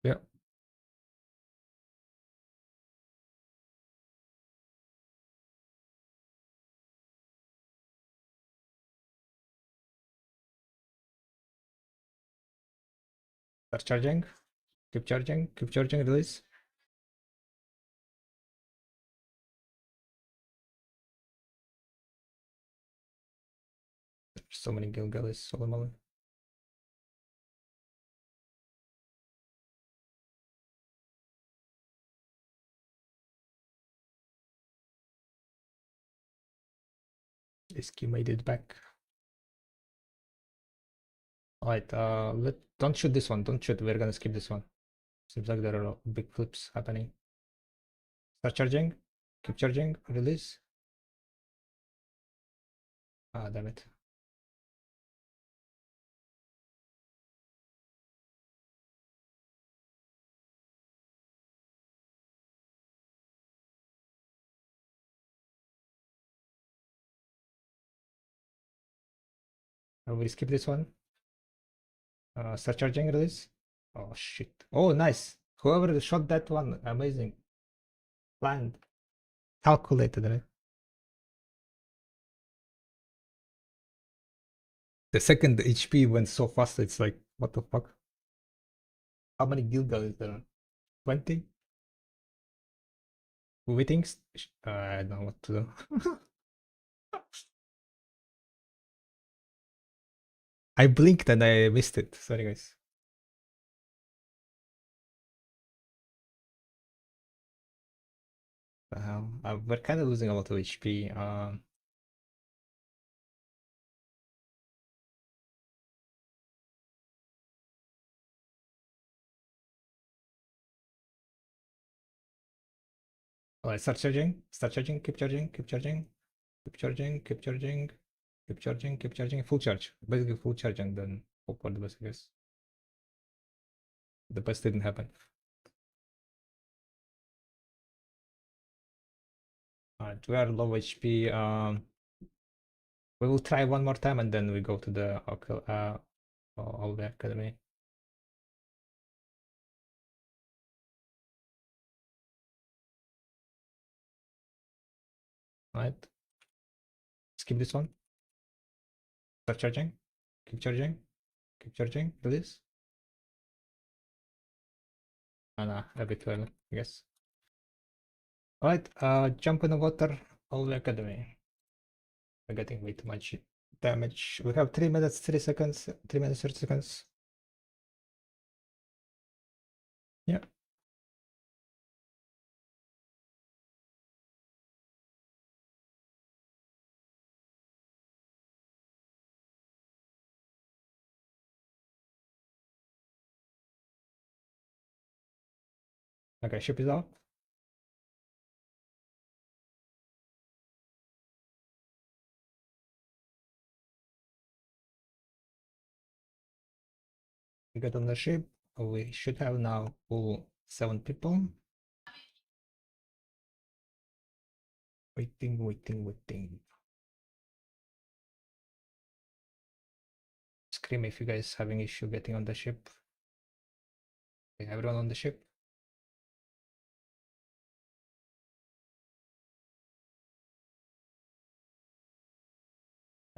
Yeah. Start charging. Keep charging. Keep charging. Release. There's so many Gilgalis. Holy moly. Iski made it back. Alright, don't shoot this one. Don't shoot. We're gonna skip this one. Seems like there are big flips happening. Start charging. Keep charging. Release. Ah, damn it. We skip this one. Start charging. Release. Oh shit. Oh, nice. Whoever shot that one, amazing. Planned. Calculated, right? The second HP went so fast, it's like, what the fuck? How many Gilgal is there? 20? Waiting? I don't know what to do. I blinked and I missed it. Sorry, guys. We're kind of losing a lot of HP. Alright, start charging. Start charging. Keep charging. Keep charging. Keep charging. Keep charging. Keep charging. Keep charging. Full charge. Basically full charge and then hope for the best, I guess. The best didn't happen. Alright, we are low HP. We will try one more time and then we go to the all the academy. Right. Skip this one. Start charging. Keep charging. Keep charging. Release. a bit early, I guess. Alright, jump in the water, all the academy. We're getting way too much damage. We have 3 minutes, 3 seconds, 3 minutes, 30 seconds. Yeah. Okay, ship is out. We get on the ship. We should have now full 7 people. Waiting, waiting, waiting. Scream if you guys having issue getting on the ship. Okay, everyone on the ship.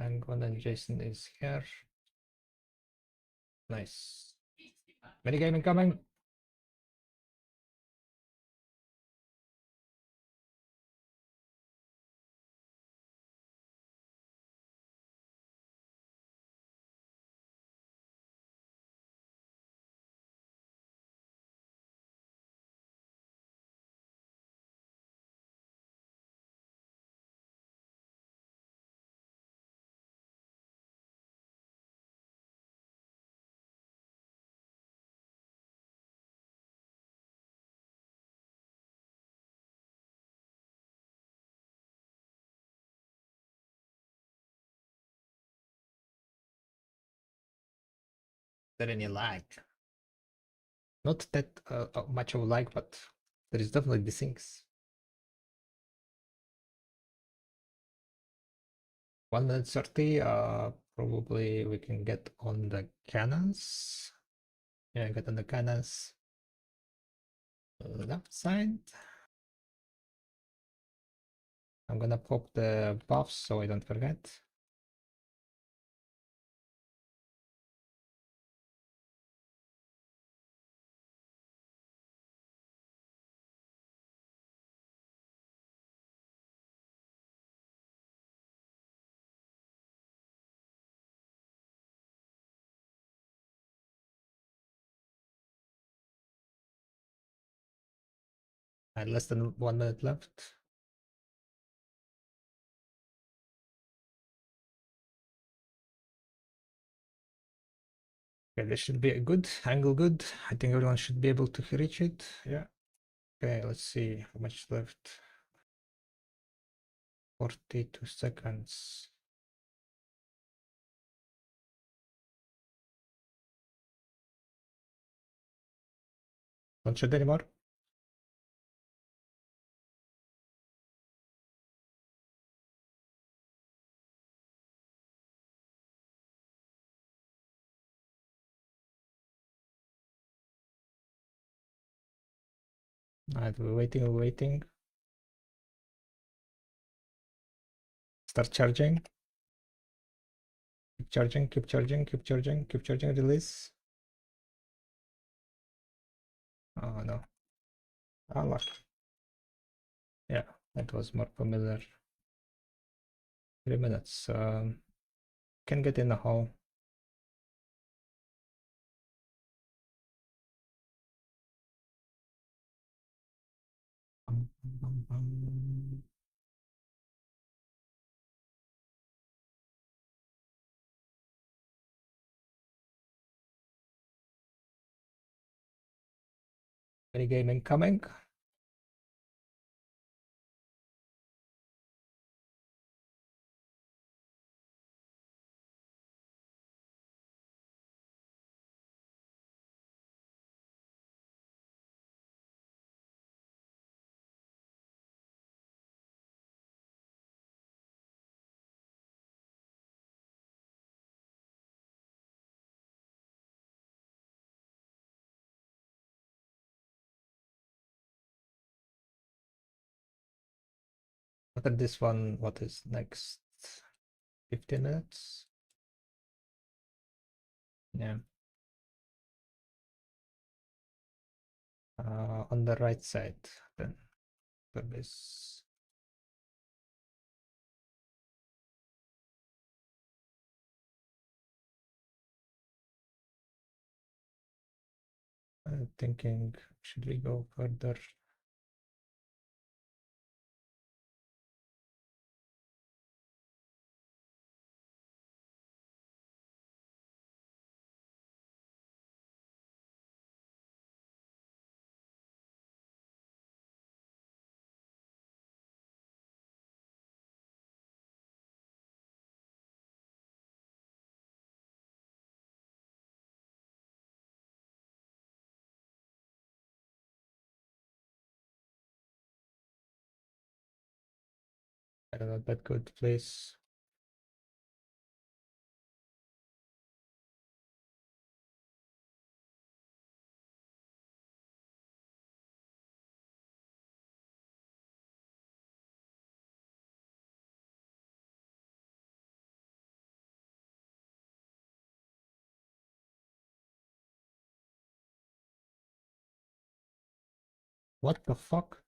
And then Jason is here. Nice. Minigame incoming. There any lag? Not that much of lag, but there is definitely the things. 1 minute 30. Probably we can get on the cannons. Yeah, get on the cannons. Left side. I'm gonna pop the buffs so I don't forget. And less than 1 minute left. Okay, this should be a good angle. Good. I think everyone should be able to reach it. Yeah. Okay, let's see how much left. 42 seconds. Don't shoot anymore. Alright, we're waiting, we're waiting. Start charging. Keep charging, keep charging, keep charging, keep charging, release. Oh no. Unlucky. Yeah, that was more familiar. 3 minutes. Can get in the hole. Any game incoming? After this one, what is next? 15 minutes? Yeah. On the right side then for this. I'm thinking, should we go further? I don't know, that good place. What the fuck?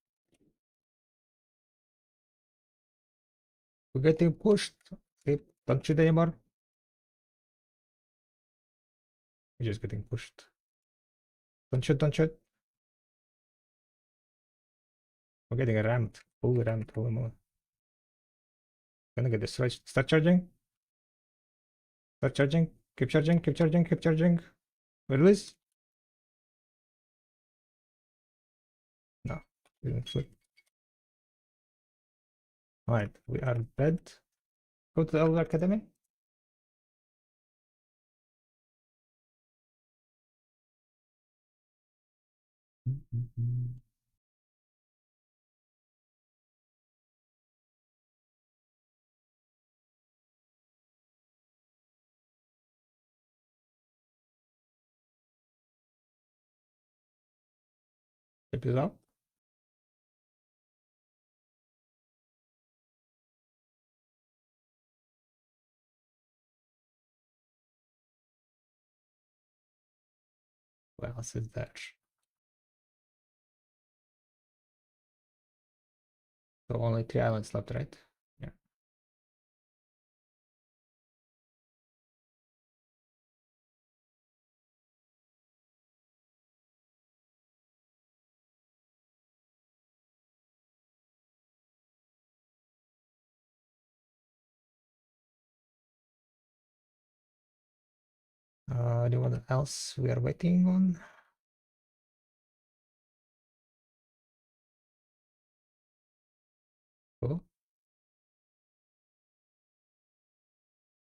We're getting pushed. Okay, don't shoot anymore. We're just getting pushed. Don't shoot, don't shoot. We're getting rammed. Fully rammed. Holy moly. Gonna get destroyed. Start charging. Start charging. Keep charging. Keep charging. Keep charging. Release. No. Didn't flip. Alright, we are dead. Go to the Elder Academy. Keep it up. What else is there? So only 3 islands left, right? Yeah. Anyone else we are waiting on?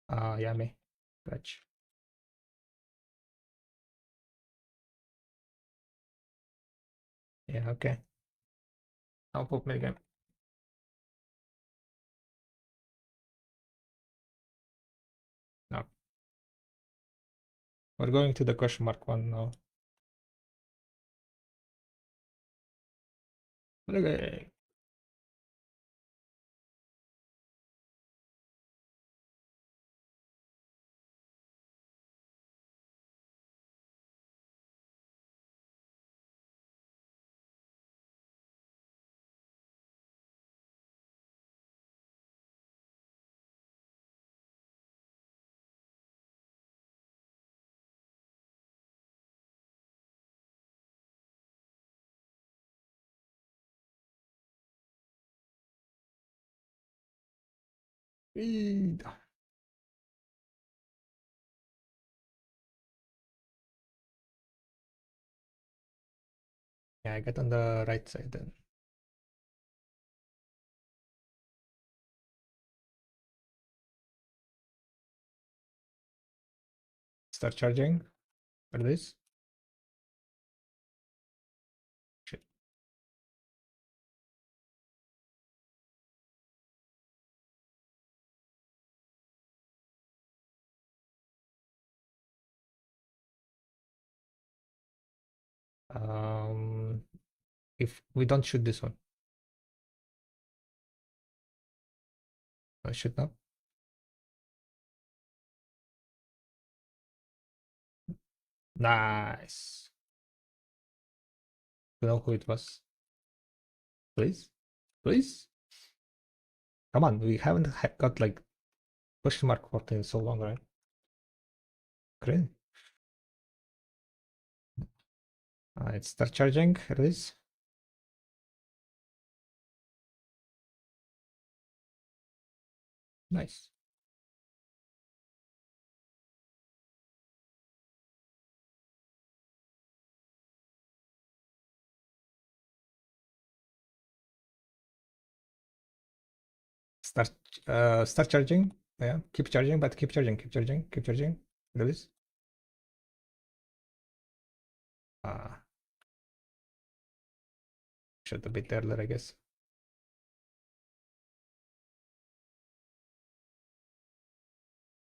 Oh, yeah, me. Gotcha. Yeah, okay. I'll put game. No. We're going to the question mark one now. Okay. Speed. Yeah, I got on the right side then. Start charging for this. Shit. If we don't shoot this one, I shoot now. Nice. You know who it was? Please? Please? Come on, we haven't got like question mark 14 in so long, right? Great. It start charging, release. Nice. Start charging. Yeah, keep charging, but keep charging, keep charging, keep charging. Release. Should have been earlier, I guess.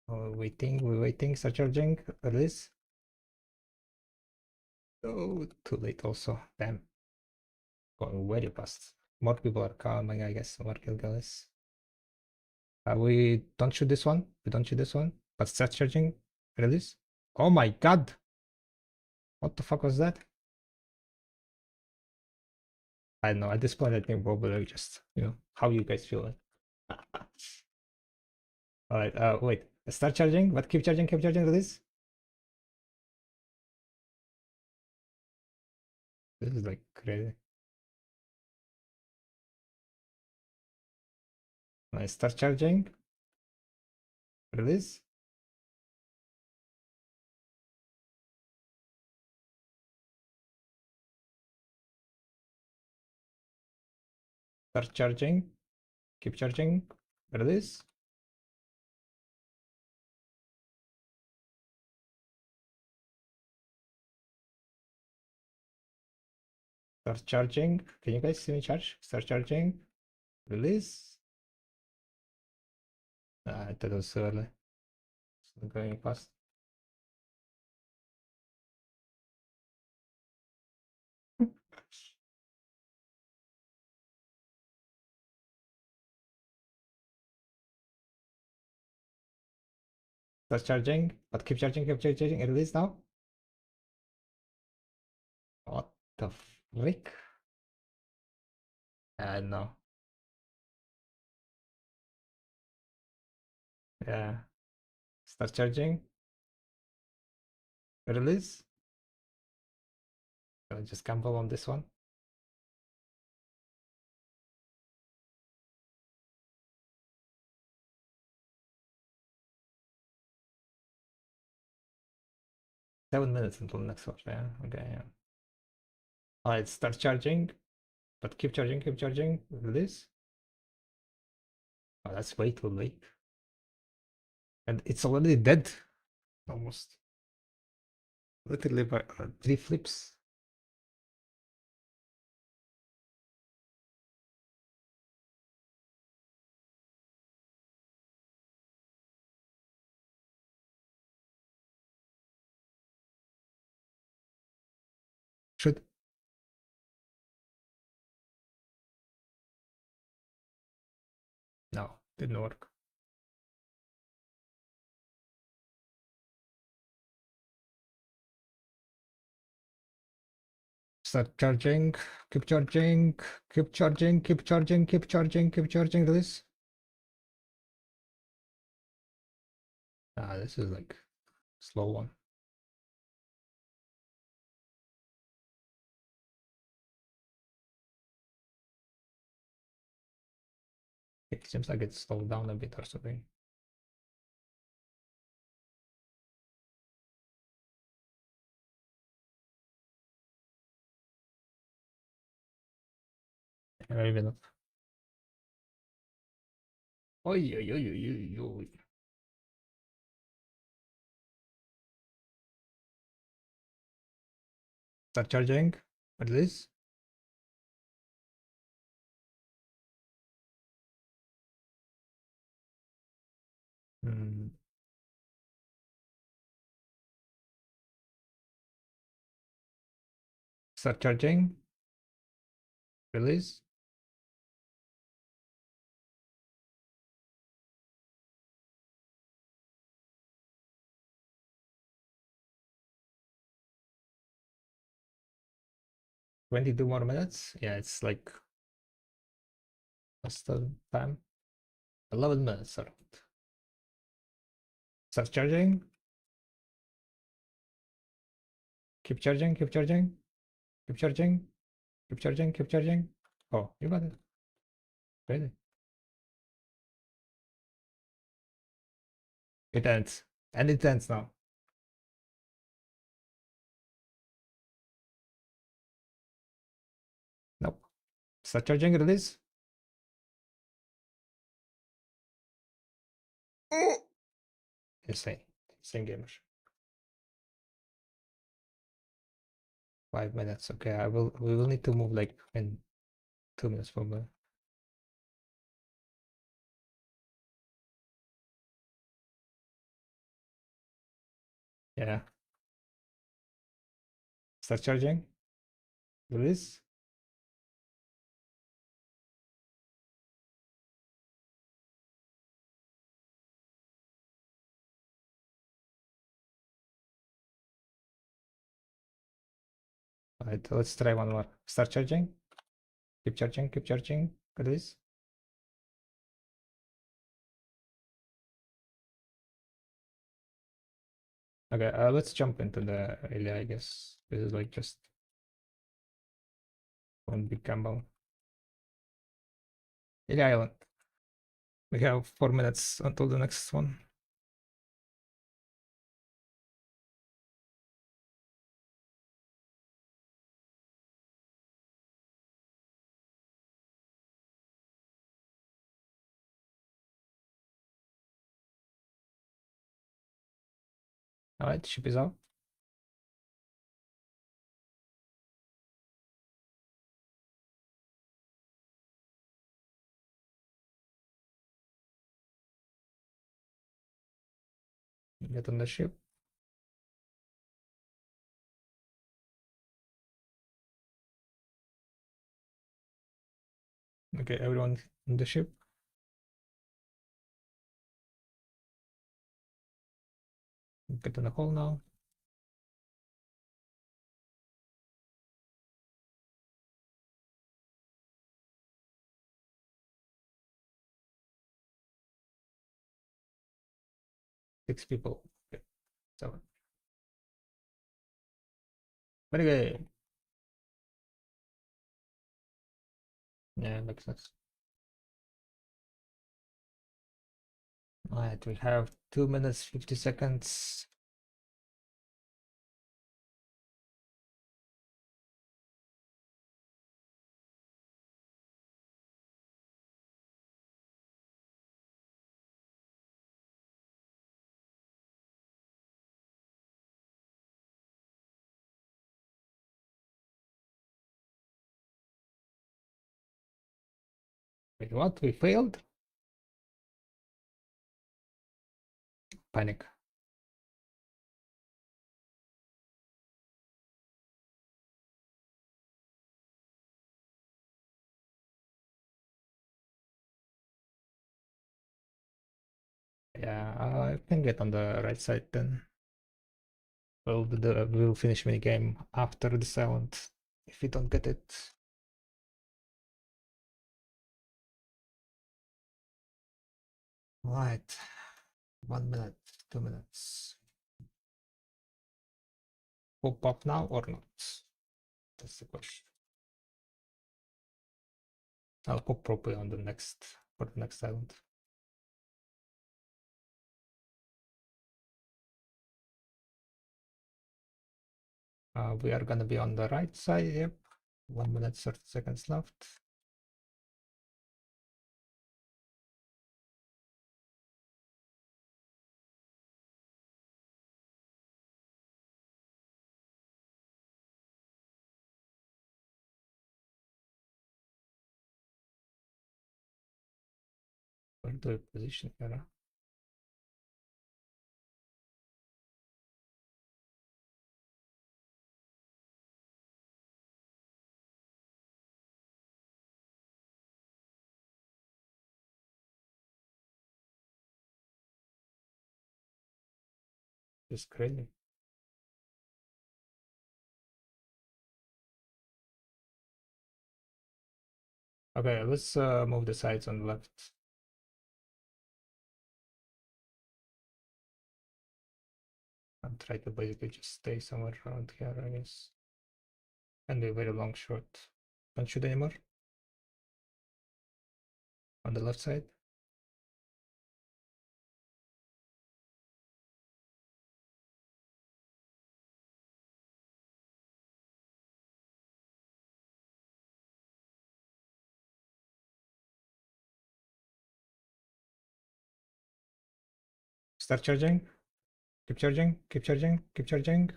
We're waiting, start charging, release. Oh, too late also. Damn. Going very fast. More people are coming, I guess. More kill guys. We don't shoot this one. We don't shoot this one. But start charging. Release. Oh my god! What the fuck was that? I don't know. At this point, I think probably just, how you guys feeling? Alright, wait. Start charging, but keep charging, release. This is like crazy. Nice. Start charging. Release. Start charging. Keep charging. Release. Start charging. Can you guys see me charge? Start charging. Release. That was early. It's not going fast. Start charging, but keep charging, and release now. What the frick? No. Yeah. Start charging. Release. I'll just gamble on this one. $7 minutes until next watch. Yeah. Okay. Yeah. Alright. Start charging, but keep charging, Release. Oh, that's way too late. And it's already dead. Almost. Literally by 3 flips. Should. No, didn't work. Start charging, keep charging, release. This is like slow one. It seems like it's slowed down a bit or something. Maybe not. Oi, oi, oi, oi, oi, oi. Start charging, release. Start charging, release. 22 more minutes. Yeah, it's like what's the time? 11 minutes around. Start charging. Keep charging, keep charging, keep charging, keep charging, keep charging. Oh, you got it. Ready. It ends. And it ends now. Nope. Start charging, release. Insane. Insane gamers. 5 minutes. Okay, we will need to move like in 2 minutes probably. Yeah. Start charging. Release. Alright, let's try one more. Start charging. Keep charging, keep charging. Release. Okay, let's jump into the area, I guess. This is like just one big gamble. Area Island. We have 4 minutes until the next one. Alright, ship is out. Get on the ship. Okay, everyone on the ship. Get on the hull now. Six people. Okay, 7. Very good. Yeah, makes sense. Alright, we have 2 minutes 50 seconds. Wait, what? We failed? Panic. Yeah, I can get on the right side then. We'll finish minigame after the sound if we don't get it. Right. 1 minute, 2 minutes. Pop up now or not? That's the question. I'll pop probably on the next for the next island. We are gonna be on the right side. Yep. 1 minute 30 seconds left. Where do I position here? Just crazy. Okay, let's move the sides on the left. And try to basically just stay somewhere around here, I guess. And be very long short. Don't shoot anymore. On the left side. Start charging. Keep charging. Keep charging. Keep charging.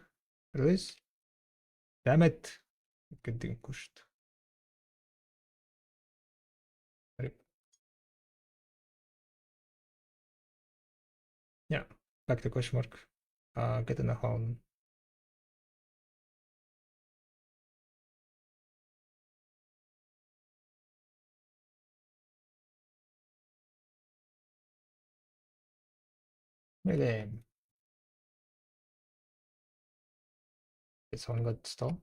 Release. Damn it. Getting pushed. Rip. Yeah. Back to question mark. Get in a home. Melee. It's someone got stall.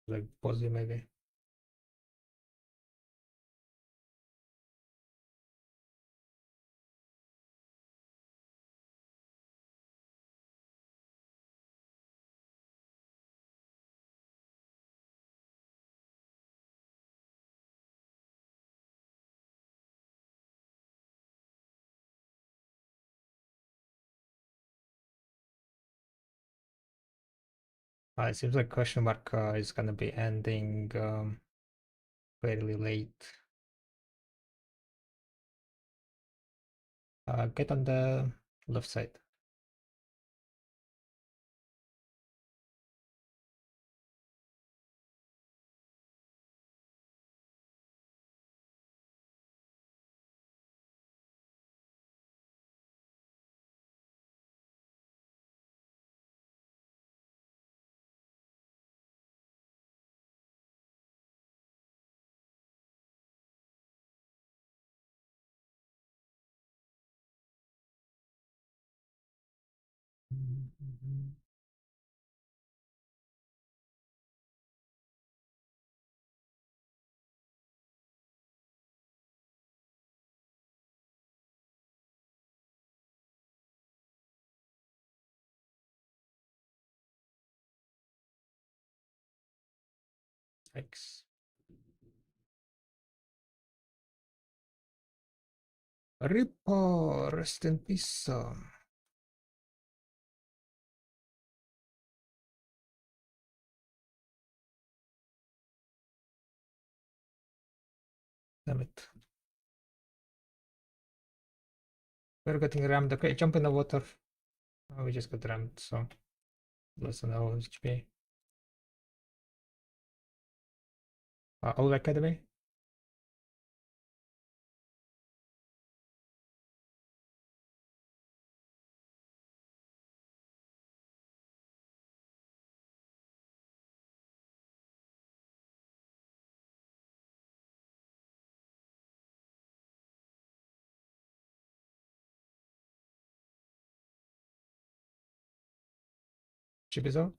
Like pause maybe. It seems like question mark is gonna be ending fairly late. Get on the left side. Thanks. Ripper, rest in peace. Damn it. We're getting rammed. Okay, jump in the water. Oh, we just got rammed, so less than all HP. All Academy. Ship is out.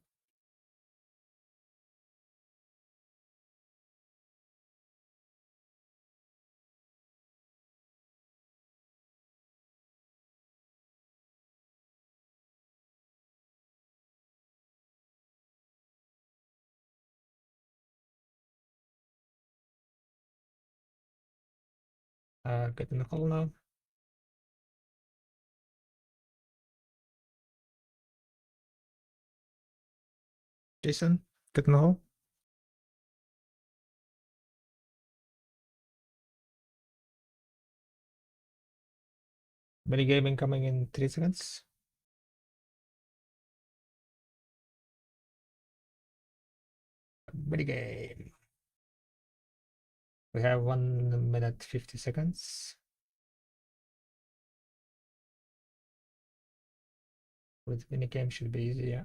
Get in the hole now. Jason, get in the hole. Minigame incoming in 3 seconds. Minigame. We have 1 minute 50 seconds. With minigame should be easy, yeah.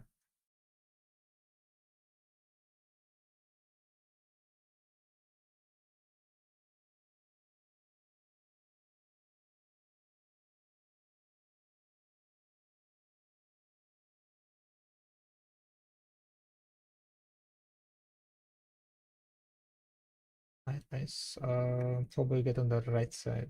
Alright, nice. Probably get on the right side.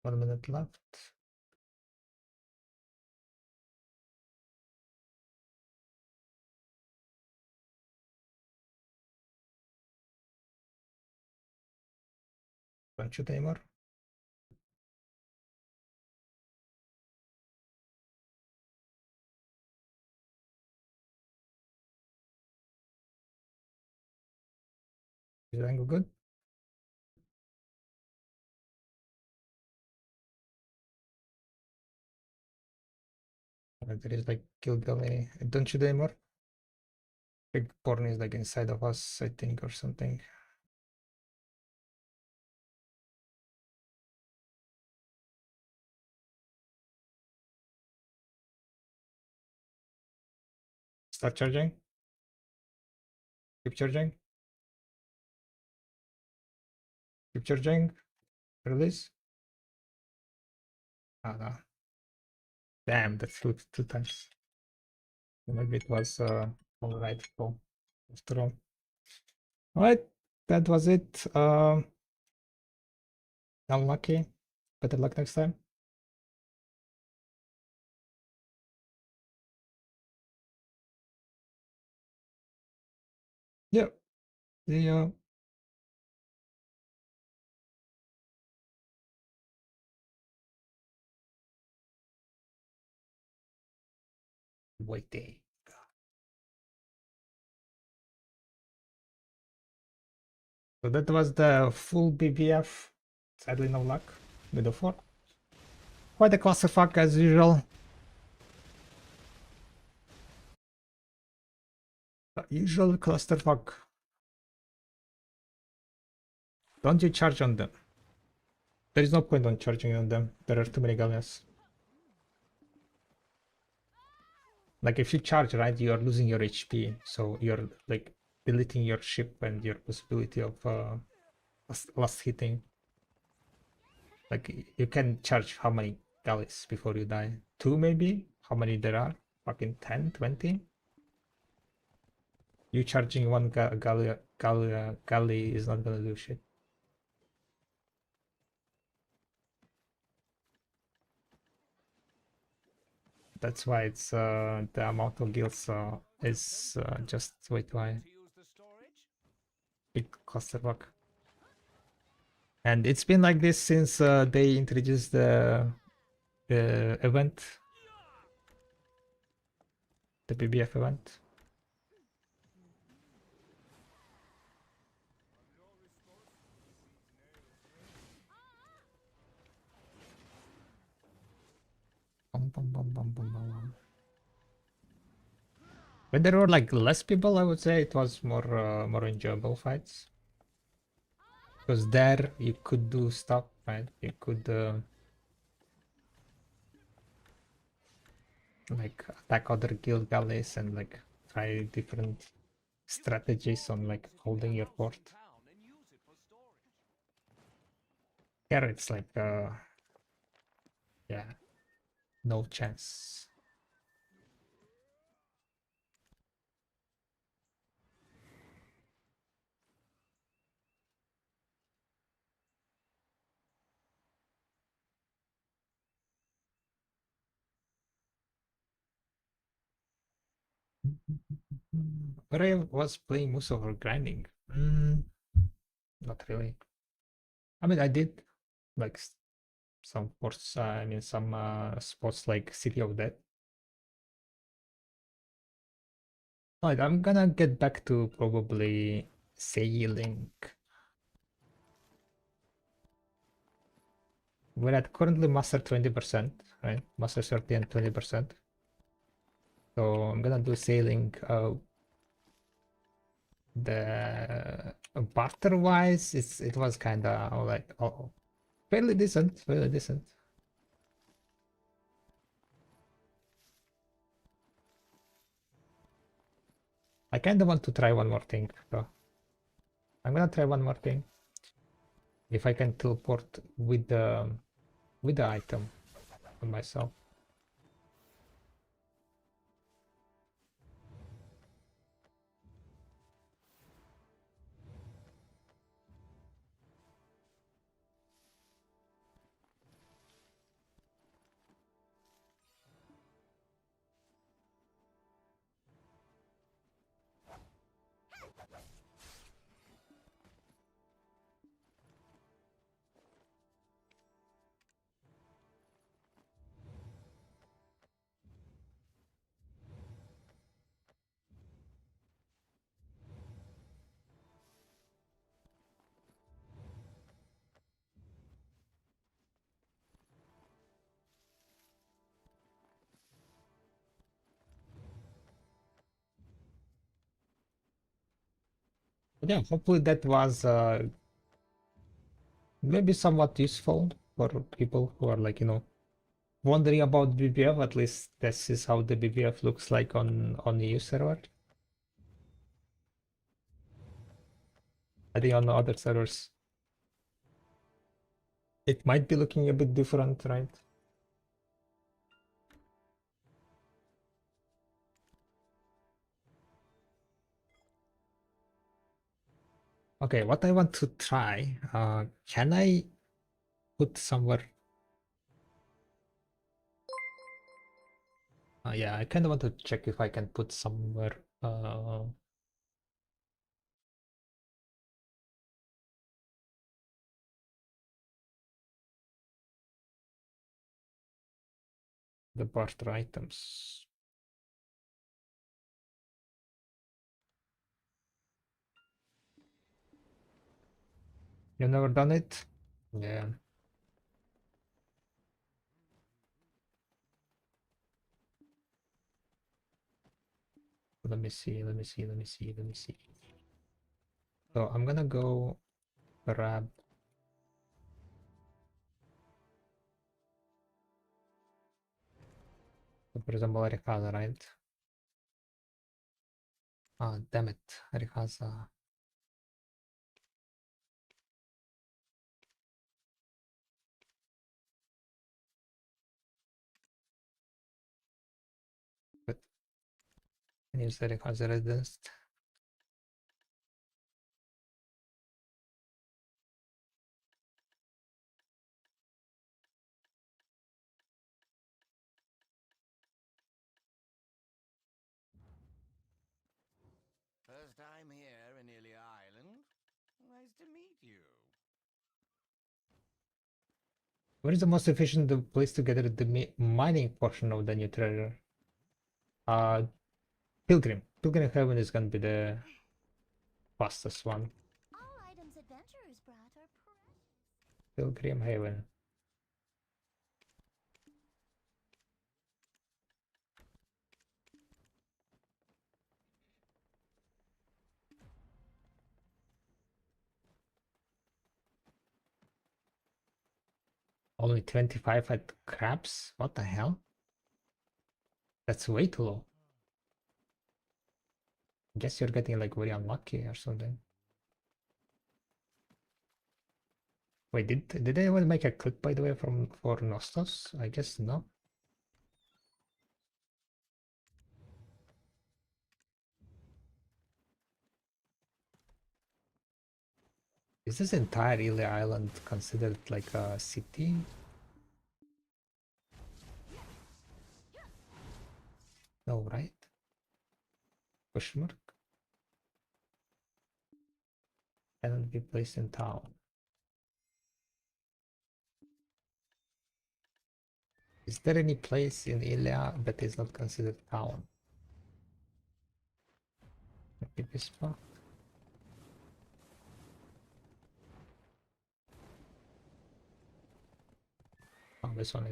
One minute left. Don't shoot anymore. Is the angle good? There is like Gilgali. Don't shoot anymore. Big porn is like inside of us, I think, or something. Start charging. Keep charging. Keep charging. Release. Ah, no. Damn, that's two times. Maybe it was alright after all. Alright, that was it. Unlucky. Better luck next time. Yep. See ya. Waiting. So that was the full BBF. Sadly, no luck with the 4. Quite a clusterfuck as usual. Usual clusterfuck. Don't you charge on them. There is no point on charging on them. There are too many galleons. Like if you charge, right, you are losing your HP. So you're like deleting your ship and your possibility of last hitting. Like you can charge how many galleys before you die? 2 maybe? How many there are? Fucking 10, 20? You charging one galley is not gonna do shit. That's why it's the amount of guilds is just way too high. Big clusterfuck. And it's been like this since they introduced the event, the BBF event. Bum, bum, bum, bum, bum, bum, bum. When there were like less people, I would say it was more enjoyable fights. Because there you could do stuff, right? You could like attack other guild galleys and like try different strategies on like holding your fort. Here it's like yeah, no chance. But I was playing most of her grinding. Not really. I mean, I did like some ports. I mean, some spots like City of Death. Like, I'm gonna get back to probably sailing. We're at currently master 20%, right? Master 30 and 20%. So I'm gonna do sailing. The barter wise, it was kind of like fairly decent, fairly decent. I kind of want to try one more thing though. I'm gonna try one more thing. If I can teleport with the item on myself. But yeah, hopefully that was maybe somewhat useful for people who are like, wondering about BBF. At least this is how the BBF looks like on EU server. I think on the other servers it might be looking a bit different, right? Okay, what I want to try, can I put somewhere? Yeah, I kind of want to check if I can put somewhere the barter items. You've never done it? Yeah. Let me see, let me see, let me see, let me see. So I'm gonna go grab for example Rikaza, right? Ah, damn it, Rikaza. But can use the Rikaza residence. First time here in Ilia Island? Nice to meet you. Where is the most efficient place to get the mining portion of the new treasure? Uh, Pilgrim. Pilgrim Heaven is gonna be the fastest one. All items adventurers brought are precious. Pilgrim Haven. Only 25 at crabs? What the hell? That's way too low. Guess you're getting like very unlucky or something. Wait, did anyone make a clip by the way for Nostos? I guess no. Is this entire Ilia Island considered like a city? No, right? Question mark? Cannot be placed in town. Is there any place in Ilia that is not considered town? Maybe this spot? Oh, this one.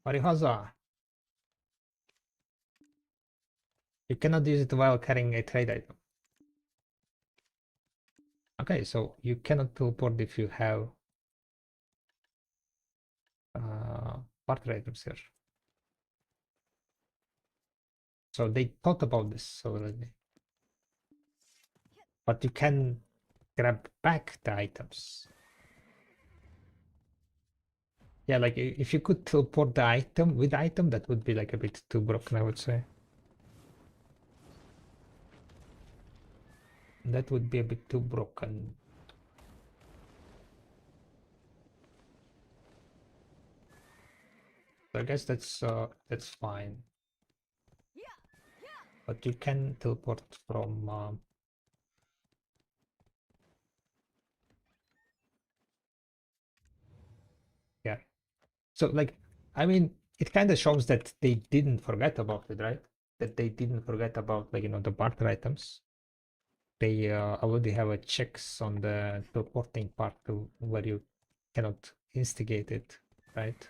Marihaza! You cannot use it while carrying a trade item. Okay, so you cannot teleport if you have barter items here. So they thought about this already. But you can grab back the items. Yeah, like if you could teleport the item with the item, that would be like a bit too broken, I would say. That would be a bit too broken. So I guess that's fine. But you can teleport from yeah. So like I mean it kind of shows that they didn't forget about it, right? That they didn't forget about like the barter items. They already have a checks on the teleporting part where you cannot instigate it, right?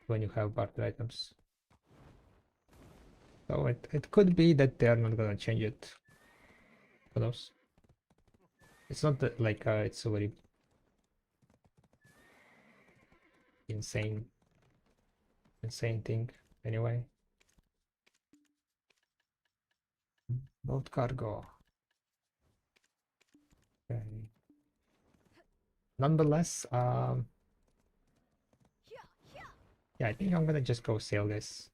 When you have barter items. So it could be that they are not gonna change it. Who knows? It's not that, like it's a very insane thing anyway. Load cargo. Okay. Nonetheless, yeah, I think I'm gonna just go sail this.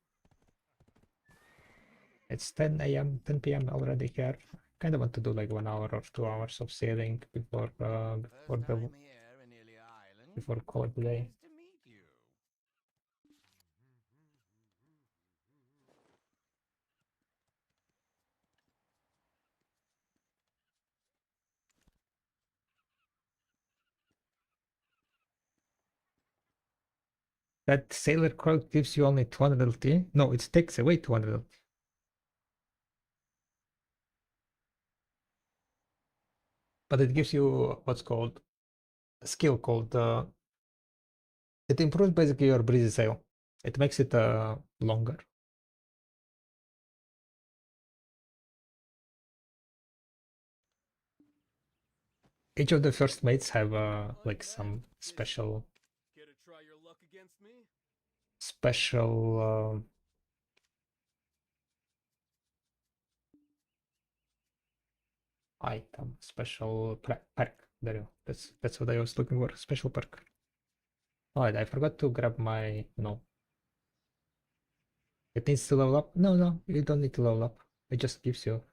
It's 10 a.m., 10 p.m. already here. Kind of want to do like 1 hour or 2 hours of sailing before First time here in Ilya Island. before call it a day. Nice to meet you. That sailor quote gives you only 200 LT. No, it takes away 200 LT. But it gives you what's called a skill called it improves basically your breezy sail. It makes it longer. Each of the first mates have like some special Care to try your luck against me? special item, special perk. There you go. That's what I was looking for. Special perk. Alright, I forgot to grab my no. It needs to level up. No, you don't need to level up. It just gives you.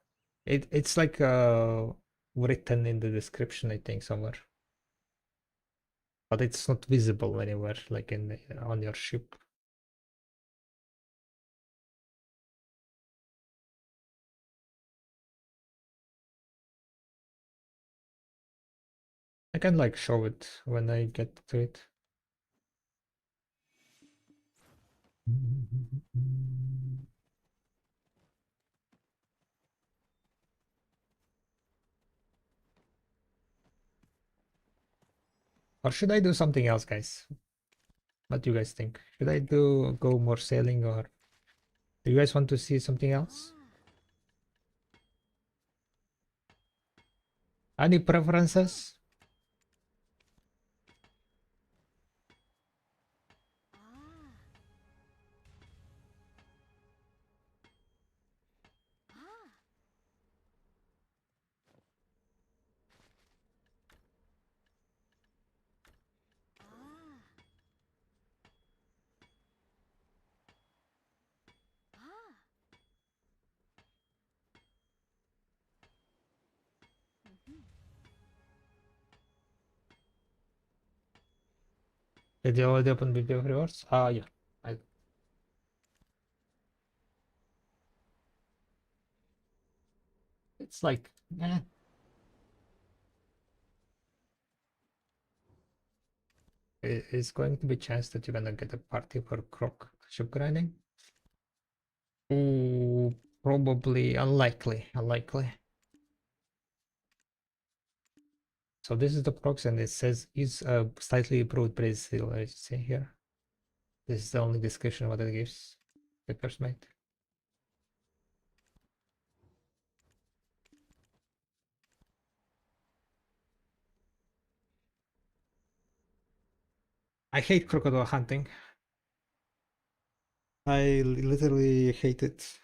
It's like written in the description, I think, somewhere. But it's not visible anywhere, like on your ship. I can like show it when I get to it. Or should I do something else, guys? What do you guys think? Should I go more sailing, or do you guys want to see something else? Any preferences? Did you already open video rewards? Yeah. I, it's like, eh. It's going to be a chance that you're gonna get a party for croc ship grinding. Ooh, probably unlikely. So this is the prox, and it says is a slightly improved brace still, as you see here. This is the only description what it gives the first mate. I hate crocodile hunting. I literally hate it.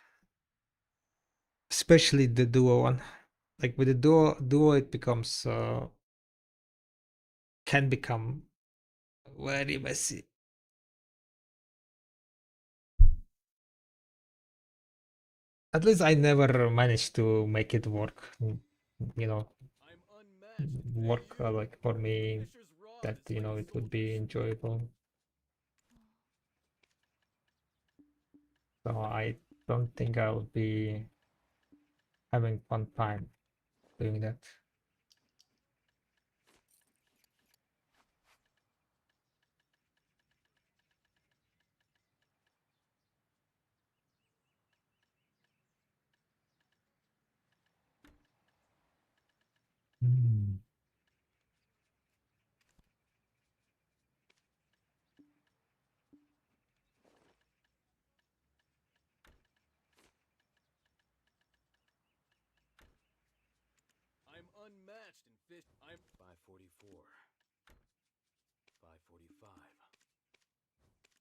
especially the duo one. Like with the duo it becomes can become very messy. At least I never managed to make it work. You know, I'm unmatched. Hey, work you. like for me Fisher's rod that is like a it would soldier's be spear. enjoyable. So I don't think I'll be having fun time doing that. Hmm. I'm unmatched in fish. I'm 544. 545.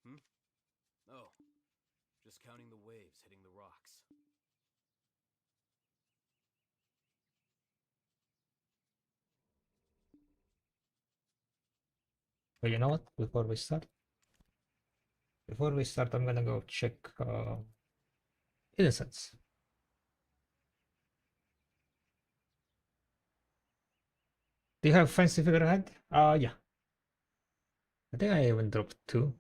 Hmm? Oh, just counting the waves hitting the rocks. But you know what? Before we start, I'm gonna go check innocence. Do you have fancy figurehead? Yeah. I think I even dropped two.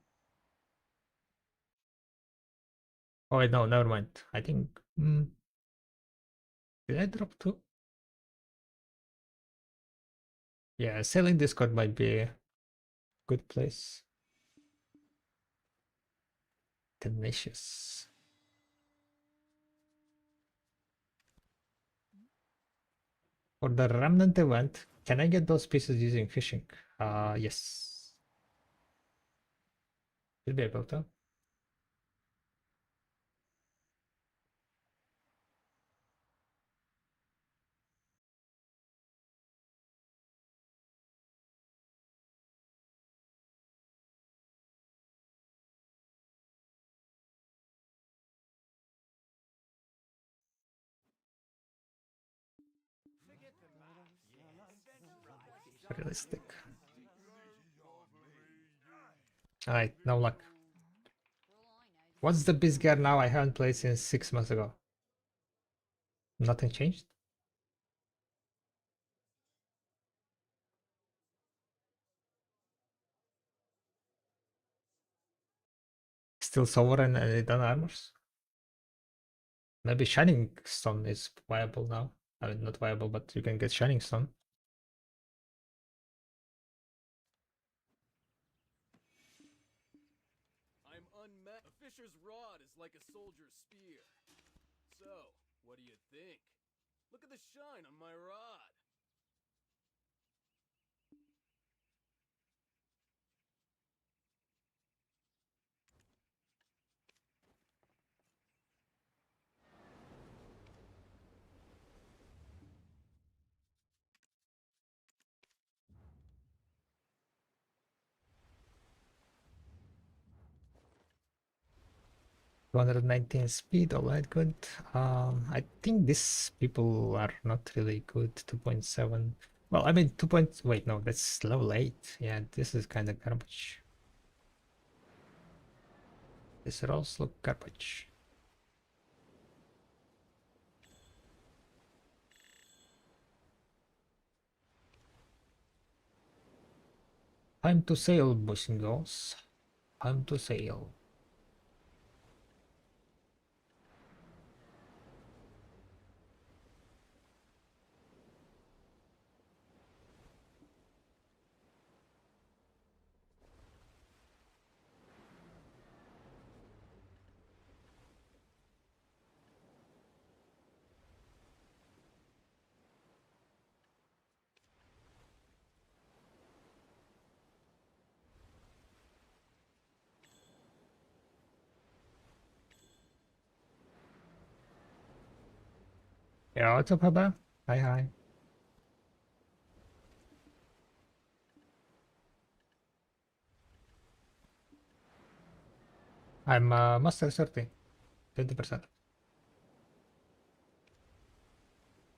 Oh wait, no, never mind. I think did I drop two? Yeah, selling Discord might be a good place. Tenacious. For the remnant event, can I get those pieces using fishing? Yes. Should be able to. Realistic. Alright, no luck. What's the biz gear now? I haven't played since 6 months ago. Nothing changed? Still Sovereign and Elite armors? Maybe Shining Stone is viable now. I mean, not viable, but you can get Shining Stone. I'm unmatched. A fisher's rod is like a soldier's spear. So, what do you think? Look at the shine on my rod. Two 219 speed, alright, good. I think these people are not really good. 2.7. Well, I mean, 2 point. Wait, no, that's level 8. Yeah, this is kind of garbage. These rolls look garbage. Time to sail, boys and girls. Time to sail. Yeah, what's up, Haba? Hi, hi. I'm Master 30, 20%.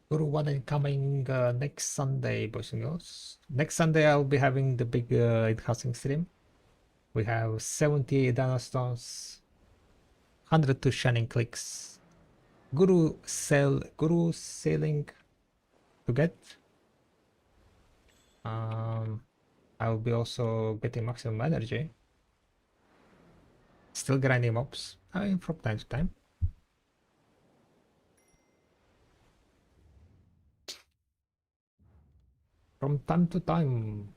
Guru one incoming next Sunday, boys and girls. Next Sunday I'll be having the big casting stream. We have 70 Dana stones, 102 shining clicks, Guru sailing to get. I'll be also getting maximum energy. Still grinding mobs, from time to time. From time to time.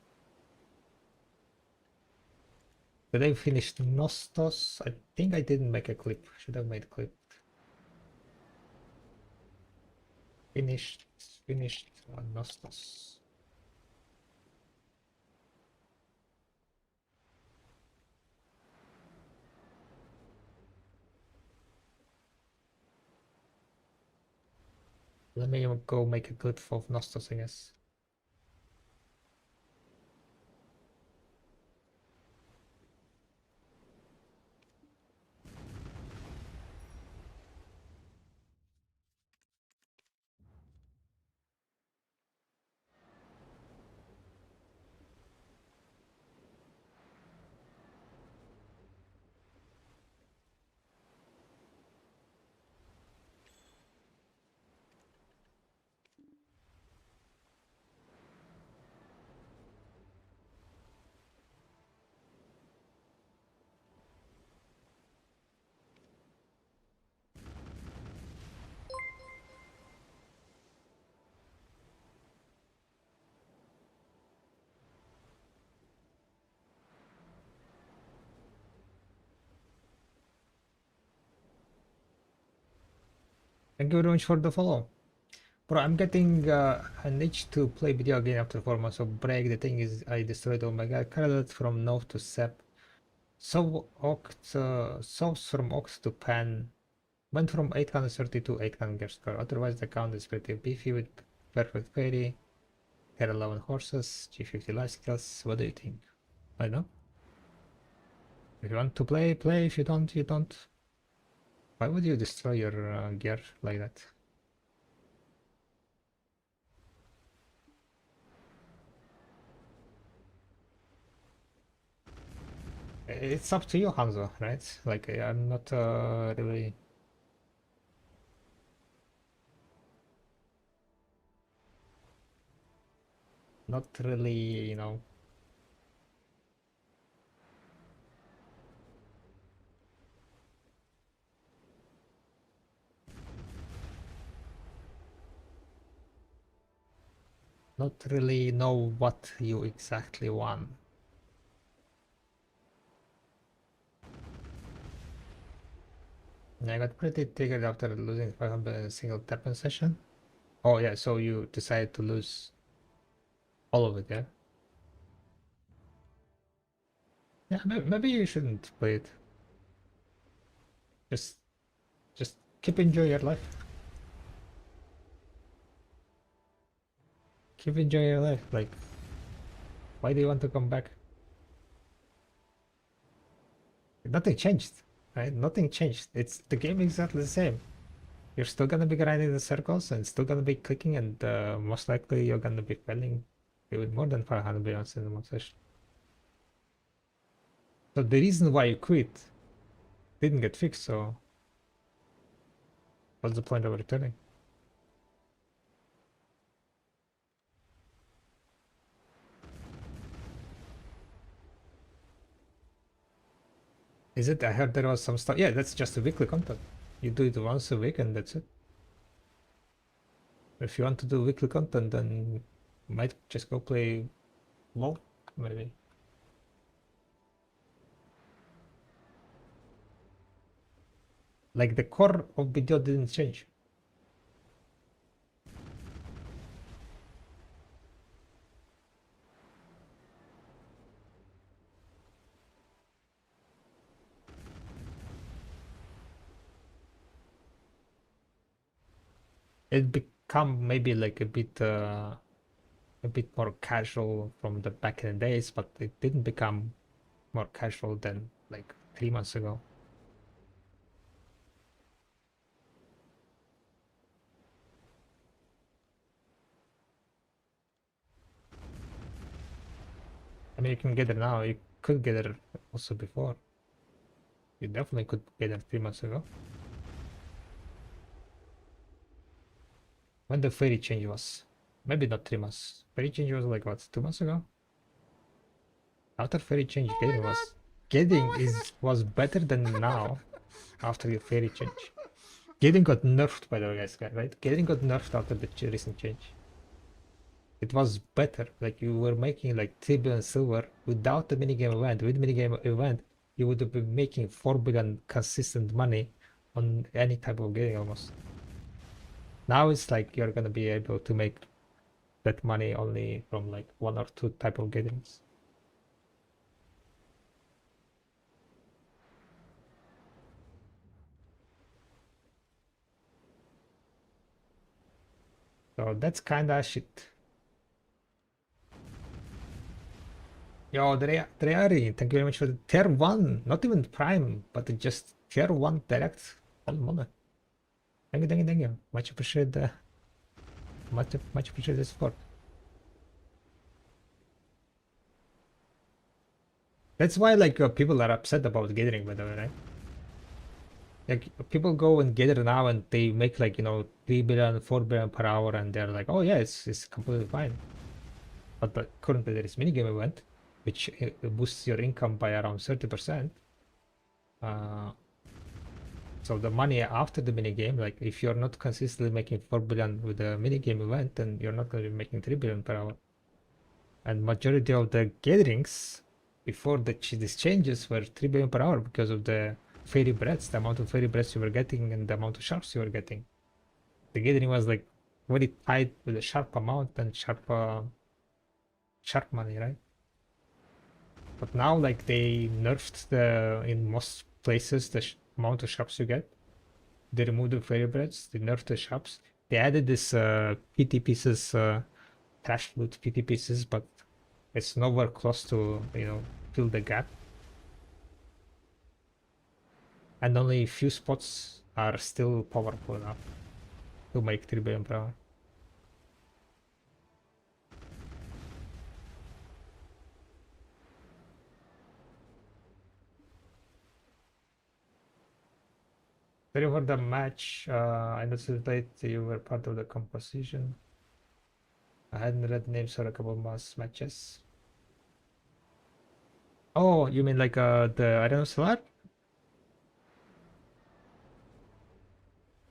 Did I finish Nostos? I think I didn't make a clip. Should have made a clip. Finished Nostos. Let me go make a clip of Nostos, I guess. Thank you very much for the follow. Bro, I'm getting an itch to play video again after 4 months of break. The thing is, I destroyed all my god credit from Nov to Sep. Solves from Ox to Pan. Went from 830 to 800 gear score. Otherwise, the count is pretty beefy with Perfect Fairy, Had 11 horses, G50 life skills. What do you think? I don't know. If you want to play, play. If you don't, you don't. Why would you destroy your gear like that? It's up to you, Hanzo, right? Like, I'm not really... Not really, you know... Not really know what you exactly want. I got pretty triggered after losing 500 in a single tap-in session. Oh yeah, so you decided to lose all of it, yeah? Yeah, maybe you shouldn't play it. Just, just keep enjoying your life. Keep enjoying your life. Like, why do you want to come back? Nothing changed, right? Nothing changed. It's the game exactly the same. You're still gonna be grinding the circles and still gonna be clicking, and most likely you're gonna be failing with more than 500 billions in one session. So the reason why you quit didn't get fixed, so what's the point of returning? Is it? I heard there was some stuff. Yeah, that's just a weekly content. You do it once a week and that's it. If you want to do weekly content, then you might just go play WoW, maybe. Like the core of video didn't change. It become maybe like a bit more casual from the back in the days, but it didn't become more casual than like 3 months ago. mean, you can gather now. You could gather also before. You definitely could gather 3 months ago. When the fairy change was? Maybe not 3 months. Fairy change was like what, 2 months ago? After fairy change, was better than now after the fairy change. Gathering got nerfed, by the way, guys, right? Gathering got nerfed after the recent change. It was better. Like, you were making like 3 billion silver without the minigame event. With minigame event, you would have been making 4 billion consistent money on any type of gathering almost. Now it's like you're gonna be able to make that money only from like 1 or 2 type of gatherings. So that's kinda shit. Yo, Dreari, thank you very much for the tier 1, not even prime, but just tier 1 direct all money. Thank you, thank you, thank you. Much appreciate the much appreciate the support. That's why like people are upset about gathering, by the way, right? Like, people go and gather now and they make like, 3 billion, 4 billion per hour, and they're like, oh yeah, it's completely fine. But currently there is minigame event, which boosts your income by around 30%. So the money after the minigame, like if you're not consistently making 4 billion with the minigame event, then you're not going to be making 3 billion per hour. And majority of the gatherings before these changes were 3 billion per hour because of the fairy breads, the amount of fairy breads you were getting and the amount of sharps you were getting. The gathering was like very tight with a sharp amount and sharp money, right? But now like they nerfed in most places the amount of sharps you get. They removed the fairy breads, they nerfed the shops. They added this PT pieces, trash loot PT pieces, but it's nowhere close to, fill the gap. And only a few spots are still powerful enough to make 3 billion per hour. Sorry for the match. I noticed late you were part of the composition. I hadn't read names for a couple of matches. Oh, you mean like the Arena Solar?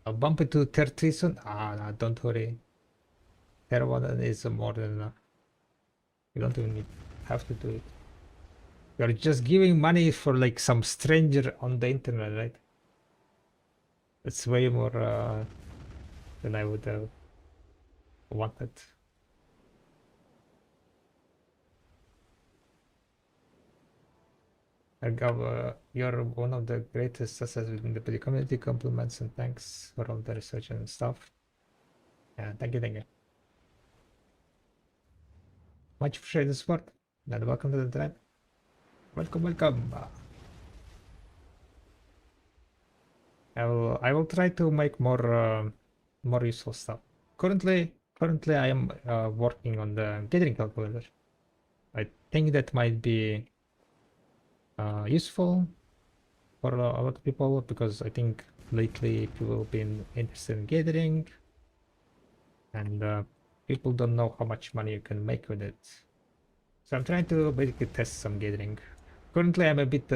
I'll bump it to tier 3 soon. No, don't worry. Tier 1 is more than enough. You don't even have to do it. You're just giving money for like some stranger on the internet, right? It's way more than I would have wanted. You're one of the greatest successes within the PD community. Compliments and thanks for all the research and stuff. Yeah, thank you, thank you. Much appreciated the support. And welcome to the tribe. Welcome, welcome. I will try to make more useful stuff. Currently I am working on the gathering calculator. I think that might be useful for a lot of people, because I think lately people have been interested in gathering, and people don't know how much money you can make with it. So I'm trying to basically test some gathering. Currently I'm a bit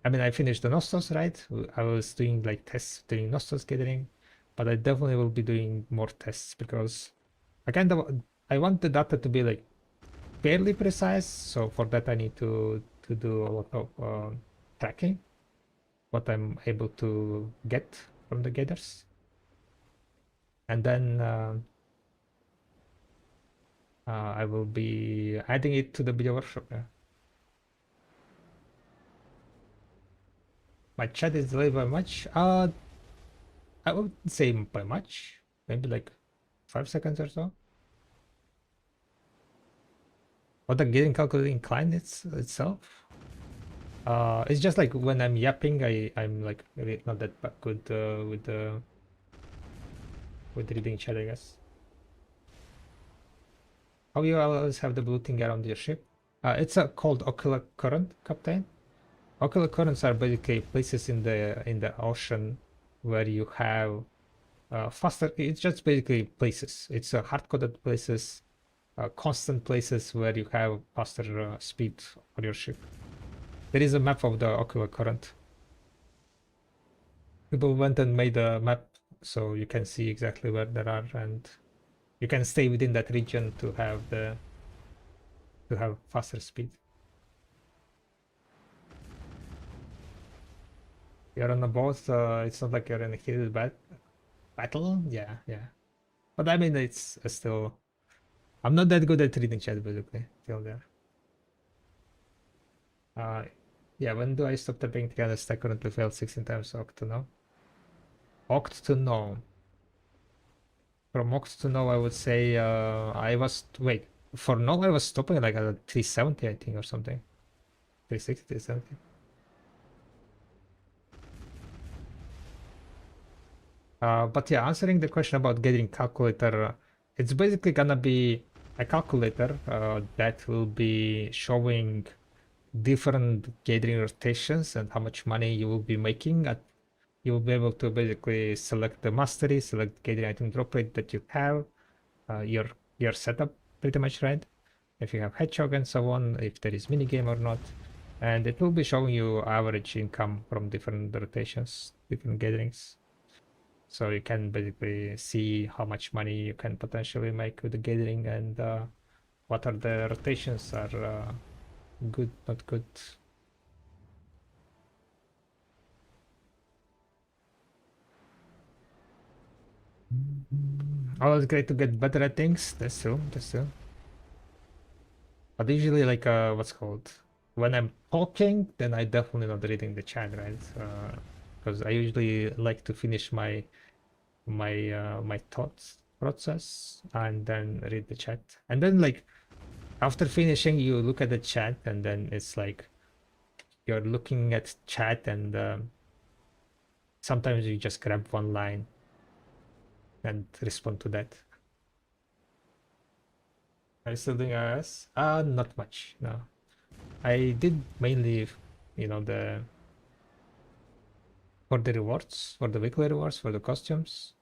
I mean, I finished the Nostos, right? I was doing like tests doing Nostos gathering, but I definitely will be doing more tests because I want the data to be like fairly precise. So for that I need to do a lot of tracking, what I'm able to get from the gathers, and then I will be adding it to the video workshop. Yeah. My chat is delayed by much. I wouldn't say by much. Maybe like 5 seconds or so. Or the getting calculated incline itself. It's just like when I'm yapping, I'm like really not that good with reading chat, I guess. How you always have the blue thing around your ship? It's called ocular current, Captain. Ocular currents are basically places in the ocean where you have faster. It's just basically places. It's hard-coded places, constant places where you have faster speed for your ship. There is a map of the ocular current. People went and made a map so you can see exactly where there are, and you can stay within that region to have faster speed. You're on a boat. It's not like you're in a heated battle. Yeah, yeah. But I mean, it's still. I'm not that good at reading chat, basically. Till there. Yeah. When do I stop tapping together? Stack currently failed 16 times. Oct to know. Oct to know. From Oct to know, I would say I was wait for no. I was stopping like at 370, I think, or something. 360, 370. But yeah, answering the question about getting calculator, it's basically gonna be a calculator that will be showing different gathering rotations and how much money you will be making. You will be able to basically select the mastery, select gathering item drop rate that you have, your setup pretty much, right? If you have hedgehog and so on, if there is minigame or not. And it will be showing you average income from different rotations, different gatherings. So you can basically see how much money you can potentially make with the gathering and what are the rotations are good, not good. Always great to get better at things. That's true. That's true. But usually, like what's called when I'm talking, then I definitely not reading the chat, right? Because I usually like to finish my thoughts process and then read the chat, and then like after finishing, you look at the chat, and then it's like you're looking at chat, and sometimes you just grab one line and respond to that. Are you still doing iOS? Not much, no. I did mainly, for the rewards, for the weekly rewards, for the costumes.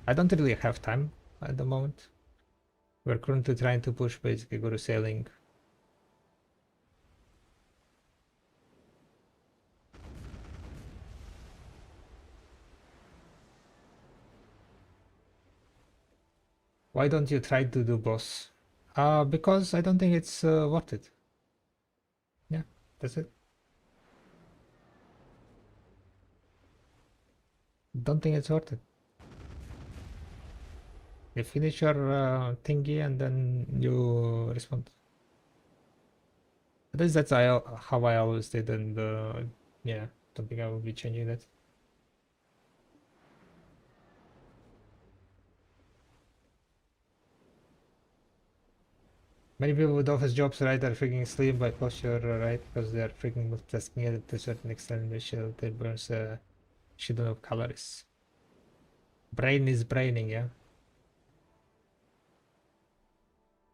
I don't really have time at the moment. We're currently trying to push basically Guru Sailing. Why don't you try to do boss? Because I don't think it's worth it. Yeah, that's it. Don't think it's worth it. You finish your thingy and then you respond. At least that's how I always did, and yeah, don't think I will be changing that. Many people with office jobs, right, are freaking asleep by posture, right, because they are freaking multitasking it to a certain extent. They burns a shitload of calories. Brain is braining, yeah.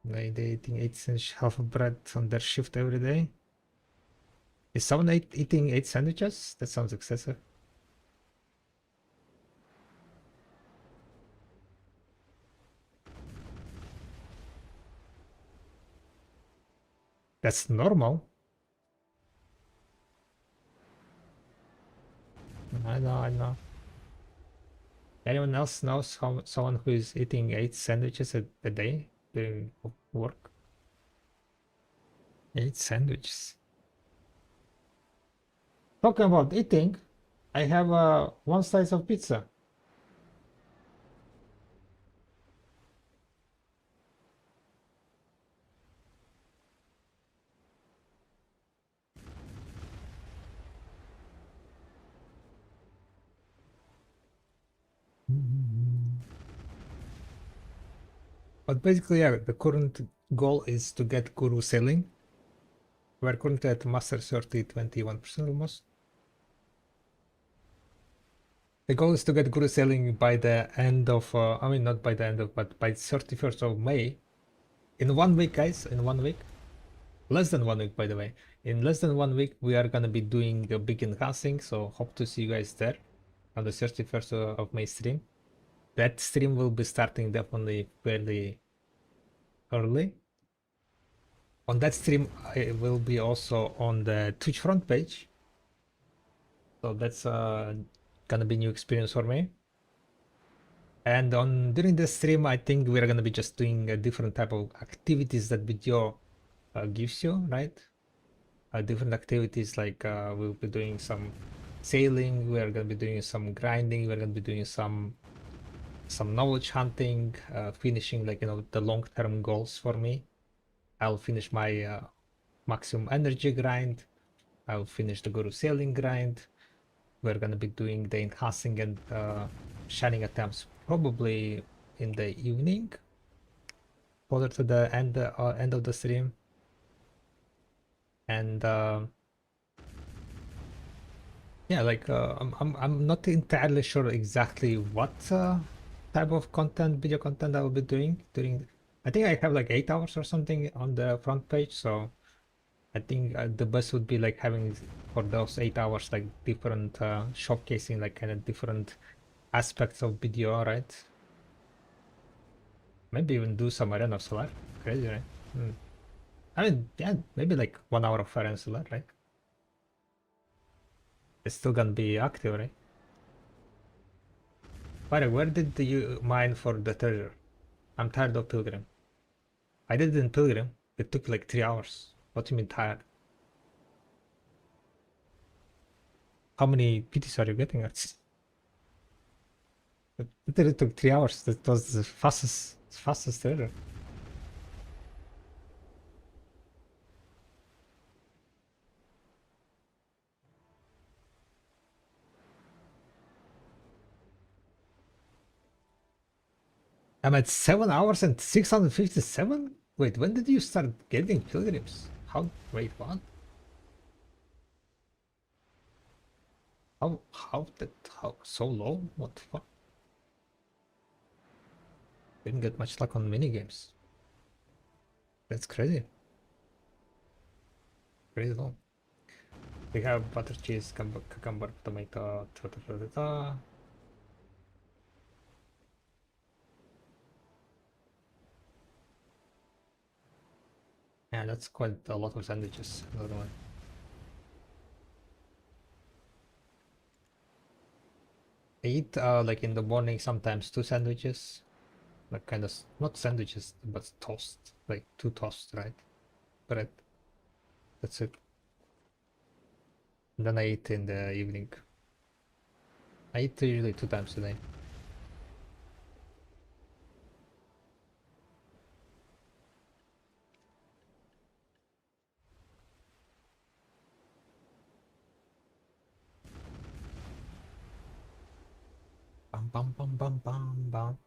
Like they eating 8 half of bread on their shift every day. Is someone eating 8 sandwiches? That sounds excessive. That's normal. I know, I know. Anyone else knows someone who is eating 8 sandwiches a day during work? 8 sandwiches. Talking about eating, I have one slice of pizza. But basically, yeah, the current goal is to get Guru Sailing. We're currently at Master 30, 21% almost. The goal is to get Guru Sailing by the end of, I mean, not by the end of, but by 31st of May. In 1 week, guys, in 1 week. Less than 1 week, by the way. In less than 1 week, we are gonna be doing a big enhancing, so hope to see you guys there on the 31st of May stream. That stream will be starting definitely fairly early. On that stream, I will be also on the Twitch front page. So that's gonna be new experience for me. And on during the stream, I think we're gonna be just doing a different type of activities that video gives you, right? Different activities like we'll be doing some sailing, we're gonna be doing some grinding, we're gonna be doing some knowledge hunting, finishing like the long-term goals for me. I'll finish my maximum energy grind. I'll finish the guru sailing grind. We're gonna be doing the enhancing and shining attempts probably in the evening, closer to the end of the stream. And yeah, like I'm not entirely sure exactly what type of video content I will be doing during. I think I have like 8 hours or something on the front page, so I think the best would be like having for those 8 hours like different showcasing like kind of different aspects of video, right? Maybe even do some Arena Solar. Crazy, right? I mean, yeah, maybe like 1 hour of Arena Solar, right? It's still gonna be active, right? By the way, where did you mine for the treasure? I'm tired of Pilgrim. I did it in Pilgrim. It took like 3 hours. What do you mean tired? How many PTs are you getting at? It literally took 3 hours. That was the fastest treasure. I'm at 7 hours and 657? Wait, when did you start getting pilgrims? Wait, what? How so low? What the fuck? Didn't get much luck on minigames. That's crazy. Crazy low. We have butter cheese, cucumber, tomato, Yeah, that's quite a lot of sandwiches. Another one. I eat like in the morning sometimes 2 sandwiches, like kind of not sandwiches but toast, like 2 toasts, right? Bread. That's it. And then I eat in the evening. I eat usually 2 times a day. Bum bum bum bum bum bum.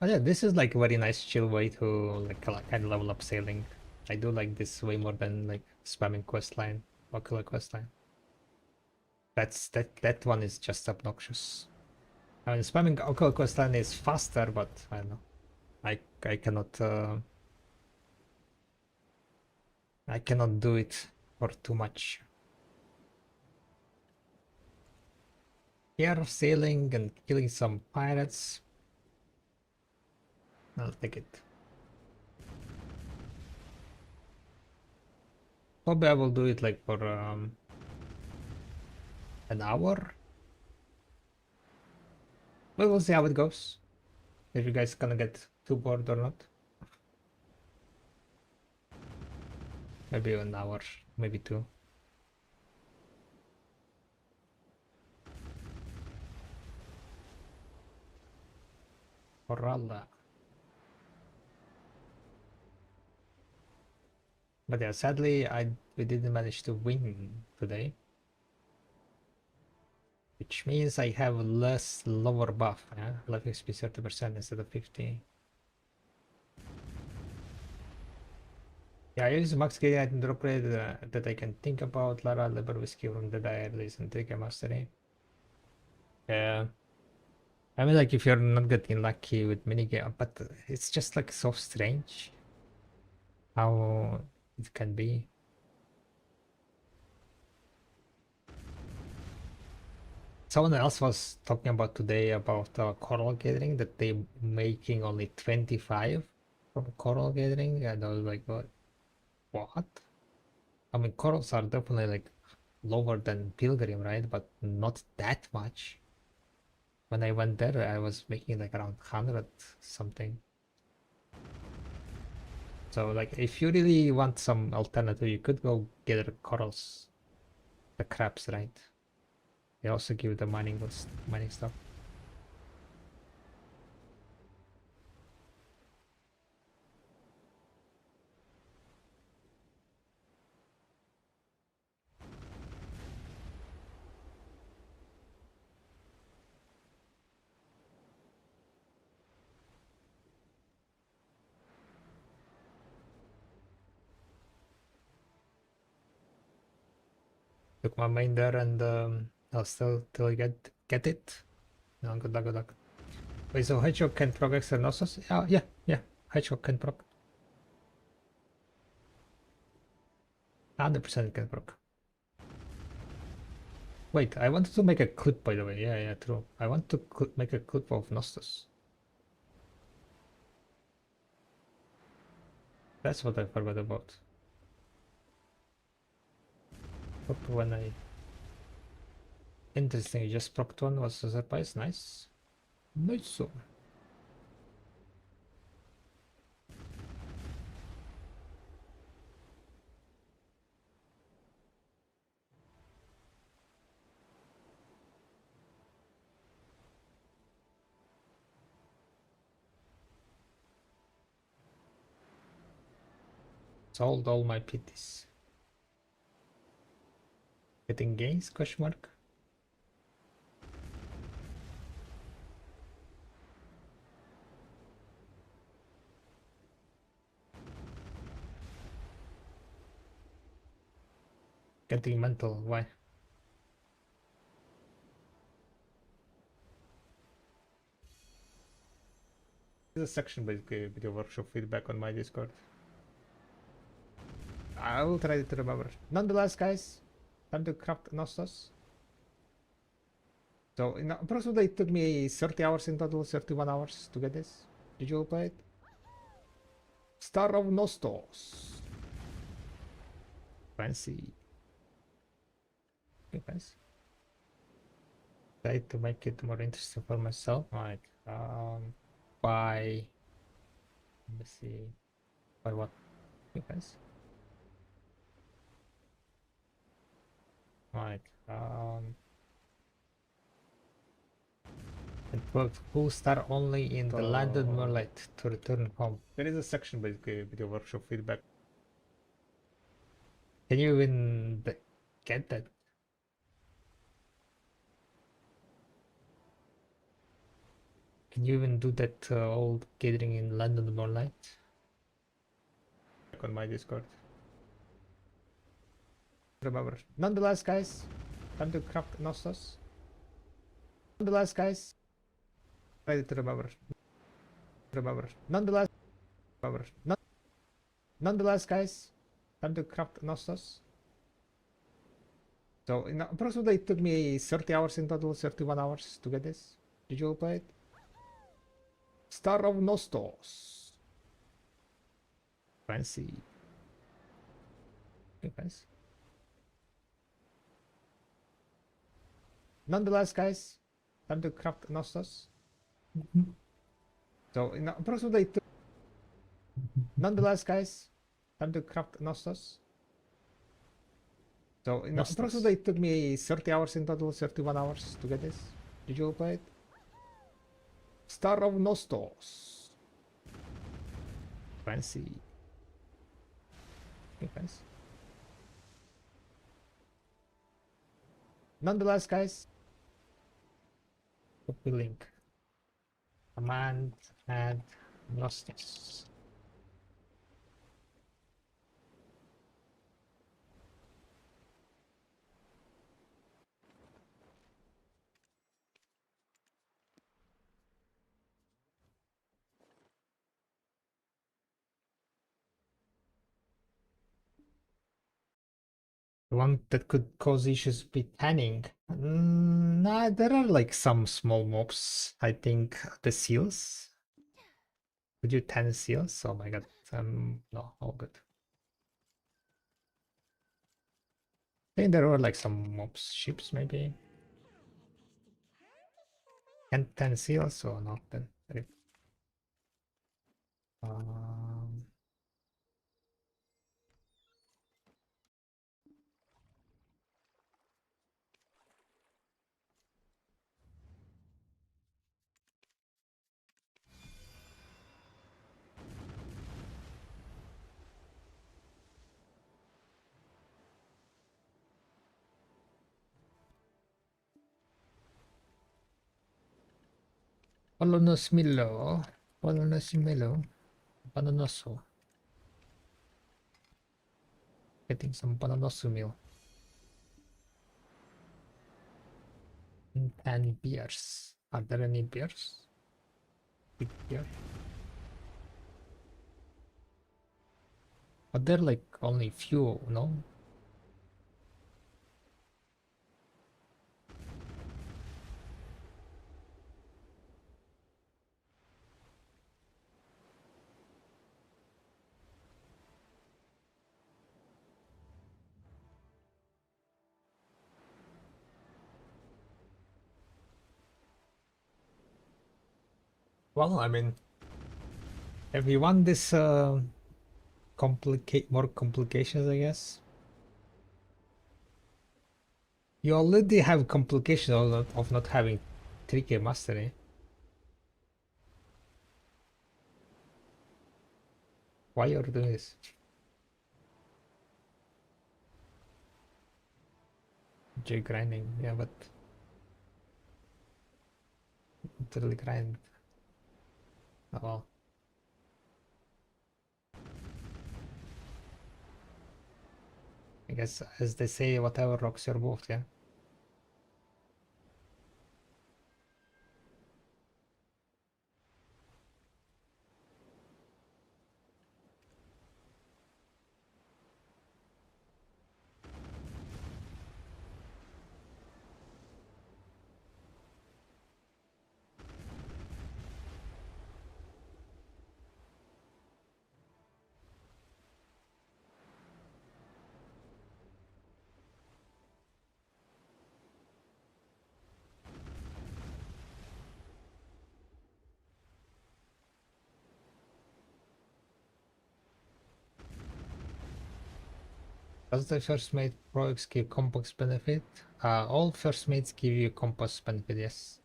Oh yeah, this is like a very nice chill way to like kind of level up sailing. I do like this way more than like spamming questline or killer questline. That one is just obnoxious. I mean, spamming Oculus questline is faster, but I don't know. I cannot do it for too much. Here, sailing and killing some pirates. I'll take it. Probably I will do it like for an hour. But we'll see how it goes. If you guys gonna get too bored or not. Maybe an hour, maybe 2. Orala. But yeah, sadly, we didn't manage to win today. Which means I have lower buff, yeah? Life XP 30% instead of 50. Yeah, I use max getting item drop rate that I can think about. Lara, Liber Whiskey from the Diaries and Trigger Mastery. Yeah. I mean, like, if you're not getting lucky with minigame, but it's just like so strange how it can be. Someone else was talking about today about coral gathering, that they making only 25 from coral gathering, and I was like, what? I mean, corals are definitely like lower than pilgrim, right? But not that much. When I went there, I was making like around 100 something. So like, if you really want some alternative, you could go gather corals, the crabs, right? They also give the mining stuff. Took my main there, and I'll still till get it. No, good luck, good luck. Wait, so Hedgehog can proc extra Nostos? Yeah. Hedgehog can proc. 100% can proc. Wait, I wanted to make a clip, by the way. Yeah, true. I want to make a clip of Nostos. That's what I forgot about. But when I... Interesting, you just procced one, was a surprise. Nice. Nice. So. Sold all my pities. Getting gains? Question mark. Getting mental. Why? There's a section basically with your workshop feedback on my Discord. I will try to remember. Nonetheless, guys, time to craft Nostos. So approximately it took me 30 hours in total, 31 hours to get this. Did you all play it? Star of Nostos. Fancy. Okay, fancy. Try to make it more interesting for myself. Alright. By... Let me see. By what? Okay, fancy. Alright. And put full star only in the landed moonlight to return home. There is a section basically with your workshop feedback. Can you even get that? Can you even do that old gathering in London moonlight? On my Discord. Remember. Nonetheless, guys, time to craft Nostos. Nonetheless, guys, ready to remember. Nonetheless, remember. Nonetheless, guys, time to craft Nostos. So approximately it took me 30 hours in total, 31 hours to get this. Did you all play it? Star of Nostos. Fancy. Okay, fancy. Nonetheless, guys, time to craft Nostos. So approximately it took... Nonetheless, guys, time to craft Nostos. So approximately it took me 30 hours in total, 31 hours to get this. Did you all play it? Star of Nostos. Fancy. Okay, fancy. Nonetheless, guys, copy link. Command add Nostos. The one that could cause issues with tanning. Nah, there are like some small mobs. I think the seals. Would you 10 seals? Oh my god. No, all good. I think there were like some mobs, ships maybe. And 10 seals or not then. Um, Polonosimilo. Polonosimilo. Panonoso. Getting some panonosumil. And beers. Are there any beers? Big beer. But they're like only few, no? Well, I mean, if you want this complicate more complications, I guess. You already have complications of not having 3K mastery. Why you're doing this? J grinding, yeah, but literally grind. Oh, well. I guess as they say, whatever rocks your boat, yeah. Does the first mate products give compass benefit? All first mates give you compass benefit, yes.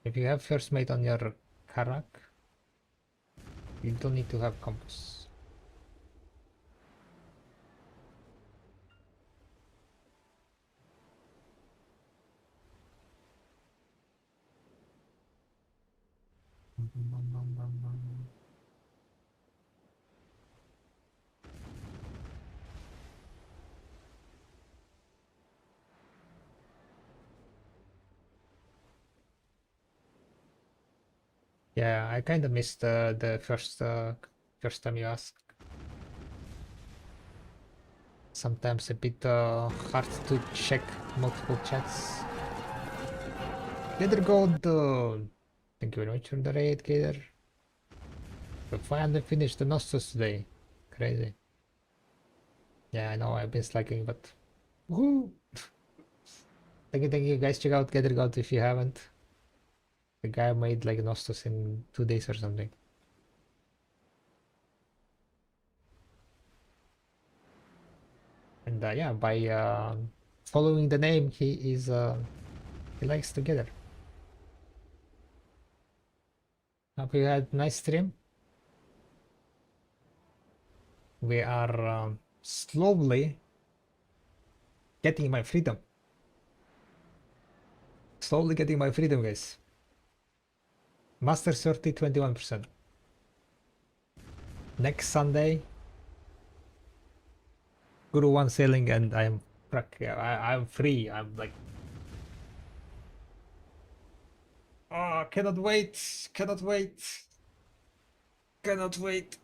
If you have first mate on your Karak, you don't need to have compass. Yeah, I kind of missed the first time you asked. Sometimes a bit hard to check multiple chats. Gator Gold, thank you very much for the raid, Gator. We finally finished the Nostos today. Crazy. Yeah, I know I've been slacking, but woohoo! Thank you guys. Check out Gator Gold if you haven't. The guy made like Nostos in 2 days or something. And yeah, by following the name, he likes together. Hope you had a nice stream. We are slowly getting my freedom. Slowly getting my freedom, guys. Master 30, 21%. Next Sunday, Guru 1 sailing, and I'm free. I'm like, oh, cannot wait, cannot wait, cannot wait.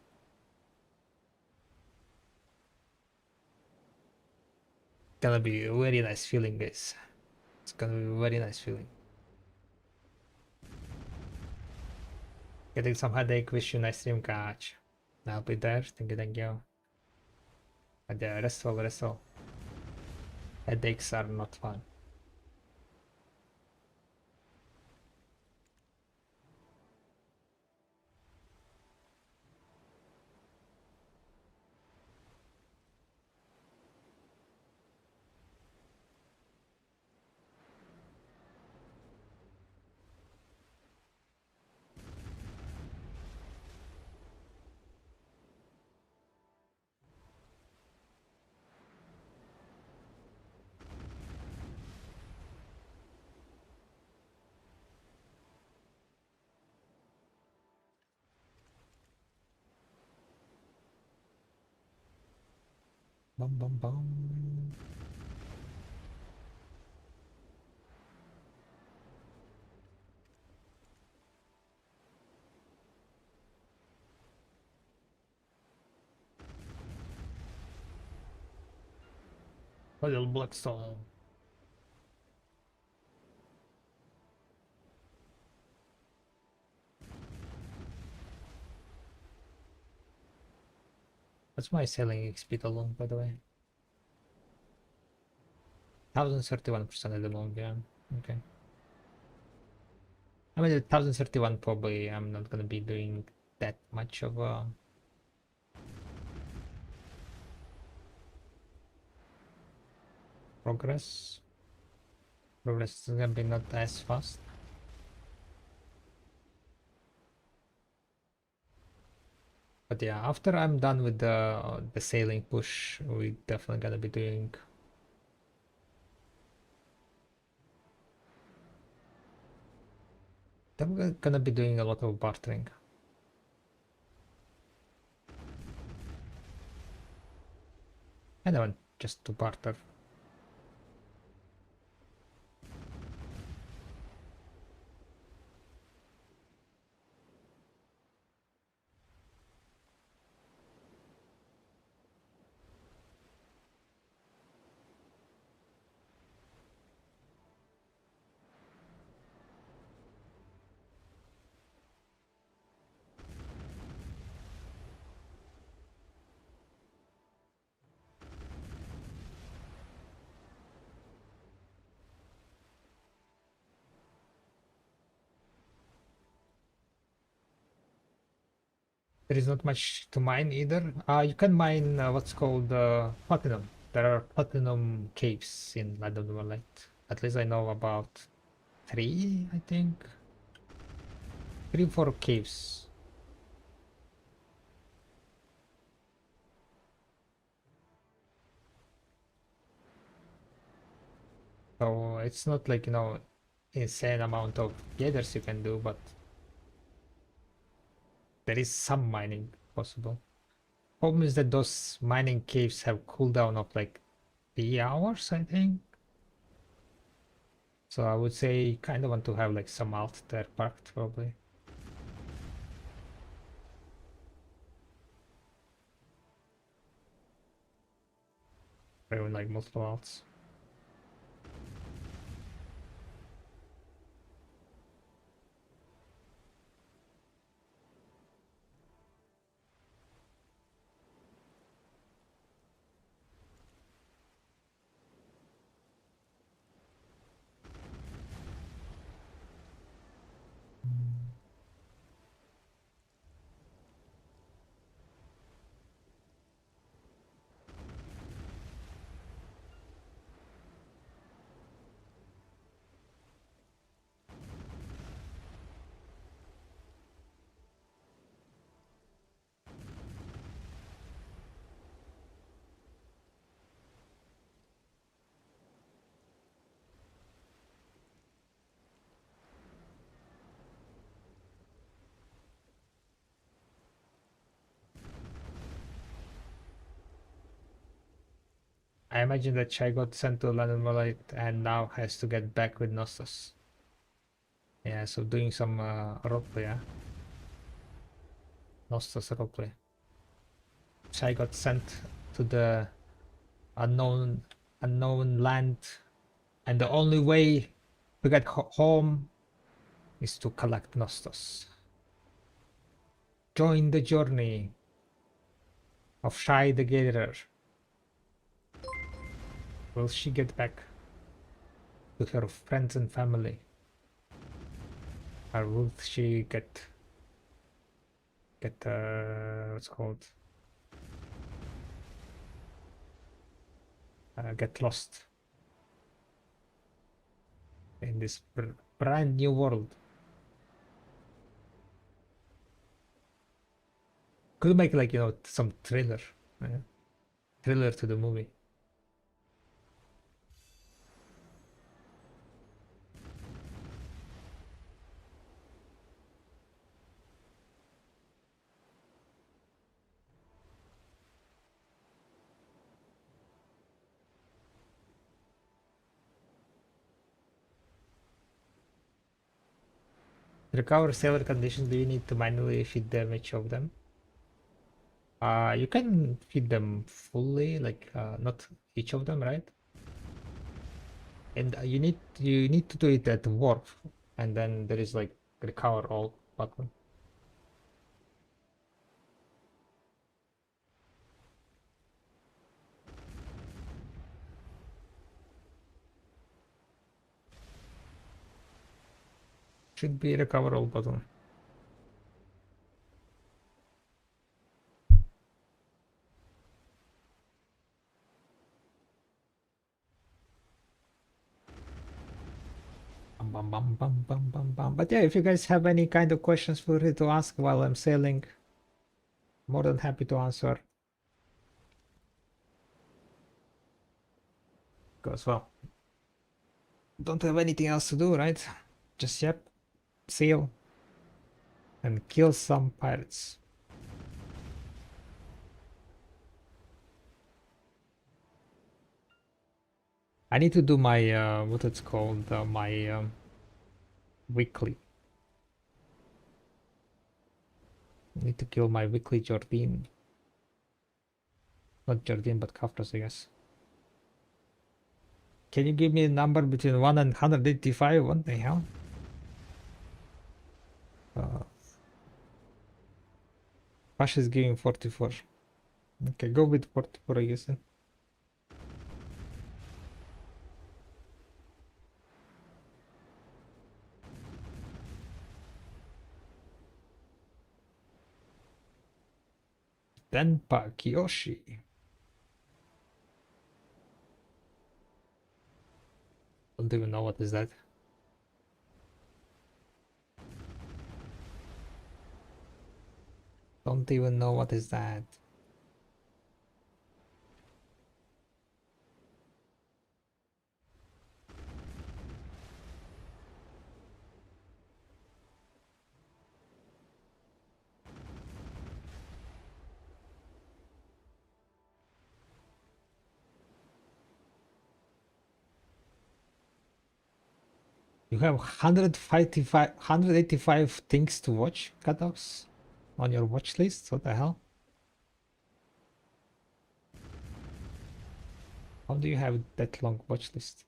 Gonna be a very nice feeling, guys. It's gonna be a very nice feeling. Getting some headache, wish you nice stream, catch. I'll be there, thank you. But yeah, rest all. Headaches are not fun. Bum bum bum. A little bloodstone. What's my sailing speed alone, by the way? 1031% at the moment, yeah. Okay. I mean, 1031 probably I'm not gonna be doing that much of a progress. Progress is gonna be not as fast. But yeah, after I'm done with the sailing push, we definitely gonna be doing definitely gonna be doing a lot of bartering. I don't want just to barter. There is not much to mine either. You can mine what's called platinum. There are platinum caves in Land of the Moonlight. At least I know about three, I think. 3 or 4 caves. So it's not like, insane amount of gathers you can do, but there is some mining possible. Problem is that those mining caves have cooldown of like 3 hours, I think. So I would say you kind of want to have like some alt there parked probably. Or even like multiple alts. I imagine that Chai got sent to London Monolith and now has to get back with Nostos. Yeah, so doing some roleplay, yeah. Nostos roleplay. Chai got sent to the unknown land And the only way to get home is to collect Nostos. Join the journey of Shy the Gatherer. Will she get back to her friends and family? Or will she get what's called get lost in this brand new world? Could make like, you know, some thriller to the movie. To recover sailor conditions, do you need to manually feed them, each of them? You can feed them fully, like not each of them, right? And you need to do it at the warp, and then there is like recover all button. Should be recover all button. Bum, bum, bum, bum, bum, bum. But yeah, if you guys have any kind of questions, feel free to ask while I'm sailing. More than happy to answer. Because, well, don't have anything else to do, right? Just, yep, sail and kill some pirates. I need to do my, what it's called, my weekly. I need to kill my weekly Jardine. Not Jardine, but Kafras, I guess. Can you give me a number between 1 and 185? What the hell? Pasha is giving 44. Okay, go with 44, I guess. Denpa Kiyoshi. Don't even know what is that. Don't even know what is that. You have 185 things to watch, cutoffs, on your watch list? What the hell? How do you have that long watch list?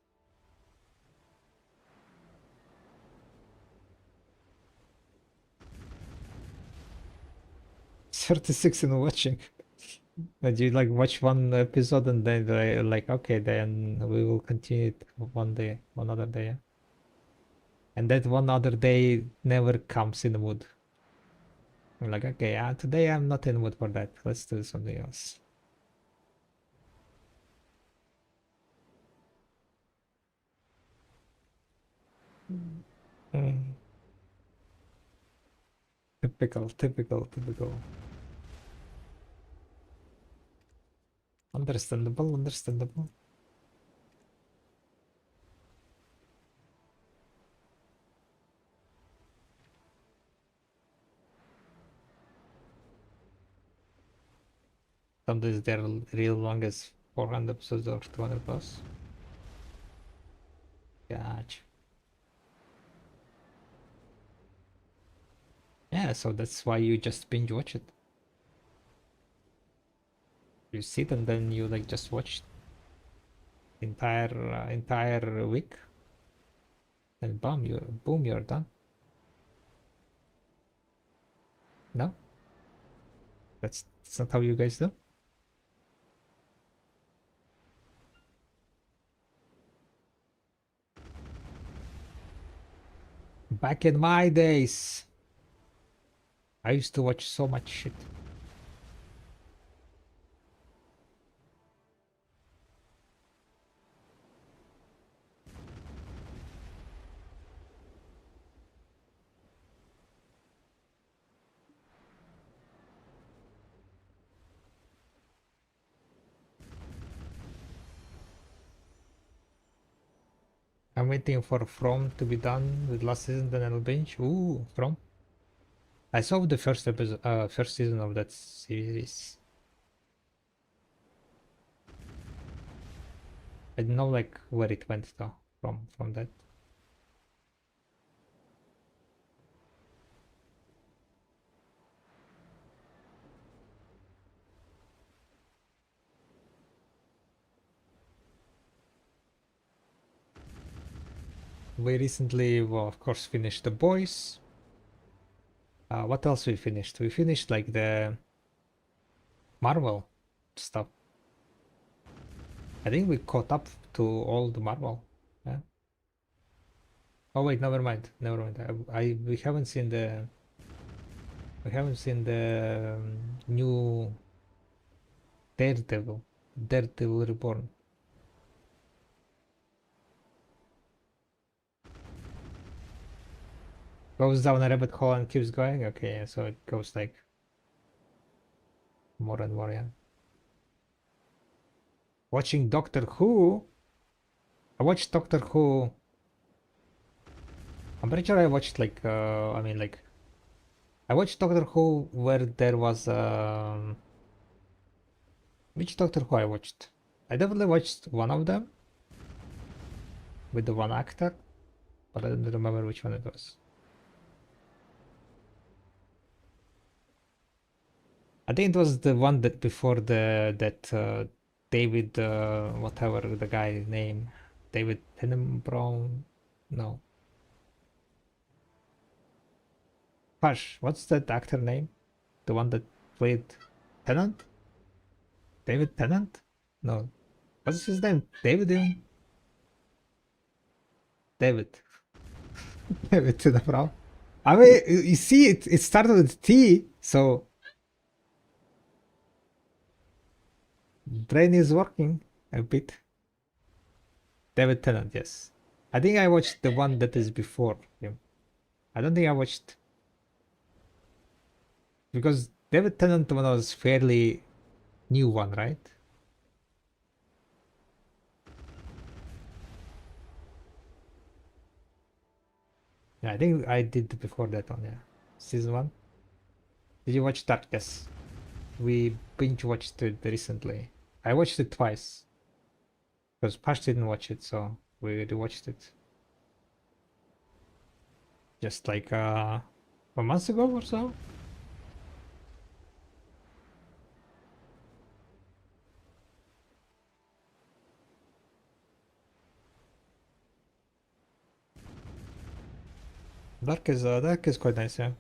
36 in watching. And you like watch one episode and then like, okay, then we will continue it one day, one other day. Yeah? And that one other day never comes in the mood. I'm like, okay, today I'm not in the mood for that. Let's do something else. Mm. Typical. Understandable. Sometimes they're real long as 400 episodes or 200 plus. Gotcha. Yeah, so that's why you just binge watch it. You sit and then you like just watch. entire week, and boom, you're done. No, that's not how you guys do. Back in my days, I used to watch so much shit. I'm waiting for From to be done with last season, then I'll binge. Ooh, From. I saw the first episode, first season of that series. I don't know like where it went though from that. We recently, well, of course, finished The Boys. What else we finished? We finished like the Marvel stuff. I think we caught up to all the Marvel. Yeah. Oh wait, never mind. Never mind. We haven't seen the new Daredevil. Daredevil Reborn. Goes down a rabbit hole and keeps going. Okay, so it goes like more and more. Yeah. Watching Doctor Who. I watched Doctor Who. I'm pretty sure I watched like I mean like I watched Doctor Who where there was which Doctor Who I watched? I definitely watched one of them with the one actor, but I don't remember which one it was. I think it was the one that before that David whatever the guy name, David Tenenbaum. No, Hush. What's that actor name? The one that played Tennant? David Tennant? No. What's his name? David even? David. David Tenenbaum. I mean, you see, it started with T, so brain is working a bit. David Tennant, yes. I think I watched the one that is before him. I don't think I watched because David Tennant one was fairly new one, right? Yeah, I think I did before that one. Yeah, season one. Did you watch that? Yes, we binge watched it recently. I watched it twice because Pash didn't watch it, so we rewatched it just like a month ago or so. Dark is quite nice, yeah.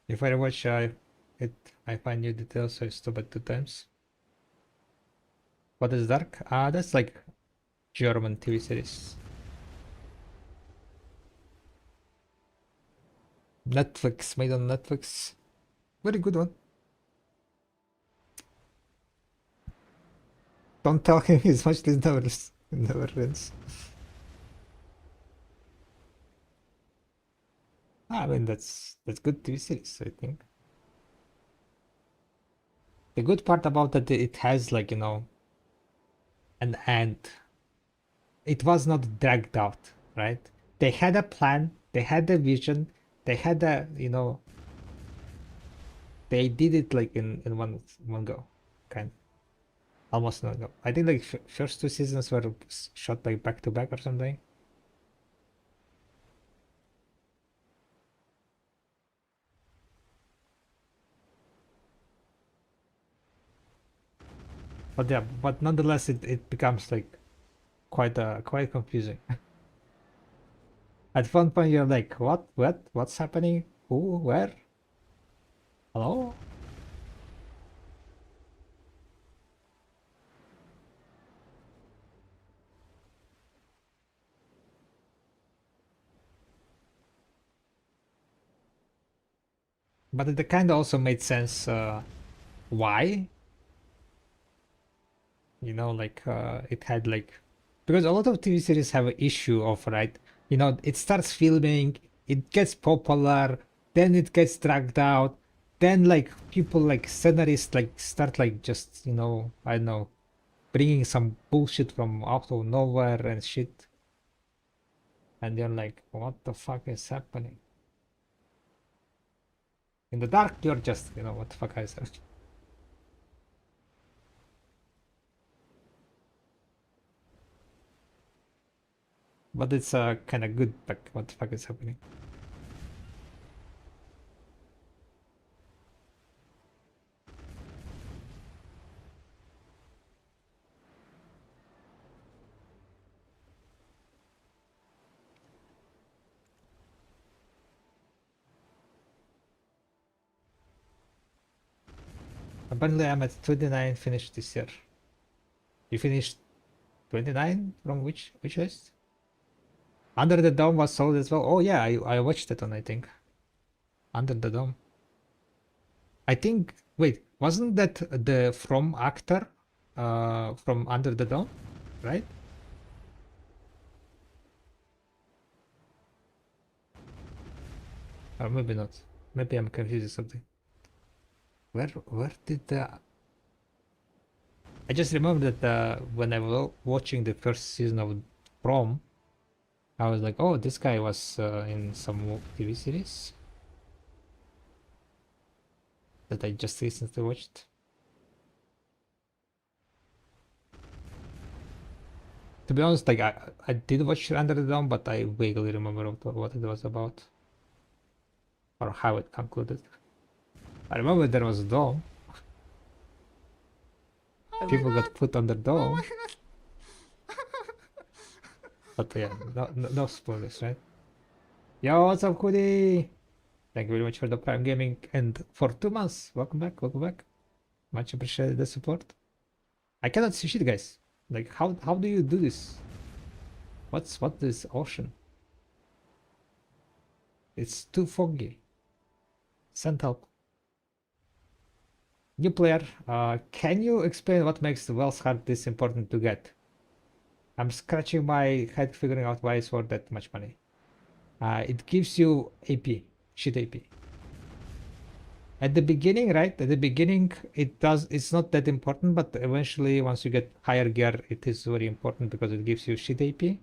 If I watch it, I find new details, so I stop at 2 times. What is Dark? That's like German TV series. Netflix, made on Netflix. Very good one. Don't tell him his watch list never ends. I mean that's good TV series, I think. The good part about it has like, you know, an end. It was not dragged out, right? They had a plan, they had a vision, they had a, you know, they did it like in one go, kind of. Almost no go. I think like first 2 seasons were shot like back to back or something. But yeah, but nonetheless, it becomes like quite confusing. At one point, you're like, what's happening? Who, where? Hello? But it kind of also made sense why. You know, like it had like, because a lot of TV series have an issue of, right, you know, it starts filming, it gets popular, then it gets dragged out, then like people like scenarists like start like just, you know, I don't know, bringing some bullshit from out of nowhere and shit, and you're like, what the fuck is happening? In the dark, you're just, you know, what the fuck is happening? But it's kind of good, like, what the fuck is happening? Apparently, I'm at 29 finished this year. You finished 29 from which list? Under the Dome was sold as well. Oh yeah, I watched that one, I think. Under the Dome. I think, wait, wasn't that the From actor from Under the Dome, right? Or maybe not. Maybe I'm confusing something. Where did the... I just remember that when I was watching the first season of From, I was like, oh, this guy was in some TV series that I just recently watched. To be honest, like I did watch Under the Dome, but I vaguely remember what it was about or how it concluded. I remember there was a dome. People got put on the dome. But yeah, no spoilers, right? Yo, what's up, Cody? Thank you very much for the Prime Gaming and for 2 months. Welcome back, welcome back. Much appreciated the support. I cannot see shit, guys. Like, how do you do this? What this ocean? It's too foggy. Send help. New player, can you explain what makes the Wells Heart this important to get? I'm scratching my head figuring out why it's worth that much money. It gives you AP, shit AP. At the beginning, right? At the beginning, it's not that important, but eventually, once you get higher gear, it is very important because it gives you shit AP.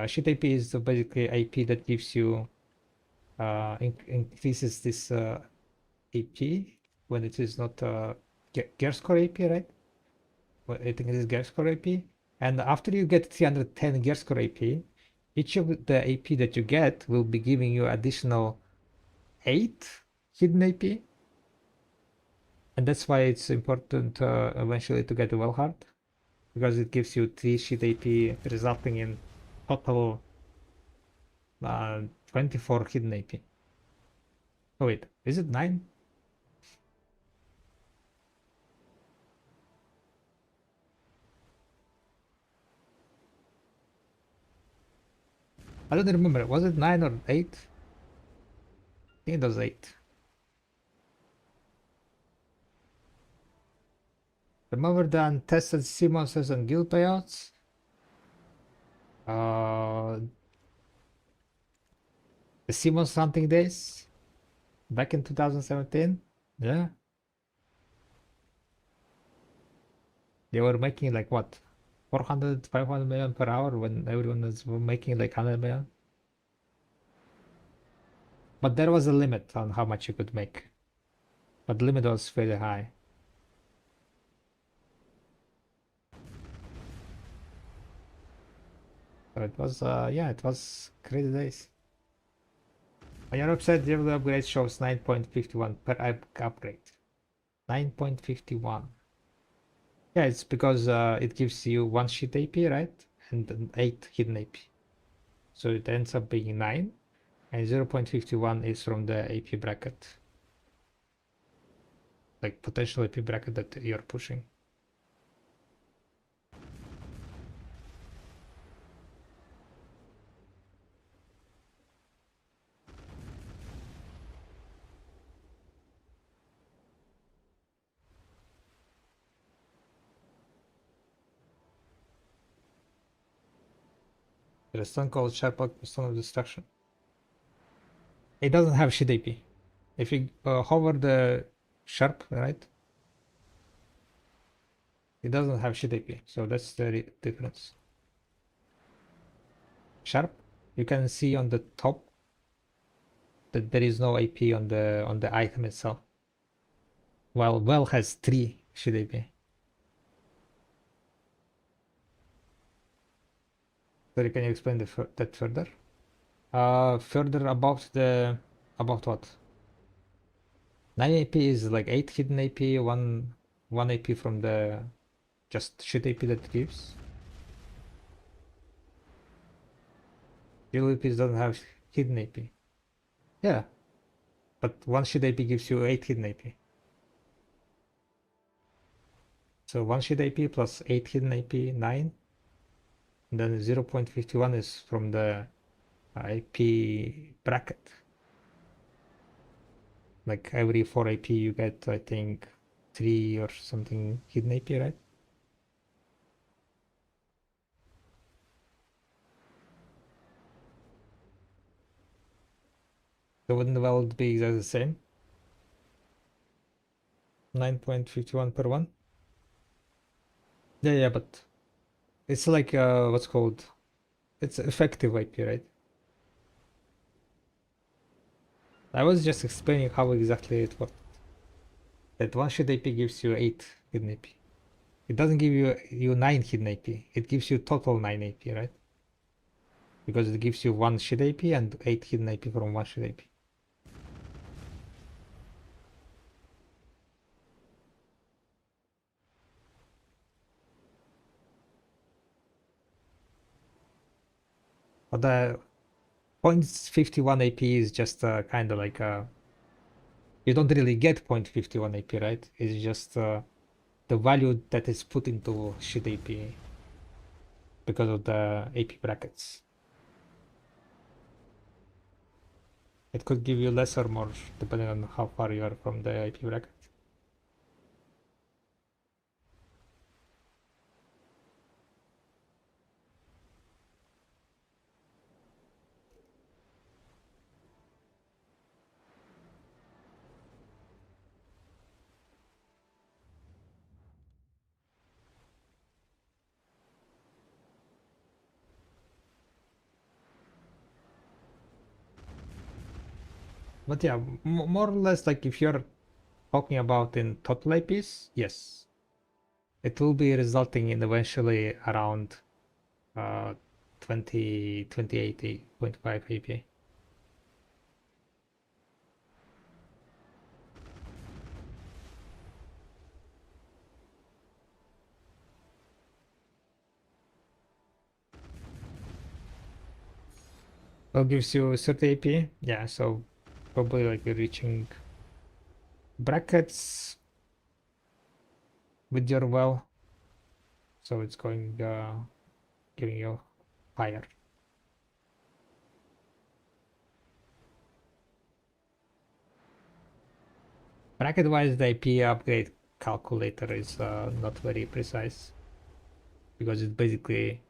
Shit AP is basically AP that gives you, increases this AP when it is not gear score AP, right? Well, I think it is gear score AP. And after you get 310 gear score AP, each of the AP that you get will be giving you additional 8 hidden AP. And that's why it's important eventually to get a well heart, because it gives you 3 shit AP, resulting in total 24 hidden AP. Oh wait, is it 9? I don't remember. Was it 9 or 8? I think it was 8. Remember the untested sea monsters and guild payouts? The sea monster hunting days? Back in 2017? Yeah. They were making like what? 400, 500 million per hour when everyone was making like 100 million? But there was a limit on how much you could make. But the limit was very high. So it was, yeah, it was crazy days. On your website, the upgrade shows 9.51 per upgrade. 9.51. Yeah, it's because it gives you 1 sheet AP, right? And then 8 hidden AP. So it ends up being 9. And 0.51 is from the AP bracket. Like potential AP bracket that you're pushing. There's a stone called Sharp Stone of Destruction. It doesn't have sheet AP. If you hover the Sharp, right? It doesn't have sheet AP. So that's the difference. Sharp, you can see on the top that there is no AP on the item itself. While Well has 3 sheet AP. Sorry, can you explain that further? Further about what? 9 AP is like 8 hidden AP, one AP from the just sheet AP that it gives. Real APs doesn't have hidden AP. Yeah, but 1 sheet AP gives you 8 hidden AP. So 1 sheet AP plus 8 hidden AP, 9. And then 0.51 is from the AP bracket. Like every 4 AP you get, I think, 3 or something hidden AP, right? So wouldn't the value be exactly the same? 9.51 per one? Yeah, but it's like what's called, it's effective IP, right? I was just explaining how exactly it works. That 1 sheet AP gives you 8 hidden AP. It doesn't give you 9 hidden AP. It gives you total 9 AP, right? Because it gives you 1 sheet AP and 8 hidden AP from 1 sheet AP. But the 0.51 AP is just kind of like you don't really get 0.51 AP, right? It's just the value that is put into sheet AP because of the AP brackets. It could give you less or more depending on how far you are from the AP bracket. But yeah, more or less, like if you're talking about in total APs, yes, it will be resulting in eventually around 2080.5 AP. That gives you 30 AP. Yeah, so probably like you're reaching brackets with your well. So it's going giving you higher. Bracket wise, the IP upgrade calculator is not very precise because it basically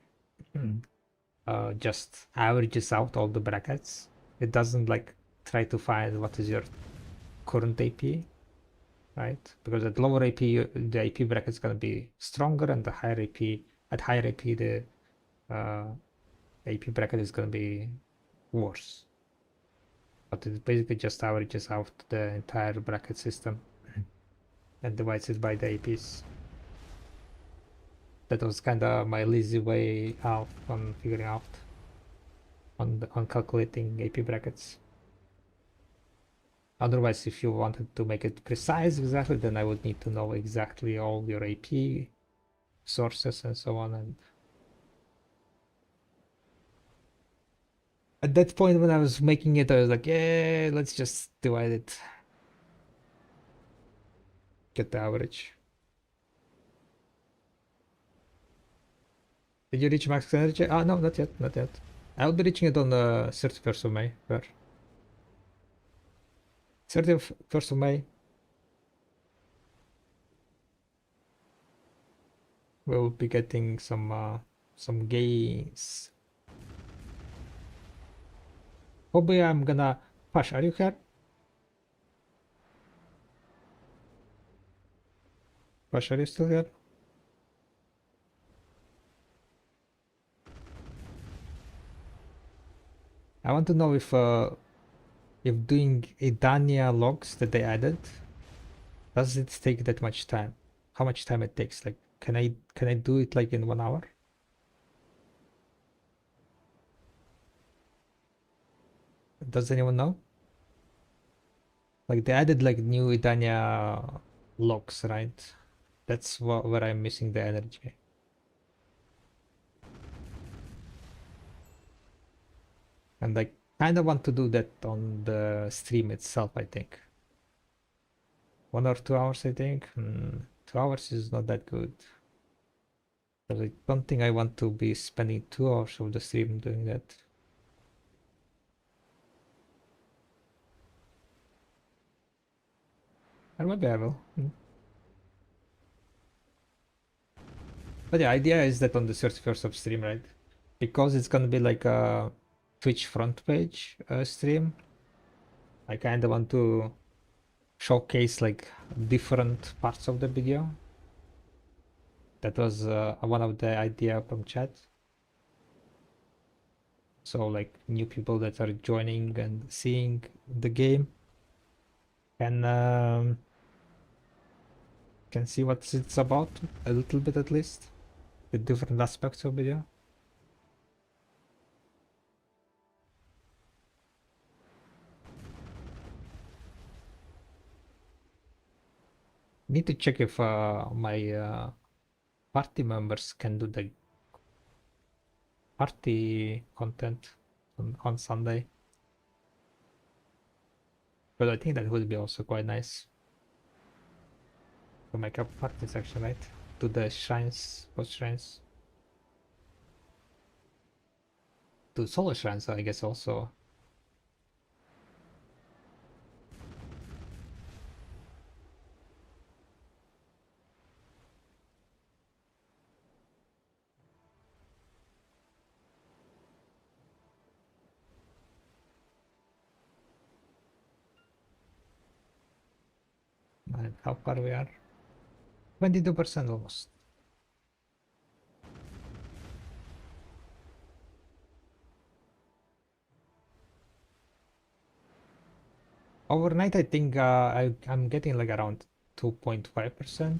just averages out all the brackets. It doesn't like try to find what is your current AP, right? Because at lower AP, the AP bracket is going to be stronger, and the higher AP, at higher AP, the AP bracket is going to be worse. But it basically just averages out the entire bracket system and divides it by the APs. That was kind of my lazy way out on figuring out on calculating AP brackets. Otherwise, if you wanted to make it precise exactly, then I would need to know exactly all your AP sources and so on. And at that point when I was making it, I was like, yeah, let's just divide it, get the average. Did you reach max energy? Ah, no, not yet, not yet. I'll be reaching it on the 31st of May. Where? 31st of May. We'll be getting some gains. Probably I'm gonna Pash, are you here? Pash, are you still here? I want to know if doing Idania logs that they added, does it take that much time? How much time it takes? Like, can I do it like in 1 hour? Does anyone know? Like they added like new Idania logs, right? That's where I'm missing the energy. And I kind of want to do that on the stream itself, I think. 1 or 2 hours, I think. 2 hours is not that good. But I don't think I want to be spending 2 hours of the stream doing that. Or maybe I will. But the idea is that on the 31st of stream, right? Because it's gonna be like a Twitch front page stream, I kind of want to showcase like different parts of the video. That was one of the idea from chat. So like new people that are joining and seeing the game can see what it's about a little bit at least, the different aspects of video. Need to check if my party members can do the party content on Sunday. But I think that would be also quite nice to make a party section, right? To the shrines, post shrines. To solo shrines, I guess also. And how far we are? 22% almost. Overnight, I think I'm getting like around 2.5%.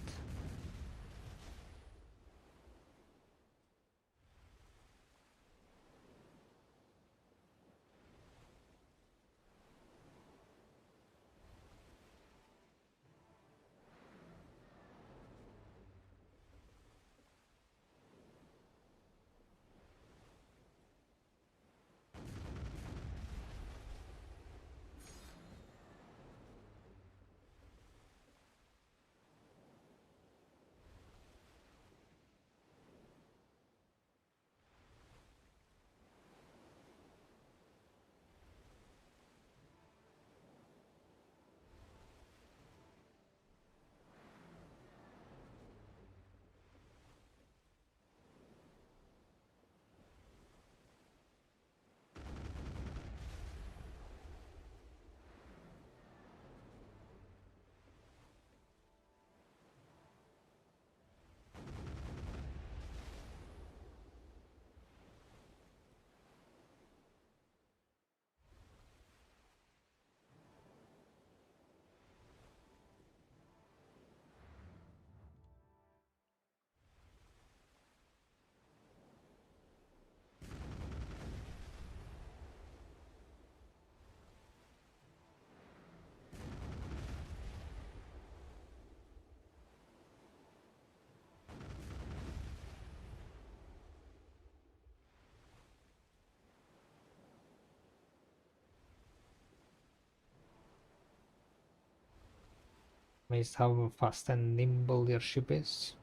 amazed how fast and nimble your ship is.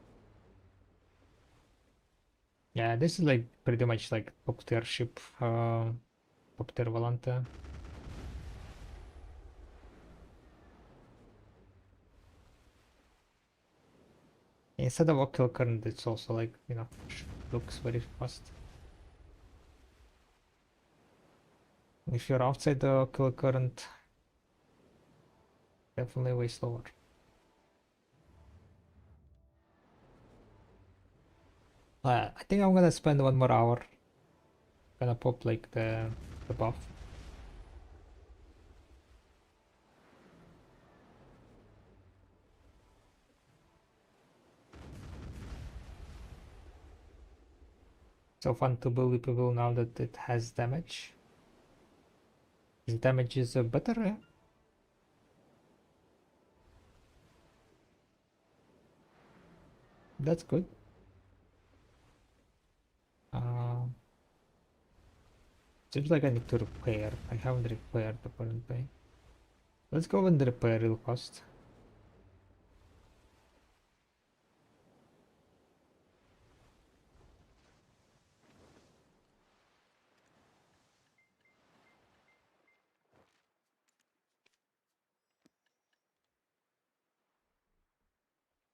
Yeah, this is like pretty much like top tier ship, top tier Volante. Instead of ocular current, it's also like, you know, looks very fast. If you're outside the ocular current, definitely way slower. I think I'm gonna spend 1 more hour. Gonna pop like the buff. So fun to bully people now that it has damage. His damage is better, yeah? That's good. Seems like I need to repair. I haven't repaired apparently. Let's go and repair real fast.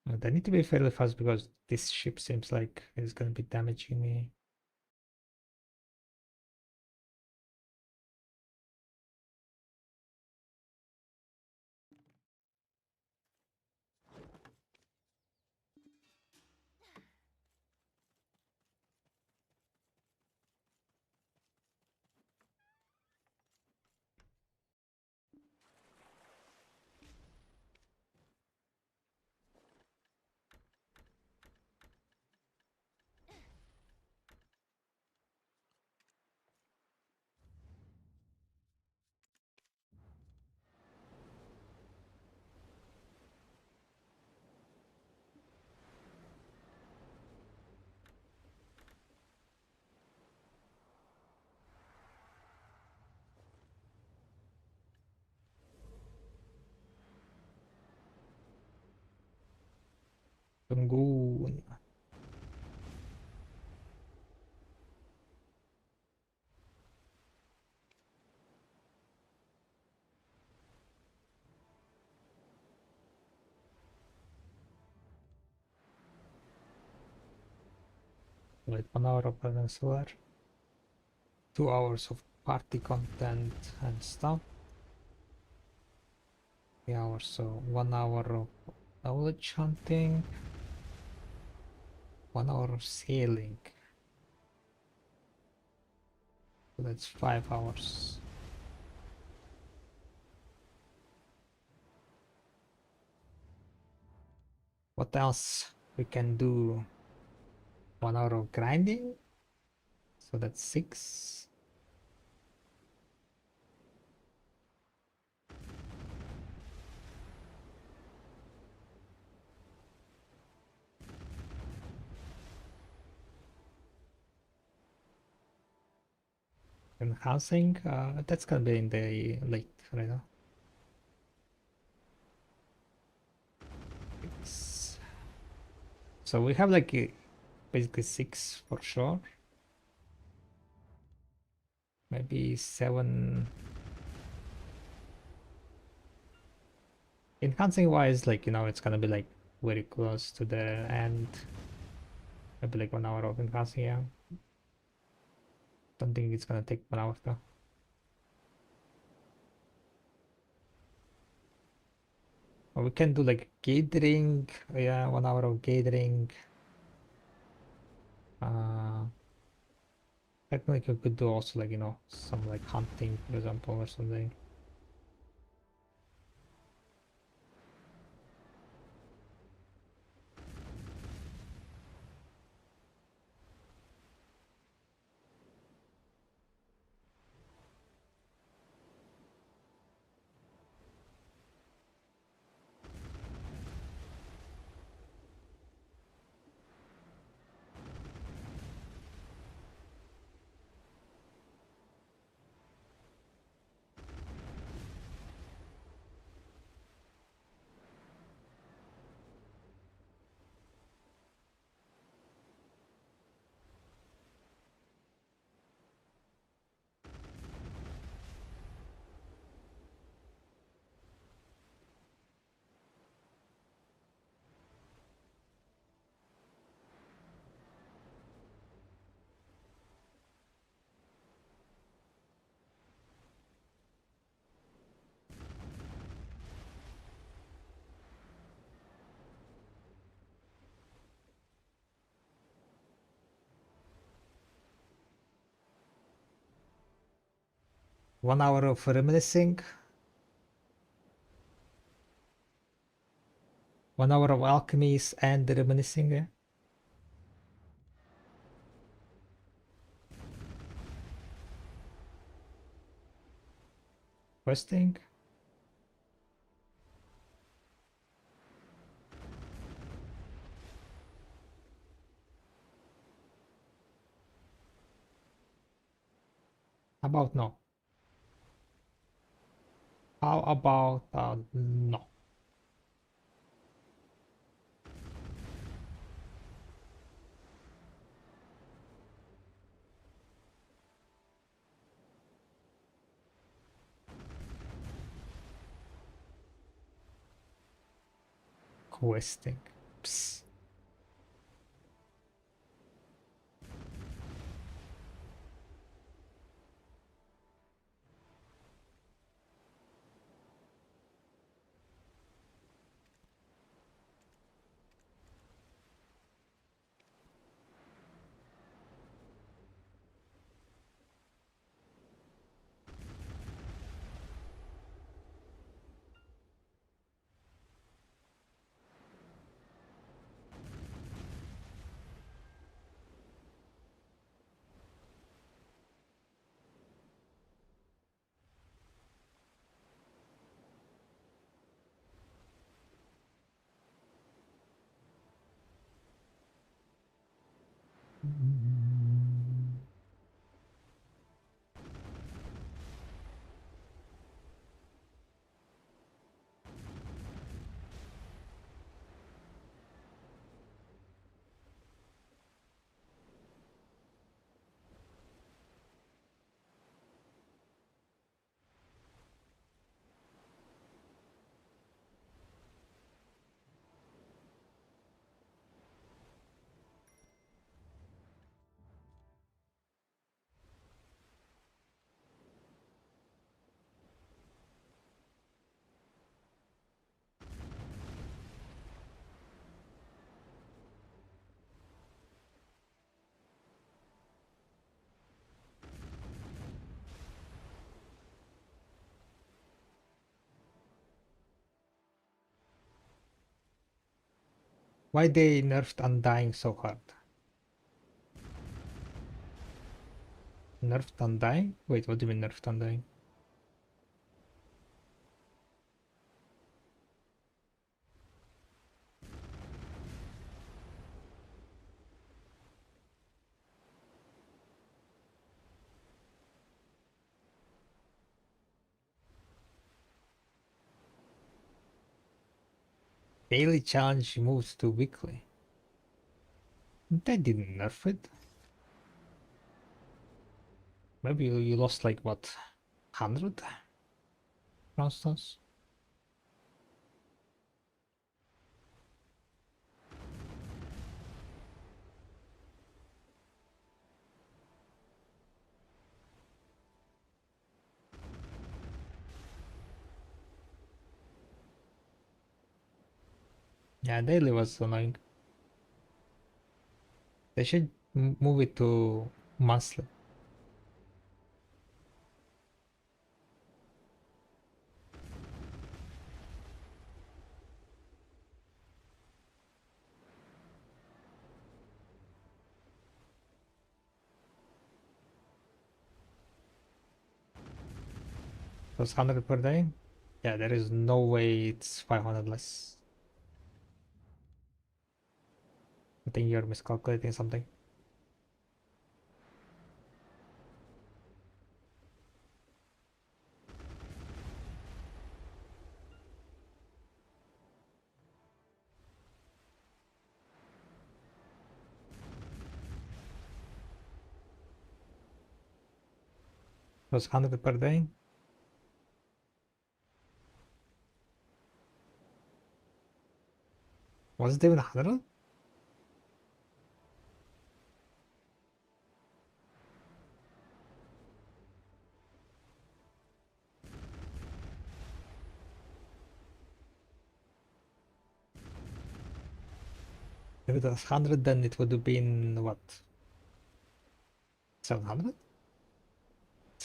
And I need to be fairly fast because this ship seems like it's gonna be damaging me. Tunggu. Wait, 1 hour of Peninsula. 2 hours of party content and stuff. 3 hours, so 1 hour of knowledge hunting. 1 hour of sailing. So that's 5 hours. What else we can do? 1 hour of grinding. So that's 6. And housing, that's gonna be in the late right now. So we have like basically 6 for sure. Maybe 7. Enhancing wise, like, you know, it's gonna be like very close to the end. Maybe like 1 hour of enhancing, yeah. Don't think it's gonna take 1 hour though. Or we can do like gathering, yeah, 1 hour of gathering. Technically we could do also like, you know, some like hunting, for example, or something. 1 hour of reminiscing. 1 hour of alchemies and reminiscing. Yeah. Questing. How about no? How about no? Questing. Psst. Why they nerfed Undying so hard? Nerfed Undying? Wait, what do you mean nerfed Undying? Daily challenge moves to weekly. They didn't nerf it. Maybe you lost like what, 100 Nostos? Yeah, daily was annoying. They should move it to monthly. Was 100 per day? Yeah, there is no way it's 500 less. I think you're miscalculating something. Was 100 per day? Was it even 100? If it was 100, then it would have been what? 700?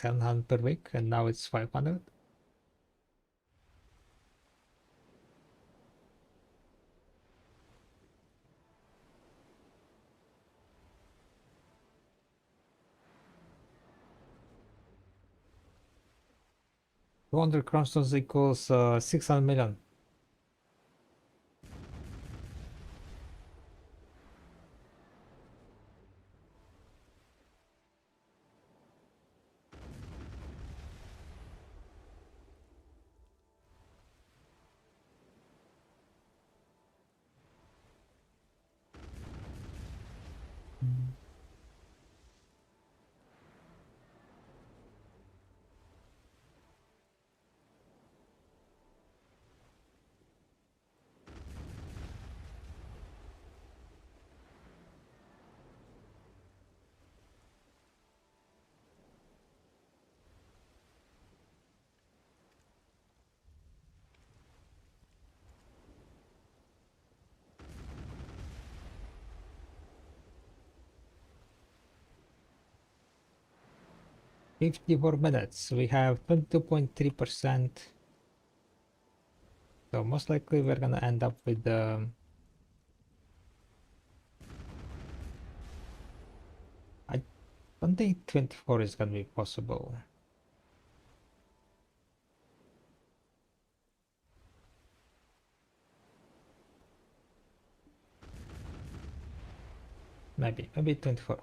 700 per week, and now it's 500. $200 crowns equals 600 million. $54 minutes. We have 22.3%. So most likely we're gonna end up with I don't think 24 is gonna be possible. Maybe 24.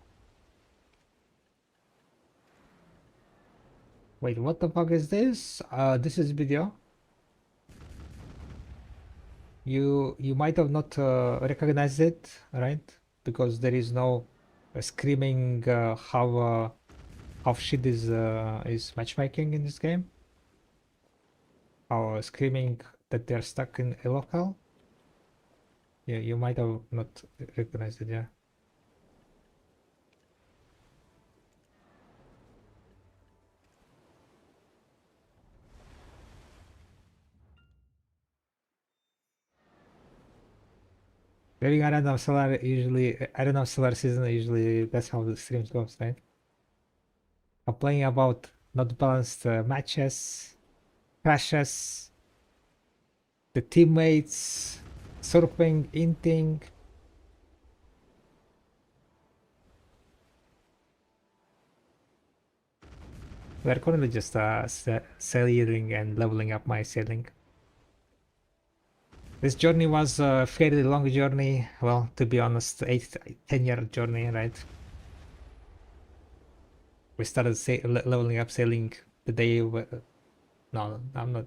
Wait, what the fuck is this? This is video. You might have not recognized it, right? Because there is no screaming how shit is matchmaking in this game. How screaming that they're stuck in a locale. Yeah, you might have not recognized it, yeah. During Arena of Solar, usually Arena of Solar season, usually that's how the streams goes, right? Complaining about not balanced matches, crashes, the teammates, surfing, inting. We're currently just sailing and leveling up my sailing. This journey was a fairly long journey. Well, to be honest, 10-year journey, right? We started leveling up sailing the day. No, I'm not.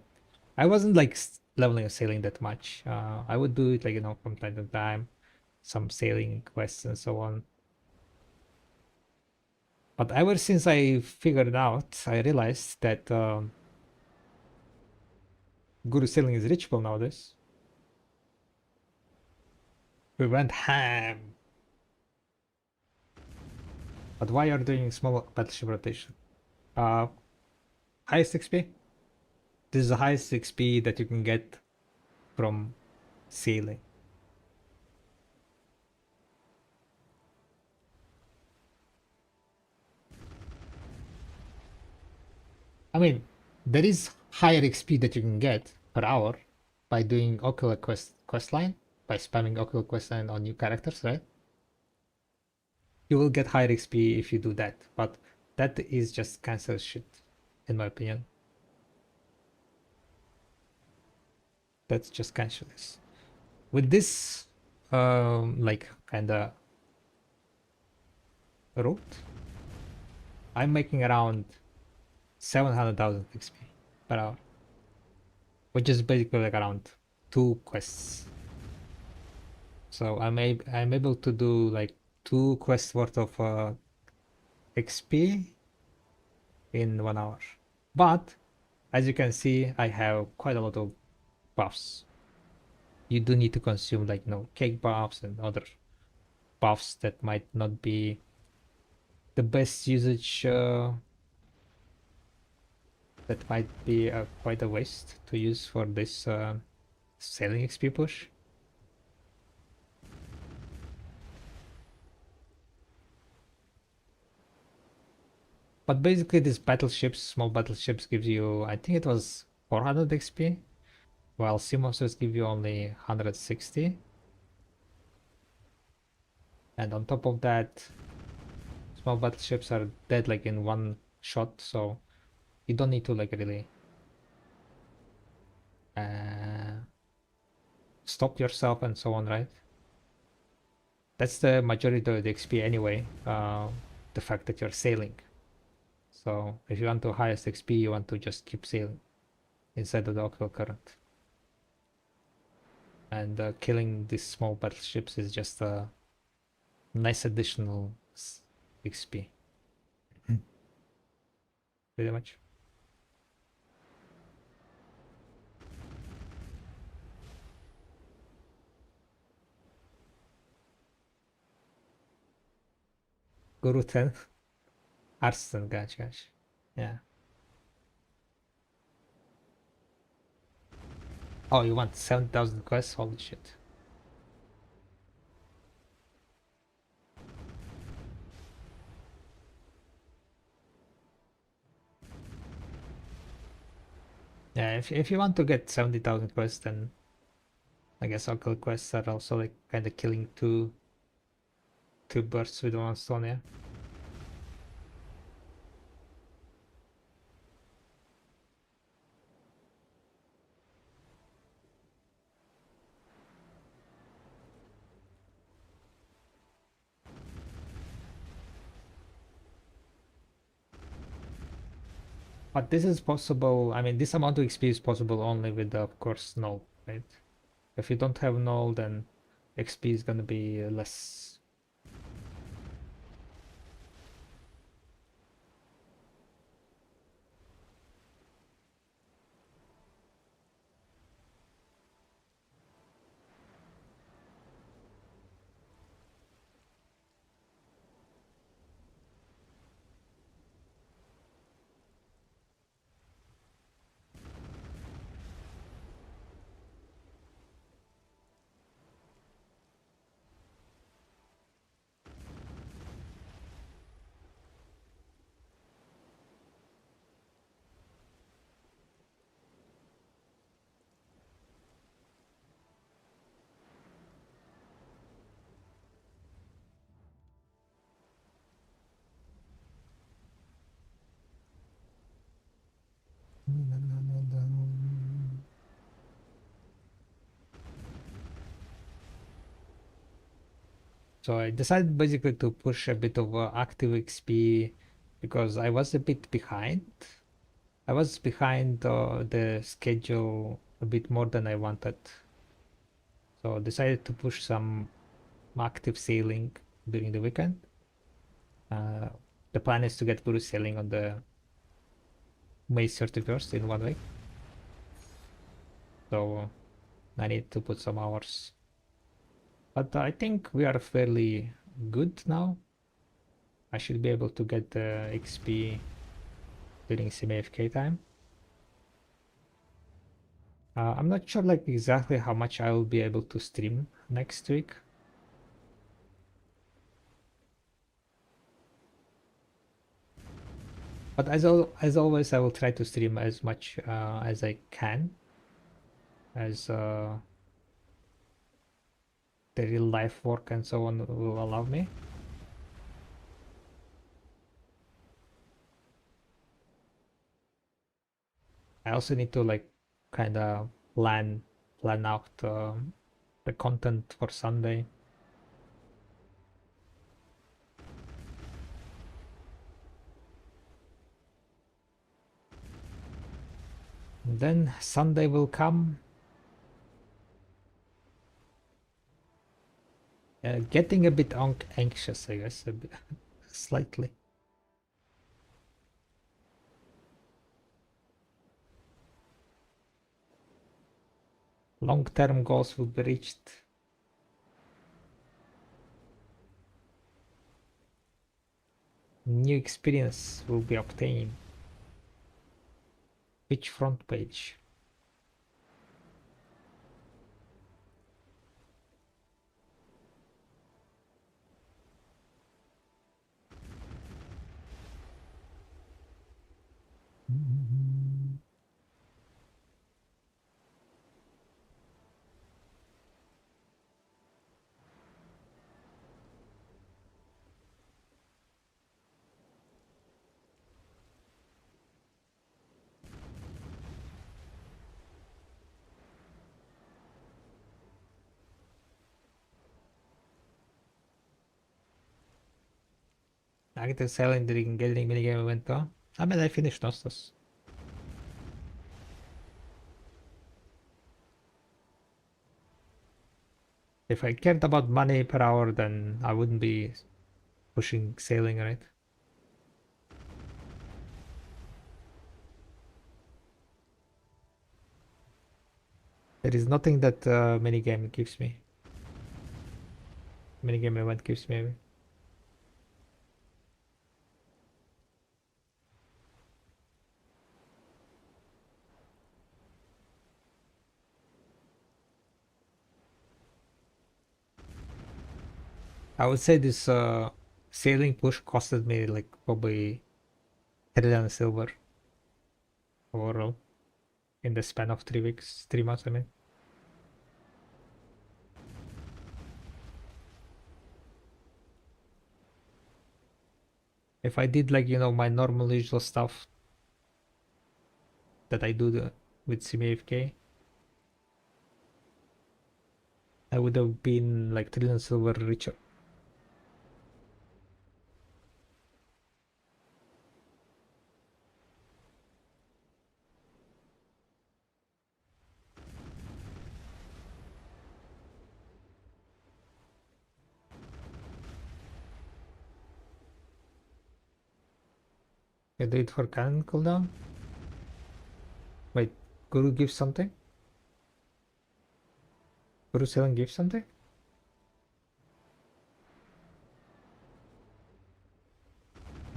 I wasn't like leveling up sailing that much. I would do it like, you know, from time to time, some sailing quests and so on. But ever since I figured out, I realized that Guru sailing is reachable nowadays. We went ham. But why are you doing small battleship rotation? Highest XP? This is the highest XP that you can get from sailing. I mean, there is higher XP that you can get per hour by doing Ocular quest line, by spamming Ocular quest line on new characters, right? You will get higher XP if you do that, but that is just cancel shit, in my opinion. That's just cancerous. With this, like kinda route, I'm making around 700,000 XP per hour, which is basically like around 2 quests. So I'm able to do like 2 quests worth of XP in 1 hour. But as you can see, I have quite a lot of buffs. You do need to consume like, you know, cake buffs and other buffs that might not be the best usage. That might be quite a waste to use for this sailing XP push. But basically these battleships, small battleships, gives you, I think it was 400 XP, while sea monsters give you only 160. And on top of that, small battleships are dead like in one shot, so you don't need to like really stop yourself and so on, right? That's the majority of the XP anyway, the fact that you're sailing. So if you want the highest XP, you want to just keep sailing inside of the octal current. And killing these small battleships is just a nice additional XP. Pretty much. Guru 10. Arslan, gotcha. Yeah. Oh, you want 7,000 quests? Holy shit. Yeah, if you want to get 70,000 quests, then I guess occult quests are also like kind of killing two birds with one stone, yeah. But this is possible, I mean, this amount of XP is possible only with, of course, null, right? If you don't have null, then XP is gonna be less. So I decided basically to push a bit of active XP because I was a bit behind. I was behind the schedule a bit more than I wanted. So I decided to push some active sailing during the weekend. The plan is to get Guru sailing on the May 31st in 1 week. So I need to put some hours. But I think we are fairly good now. I should be able to get the XP during semi-AFK time. I'm not sure like exactly how much I will be able to stream next week. But as always, I will try to stream as much as I can, as the real life work and so on will allow me. I also need to like kind of plan out the content for Sunday. And then Sunday will come. Getting a bit anxious, I guess, a bit, slightly. Long-term goals will be reached. New experience will be obtained. Which front page? Active Sailing during getting minigame event though. I mean, I finished Nostos. If I cared about money per hour, then I wouldn't be pushing sailing, right? There is nothing that minigame gives me. Minigame event gives me. I would say this sailing push costed me like probably 1 trillion silver overall in the span of 3 weeks, 3 months, I mean. If I did like, you know, my normal usual stuff that I do with CMAFK, I would have been like 1 trillion silver richer. I do it for cannon cooldown. Wait, Guru gives something? Guru Sailing gives something?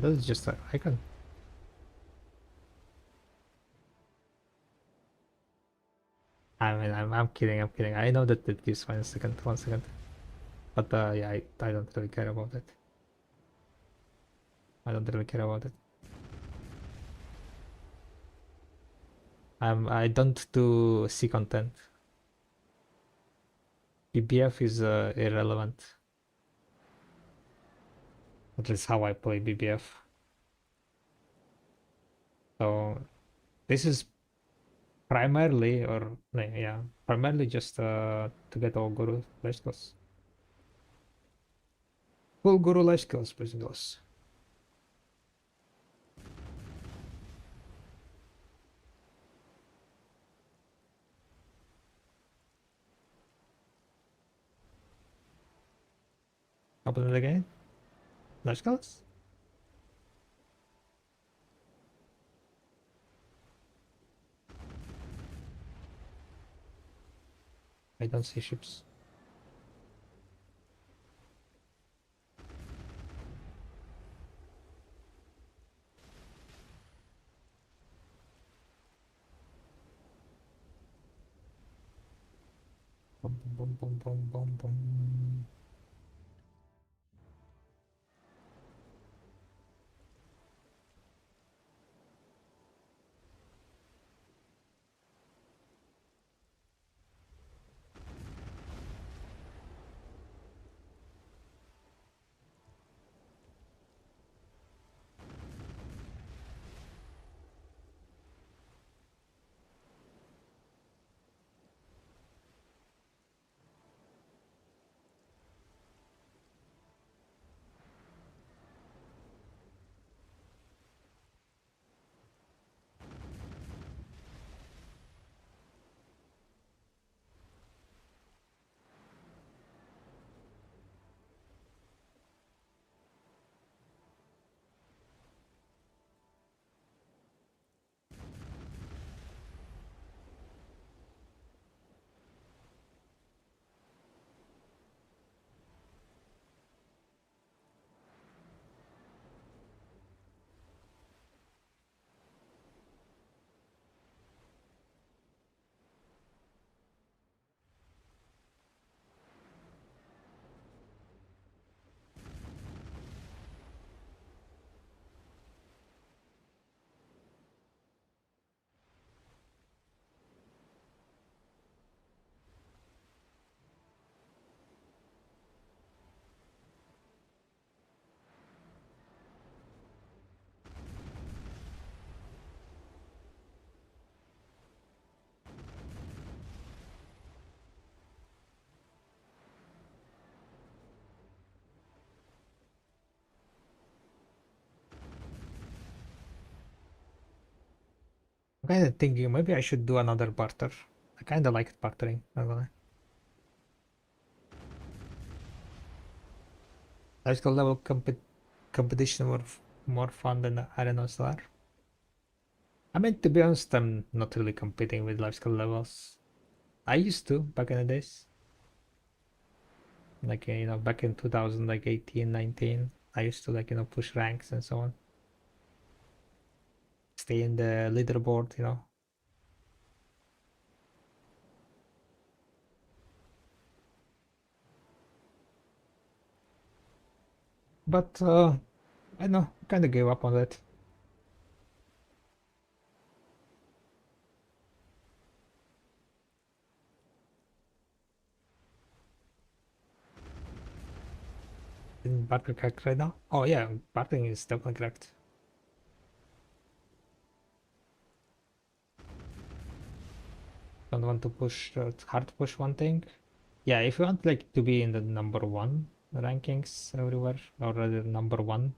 That is just an icon. I mean, I'm kidding, I'm kidding. I know that it gives 1 second, 1 second. But yeah, I don't really care about it. I don't really care about it. I don't do C content. BBF is irrelevant. At least how I play BBF. So this is primarily, or yeah, primarily just to get all Guru life skills. Full Guru life skills, boys and girls. Open it again. Life skills. I don't see ships. Boom, boom, boom, boom, boom, boom. I'm kind of thinking maybe I should do another barter. I kind of like bartering, not gonna lie. Life skill level competition were more fun than arenas are. I mean, to be honest, I'm not really competing with life skill levels. I used to back in the days. Like, you know, back in 2000, like 18, 19, I used to, like, you know, push ranks and so on. Stay in the leaderboard, you know. But, I know, kind of gave up on that. In barter cracked right now? Oh yeah, bartering is definitely cracked. Don't want to push, hard push one thing. Yeah, if you want like to be in the number one rankings everywhere, or rather number one,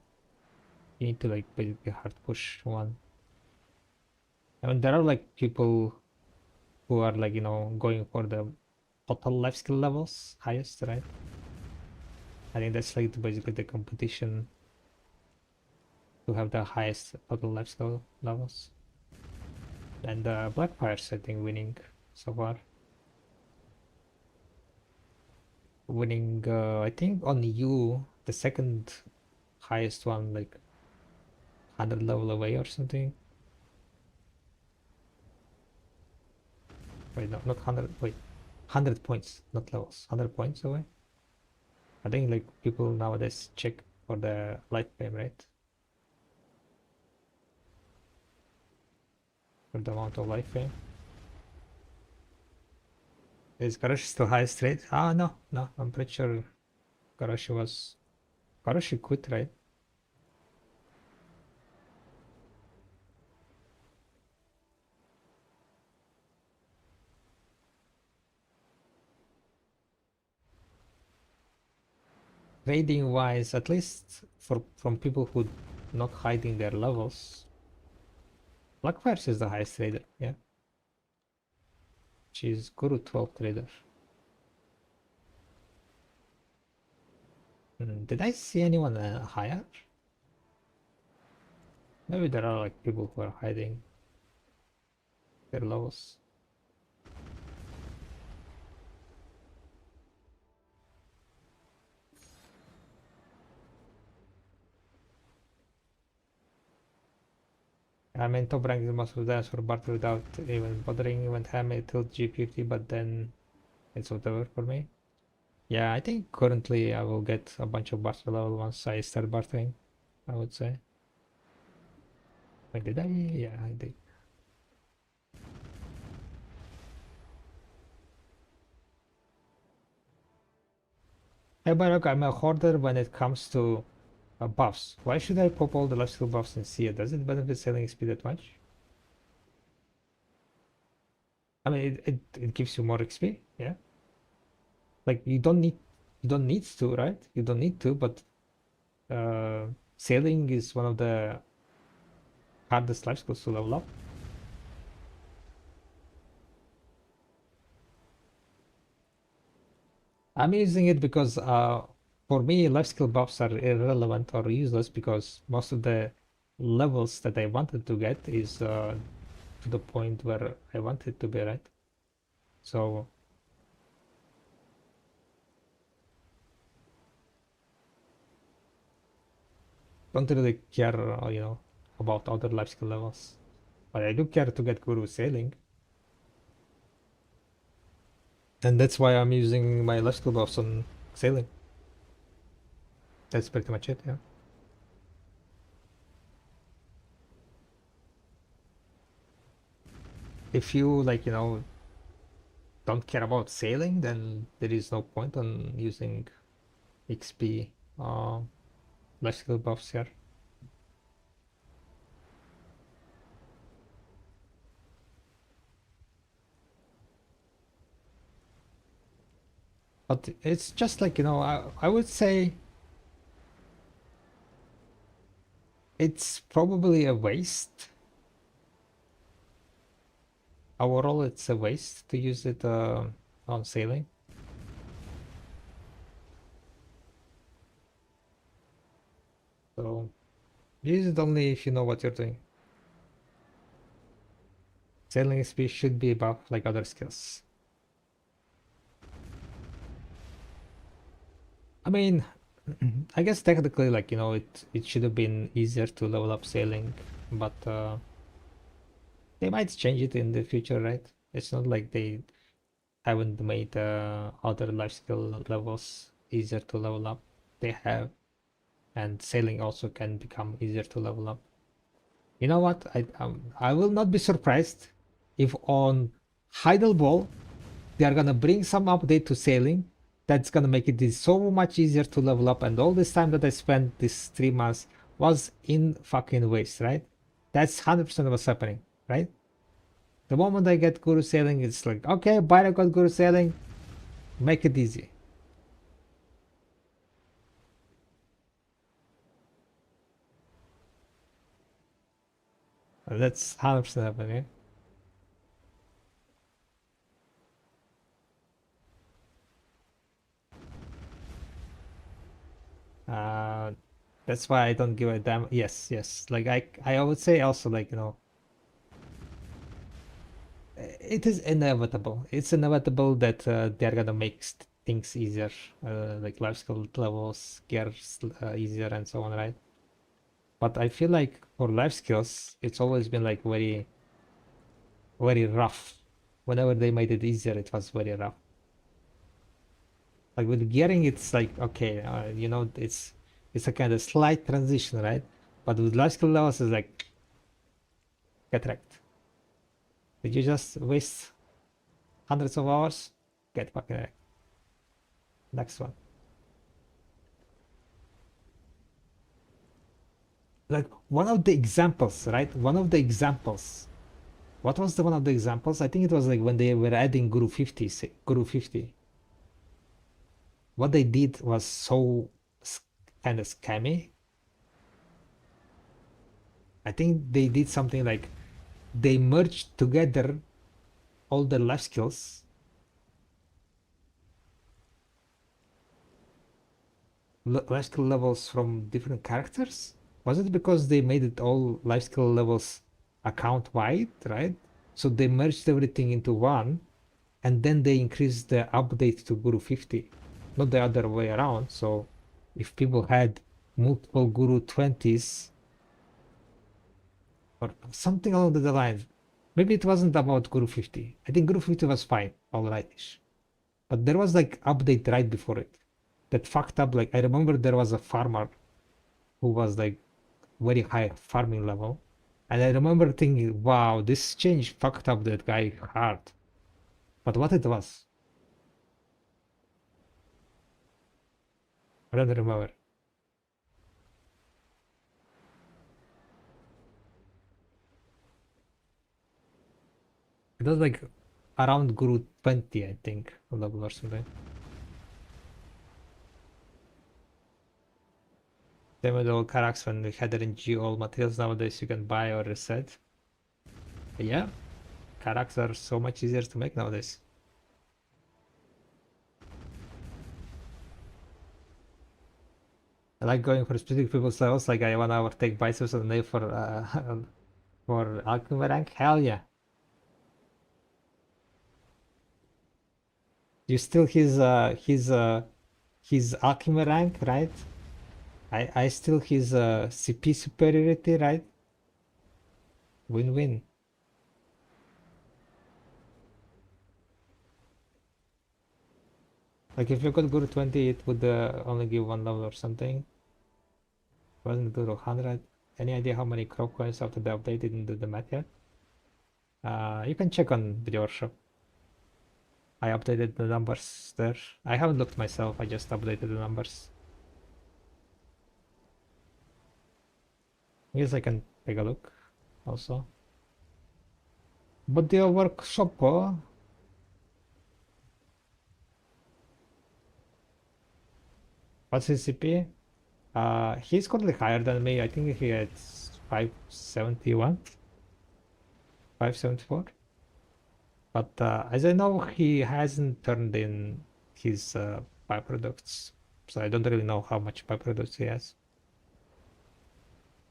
you need to like basically hard push one. I mean, there are like people who are like, you know, going for the total life skill levels highest, right? I think that's like basically the competition to have the highest total life skill levels. And Blackfire's, I think, winning so far. Winning, I think on you, the second highest one, like 100 level away or something. Wait, no, not 100, wait, 100 points, not levels, 100 points away. I think like people nowadays check for the life frame rate. For the amount of life frame. Is Karashi still highest rate? Ah, no, no, I'm pretty sure Karashi quit, right? Trading wise, at least from people who not hiding their levels, Blackfire is the highest trader, yeah. She's Guru 12 trader. Did I see anyone higher? Maybe there are like people who are hiding their levels. I mean, top rank is most of the dance for barter without even bothering, even hammer till G50, but then it's whatever for me. Yeah, I think currently I will get a bunch of barter level once I start bartering, I would say. Wait, did I? Yeah, I did. Hey, Barak, I'm a hoarder when it comes to buffs. Why should I pop all the life skill buffs in SEA? Does it benefit selling speed that much? I mean, it gives you more XP, yeah. Like you don't need to, right? You don't need to, but sailing is one of the hardest life skills to level up. I'm using it because for me life skill buffs are irrelevant or useless because most of the levels that I wanted to get is to the point where I wanted to be, right? So don't really care, you know, about other life skill levels. But I do care to get Guru sailing. And that's why I'm using my life skill buffs on sailing. That's pretty much it, yeah. If you like, you know, don't care about sailing, then there is no point on using XP life skill buffs here. But it's just like, you know, I would say it's probably a waste overall it's a waste to use it on sailing. So use it only if you know what you're doing. Sailing speed should be above like other skills. I mean, I guess technically, like, you know, it should have been easier to level up sailing, but they might change it in the future, right? It's not like they haven't made other life skill levels easier to level up. They have, and sailing also can become easier to level up. You know what? I will not be surprised if on Heidelball they are gonna bring some update to sailing that's gonna make it so much easier to level up, and all this time that I spent this 3 months was in fucking waste, right? That's 100% what's happening, right? The moment I get Guru Sailing, it's like, okay, Byron got Guru Sailing, make it easy. That's 100% happening. That's why I don't give a damn. Yes, yes. Like I would say also, like, you know, it is inevitable. It's inevitable that they're gonna make things easier, like life skill levels, gears easier, and so on, right? But I feel like for life skills, it's always been like very, very rough. Whenever they made it easier, it was very rough. Like with gearing, it's like okay, you know, it's a kind of slight transition, right? But with life skill levels, it's like get wrecked. Did you just waste hundreds of hours? Get fucking wrecked. Next one. Like one of the examples, right? One of the examples. What was the one of the examples? I think it was like when they were adding Guru 50, Guru 50. What they did was so kind of scammy. I think they did something like they merged together all the life skills, life skill levels from different characters. Was it because they made it all life skill levels account wide, right? So they merged everything into one, and then they increased the update to Guru 50, not the other way around. So if people had multiple Guru 20s or something along the line, maybe it wasn't about Guru 50. I think Guru 50 was fine, alrightish. But there was like update right before it that fucked up. Like I remember there was a farmer who was like very high farming level, and I remember thinking, wow, this change fucked up that guy hard. But what it was, I don't remember. It was like around Guru 20, I think, level or something. Same with all characters when we had RNG, all materials nowadays you can buy or reset. But yeah, characters are so much easier to make nowadays. I like going for specific people's levels, like I wanna overtake biceps and nail for for alchemy rank. Hell yeah. You still his alchemy rank, right? I still his CP superiority, right? Win-win. Like if you got Guru 20, it would only give one level or something. Wasn't Guru 100. Any idea how many crop coins after the update didn't do the math yet? You can check on video workshop. I updated the numbers there. I haven't looked myself, I just updated the numbers. I guess I can take a look also. But the workshop, what's his CP? He's currently higher than me. I think he had 571, 574. But as I know, he hasn't turned in his byproducts, so I don't really know how much byproducts he has.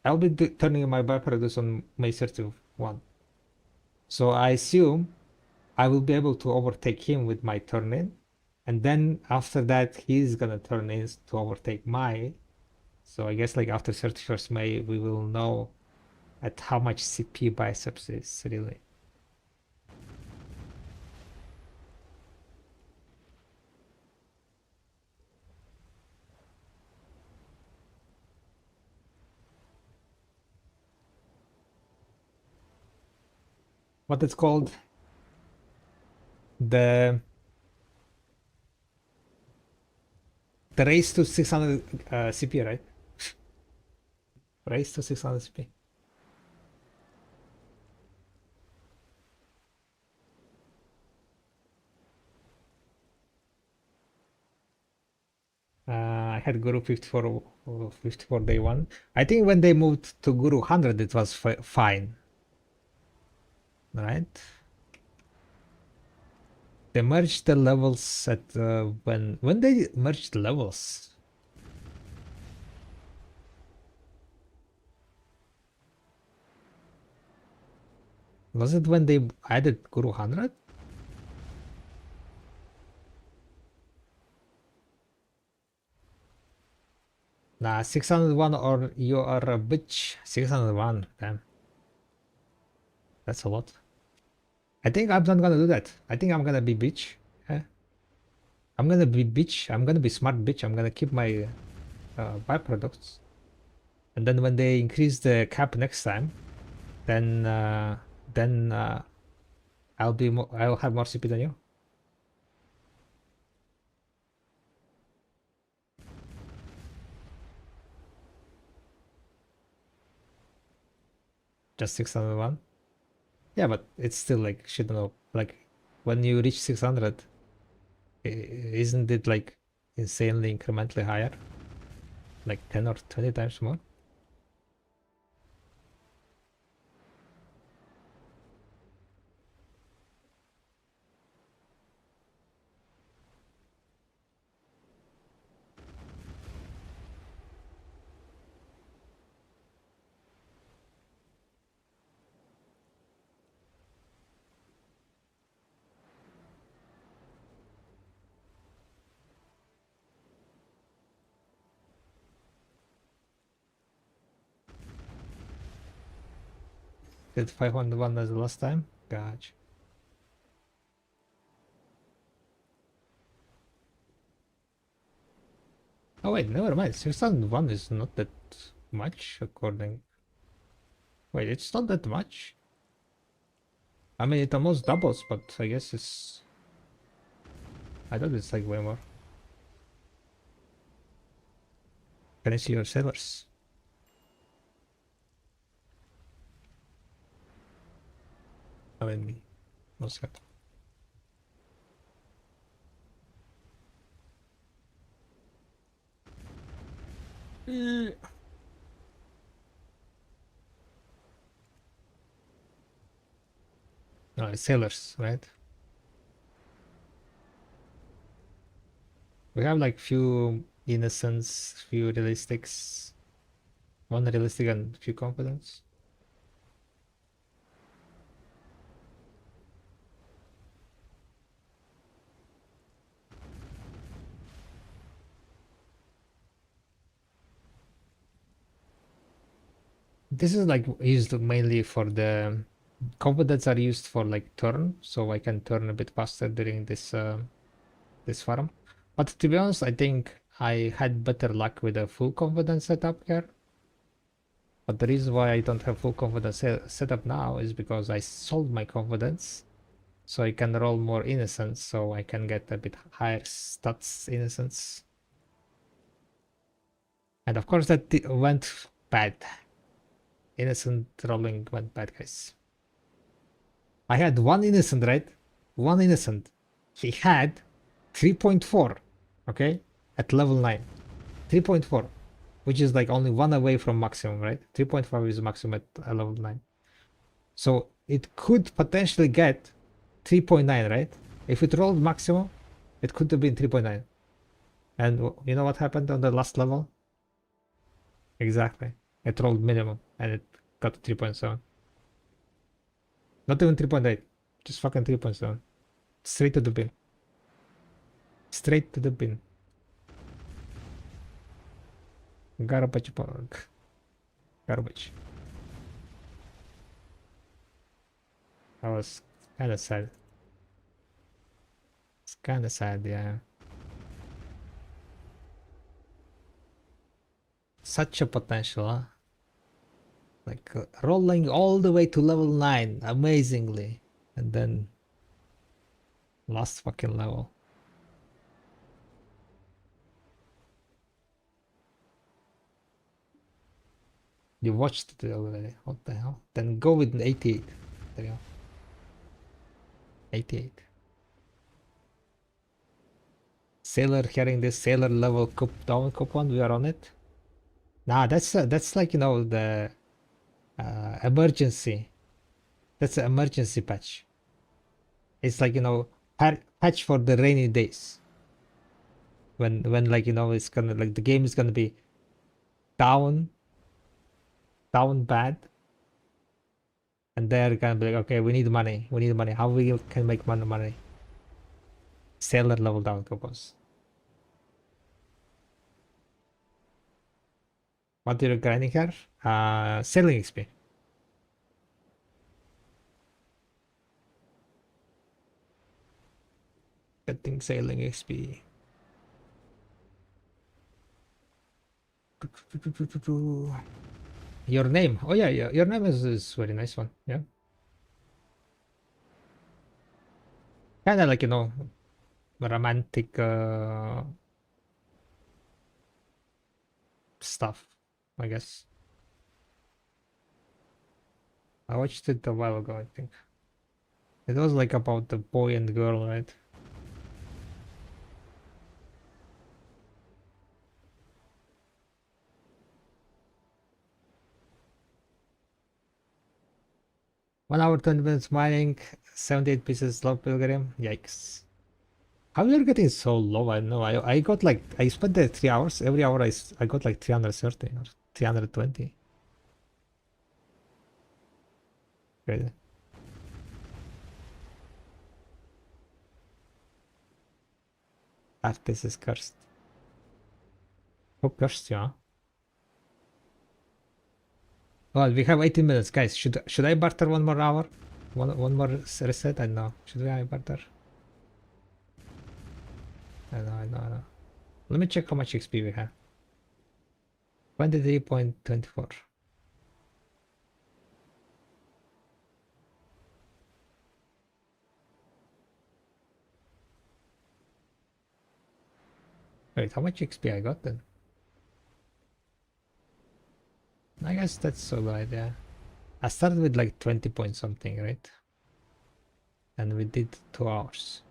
I'll be turning in my byproducts on May 31. So I assume I will be able to overtake him with my turn in. And then after that, he's gonna turn in to overtake my. So I guess like after 31st May, we will know at how much CP biceps is really. What it's called? The race to 600 CP, right? Race to 600 CP. I had Guru 54, 54 day one. I think when they moved to Guru 100, it was fine. Right? They merged the levels at when they merged the levels. Was it when they added Guru 100? Nah, 601 or you are a bitch. 601, damn. That's a lot. I think I'm not gonna do that. I think I'm gonna be bitch. Yeah. I'm gonna be bitch. I'm gonna be smart bitch. I'm gonna keep my byproducts. And then when they increase the cap next time, then I'll have more CP than you. Just 601. Yeah, but it's still like shit. Know. Like when you reach 600, isn't it like insanely incrementally higher? Like 10 or 20 times more? Did 501 as the last time? Gotcha. Oh wait, never mind. 601 is not that much according. Wait, it's not that much. I mean, it almost doubles, but I guess it's. I thought it's like way more. Can I see your sailors? I mean, no second. No, it's sailors, right? We have like few innocence, few realistics, one realistic and few confidence. This is like used mainly for the confidence are used for like turn, so I can turn a bit faster during this this farm. But to be honest, I think I had better luck with a full confidence setup here. But the reason why I don't have full confidence setup now is because I sold my confidence, so I can roll more innocence, so I can get a bit higher stats innocence. And of course that went bad. Innocent rolling went bad, guys. I had one innocent, right? One innocent. He had 3.4, okay? At level 9. 3.4, which is like only one away from maximum, right? 3.5 is maximum at level 9. So it could potentially get 3.9, right? If it rolled maximum, it could have been 3.9. And you know what happened on the last level? Exactly. It rolled minimum and it got to 3.7. Not even 3.8. Just fucking 3.7. Straight to the bin. Straight to the bin. Garbage bag. Garbage. I was kind of sad. It's kind of sad, yeah. Such a potential, huh? Like rolling all the way to level 9 amazingly. And then last fucking level. You watched it already. What the hell? Then go with an 88. There you go. 88. Sailor hearing this sailor level down coupon, we are on it. Nah, that's like, you know, the emergency. That's an emergency patch. It's like, you know, patch for the rainy days. When like, you know, it's gonna, like, the game is gonna be down bad, and they're gonna be like, okay, we need money. How we can make money? Sailor level down coupons. What are you grinding here? Sailing XP. Getting sailing XP. Your name. Oh yeah, your name is very nice one. Yeah. Kind of like, you know, romantic stuff, I guess. I watched it a while ago, I think. It was like about the boy and girl, right? One hour, 20 minutes mining, 78 pieces slow pilgrim. Yikes. How you're getting so low? I know. I got like, I spent the 3 hours. Every hour I got like 330 or 320. Crazy. That piece is cursed. Who cursed you, huh? Well, we have 18 minutes, guys. Should I barter one more hour? One more reset? I know. Should I barter? I know. Let me check how much XP we have. 23.24. Wait, how much XP I got then? I guess that's so good, yeah. I started with like 20 point something, right? And we did 2 hours.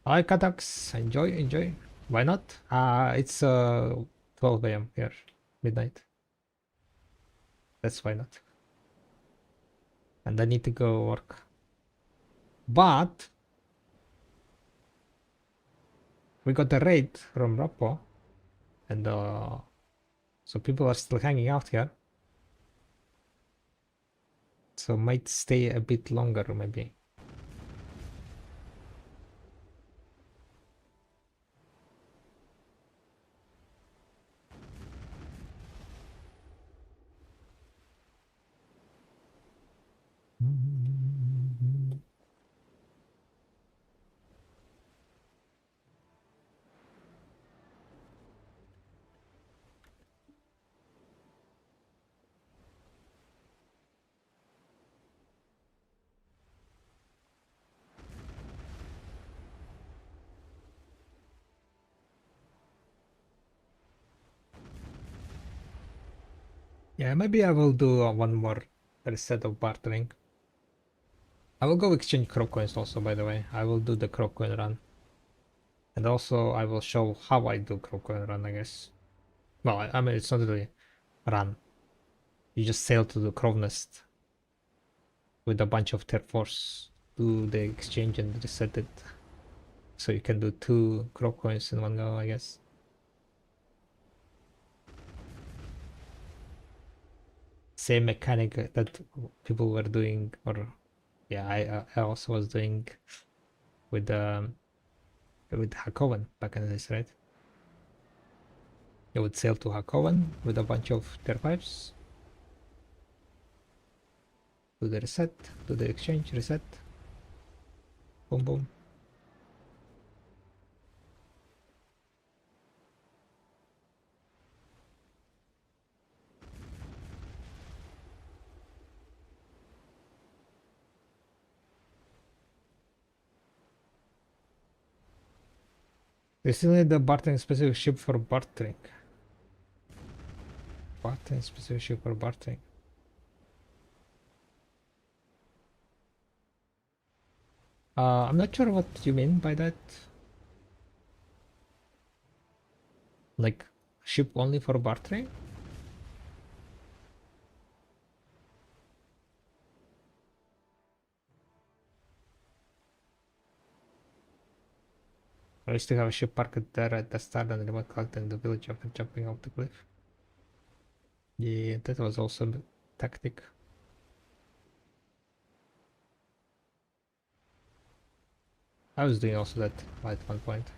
Hi Katax, enjoy. Why not? It's 12 a.m. here, midnight. That's why not. And I need to go work. But we got a raid from Rappo, and so people are still hanging out here. So might stay a bit longer maybe. Yeah, maybe I will do one more reset of bartering. I will go exchange crow coins also, by the way. I will do the crow coin run. And also I will show how I do crow coin run, I guess. Well, I mean, it's not really run. You just sail to the crow nest with a bunch of Terforce do the exchange and reset it. So you can do 2 crow coins in one go, I guess. Same mechanic that people were doing, or yeah, I also was doing with Hakoven back in the days, right? You would sail to Hakoven with a bunch of tier 5s, do the reset, do the exchange, reset, boom boom. They still need the bartering specific ship for bartering. Bartering specific ship for bartering. I'm not sure what you mean by that. Like, ship only for bartering? I used to have a ship parked there at the start and remote collecting the village after jumping off the cliff. Yeah, that was also a tactic. I was doing also that at one point.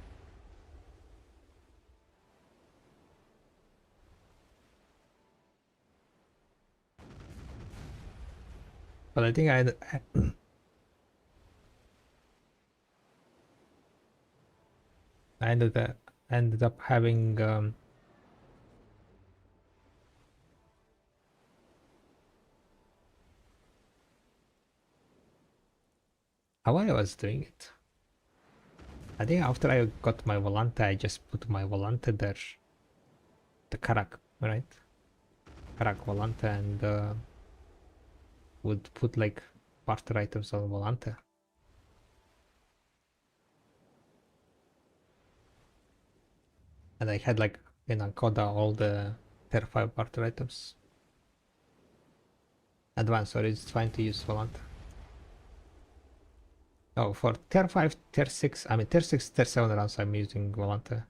But I think I ended up having how I was doing it. I think after I got my Volante, I just put my Volante there. The Karak, right? Karak Volante, and would put like barter items on Volante. And I had like in Ankoda all the Tier 5 barter items. Advanced, or it's fine to use Volante. Oh, for Tier 5, Tier 6, I mean Tier 6, Tier 7 rounds I'm using Volante.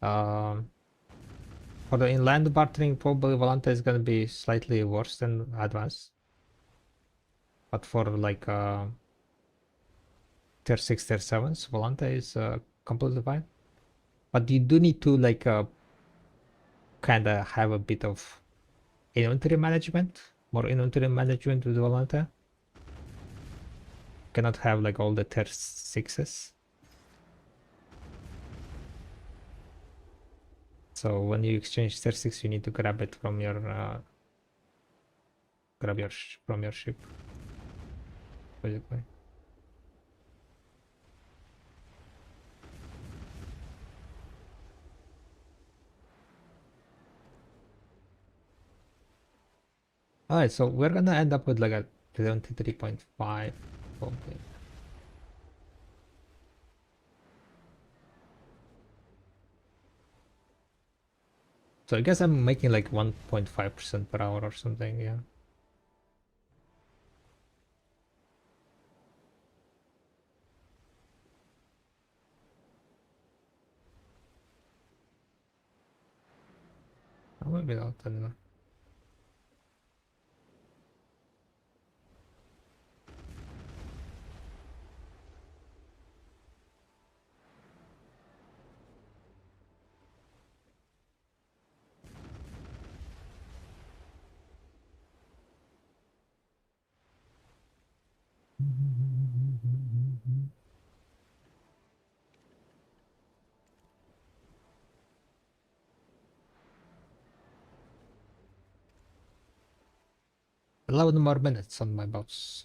For the inland bartering, probably Volante is gonna be slightly worse than Advanced. But for like Tier 6, Tier 7s, Volante is completely fine. But you do need to like kinda have a bit of inventory management, more inventory management with Volante. Cannot have like all the Tier 6s. So when you exchange Tier 6, you need to grab it from your from your ship, basically. Alright, so we're gonna end up with like a 73.5 probably. So I guess I'm making like 1.5% per hour or something, yeah. Or maybe not, I don't know. Eleven more minutes on my boss.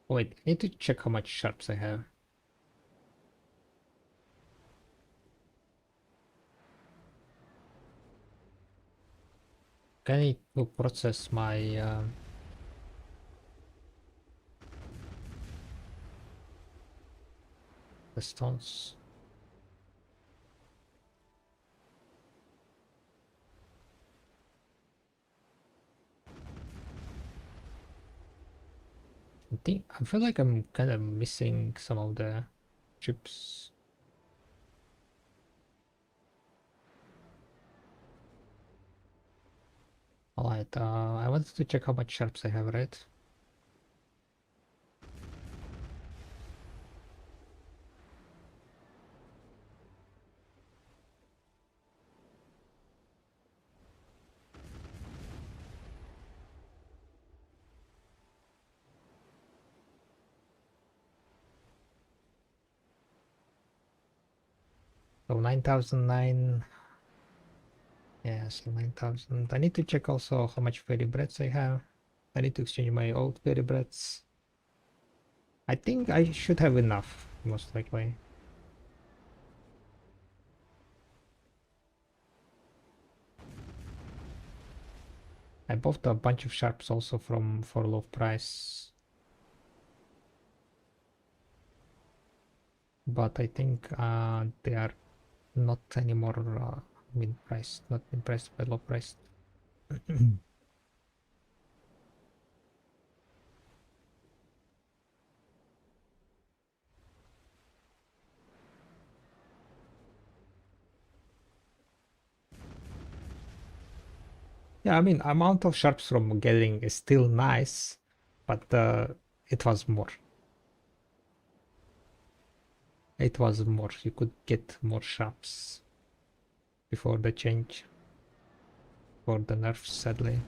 Wait, I need to check how much sharps I have. I need to process my the stones. I feel like I'm kind of missing some of the chips. Alright, I wanted to check how much sharps I have, right? So 9,009. Yeah, so 9,000. I need to check also how much fairy breads I have. I need to exchange my old fairy breads. I think I should have enough, most likely. I bought a bunch of sharps also from for low price. But I think they are not anymore mid-priced, not mid-priced, but low-priced. Yeah, I mean, amount of sharps from gathering is still nice, but it was more. It was more. You could get more sharps before the change, for the nerfs, sadly.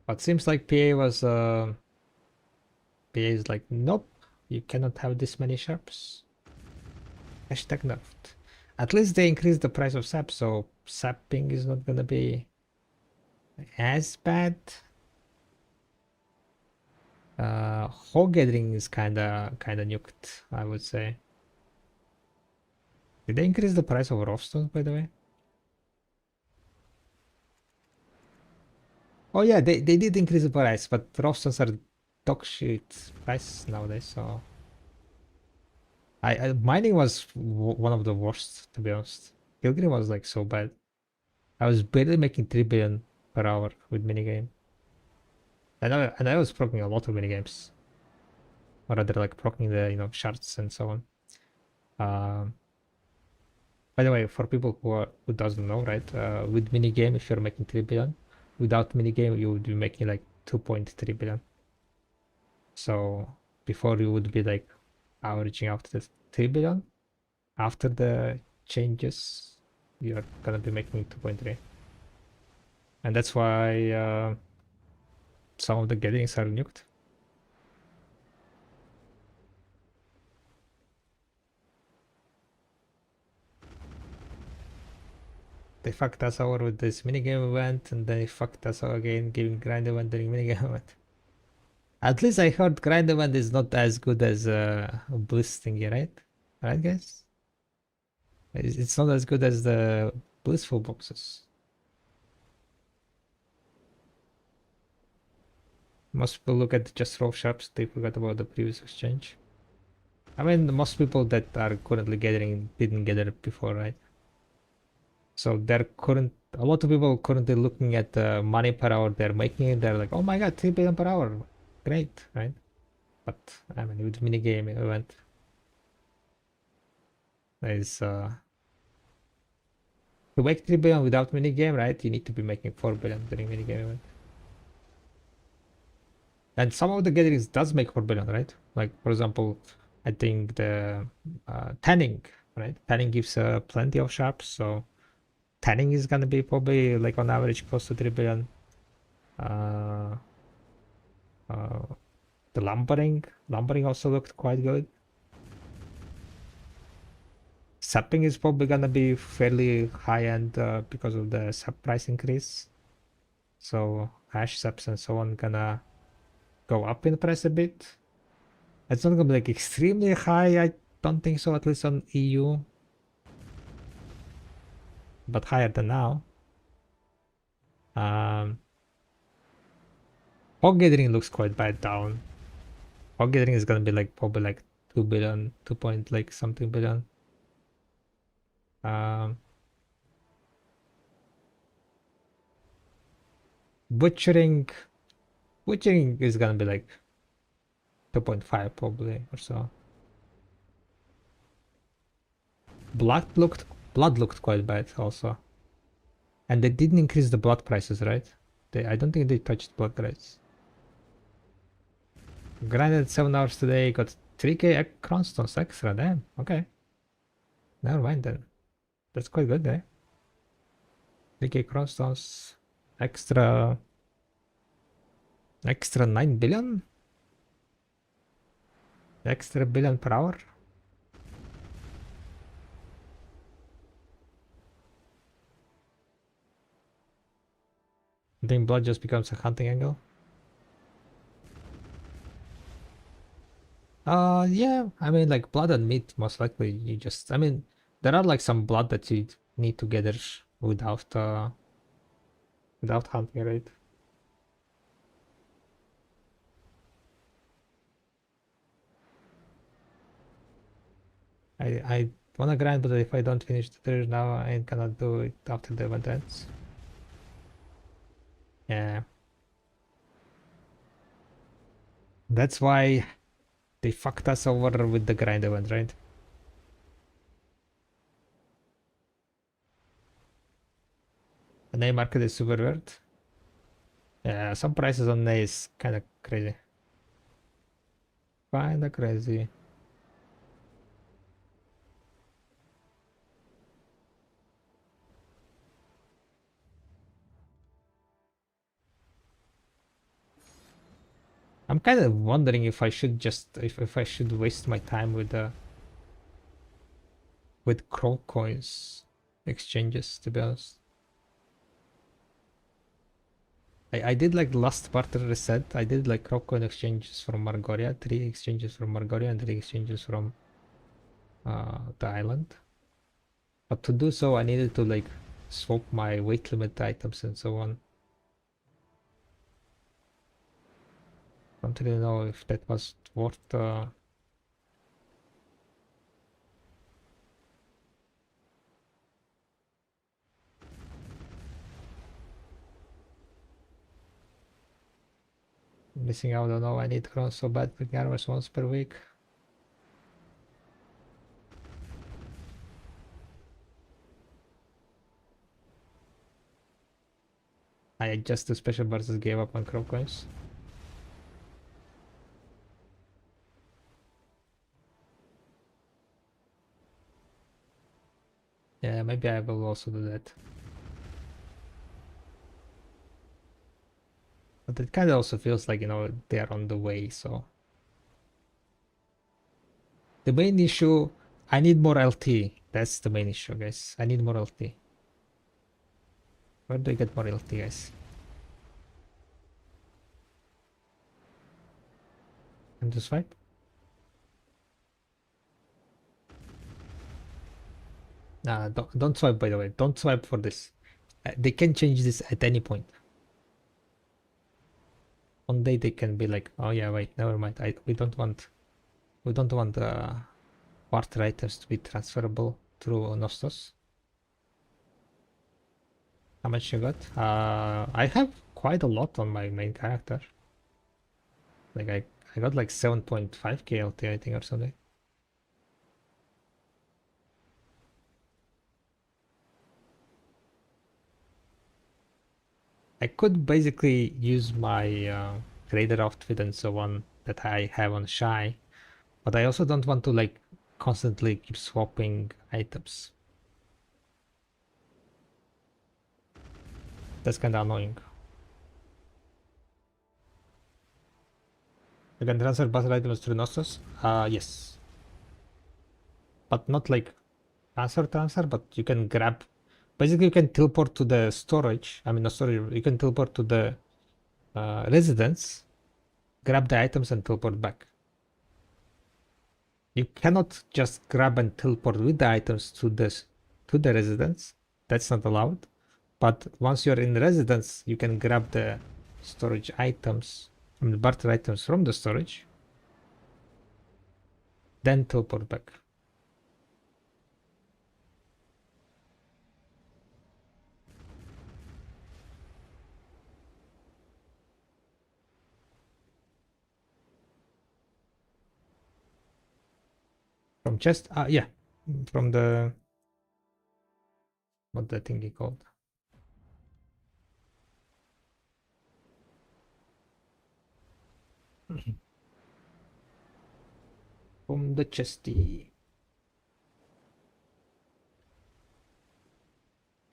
But seems like PA was PA is like, nope, you cannot have this many sharps. Hashtag nerfed. At least they increased the price of sap, so sapping is not gonna be as bad. Hog gathering is kinda nuked, I would say. Did they increase the price of rough stones, by the way? Oh yeah, they did increase the price, but rough stones are dog shit price nowadays, so mining was one of the worst, to be honest. Pilgrim was like so bad. I was barely making 3 billion per hour with minigame. And I was proccing a lot of minigames. Or rather like proccing the shards and so on. By the way, for people who doesn't know, right? With minigame, if you're making 3 billion, without minigame, you would be making like 2.3 billion. So before you would be like averaging out the 3 billion. After the changes, you're gonna be making 2.3. And that's why some of the gatherings are nuked. They fucked us over with this minigame event, and they fucked us over again giving grind event during minigame event. At least I heard grind event is not as good as Bliss thingy, right? Right, guys? It's not as good as the blissful boxes. Most people look at just raw sharps, they forgot about the previous exchange. I mean, most people that are currently gathering didn't gather before, right? So a lot of people currently looking at the money per hour they're making, they're like, oh my god, 3 billion per hour. Great, right? But I mean, with minigame event, is to make 3 billion without minigame, right? You need to be making 4 billion during minigame event. And some of the gatherings does make 4 billion, right? Like, for example, I think the tanning, right? Tanning gives plenty of sharps, so tanning is gonna be probably like on average close to 3 billion. Uh, the lumbering also looked quite good. Sapping is probably gonna be fairly high end because of the sap price increase. So hash saps and so on gonna go up in price a bit. It's not gonna be like extremely high, I don't think so, at least on EU. But higher than now. Hog gathering looks quite bad down. Hog gathering is gonna be like probably like 2 billion, 2 point like something billion. Butchering is gonna be like 2.5 probably or so. Blood looked quite bad also. And they didn't increase the blood prices, right? I don't think they touched blood price. Grinded 7 hours today, got 3k crownstones extra, damn, okay. Never mind then. That's quite good, eh? 3k crownstones, extra 9 billion? Extra billion per hour? I think blood just becomes a hunting angle. Yeah, I mean, like blood and meat, most likely you just, I mean, there are like some blood that you need to gather without hunting, right? I wanna grind, but if I don't finish the treasure now, I ain't gonna do it after the event ends. Yeah. That's why they fucked us over with the grind event, right? The name market is super weird. Yeah, some prices on Ney is kinda crazy. Kinda crazy. I'm kind of wondering if I should just if I should waste my time with crow coins exchanges, to be honest. I did like last barter reset. I did like crow coin exchanges from Margoria, 3 exchanges from Margoria and 3 exchanges from the island. But to do so, I needed to like swap my weight limit items and so on. Don't really know if that was worth missing out. I don't know. I need crown so bad for armors once per week. I just the special versus gave up on crow coins. Yeah, maybe I will also do that. But it kind of also feels like, you know, they're on the way, so. The main issue, I need more LT. That's the main issue, guys. I need more LT. Where do I get more LT, guys? And to swipe? Nah, don't swipe, by the way. Don't swipe for this. They can change this at any point. One day they can be like, oh yeah, wait, never mind. We don't want barter items to be transferable through Nostos. How much you got? I have quite a lot on my main character. Like I got like 7.5k LT, I think, or something. I could basically use my trader outfit and so on that I have on Shy But I also don't want to like constantly keep swapping items. That's kind of annoying. You can transfer battle items through Nostos? Yes. But not like transfer, but you can grab. Basically, you can teleport to the storage. I mean, not storage. You can teleport to the residence, grab the items, and teleport back. You cannot just grab and teleport with the items to the residence. That's not allowed. But once you're in residence, you can grab the storage items, I mean, barter items from the storage, then teleport back. From chest? Yeah. From the... What the thingy called? From the chesty.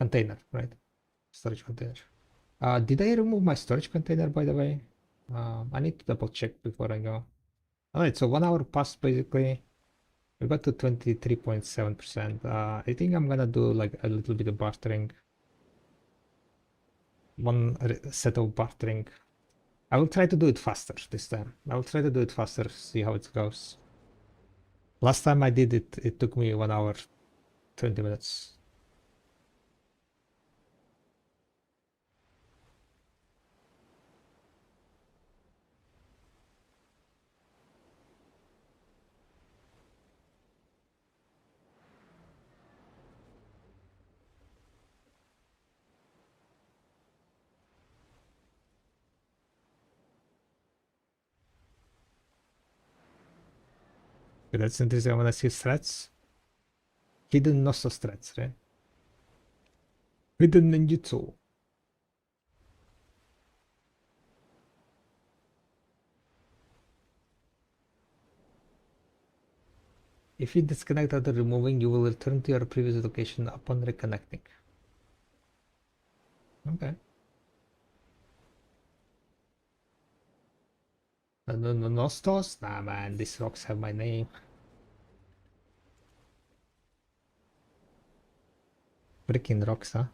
Container, right? Storage container. Did I remove my storage container, by the way? I need to double check before I go. Alright, so 1 hour passed basically. We got to 23.7%. I think I'm gonna do like a little bit of bartering. One set of bartering. I will try to do it faster this time. I will try to do it faster, see how it goes. Last time I did it, it took me 1 hour, 20 minutes. Okay, that's interesting. I wanna see threats. Hidden Nostos threats, right? Hidden ninjutsu. If you disconnect after removing, you will return to your previous location upon reconnecting. Okay. No, Nostos? Nah, man, these rocks have my name. Freaking rocks, huh?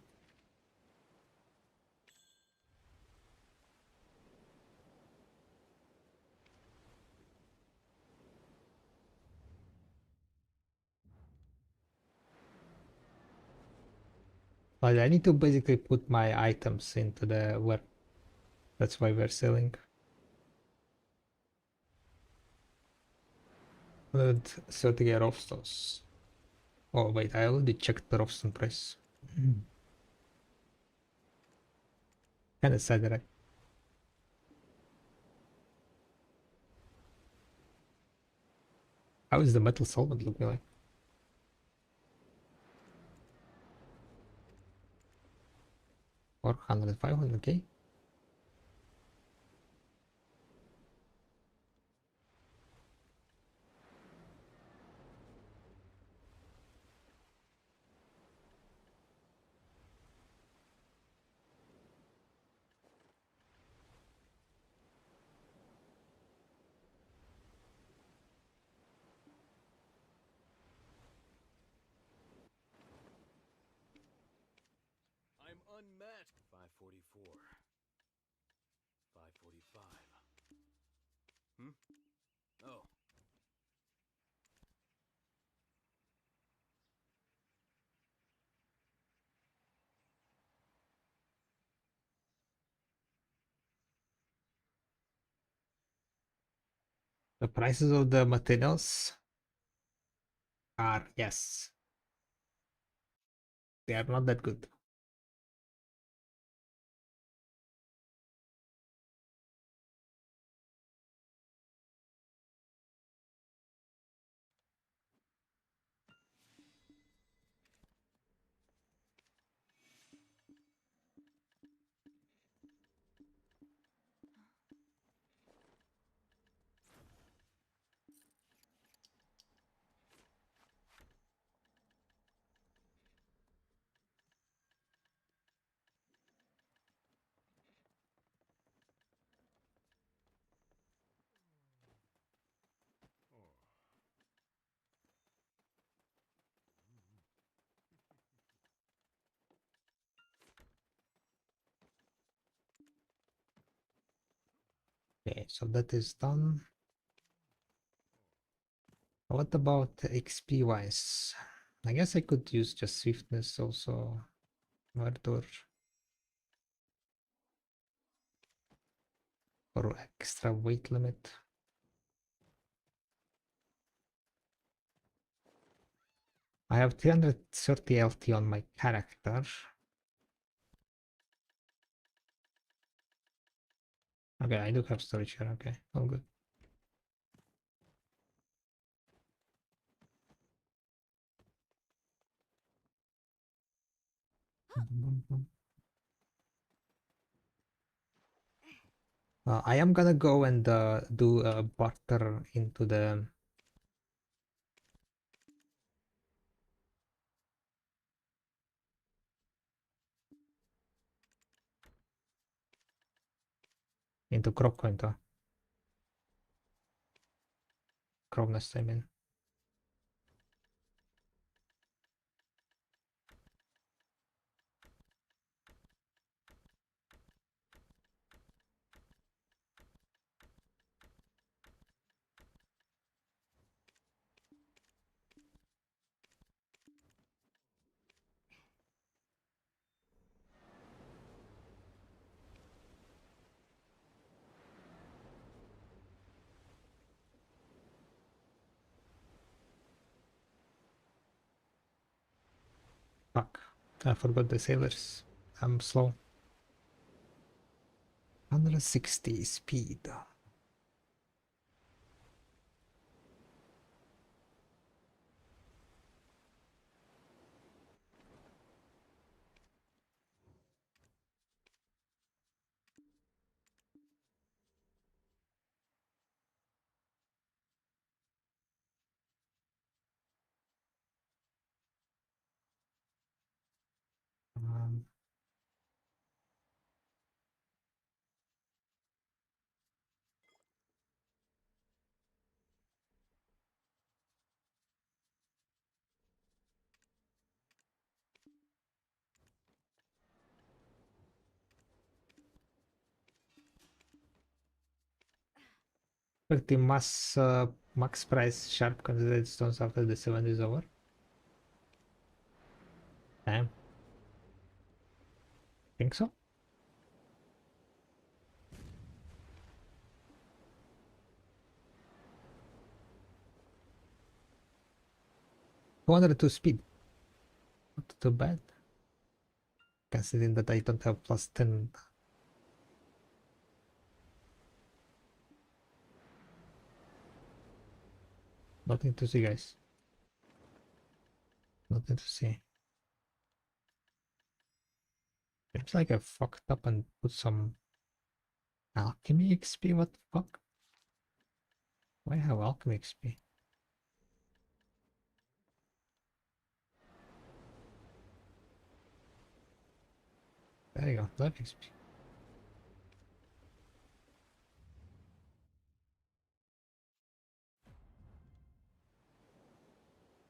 But I need to basically put my items into the where. That's why we're selling. 130 Rofstos. Oh wait, I already checked the Rofston price. Kinda sad, right? How is the metal solvent looking like? Or 100, 500k? I'm unmatched. 544. 545. Oh. The prices of the materials are, yes, they are not that good. Okay, so that is done. What about XP wise? I guess I could use just swiftness also. Murder. Or extra weight limit. I have 330 LT on my character. Okay, I do have storage here. Okay, all good. I am gonna go and do a barter into the crop counter. Crop nest, I mean. Fuck. I forgot the sailors. I'm slow. 160 speed. Um, Pretty max price sharp considered stones after the 7 is over. Damn. Think so? 202 speed. Not too bad. Considering that I don't have plus 10. Nothing to see, guys. Nothing to see. Seems like I fucked up and put some alchemy XP. What the fuck? Why have alchemy XP? There you go, life XP.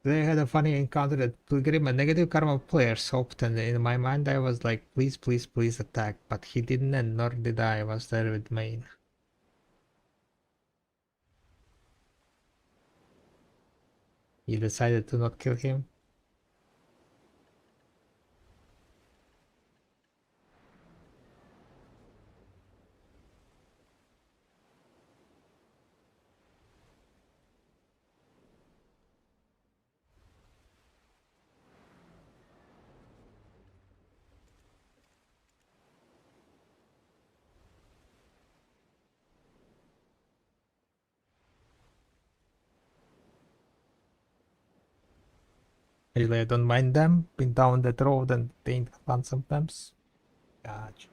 They had a funny encounter at Pilgrim, and negative karma players hoped, and in my mind I was like, please, please, please attack, but he didn't, and nor did I was there with main. He decided to not kill him. Usually I don't mind them, been down that road and being fun sometimes. Gotcha.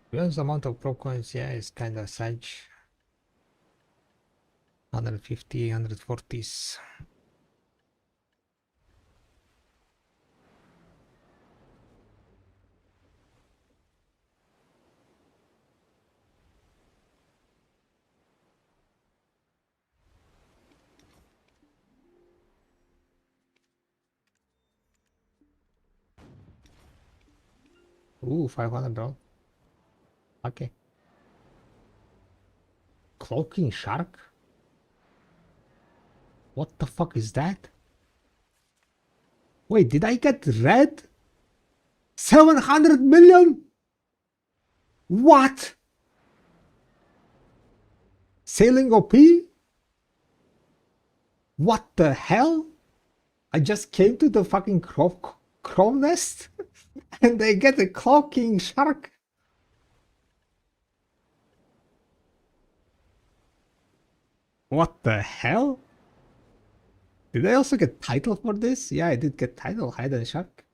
The amount of pro coins, yeah, is kind of sad. 150, 140s. Ooh, 500, bro. Okay. Cloaking shark? What the fuck is that? Wait, did I get red? 700 million? What? Sailing OP? What the hell? I just came to the fucking crow nest and I get a cloaking shark. What the hell? Did I also get title for this? Yeah, I did get title, Hidden Shark.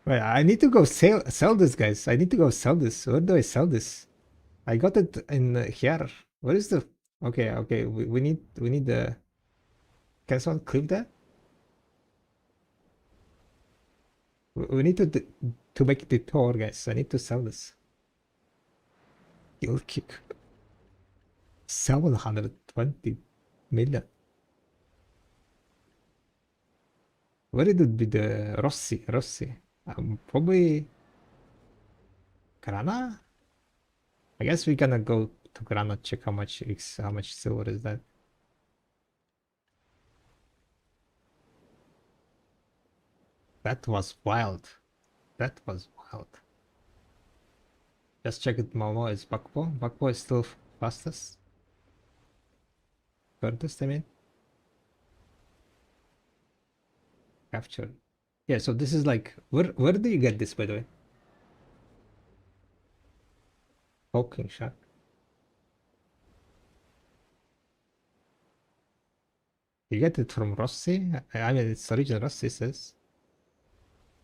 Wait, I need to go sell this, guys. I need to go sell this. Where do I sell this? I got it in here. Where is the... Okay, okay. We need the... Can someone clip that? We need to make it a tour, guys. I need to sell this. Kill kick. 720 million. Where did it be the Rossi? Probably Grana? I guess we're gonna go to Grana, check how much silver is that. That was wild. That was wild. Just check it, Momo is Bakpo. Bakpo is still fastest. Furthest, I mean. Capture. Yeah, so this is like, where do you get this, by the way? Poking shark. You get it from Rossi? I mean, it's original Rossi says.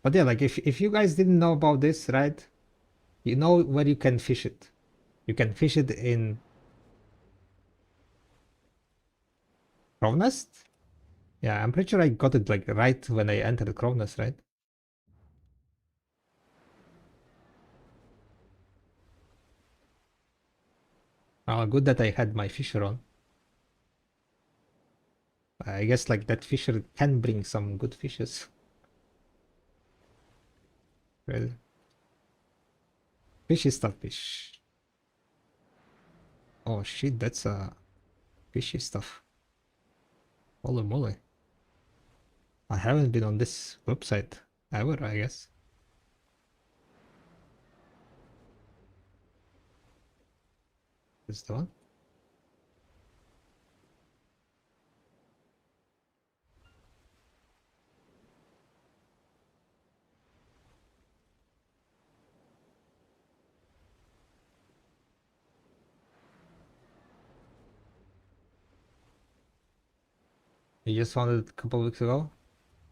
But yeah, like if you guys didn't know about this, right? You know where you can fish it. You can fish it in Crow Nest? Yeah, I'm pretty sure I got it like right when I entered Crow Nest, right? Oh, good that I had my fisher on. I guess like that fisher can bring some good fishes. Well, fishy stuff, fish. Oh shit, that's fishy stuff. Holy moly. I haven't been on this website ever, I guess. This the one? You just found it a couple weeks ago?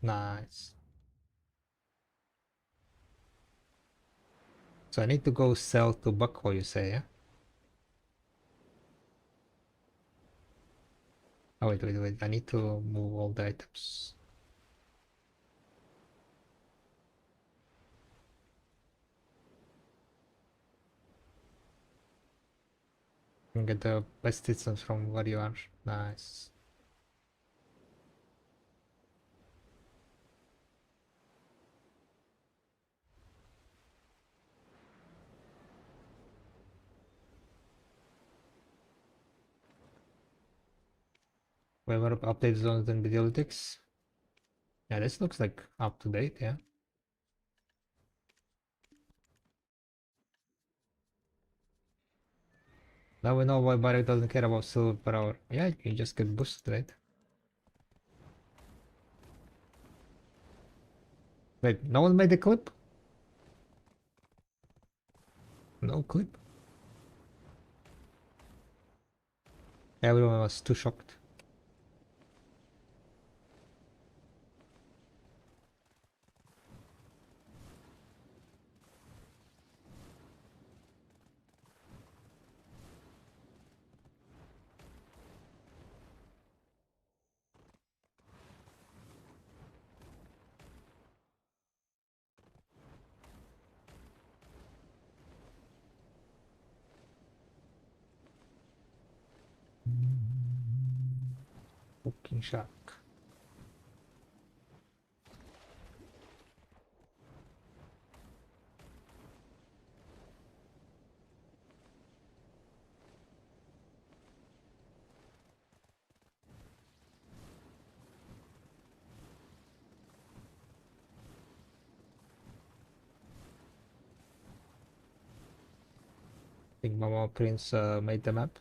Nice. So I need to go sell to Bucko, you say, yeah? Oh, wait. I need to move all the items. You can get the best distance from where you are. Nice. Whoever updates zones and videolytics. Yeah, this looks like up to date, yeah. Now we know why Barry doesn't care about silver per hour. Yeah, you just get boosted, right? Wait, no one made a clip? No clip? Everyone was too shocked. King Shark. I think Momo Prince made the map.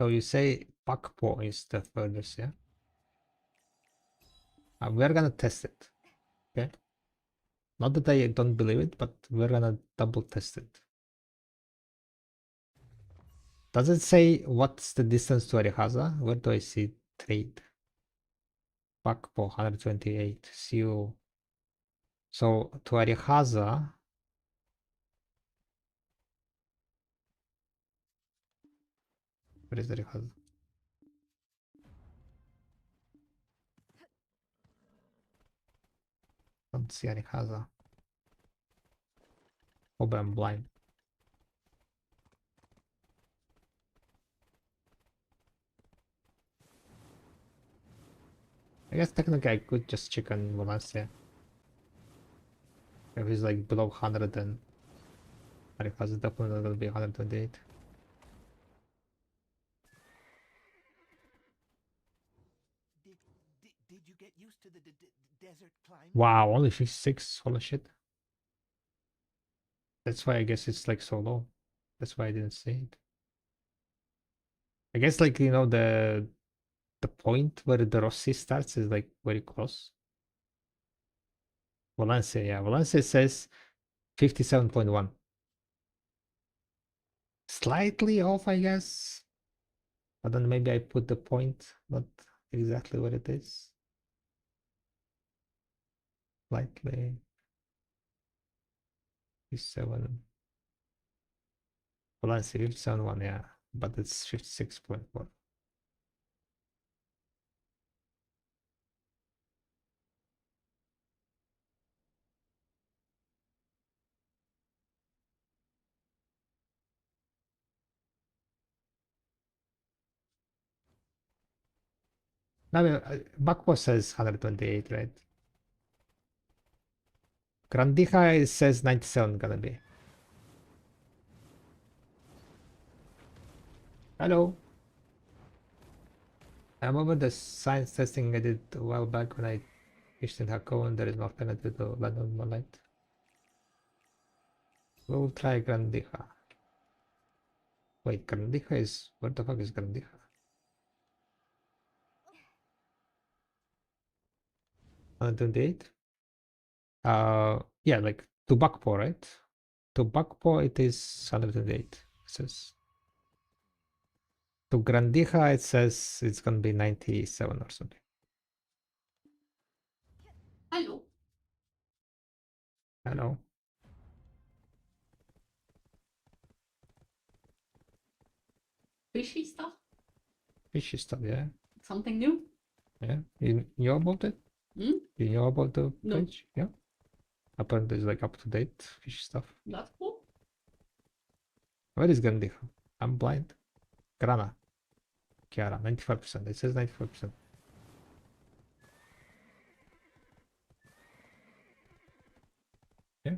So you say Pakpo is the furthest, yeah? We're gonna test it, okay? Not that I don't believe it, but we're gonna double test it. Does it say what's the distance to Arihaza? Where do I see trade? Pakpo 128. Siu. So to Arihaza. Where is Arihaza? Don't see Arihaza. Oh, but I'm blind. I guess technically I could just check on Valencia. If it's like below 100, then Arihaza is definitely gonna be 128. Did you get used to the desert climate? Wow, only 56. Holy shit. That's why I guess it's like so low. That's why I didn't see it. I guess like the point where the Rossi starts is like very close. Valencia, yeah. Valencia says 57.1. Slightly off, I guess. But then maybe I put the point not exactly where it is. Slightly. 57. Valencia 57.1, yeah. But it's 56.1. No, Bakpo says 128, right? Grandija says 97 gonna be. Hello. I remember the science testing I did a while back when I fished in Hakko and there is no alternative to land on Moonlight. We'll try Grandija. Wait, Grandija is... Where the fuck is Grandija? On 28? Yeah, like to Bakpo, right? To Bakpo it is 128. It says. To Grandija it says it's gonna be 97 or something. Hello. Hello. Fishy stuff? Fishy stuff, yeah. Something new? Yeah. You know about it? Hmm? You know about the No. page? Yeah. Apparently it's like up to date fish stuff. That's cool. Where is Grandija? I'm blind. Grana. Chiara, 95%. It says 95%. Yeah.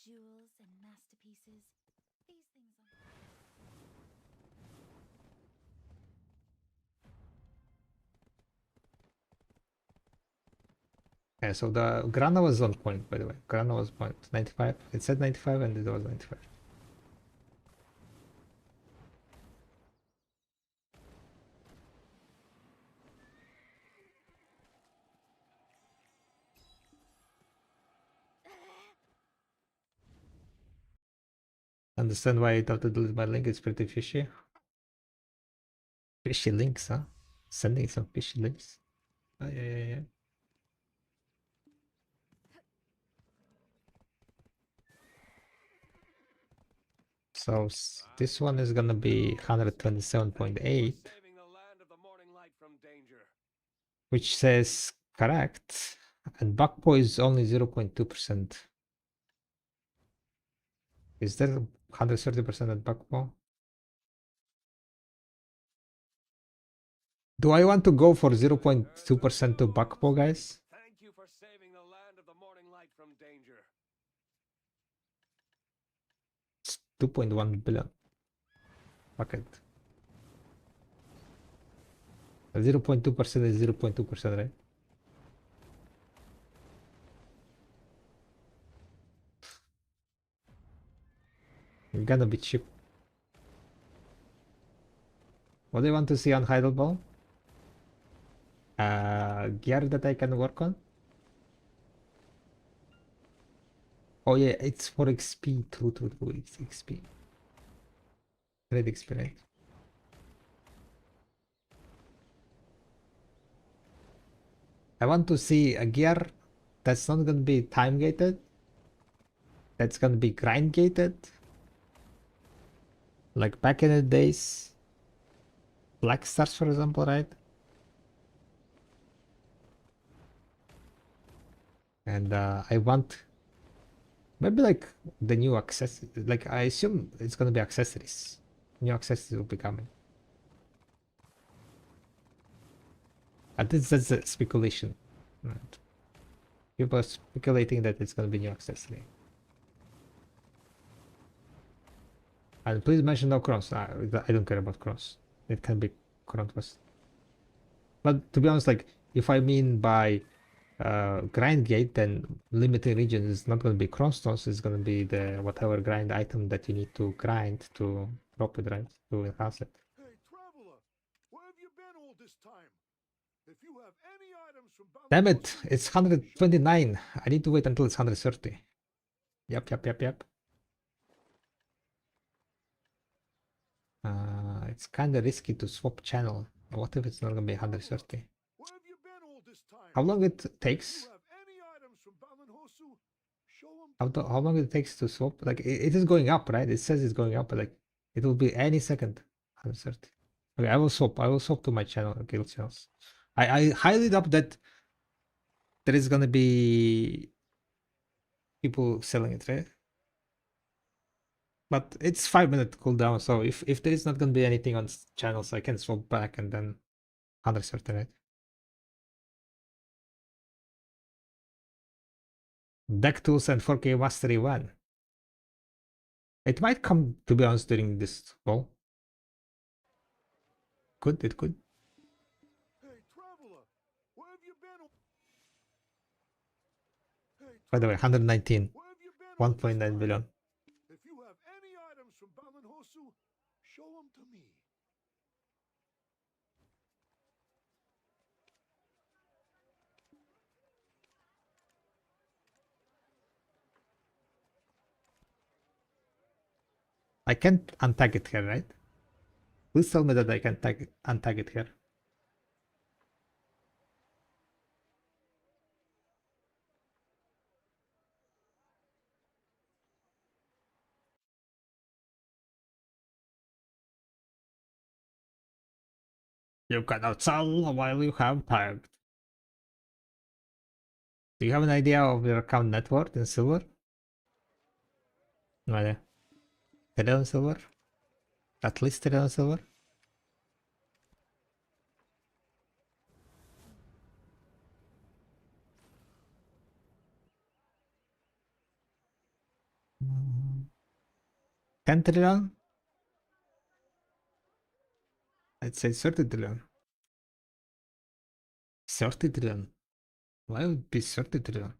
Jewels and masterpieces. These things are. Yeah, so the Grana was on point, by the way. Grana was point 95. It said 95 and it was 95. Understand why I thought to delete my link, it's pretty fishy. Fishy links, huh? Sending some fishy links. Oh, yeah. So this one is gonna be 127.8, which says correct, and Bakpo is only 0.2%. Is there 130% at Bakpo? Do I want to go for 0.2% to Bakpo, guys? Thank you for saving the land of the morning light from danger. It's 2.1 billion. Fuck it. 0.2% is 0.2%, right? It's gonna be cheap. What do you want to see on Heidelball? Gear that I can work on? Oh yeah, it's for XP. True. It's XP. Trade experience. I want to see a gear that's not gonna be time gated. That's gonna be grind gated. Like back in the days. Black Stars, for example, right? And I want maybe like the new access. Like I assume it's gonna be accessories. New accessories will be coming. And that's a speculation. Right. People are speculating that it's gonna be new accessory. And please mention no cross. I don't care about cross. It can be cross. But to be honest, like if I mean by grind gate, then limiting region is not going to be crossstones. It's going to be the whatever grind item that you need to grind to drop it, right? To enhance it. Hey, traveler, where have you been all this time? If you have any items from Damn it! It's 129. I need to wait until it's 130. Yep. It's kind of risky to swap channel. What if it's not going to be 130? Where have you been all this time? How long it If takes? you have any items from Balinhosu, show them How long it takes to swap? Like it is going up, right? It says it's going up, but like it will be any second. 130. Okay, I will swap. I will swap to my channel, guild channels. I highly doubt that there is gonna be people selling it, right? But it's 5 minute cooldown, so if there is not gonna be anything on channels, I can swap back and then 130, right? Deck tools and 4K mastery 1. It might come, to be honest, during this fall. It could. Hey, traveler, where have you been? Hey, By the way, 119, where have you been all this 1.9 time? billion. If you have any items from Balinhosu, show them to me. I can't untag it here, right? Please tell me that I can untag it here. You cannot sell while you have tagged. Do you have an idea of your account net worth in silver? No idea. Ethereum silver? At least Ethereum silver? 10 trillion? I'd say 30 trillion. 30 trillion. Why would it be 30 trillion?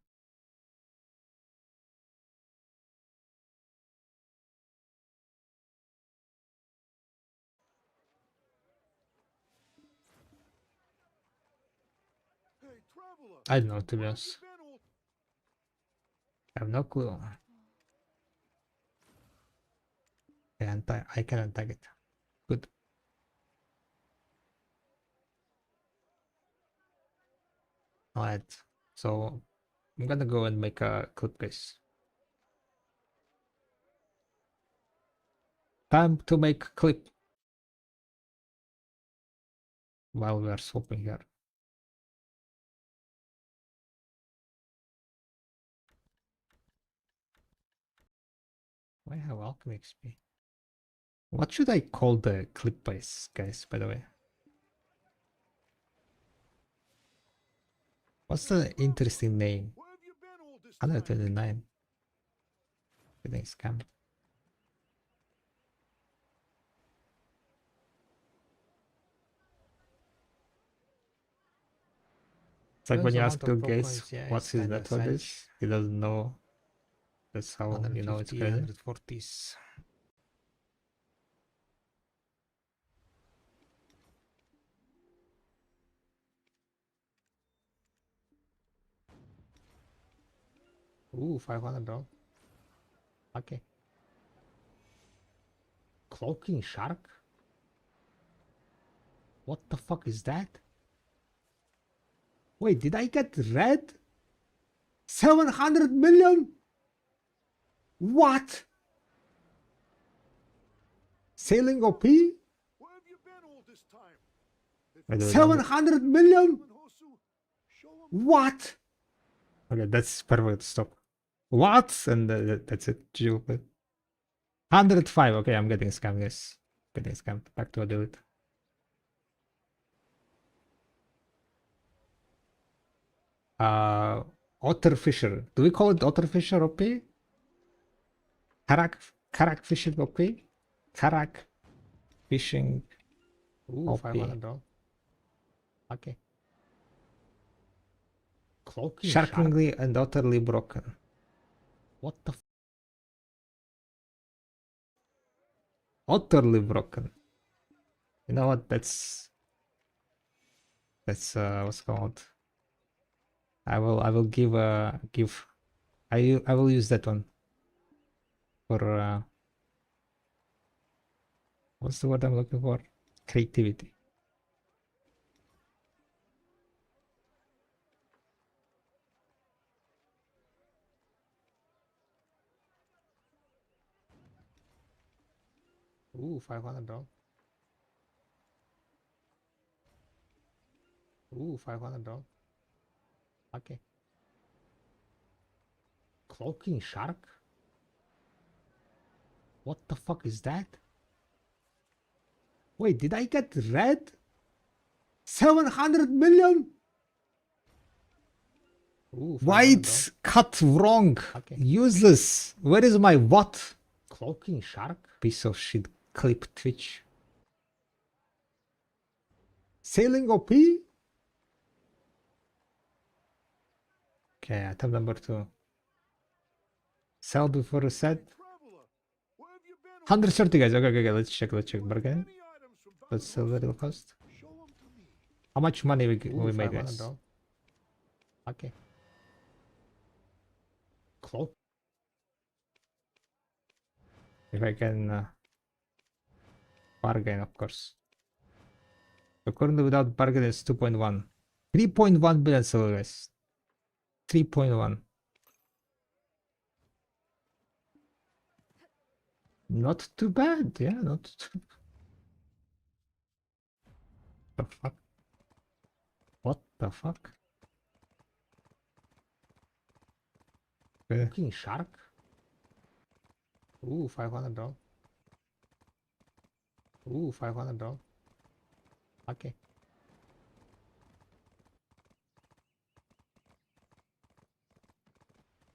Hey, traveler. I don't know, to be Where have honest. you been all? I have no clue. I cannot tag it. Good. Alright. So I'm gonna go and make a clip, guys. Time to make a clip. While we are swapping here. Why have alchemy XP? What should I call the clip base, guys, by the way? What's the interesting name? Where have you been all this time? 129. Getting scammed. It's like when you ask Bill Gates what's his net worth is, he doesn't know. That's how you know it's crazy. 140s. Ooh, 500 bro. Okay. Cloaking shark? What the fuck is that? Wait, did I get red? 700 million? What? Sailing OP? Where have you been all this time? If you 700 million? Hosu, show 'em What? Okay, that's perfect. Stop. What? And that's it. 105. Okay, I'm getting scammed, guys. Getting scammed. Back to a delete. Otter Fisher. Do we call it Otter Fisher OP? Karak Fishing OP? Karak Fishing Ooh, OP. 500 bro. Okay. Shockingly and utterly broken. What the utterly broken. You know what? That's what's called. I will give I will use that one for what's the word I'm looking for? Creativity. Ooh, 500 bro. Ooh, 500 bro. Okay. Cloaking shark? What the fuck is that? Wait, did I get red? 700 million? Ooh, why it's cut wrong? Okay. Useless. Where is my what? Cloaking shark? Piece of shit. Clip Twitch. Sailing OP? Okay, item number 2. Sell before reset. traveler. Where have you been all 130 guys. Okay, let's check. Bargain. any items from Let's sell the real cost. Show 'em to me. How much money we made, guys? Okay. Cloak. If I can bargain, of course. So currently without bargain is 2.1. 3.1 billion silver, guys. 3.1. Not too bad, yeah, not too... The fuck? What the fuck? King shark? Ooh, 500 bro. Ooh, 500 bro. Okay.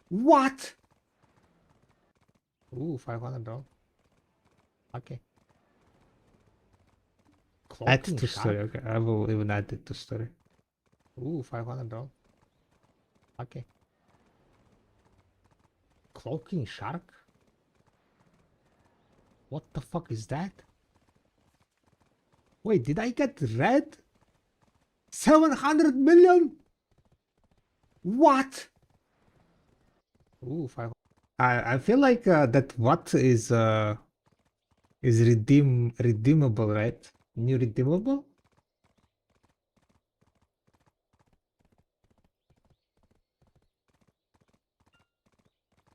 What? Ooh, 500 bro. Okay. Add Cloaking to shark? story. Okay, I will even add it to story. Ooh, $500. Okay. Cloaking shark? What the fuck is that? Wait, did I get red? 700 million? What? Ooh, 500. I feel like that what is redeemable, right? New redeemable?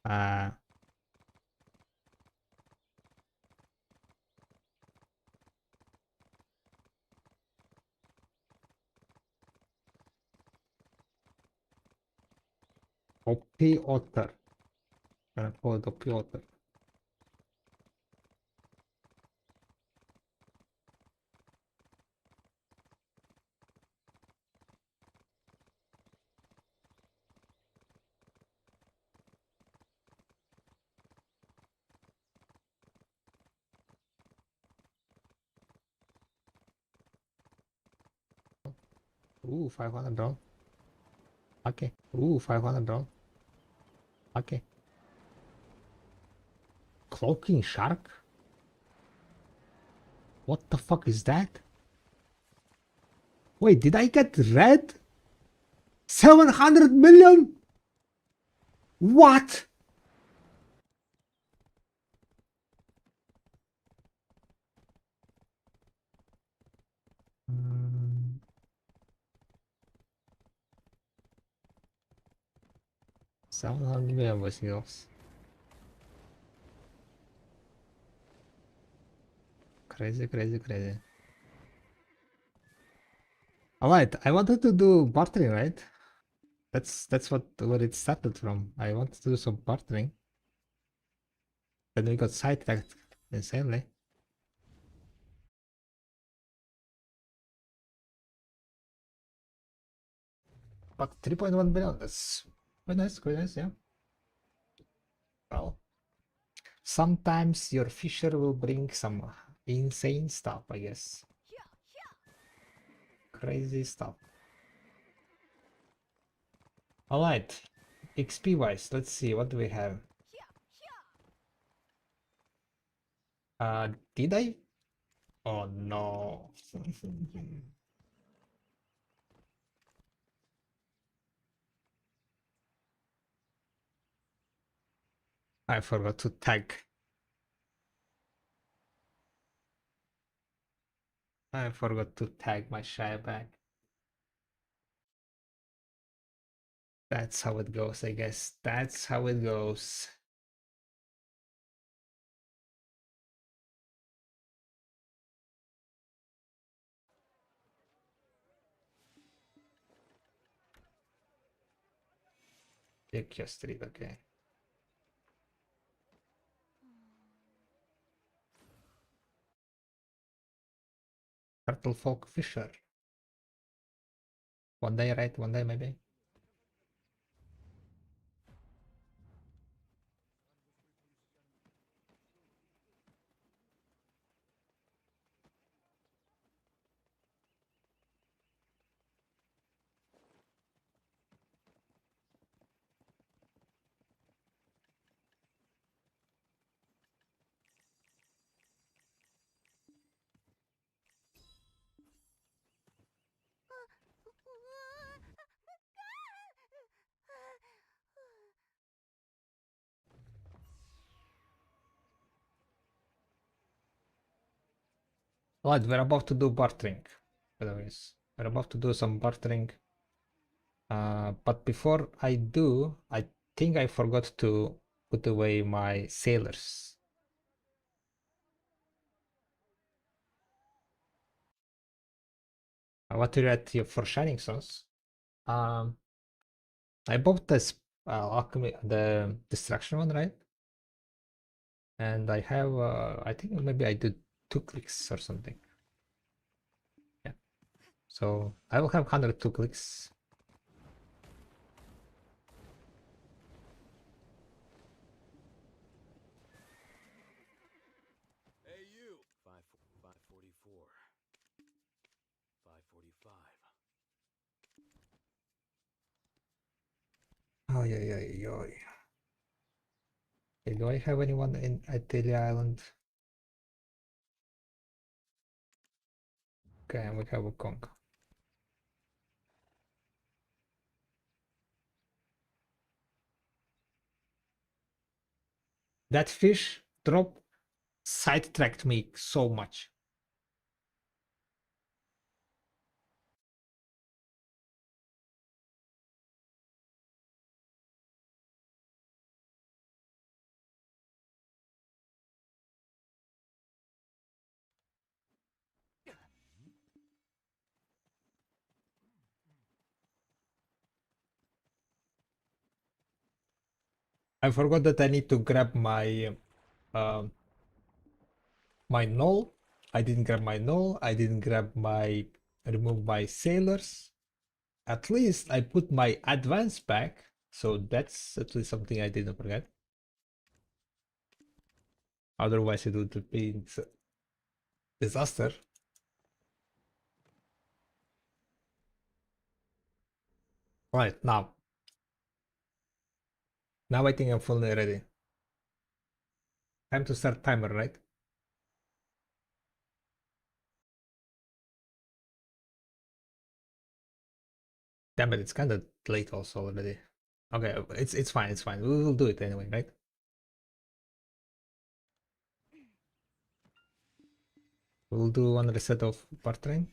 Uh OP Otter. Gonna call it OP Otter. Ooh, $500. Okay. Ooh, $500. Okay. Cloaking shark? What the fuck is that? Wait, did I get red? 700 million? What? Mm, 700 million was yours. Crazy, crazy, crazy. Alright, I wanted to do bartering, right? That's what where it started from. I wanted to do some bartering. Then we got sidetracked insanely. But 3.1 billion, that's quite nice, yeah. Well, sometimes your fisher will bring some insane stuff, I guess. Crazy stuff. Alright, XP wise, let's see, what do we have? Did I? Oh no. I forgot to tag. I forgot to tag my shy bag. That's how it goes, I guess. That's how it goes. Take your street, okay. Turtle folk fisher. One day, right? One day, maybe. Right, we're about to do bartering. Anyways, we're about to do some bartering. But before I do, I think I forgot to put away my sailors. What do you at for Shining Sons? Um, I bought this alchemy, the destruction one, right? And I have, I think maybe I did 2 clicks or something. Yeah. So I will have 102 clicks. Hey, 45. Oh, yeah. Okay, do I have anyone in at Daily Island? Okay, we have a Kong. That fish drop sidetracked me so much. I forgot that I need to grab my my null. I didn't grab my null. I didn't grab my remove my sailors. At least I put my advance back, so that's at least something I didn't forget. Otherwise, it would have been disaster. Right now. Now I think I'm fully ready. Time to start timer, right? Damn it, it's kind of late also already. Okay, it's fine, it's fine. We will do it anyway, right? We'll do one reset of part train.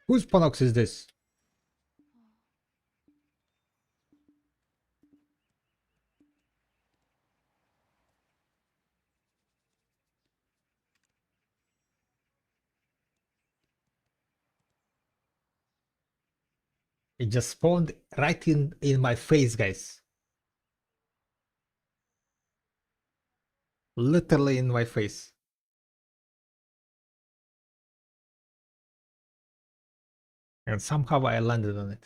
Whose Ponox is this? It just spawned right in my face, guys. Literally in my face. And somehow I landed on it.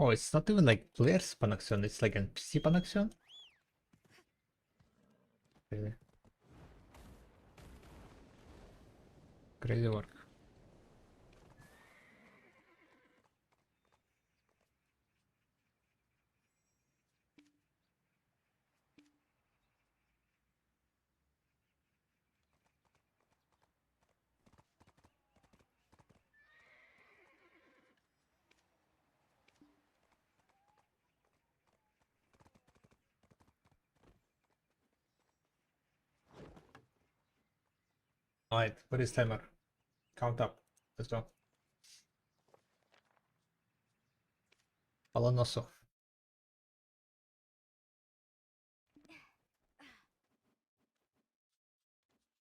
Oh, it's not even like player's Panaxion, it's like NPC Panaxion? Really? Crazy work. Alright, what is timer? Count up. Let's go. Alonoso.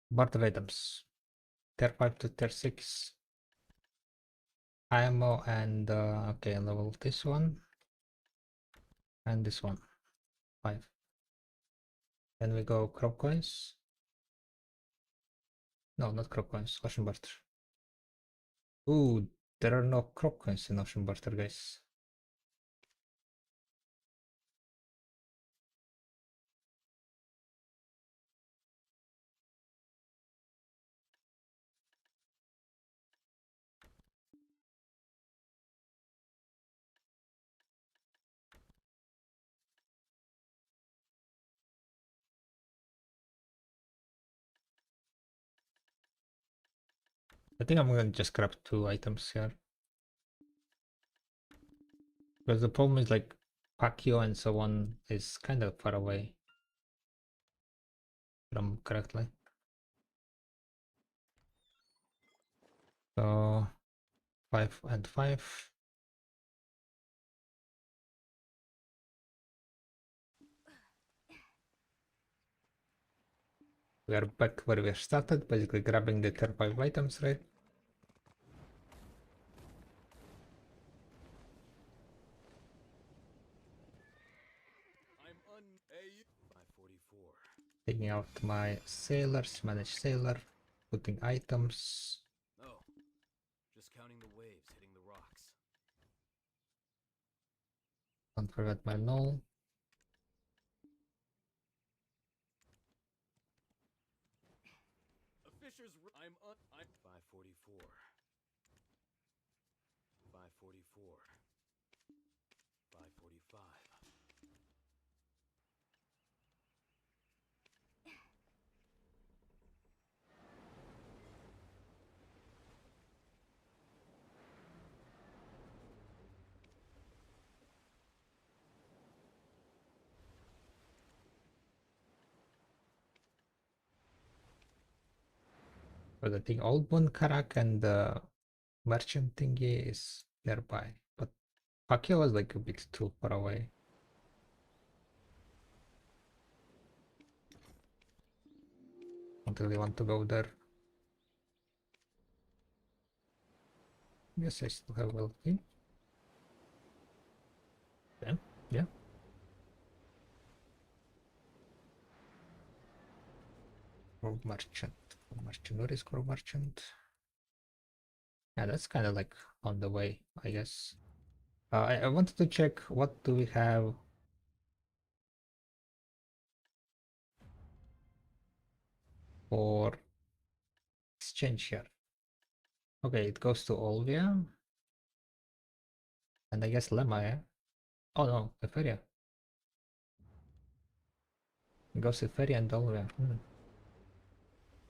Barter items. Tier 5 to tier 6. Ammo and okay, level this one. And this one. 5. Then we go crop coins. No, not crop coins, ocean barter. Ooh, there are no crop coins in ocean barter, guys. I think I'm gonna just grab 2 items here. Because the problem is like Pacquiao and so on is kind of far away from correctly. So 5 and 5. We are back where we started, basically grabbing the tier 5 items, right? Taking out my sailors, manage sailor, putting items. Oh, just counting the waves hitting the rocks. Don't forget my null. A fisher's. I'm 544. 544. 545. But I think Old Bunkarak and the merchant thingy is nearby. But Pakia was like a bit too far away. Don't really want to go there. Yes, I still have wealthy. Yeah, yeah. Or merchant. Merchant. Where is core merchant? Yeah, that's kind of like on the way, I guess. I wanted to check what do we have for exchange here. Okay, it goes to Olvia. And I guess Lemma, yeah? Oh no, Eferia. It goes to Eferia and Olvia.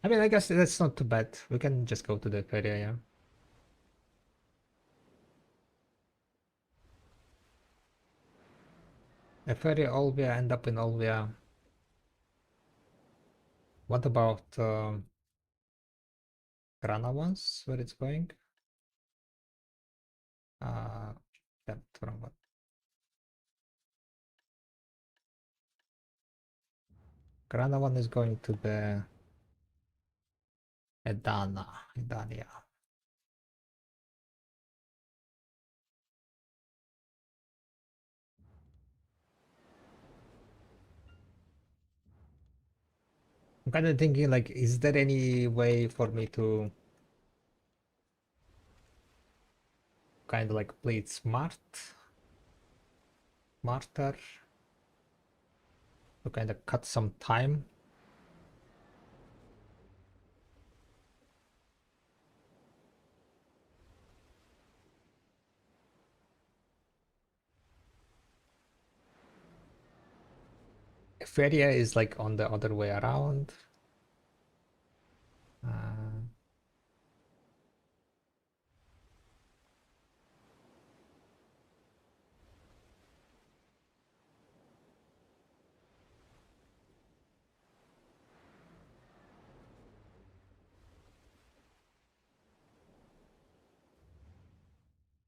I mean, I guess that's not too bad. We can just go to the Eferia, yeah. Eferia, Olvia, end up in Olvia. What about Grana ones, where it's going? That wrong one. Grana one is going to the Edania. I'm kind of thinking like, is there any way for me to kind of like play it smarter, to kind of cut some time? Feria is like on the other way around.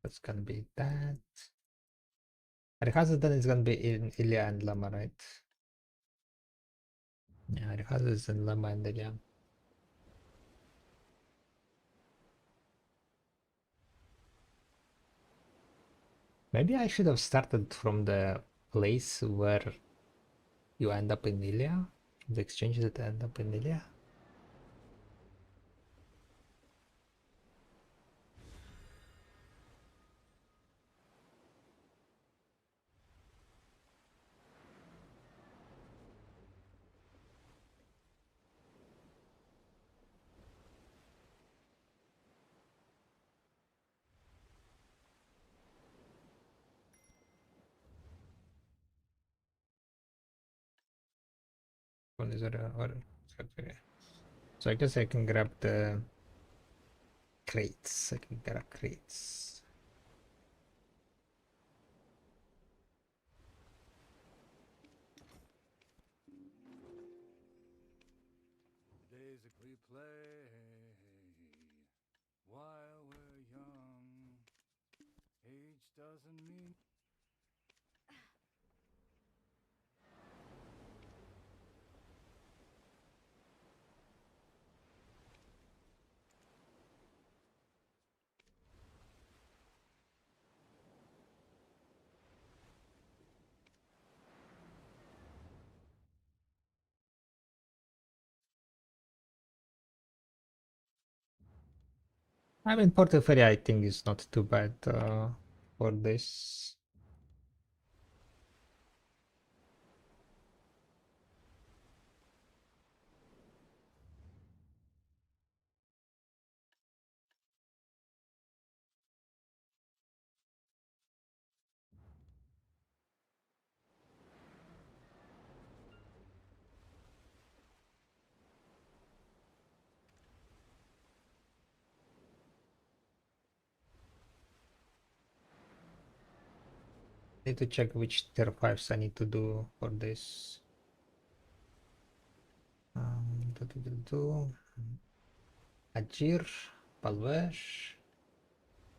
That's gonna be that. Rihaz then is gonna be in Ilya and Lama, right? Yeah, Rihaz is in Lama and Ilya. Maybe I should have started from the place where you end up in Ilya, the exchanges that end up in Ilya. One is okay. So I guess I can grab the crates. I can grab crates. Days that we play while we're young. Age doesn't mean I mean, Portaferry I think is not too bad for this. Need to check which tier 5s I need to do for this. Ajir, Palvesh,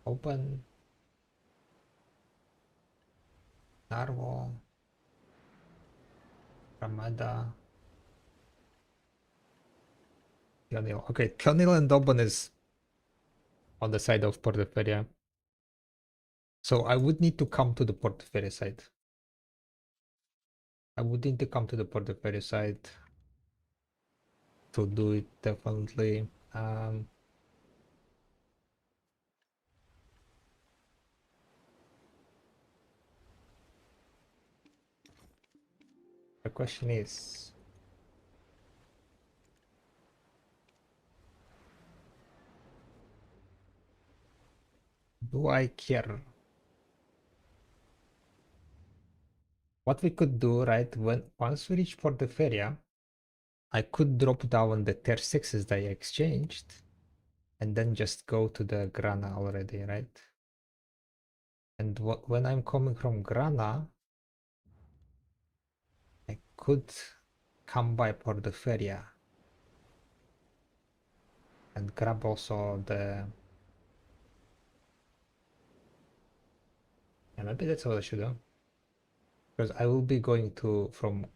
Open, Narvo, Ramada, Tionil. Okay, Tionil and Open is on the side of Portaferry. So I would need to come to the Portaferry side. I would need to come to the Portaferry side to do it definitely. The question is, do I care? What we could do, right, once we reach Portaferry, I could drop down the tier 6s that I exchanged and then just go to the Grana already, right? And when I'm coming from Grana, I could come by Portaferry and grab also the... Yeah, maybe that's what I should do. Because I will be going to from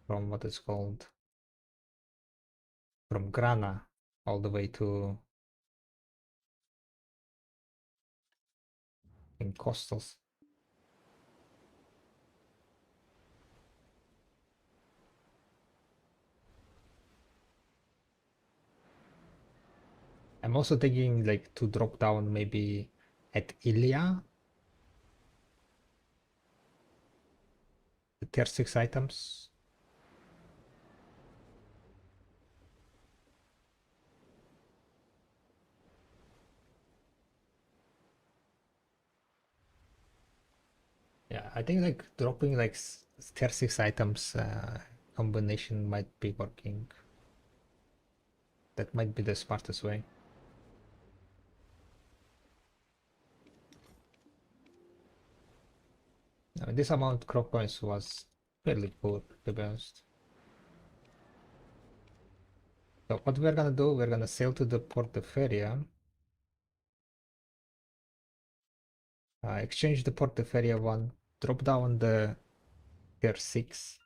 what is called from Grana all the way to in Coastals. I'm also thinking like to drop down maybe at Ilya, the tier 6 items. Yeah, I think like dropping like tier 6 items combination might be working. That might be the smartest way. I mean, this amount crop coins was fairly poor, to be honest. So what we're gonna do, we're gonna sail to the Portaferry, exchange the Portaferry one, drop down the tier 6,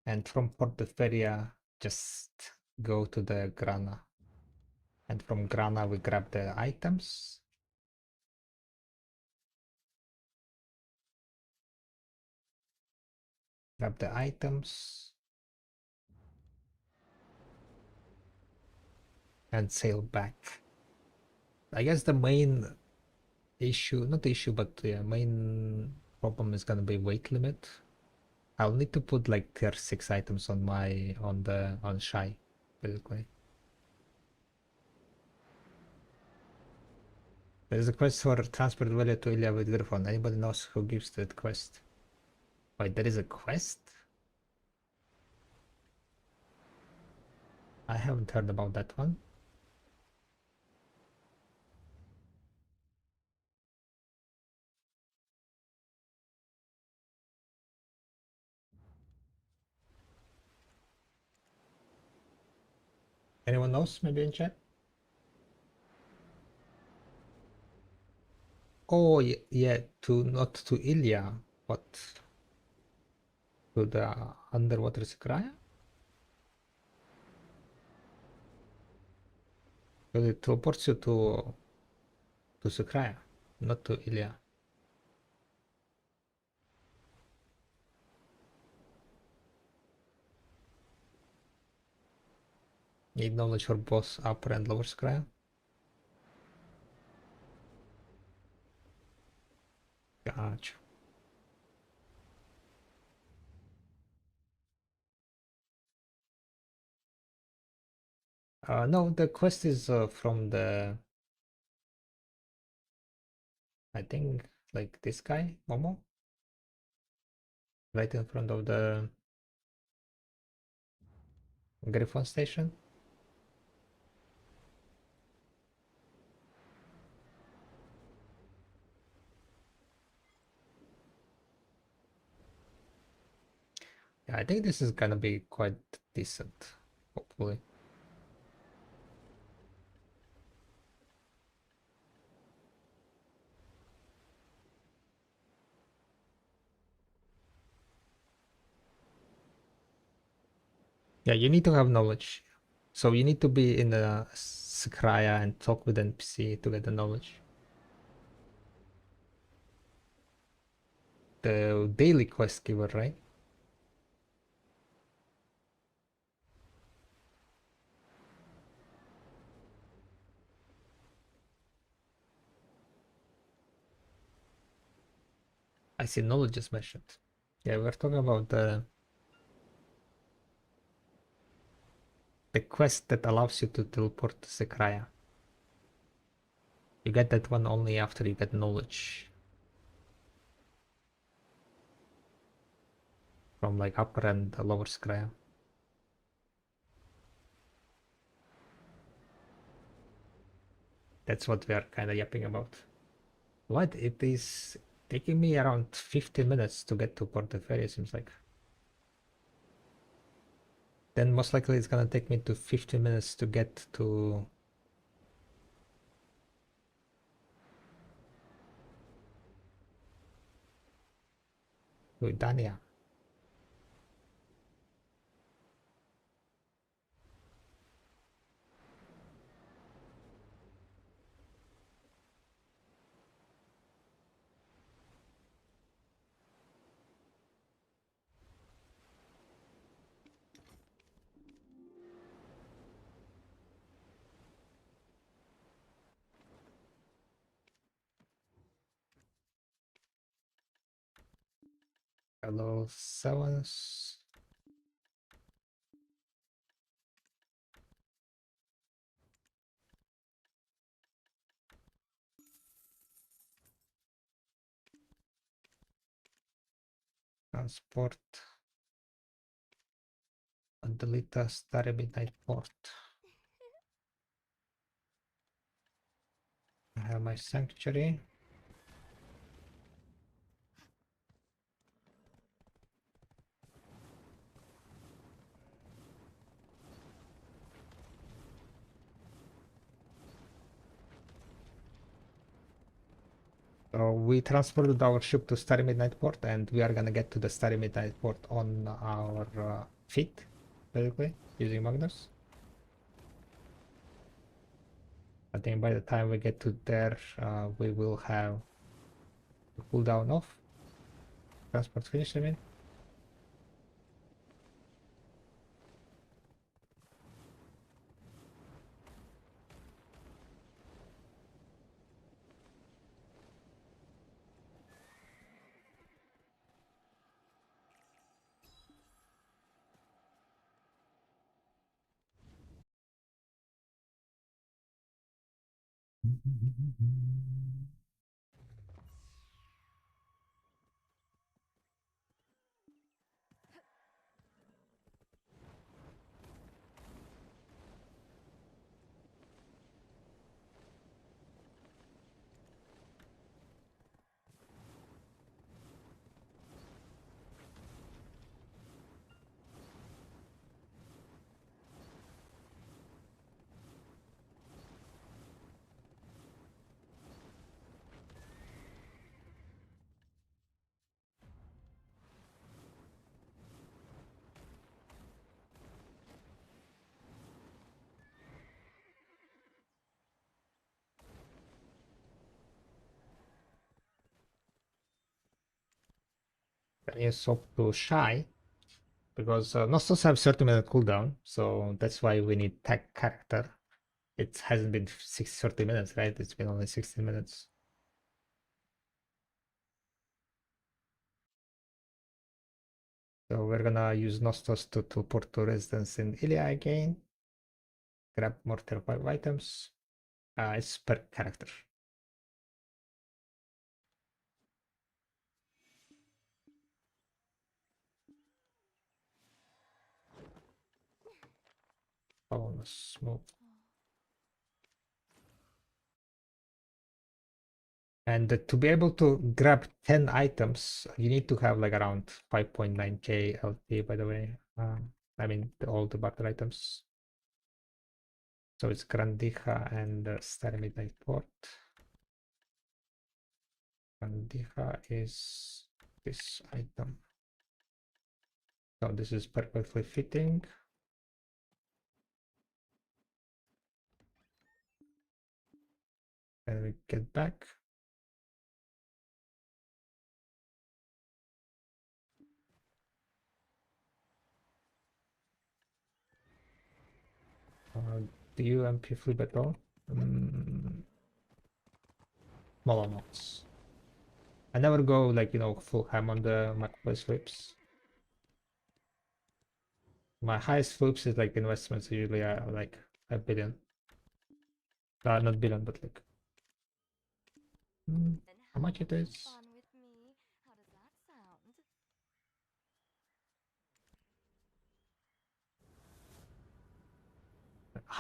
and from Portaferry just go to the Grana. And from Grana we grab the items. Grab the items. And sail back. I guess the main issue, not issue, but the main problem is gonna be weight limit. I'll need to put like tier 6 items on on Shy, basically. There's a quest for transport value to Ilya with Griffon. Anybody knows who gives that quest? Wait, there is a quest? I haven't heard about that one. Anyone knows? Maybe in chat? Oh, yeah, not to Ilya, but to the underwater Sakraya? Because it teleports you to Sakraya, not to Ilya. Need knowledge for both upper and lower Sakraya? Gotcha. No, the quest is from the, I think, like this guy, Momo, right in front of the Griffon station. Yeah, I think this is gonna be quite decent, hopefully. Yeah, you need to have knowledge. So you need to be in the Sakraya and talk with NPC to get the knowledge. The daily quest giver, right? I see knowledge is mentioned. Yeah, we're talking about the quest that allows you to teleport to Sakraya. You get that one only after you get knowledge from like upper and lower Sakraya. That's what we are kind of yapping about. What? It is taking me around 15 minutes to get to Port de Ferry, seems like. Then most likely it's gonna take me to 15 minutes to get to Dania. Hello, sevens. Transport. Adelita Starry Midnight Port. I have my sanctuary. So we transported our ship to Starry Midnight Port, and we are gonna get to the Starry Midnight Port on our feet, basically, using Magnus. I think by the time we get to there, we will have the cooldown off. Transport finished, I mean. Can you swap to Shy? Because Nostos have 30-minute cooldown, so that's why we need tech character. It hasn't been 30 minutes, right? It's been only 16 minutes. So we're gonna use Nostos to teleport to residence in Ilia again. Grab more tier 5 items. It's per character. Bonus move. And to be able to grab 10 items, you need to have like around 5.9k LT, by the way. I mean, all the battle items. So it's Grandija and Stalemid Port. Grandija is this item. So this is perfectly fitting. And we get back. Do you MP flip at all? Small amounts. I never go like, you know, full ham on the macro flips. My highest flips is like investments usually are like a billion. Not billion, but like And how much have it a little is? fun with me. How does that sound?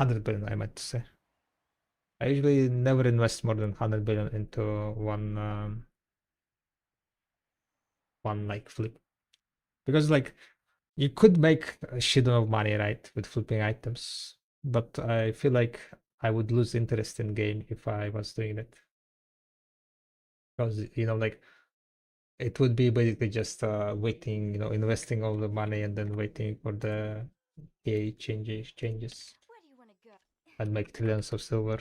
100 billion, I meant to say. I usually never invest more than 100 billion into one like flip, because like you could make a shit ton of money, right, with flipping items, but I feel like I would lose interest in game if I was doing it, because you know, like it would be basically just waiting, you know, investing all the money and then waiting for the PA changes Where do you want to go? and make trillions of silver.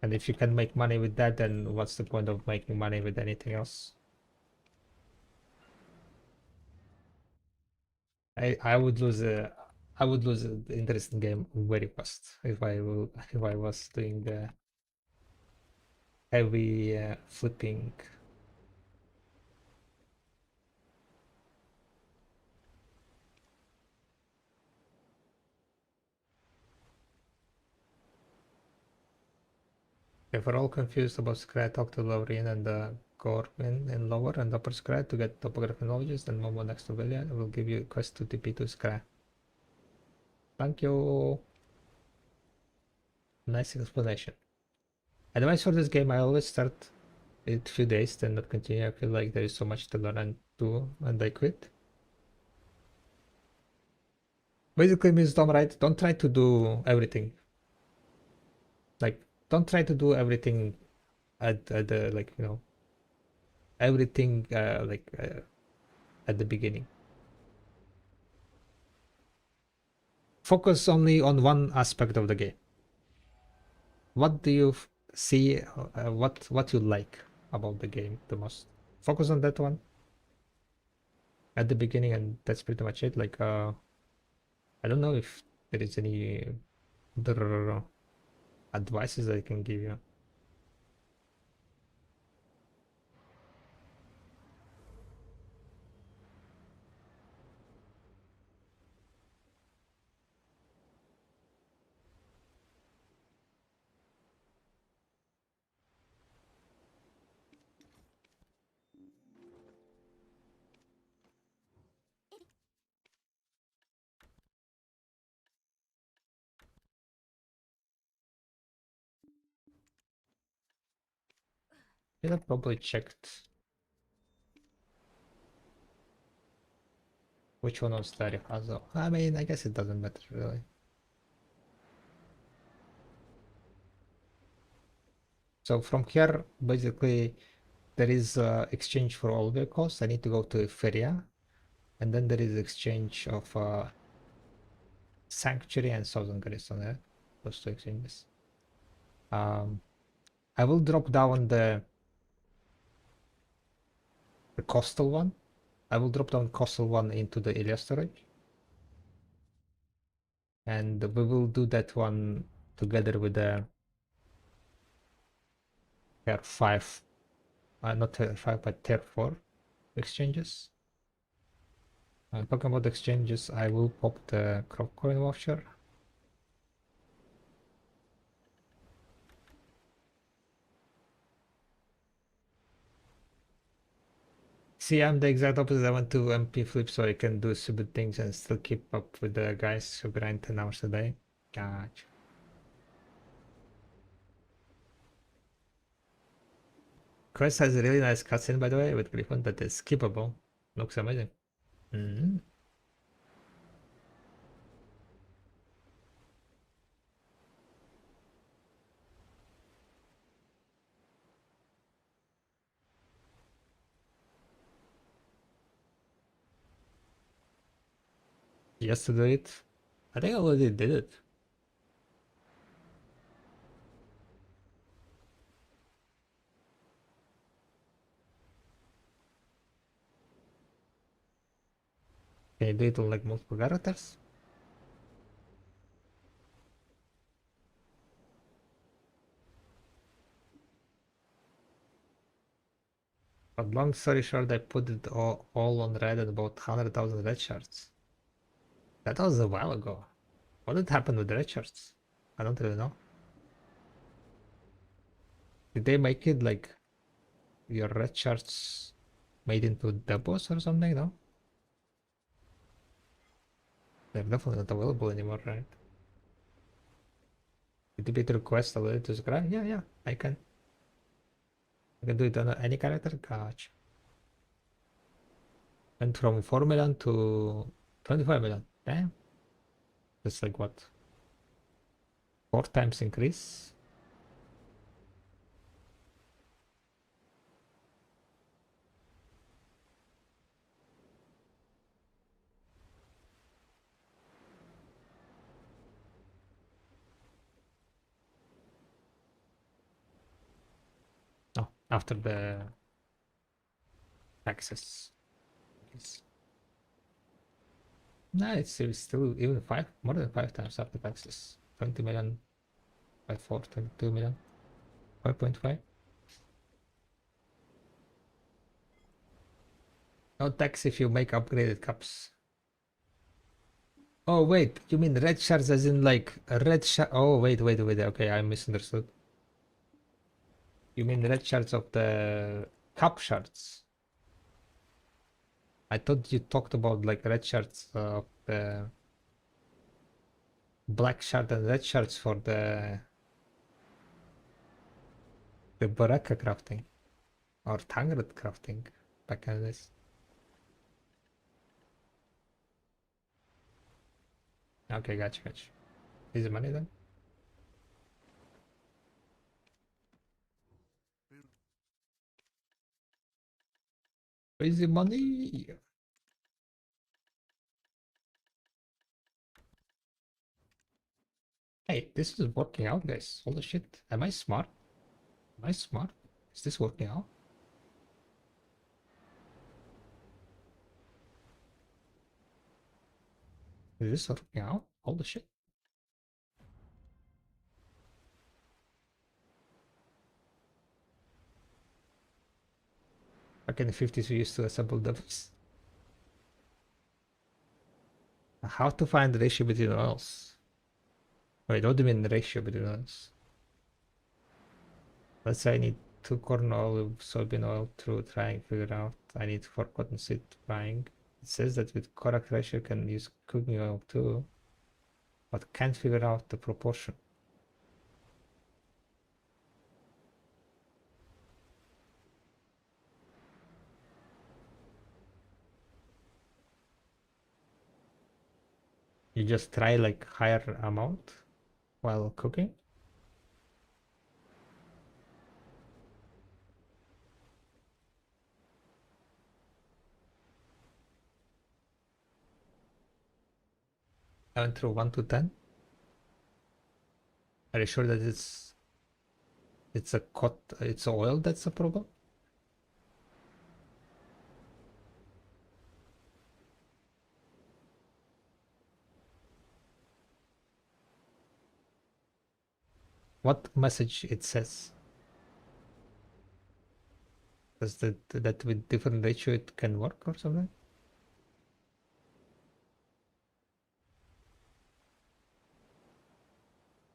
And if you can make money with that, then what's the point of making money with anything else? I would lose the interest in game very fast if I was doing the heavy flipping. If we're all confused about Scry, talk to Laurean and Gorwin in lower and upper Scry to get topography knowledge, then Momo next to Villian will give you a quest to TP to Scry. Thank you. Nice explanation. Advice for this game, I always start it few days, then not continue. I feel like there is so much to learn and do, and I quit. Basically means Tom, right? Don't try to do everything. Like, don't try to do everything at the, like, you know, everything at the beginning. Focus only on one aspect of the game. What do you see? What you like about the game the most? Focus on that one at the beginning, and that's pretty much it. Like, I don't know if there is any other advices I can give you. I probably checked which one was Tarihazo. I mean, I guess it doesn't matter really. So from here, basically, there is exchange for all vehicles. I need to go to Feria, and then there is exchange of Sanctuary and Southern Garrison. Those two exchanges. I will drop down the coastal one. I will drop down coastal one into the Ilia storage, and we will do that one together with the Tier 5 not tier 5 but tier 4 exchanges. Talking about exchanges, I will pop the crop coin voucher. See, I'm the exact opposite. I want to MP flip so I can do stupid things and still keep up with the guys who grind 10 hours a day. Gotcha. Quest has a really nice cutscene, by the way, with Griffon that is skippable. Looks amazing. Just to do it. I think I already did it. Can you do it on like multiple characters? But long story short, I put it all on red at about 100,000 red shards. That was a while ago. What did happen with the red shards? I don't really know. Did they make it like your red shards made into depots or something? No? They're definitely not available anymore, right? Did you beat the request already to subscribe? Yeah, I can. I can do it on any character. Gotcha. Went from 4 million to 25 million. Damn. That's like what? 4 times increase? Oh, after the taxes. Yes. No, it's still even more than 5 times after taxes. 20 million by 4, 22 million. 5.5. No tax if you make upgraded cups. Oh wait, you mean red shards as in like a red shard? Oh wait. Okay, I misunderstood. You mean red shards of the cup shards? I thought you talked about like red shards of the black shard and red shards for the Baraka crafting or Tangred crafting back in this. Okay, gotcha. Is the money then? Where's the money? Hey, this is working out, guys. Holy shit. Am I smart? Am I smart? Is this working out? Is this working out? Holy shit. Back in the 50s, we used to assemble doubles. How to find the ratio between oils? Wait, what do you mean the ratio between oils? Let's say I need 2 corn oil, soybean oil through trying figure out. I need 4 cottonseed frying. It says that with correct ratio you can use cooking oil too, but can't figure out the proportion. You just try like higher amount while cooking. I went through 1 to 10. Are you sure that it's oil that's the problem? What message it says? Does that with different ratio it can work or something?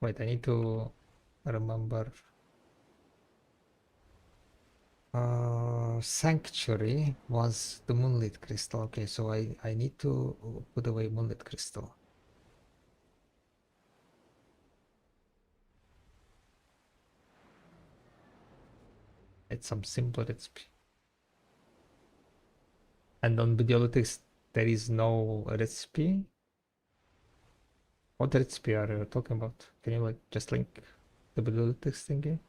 Wait, I need to remember. Sanctuary was the moonlit crystal. Okay, so I need to put away moonlit crystal. It's some simpler recipe. And on Videolitics there is no recipe. What recipe are you talking about? Can you like just link the Videolitics thingy?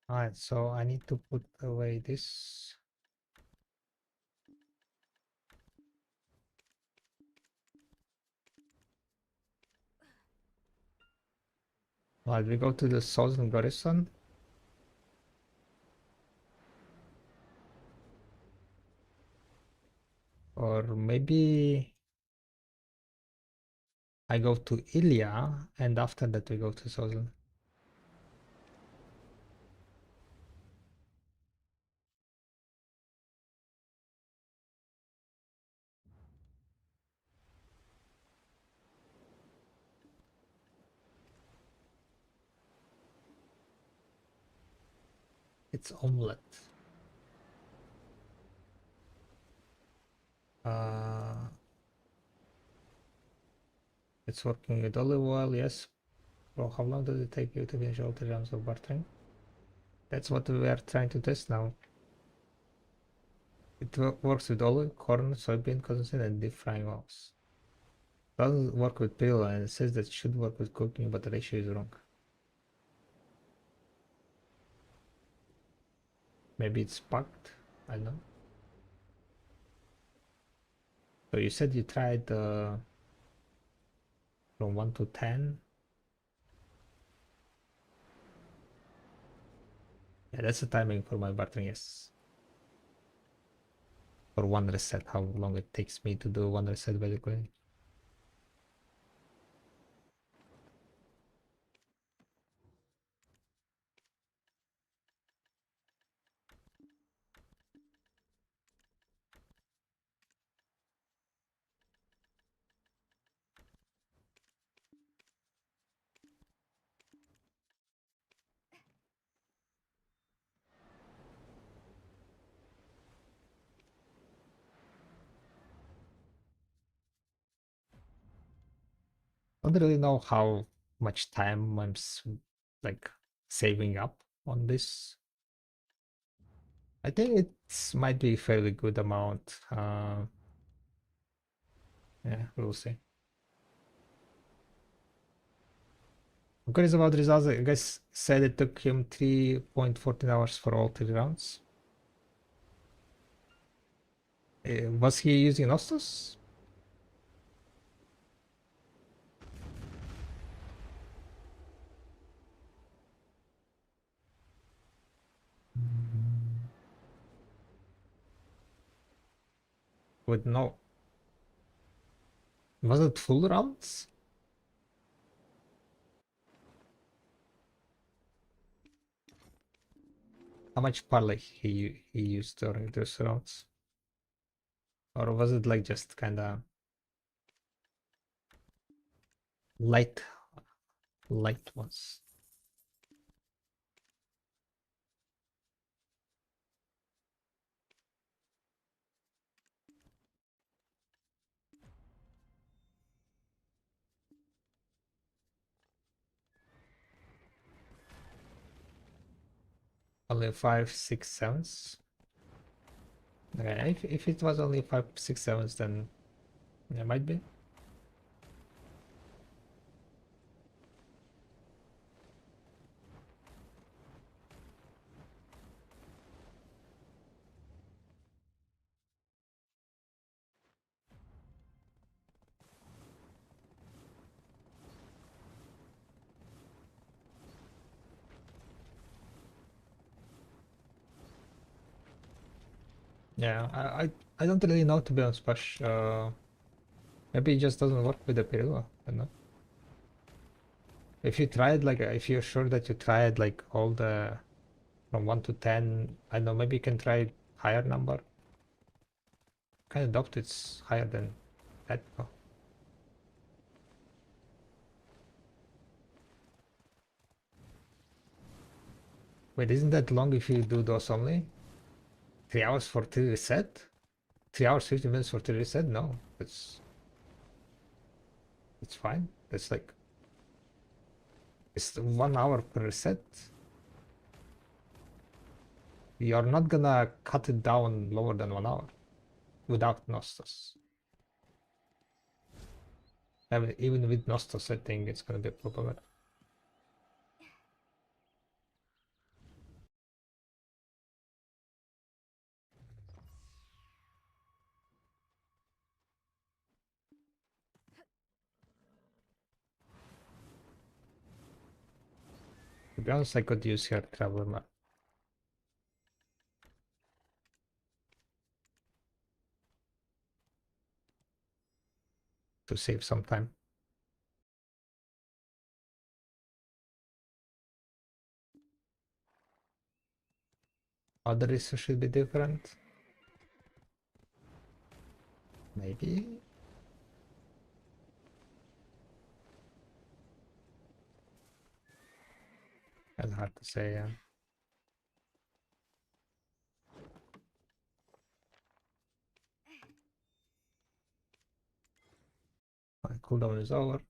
Alright, so I need to put away this. Alright, we go to the Southern Garrison. Or maybe I go to Ilya and after that we go to Southern. It's omelette. It's working with olive oil, yes. Bro, how long does it take you to finish all the rounds of bartering? That's what we are trying to test now. It works with olive, corn, soybean, condensate, and deep frying oils. Doesn't work with pill and it says that it should work with cooking, but the ratio is wrong. Maybe it's bugged. I don't know. So you said you tried from 1 to 10. Yeah, that's the timing for my bartering, yes. For one reset, how long it takes me to do one reset basically. I don't really know how much time I'm like saving up on this. I think it might be a fairly good amount. Yeah, we'll see. I'm curious about the results. I guess said it took him 3.14 hours for all 3 rounds. Was he using Nostos? With no. Was it full rounds? How much parlay he used during those rounds? Or was it like just kinda light ones? Only 5, 6, 7s. Okay, if it was only 5, 6, 7s, then it might be. Yeah, I don't really know, to be honest, Pash. Maybe it just doesn't work with the Pirula. I don't know. If you tried, like, if you're sure that you tried, like, all the from 1 to 10, I don't know, maybe you can try higher number. Kind of doubt it's higher than that. Oh. Wait, isn't that long if you do those only? 3 hours for 3 reset? 3 hours, 50 minutes for 3 reset? No, it's fine. That's like, it's 1 hour per reset. You're not gonna cut it down lower than 1 hour without Nostos. I mean, even with Nostos, I think it's gonna be a problem. To be honest, I could use here Traveler Map to save some time. Other resources should be different. Maybe. That's hard to say. Yeah. My cooldown is over.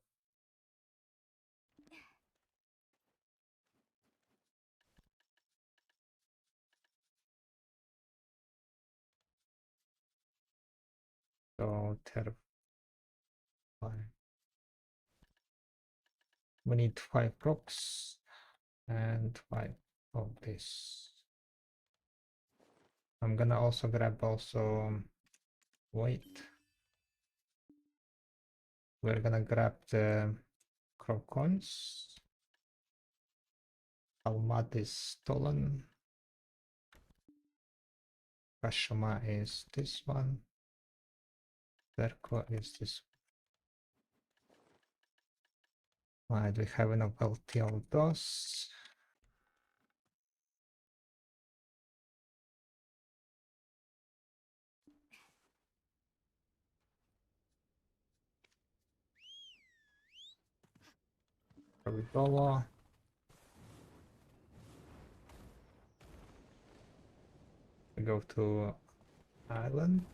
So terrifying. We need 5 rocks and 5 of this. I'm gonna also grab wait. We're gonna grab the crocons. Almat is stolen. Kashama is this one. Verco is this one. Right, we have enough LT of those. Dollar. We go to island.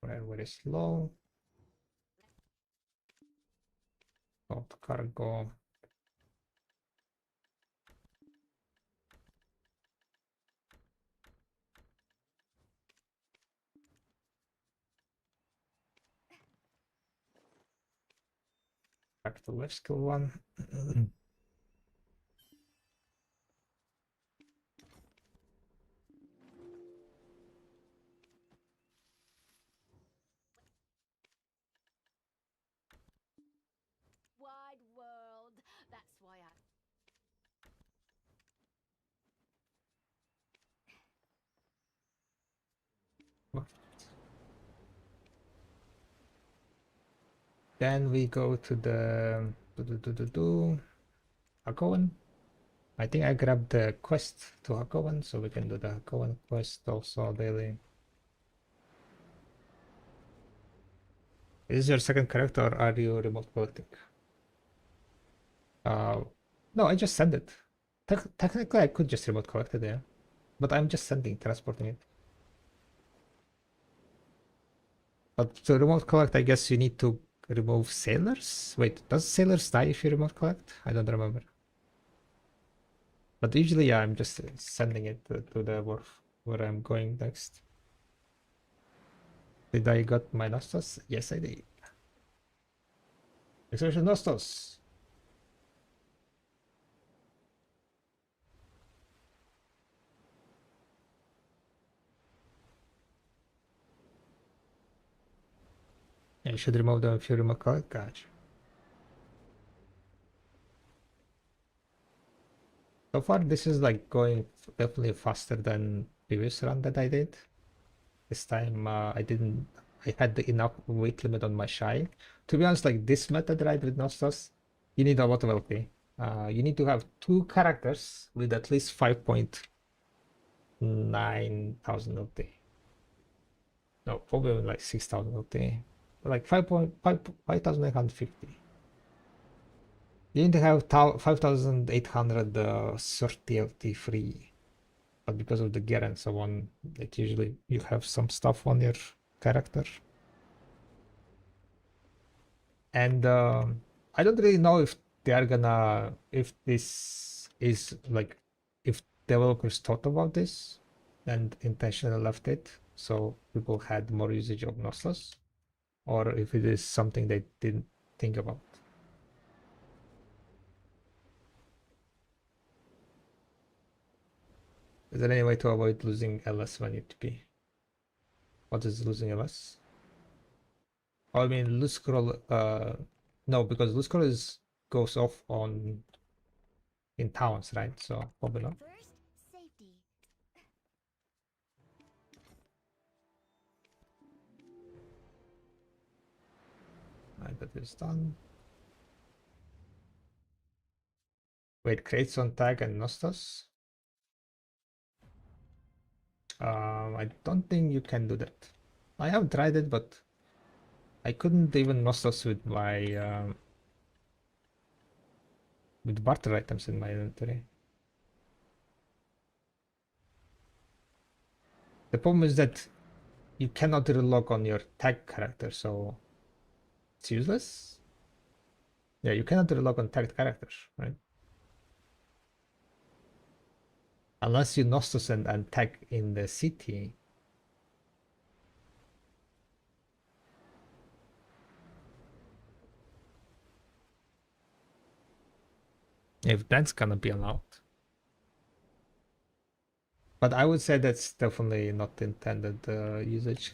We're very slow. Not cargo. Back to left skill one. Wide world. That's why I. Then we go to the Hakoven. I think I grabbed the quest to Hakoven, so we can do the Hakoven quest also daily. Is this your second character, or are you remote collecting? No, I just send it. Technically, I could just remote collect it, yeah. But I'm just transporting it. But to remote collect, I guess you need to remove sailors. Wait, does sailors die if you remote collect? I don't remember. But usually, yeah, I'm just sending it to the wharf where I'm going next. Did I got my Nostos? Yes, I did. Expression Nostos. Yeah, you should remove them if you remote collect. Gotcha. So far, this is like going definitely faster than previous run that I did. This time, I didn't. I had the enough weight limit on my shy. To be honest, like this method ride with Nostos, you need a lot of LP. You need to have two characters with at least 5.9 thousand LP. No, probably like 6,000 LP. Like 5,950. You need to have 5,830 LT free. But because of the gear and so on, it usually you have some stuff on your character. And I don't really know if they are gonna, if this is like, if developers thought about this and intentionally left it so people had more usage of Nostos, or if it is something they didn't think about. Is there any way to avoid losing LS when you TP? What is losing LS? Oh, I mean, loose scroll. No, because loose scroll is goes off on in towns, right? So probably not. First, safety. Right, that is done. Wait, crates on tag and Nostos. I don't think you can do that. I have tried it, but I couldn't even Nostos with my with barter items in my inventory. The problem is that you cannot relog on your tag character, so it's useless. Yeah, you cannot relog on tagged characters, right? Unless you Nostos and tag in the city. If that's gonna be allowed. But I would say that's definitely not intended usage.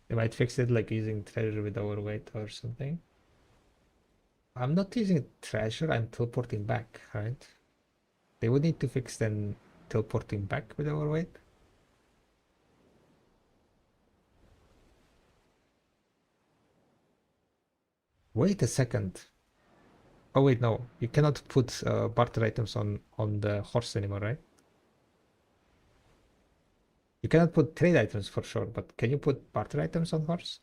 They might fix it like using treasure with overweight or something. I'm not using treasure, I'm teleporting back, right? They would need to fix then teleporting back with overweight. Wait a second. Oh wait, no. You cannot put barter items on the horse anymore, right? You cannot put trade items for sure, but can you put barter items on horse?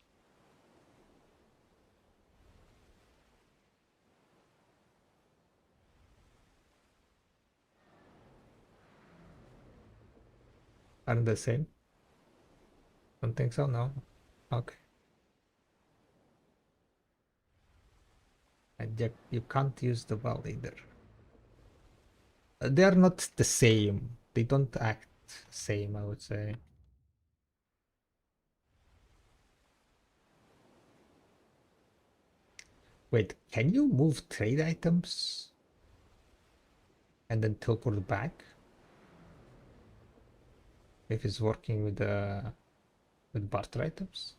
Aren't the same? Don't think so, no. Okay. And yet you can't use the well either. They are not the same. They don't act same, I would say. Wait, can you move trade items and then teleport back? If it's working with barter items?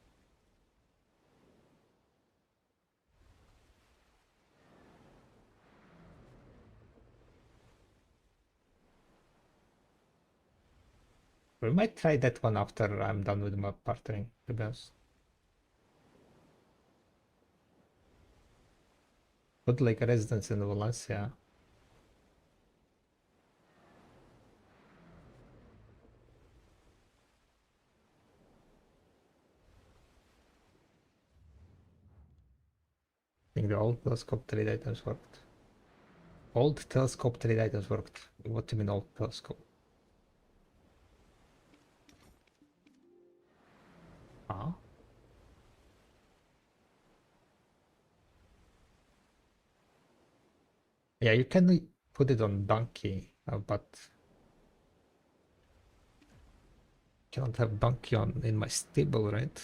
We might try that one after I'm done with my bartering, to be honest. Put like a residence in Valencia. I think the old telescope trade items worked. Old telescope trade items worked. What do you mean old telescope? Huh? Yeah, you can put it on donkey, but cannot have donkey on in my stable, right?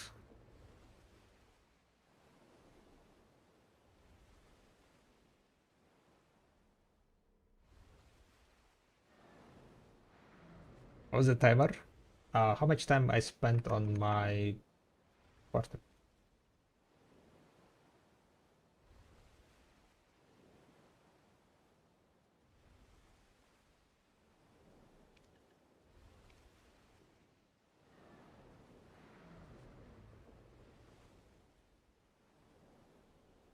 What was the timer? How much time I spent on my quarter?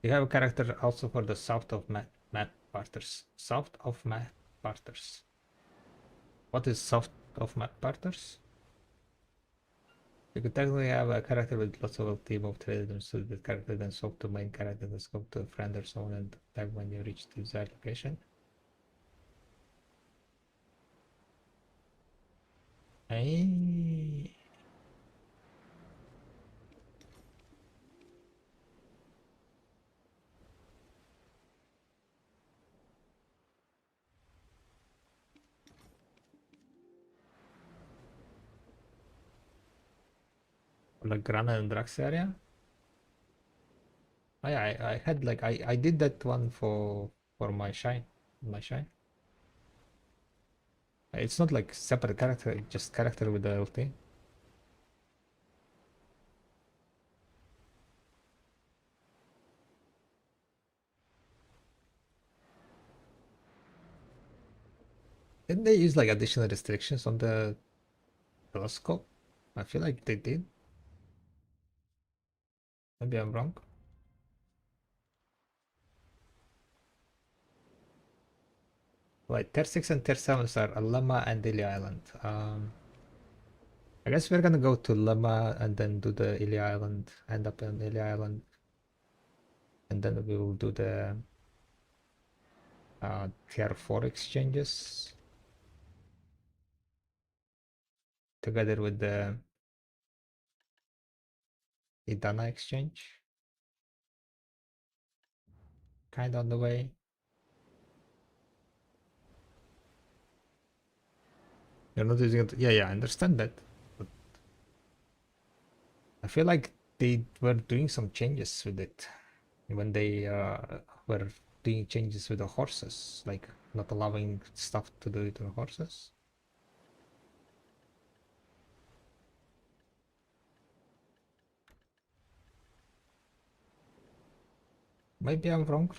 You have a character also for the south of map parters. South of map parters. What is south of map parters? You could technically have a character with lots of team of traders, so the character then swap to main character, then swap to a friend or someone, and type when you reach the desired location. Hey. Like Grana and Drax area. I had like I did that one for my shine. My shine. It's not like separate character, it's just character with the LT. Didn't they use like additional restrictions on the telescope? I feel like they did. Maybe I'm wrong. Like tier 6 and tier 7 are Lemma and Ili Island. I guess we're gonna go to Lemma and then do the Ili Island, end up on Ili Island. And then we will do the tier 4 exchanges together with the Idana exchange. Kind of on the way. You're not using it. Yeah, I understand that. But I feel like they were doing some changes with it when they were doing changes with the horses, like not allowing stuff to do it to the horses. Maybe I'm wrong.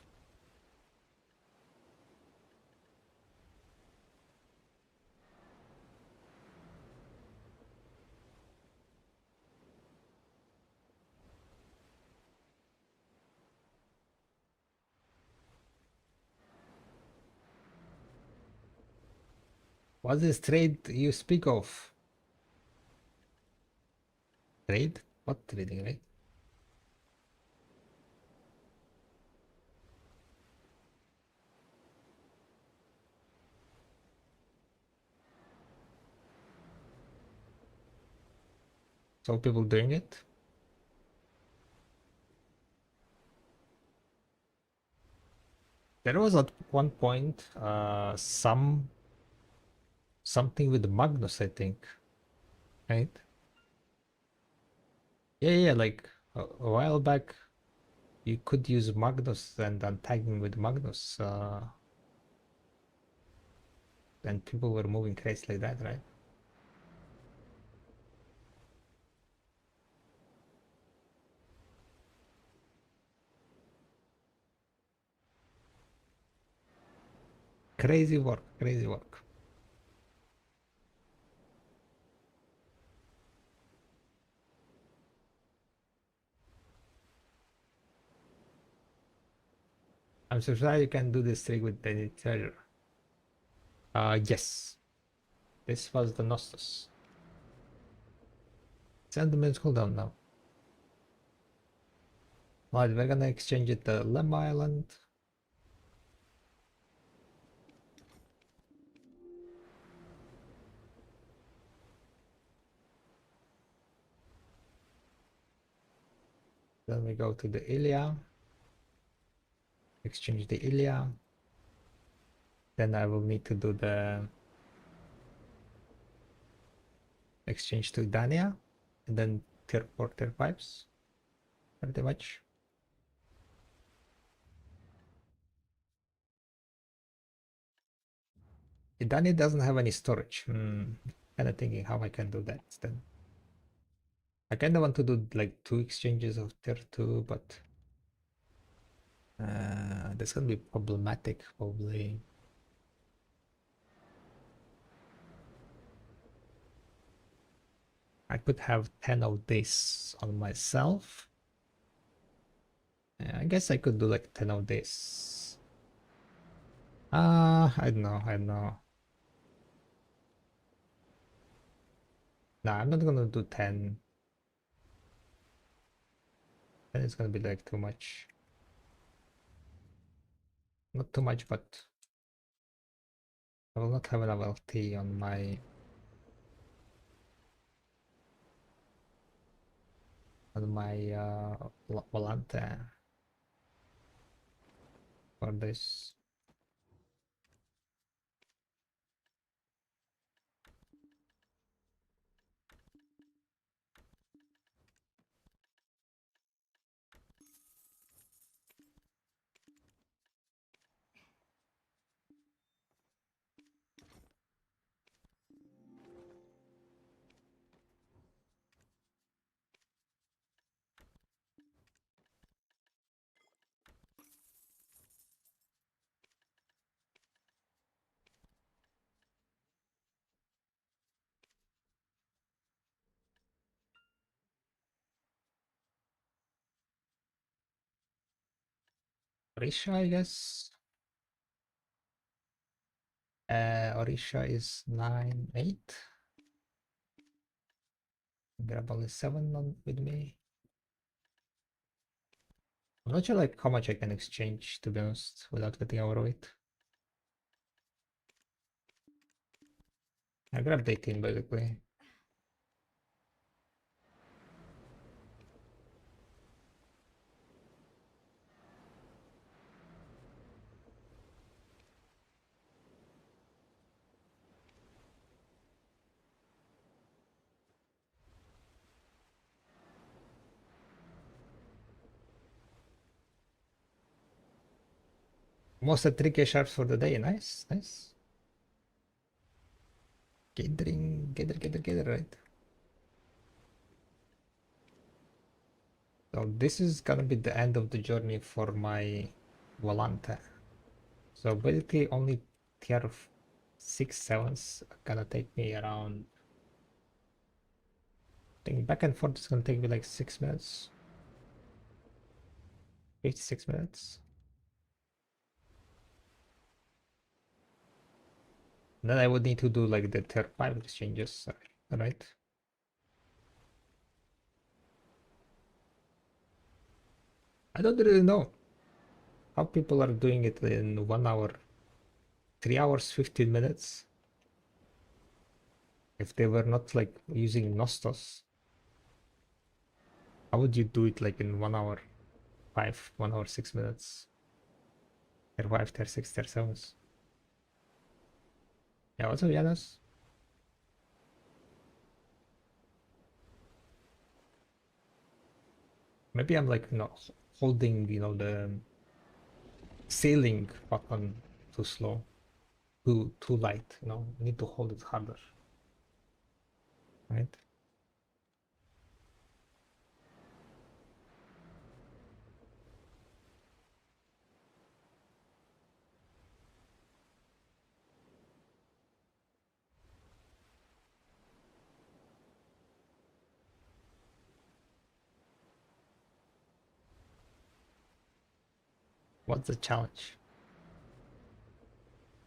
What's this trade you speak of? Trade? What trading, right? So people doing it? There was at one point something with Magnus, I think, right? Yeah, like a while back you could use Magnus and untagging with Magnus, and people were moving crazy like that, right? Crazy work, crazy work. I'm so sorry you can do this trick with the treasure. Yes. This was the Nostos. Send the minutes cooldown now. Alright, we're gonna exchange it to Lemma Island. Then we go to the Ilia. Exchange the Ilia. Then I will need to do the exchange to Dania. And then tier 4, tier 5s. Pretty much. Dania doesn't have any storage. Kind of thinking how I can do that then. I kind of want to do like 2 exchanges of tier 2, but that's gonna be problematic probably. I could have 10 of this on myself. I guess I could do like 10 of this. I don't know. Nah, I'm not gonna do 10. Then it's gonna be like too much. Not too much, but I will not have enough LT on my Volante for this. Orisha, I guess. Orisha is 9-8. Grab only 7 on, with me. I'm not sure like how much I can exchange, to be honest, without getting overweight. I grabbed 18 basically. Most at 3k sharps for the day. Nice, nice. Gather, right? So this is gonna be the end of the journey for my Volante. So basically only tier 6, 7s gonna take me around. I think back and forth is gonna take me like 6 minutes. 56 minutes. Then I would need to do like the tier 5 exchanges, right? I don't really know how people are doing it in 1 hour, 3 hours, 15 minutes. If they were not like using Nostos, how would you do it like in 1 hour, 1 hour, 6 minutes? Tier 5, tier 6, tier 7s. Yeah, what's up, Janos? Maybe I'm like not holding, the sailing button too slow, too light, I need to hold it harder, right? What's the challenge?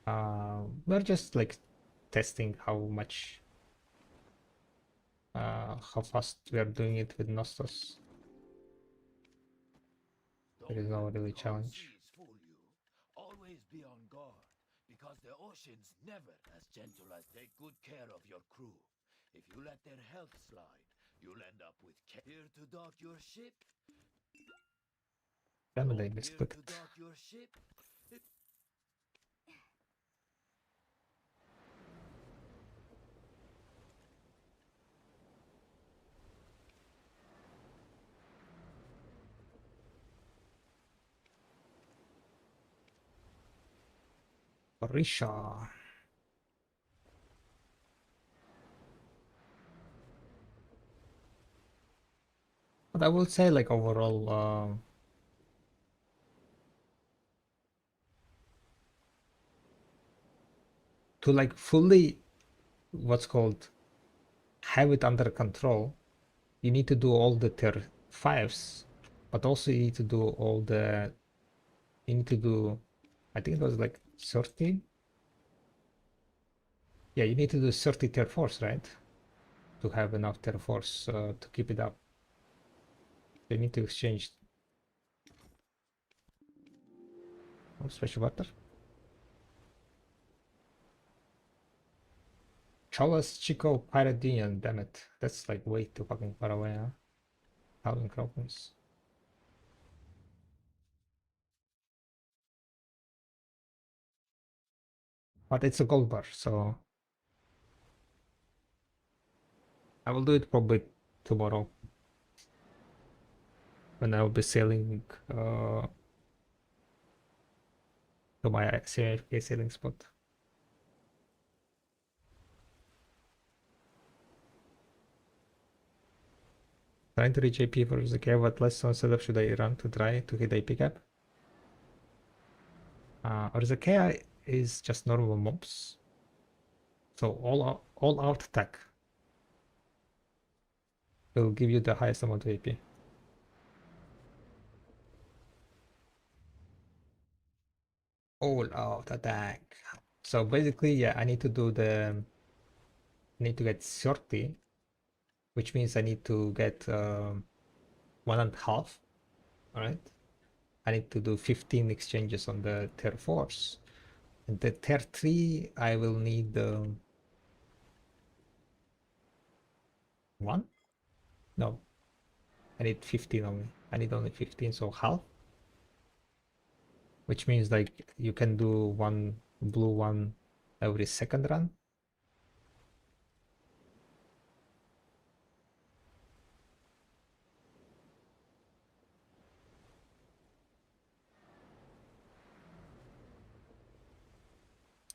We're just like testing how fast we are doing it with Nostos. There is no really challenge. Seas fool you. Always be on guard, because the ocean's never as gentle as take good care of your crew. If you let their health slide, you'll end up with here to dock your ship. Damn it, I Don't care misclicked. to dock your ship? Risha. But I would say like overall to like fully what's called have it under control, you need to do all the tier 5s, but also you need to do all the you need to do I think it was like 30. Yeah, you need to do 30 tier 4s, right? To have enough tier 4s to keep it up. They need to exchange special water. Cholas Chico Pirate Union, damn it. That's like way too fucking far away, huh? Howling Crowns. But it's a gold bar, so I will do it probably tomorrow when I'll be sailing to my CFK sailing spot. Trying to reach AP for the cave, what less on setup should I run to try to hit AP cap? Or the KI is just normal mobs. So all out attack will give you the highest amount of AP. All out attack. So basically, yeah, I need to do I need to get 30, which means I need to get 1.5. All right. I need to do 15 exchanges on the tier 4s. And the tier 3, I will need 1? No, I need 15 only. I need only 15, so half. Which means like you can do one blue one every second run.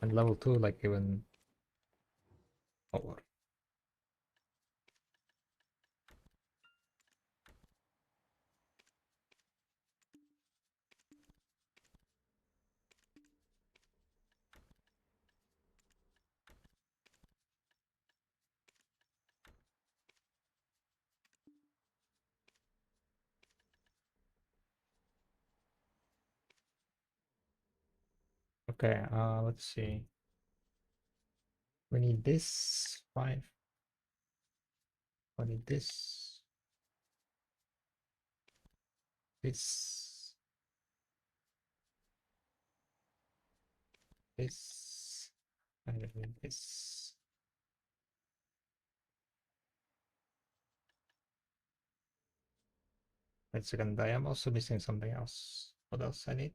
And level 2 like even over. Okay, let's see. We need this 5. We need this. This. This. And we need this. Wait a second, I am also missing something else. What else I need?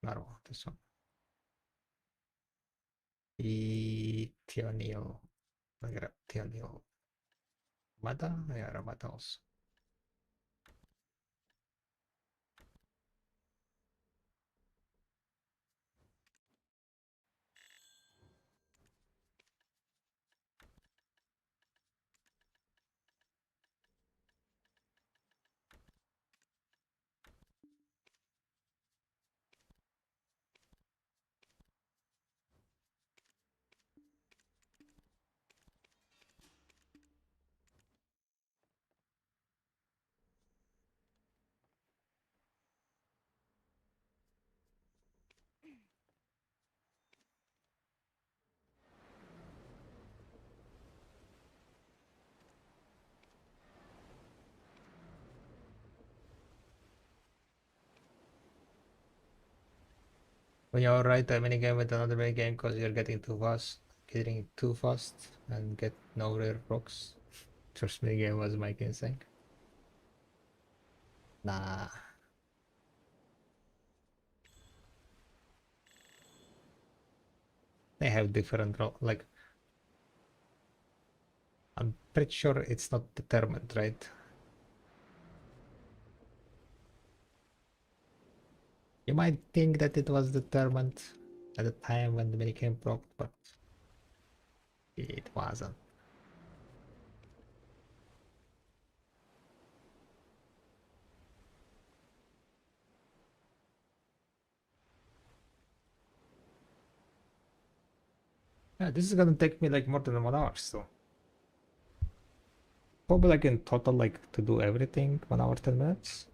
No, this one. Tionil. I grab Tionil. Mata? Yeah, Ramata also. When you're right, a minigame with another minigame because you're getting too fast and get no rare rocks. First minigame was Mike insane. Nah. They have different role. Like, I'm pretty sure it's not determined, right? You might think that it was determined at the time when the minicame broke, but it wasn't. Yeah, this is gonna take me like more than 1 hour, so probably like in total, like to do everything, 1 hour 10 minutes.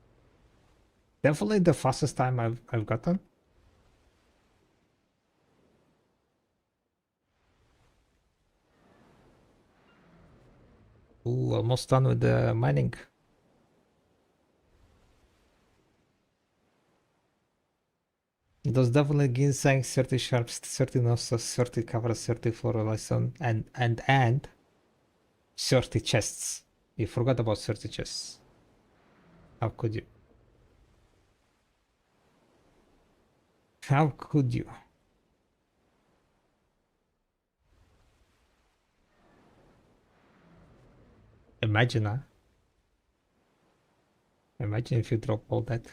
Definitely the fastest time I've gotten. Ooh, almost done with the mining. It was definitely ginseng, 30 sharps, 30 nostos, 30 covers, 30 for a lesson, and 30 chests. You forgot about 30 chests. How could you? How could you? Imagine, huh? Imagine if you drop all that.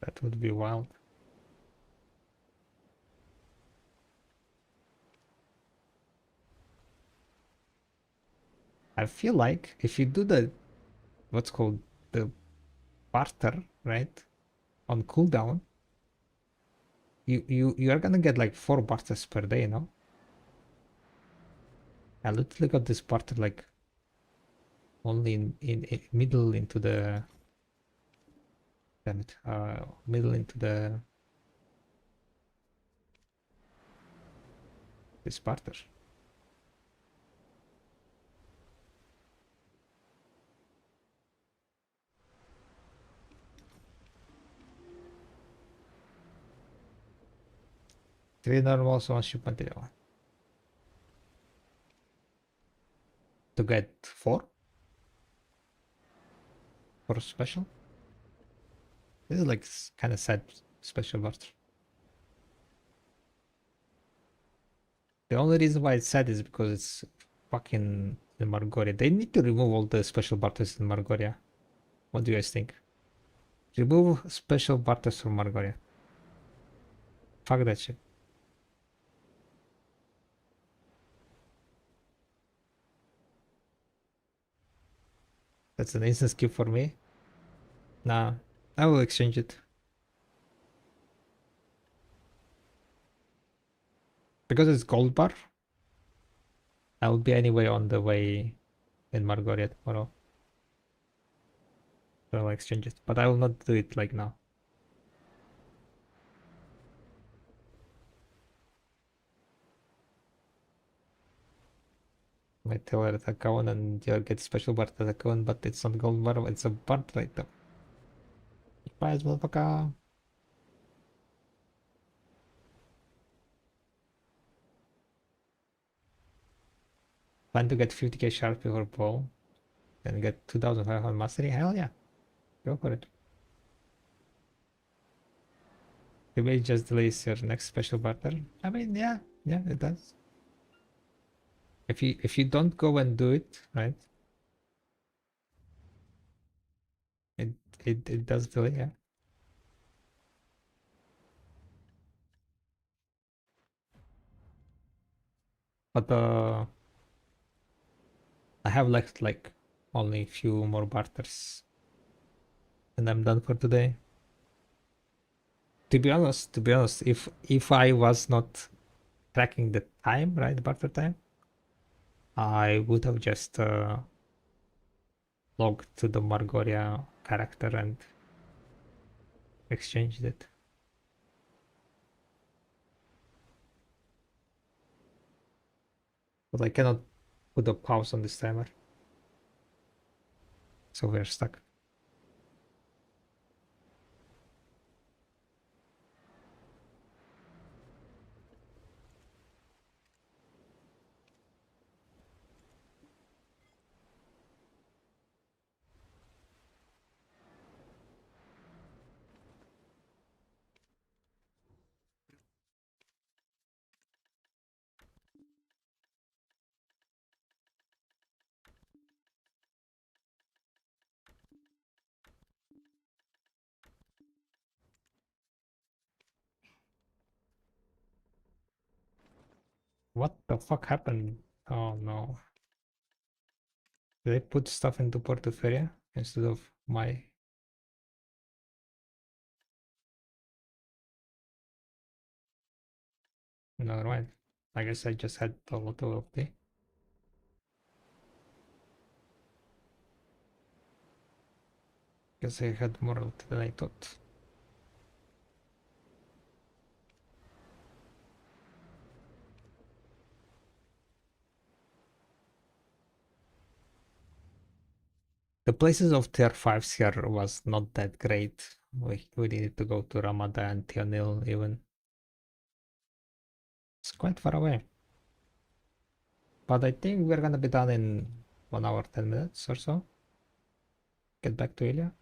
That would be wild. I feel like if you do the what's called the barter, right? On cooldown, you are gonna get like 4 barters per day, no? I literally got this barter like only in middle into the damn it, middle into the this barter. Three normals, one ship material. To get 4 for special. This is like kind of sad special barter. The only reason why it's sad is because it's fucking in Margoria. They need to remove all the special barters in Margoria. What do you guys think? Remove special barters from Margoria. Fuck that shit. That's an instant skip for me. Nah, I will exchange it. Because it's gold bar, I will be anyway on the way in Margoria tomorrow. So I'll exchange it. But I will not do it like now. My tell her account and you'll get special bar account, but it's not gold bar, it's a bar item. Surprise, motherfucker. Plan to get 50k sharp before ball. Then get 2500 mastery. Hell yeah. Go for it. You may just delays your next special barter. I mean, yeah, it does. If you don't go and do it, right? It it does delay, yeah. But I have left like only a few more barters, and I'm done for today. To be honest, if I was not tracking the time, right, barter time, I would have just logged to the Margoria character and exchanged it. But I cannot put a pause on this timer, so we're stuck. What the fuck happened? Oh no. Did I put stuff into Portaferia instead of my... No, never mind. I guess I just had a lot of the... Guess I had more than I thought. The places of tier 5s here was not that great. We needed to go to Ramada and Tionil even. It's quite far away. But I think we're gonna be done in 1 hour 10 minutes or so. Get back to Ilya.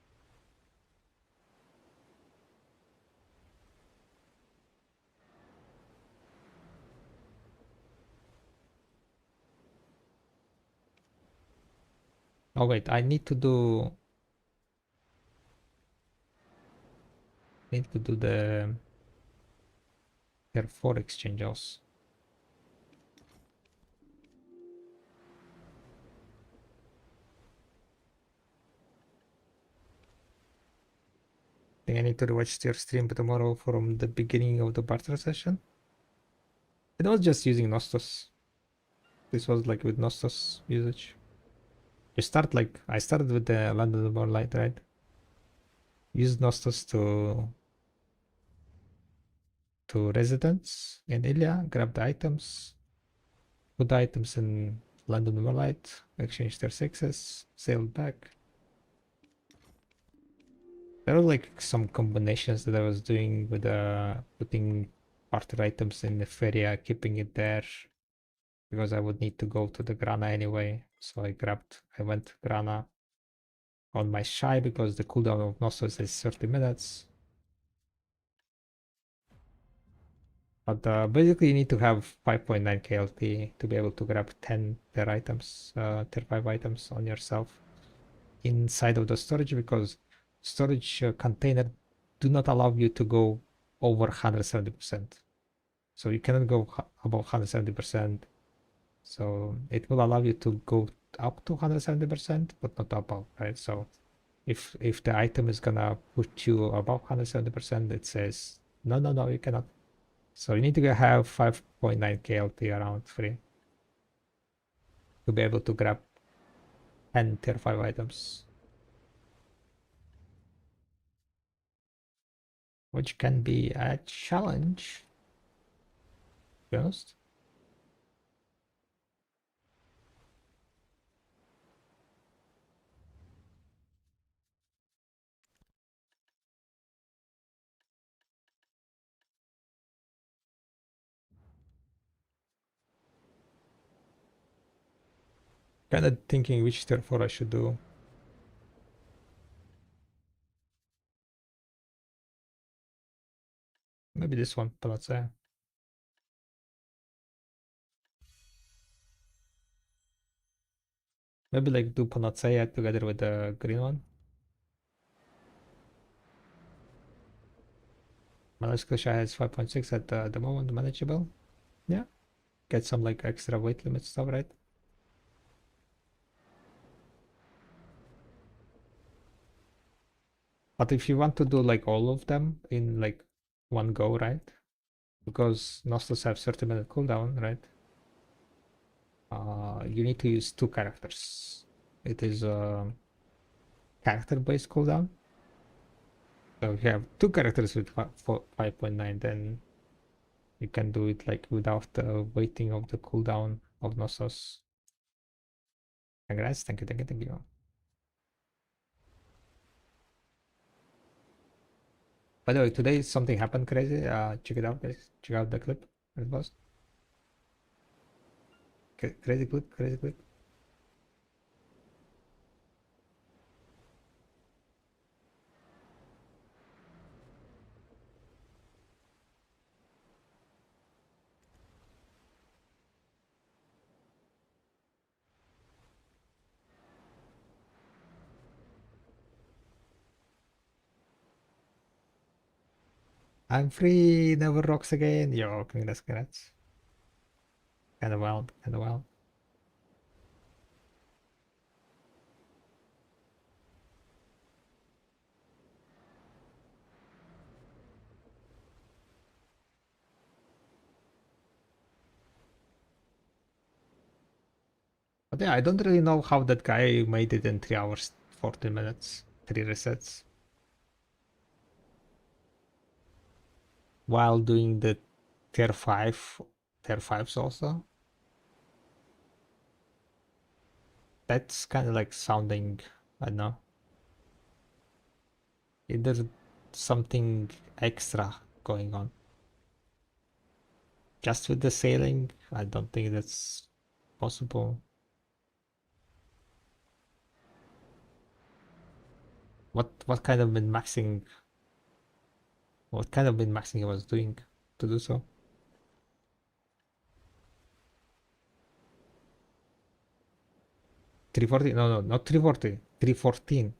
Oh wait, I need to do the tier 4 exchange also. I think I need to rewatch your stream tomorrow from the beginning of the barter session. It was just using Nostos. This was like with Nostos usage. You start like I started with the Land of the Moonlight, right? Use Nostos to residence in Ilya, grab the items, put the items in Land of the Moonlight, exchange their sixes, sail back. There were like some combinations that I was doing with putting party items in the Feria, keeping it there because I would need to go to the Grana anyway. So I went Grana on my Shy because the cooldown of Nostos is 30 minutes. But basically you need to have 5.9 KLT to be able to grab 10 tier items, tier 5 items on yourself inside of the storage because storage container do not allow you to go over 170%. So you cannot go above 170%. So it will allow you to go up to 170%, but not above, right? So if the item is gonna put you above 170%, it says no, you cannot. So you need to have 5.9 KLT around free to be able to grab 10 tier 5 items, which can be a challenge, to be honest. Kind of thinking which tier 4 I should do. Maybe this one, Panacea. Maybe like do Panacea together with the green one. Malaysia has 5.6 at the moment, manageable. Yeah, get some like extra weight limit stuff, right? But if you want to do like all of them in like one go, right? Because Nostos have 30-minute cooldown, right? You need to use 2 characters. It is a character-based cooldown. So if you have 2 characters with 5.9, then you can do it like without the waiting of the cooldown of Nostos. Congrats, thank you. By the way, today something happened crazy. Check it out, guys. Check out the clip. It was crazy clip, crazy clip. I'm free, never rocks again. Yo, congrats. Kind of wild, kind of wild. But yeah, I don't really know how that guy made it in 3 hours, 14 minutes, 3 resets. While doing the tier 5, tier 5s also. That's kind of like sounding, I don't know. Either something extra going on. Just with the sailing, I don't think that's possible. What kind of min-maxing? What kind of min-maxing he was doing to do so? 340? No, not 340. 314.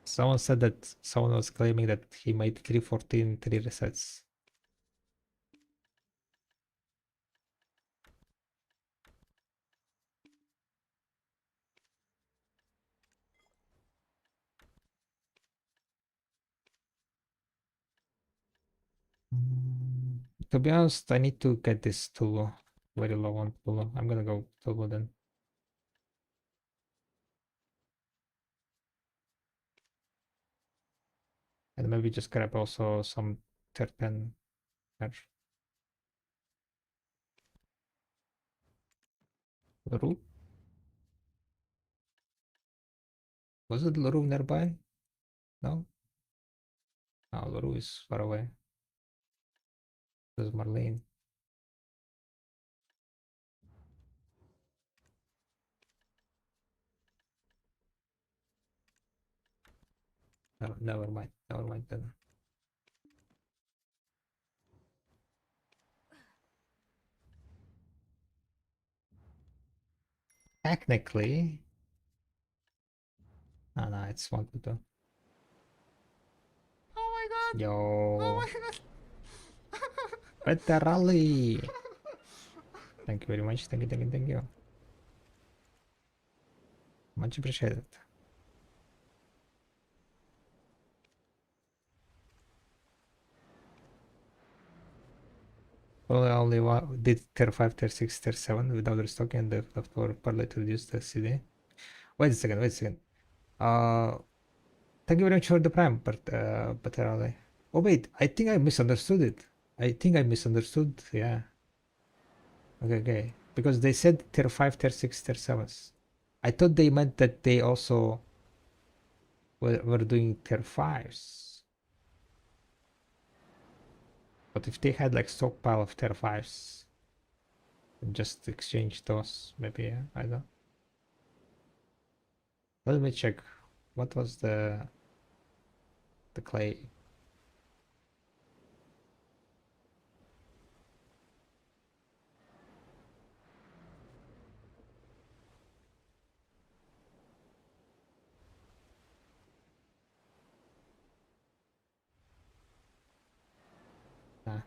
Someone said that someone was claiming that he made 314 3 resets. To be honest, I need to get this Tulu. Very low on Tulu. I'm gonna go Tulu then. And maybe just grab also some terpen merch. Laru? Was it Laru nearby? No? No, Laru is far away. There's Marlene. No, never mind. Never mind then. Technically. Ah, no, it's 1 to 2. Oh my god! Yo. Oh my god! Better rally. Thank you very much. Thank you, thank you, thank you. Much appreciated. Well, I only did tier 5, tier 6, tier 7 without restocking and the leftover parlay to reduce the CD. Wait a second, wait a second. Thank you very much for the prime, but early. Oh wait, I think I misunderstood it. I think I misunderstood, yeah. Okay. Because they said tier 5, tier 6, tier 7s. I thought they meant that they also were doing tier 5s. But if they had like stockpile of tier 5s, and just exchange those, maybe, yeah, I don't know. Let me check. What was the clay? Ah,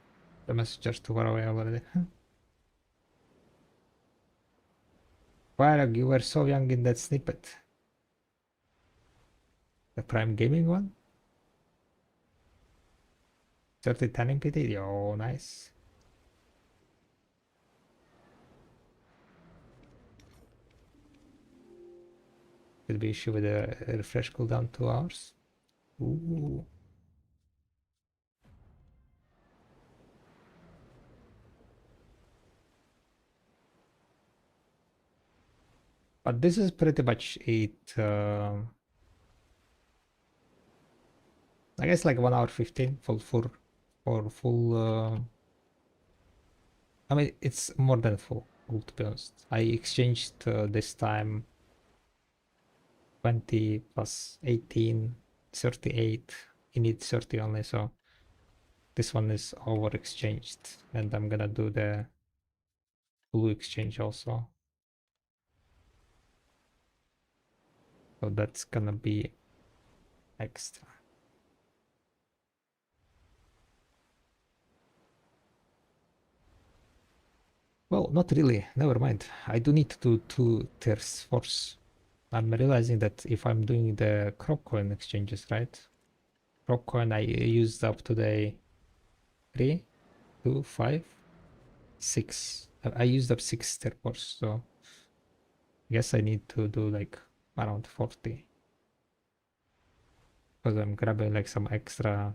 the messenger's too far away already. Varag, you were so young in that snippet. The Prime Gaming one? 30 tanning PT? Yo, nice. Could be issue with a refresh cooldown 2 hours. Ooh. But this is pretty much it. I guess like 1 hour 15 for full. I mean, it's more than full, to be honest. I exchanged this time 20 plus 18, 38. You need 30 only, so this one is over exchanged, and I'm gonna do the blue exchange also. So that's gonna be extra. Well, not really. Never mind. I do need to do 2 tiers force. I'm realizing that if I'm doing the crop coin exchanges, right? Crop coin I used up today 3, 2, 5, 6. I used up 6 tier force, so I guess I need to do like around 40. Because I'm grabbing like some extra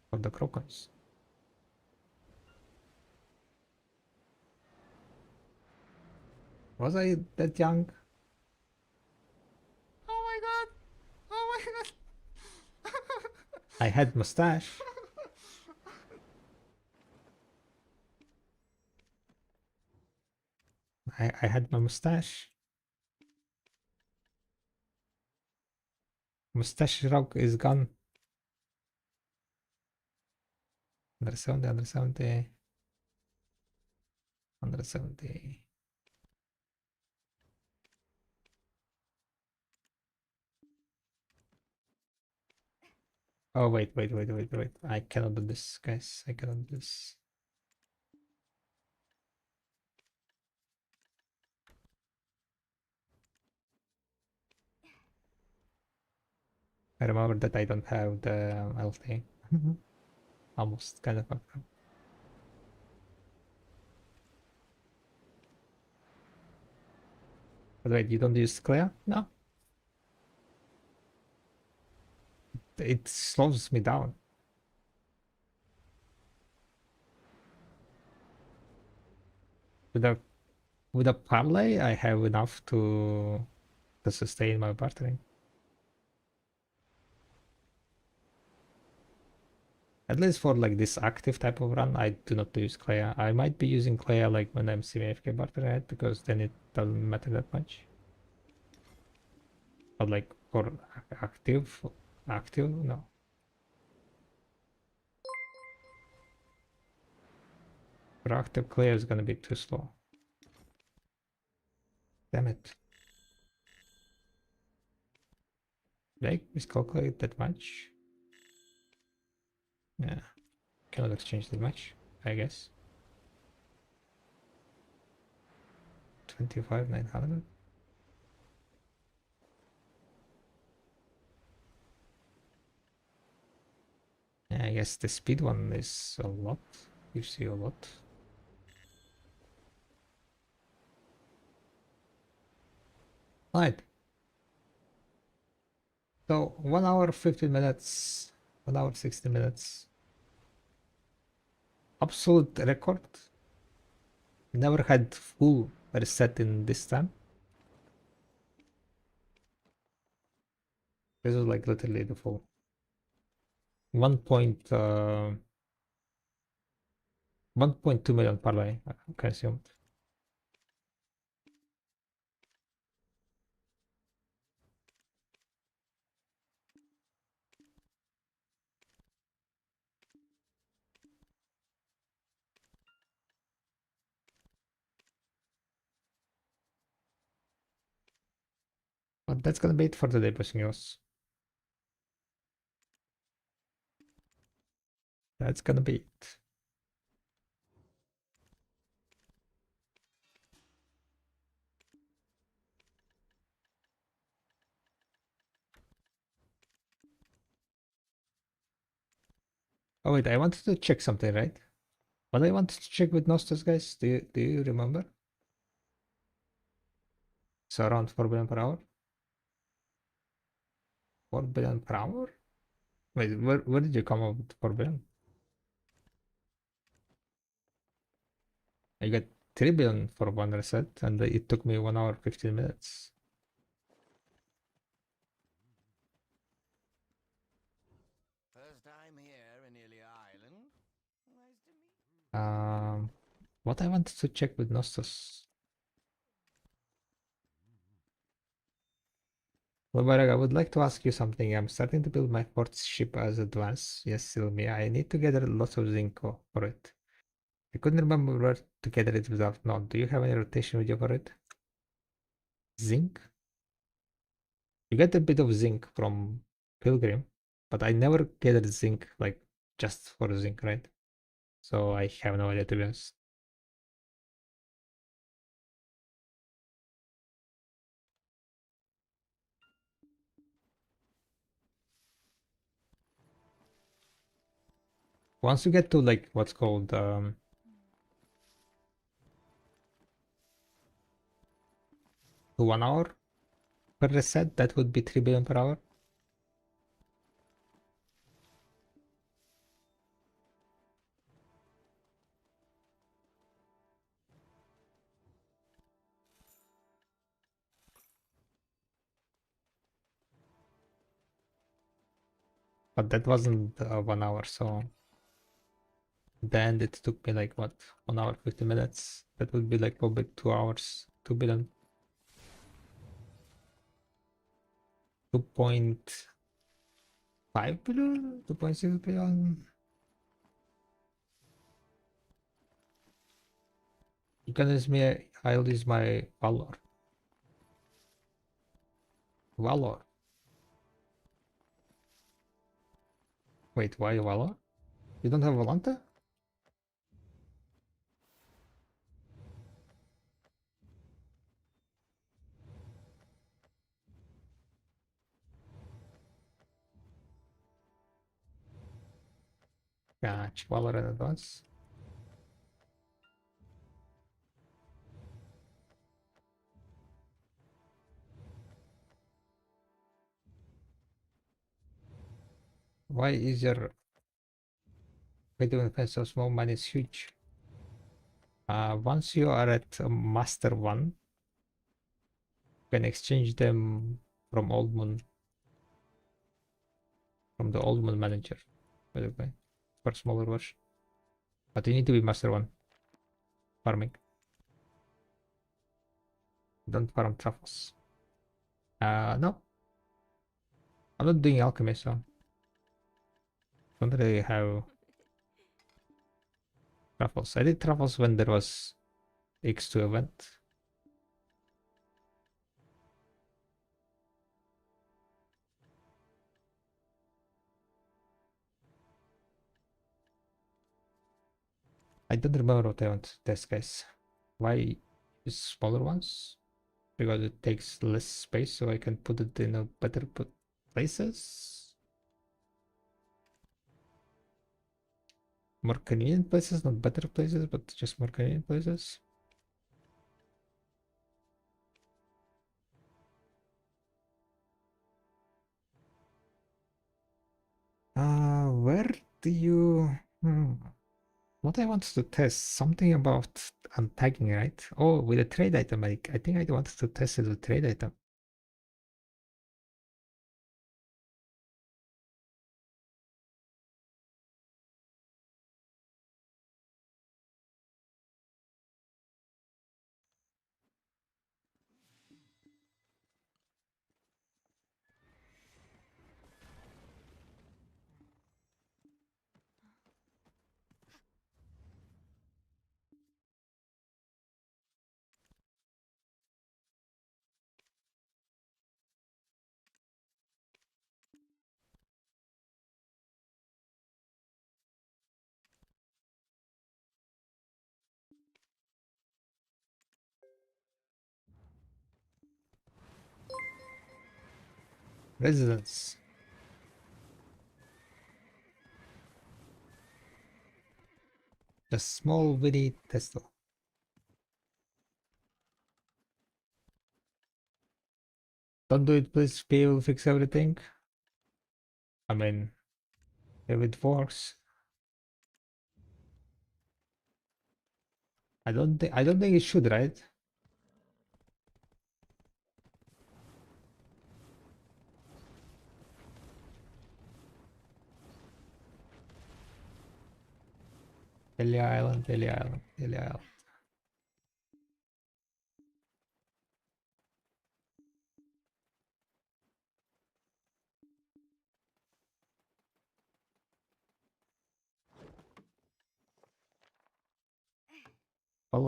for the crop coins. Was I that young? Oh my god! Oh my god! I had mustache. I had my mustache. Mustache rock is gone. Under 70, under 70. Under 70. Oh wait, wait, wait, wait, wait. I cannot do this, guys. I cannot do this. I remember that I don't have the LT. Almost kind of fucked up. But wait, you don't use Clea? No. It slows me down. With a parlay, I have enough to sustain my bartering. At least for like this active type of run, I do not use Clea. I might be using Clea like when I'm semi-AFK bartering, because then it doesn't matter that much. But like for active, no. For active Clea is gonna be too slow. Damn it. Did I miscalculate that much? Yeah. Cannot exchange that much, I guess. 25,900. Yeah, I guess the speed one is a lot. Gives you a lot. Right. So 1 hour 15 minutes, 1 hour 60 minutes. Absolute record. Never had full reset in this time. This was like literally the full 1.2 million parlay, I can assume. But that's gonna be it for today, boys and girls. That's gonna be it. Oh wait, I wanted to check something, right? What I wanted to check with Nostos, guys, do you remember? So around 4 billion per hour? 4 billion per hour? Wait, where did you come up with 4 billion? I got 3 billion for one reset, and it took me 1 hour 15 minutes. First time here in Ilia Island. Nice to meet What I wanted to check with Nostos. Well, Barag, I would like to ask you something. I'm starting to build my fourth ship as advance. Yes, Silmi. I need to gather lots of zinco for it. I couldn't remember where to gather it without node. Do you have any rotation video for it? Zinc? You get a bit of zinc from Pilgrim, but I never gathered zinc like just for zinc, right? So I have no idea, to be honest. Once you get to like what's called to 1 hour per reset, that would be 3 billion per hour. But that wasn't 1 hour, so then it took me like what, 1 hour 50 minutes. That would be like probably 2 hours, 2 billion. 2.5 billion, 2.6 billion. You can use me. I'll use my Valor. Valor. Wait, why Valor? You don't have Volante? Catch Valor in advance. Why is your video defense so small? Mine is huge. Once you are at Master 1, you can exchange them from Old Moon. From the Old Moon manager, by the way, for smaller version. But you need to be Master 1. Farming. Don't farm truffles. No. I'm not doing alchemy, so don't really have truffles. I did truffles when there was X2 event. I don't remember what I want to test, guys. Why use smaller ones? Because it takes less space, so I can put it in a better places. More convenient places, not better places, but just more convenient places. Where do you... What I wanted to test, something about untagging, right? Oh, with a trade item, I think I wanted to test it with trade item. Residence. A small mini Tesla. Don't do it, please. P will fix everything. I mean, if it works. I don't think it should, right? Delia Island, Delia Island, Delia Island.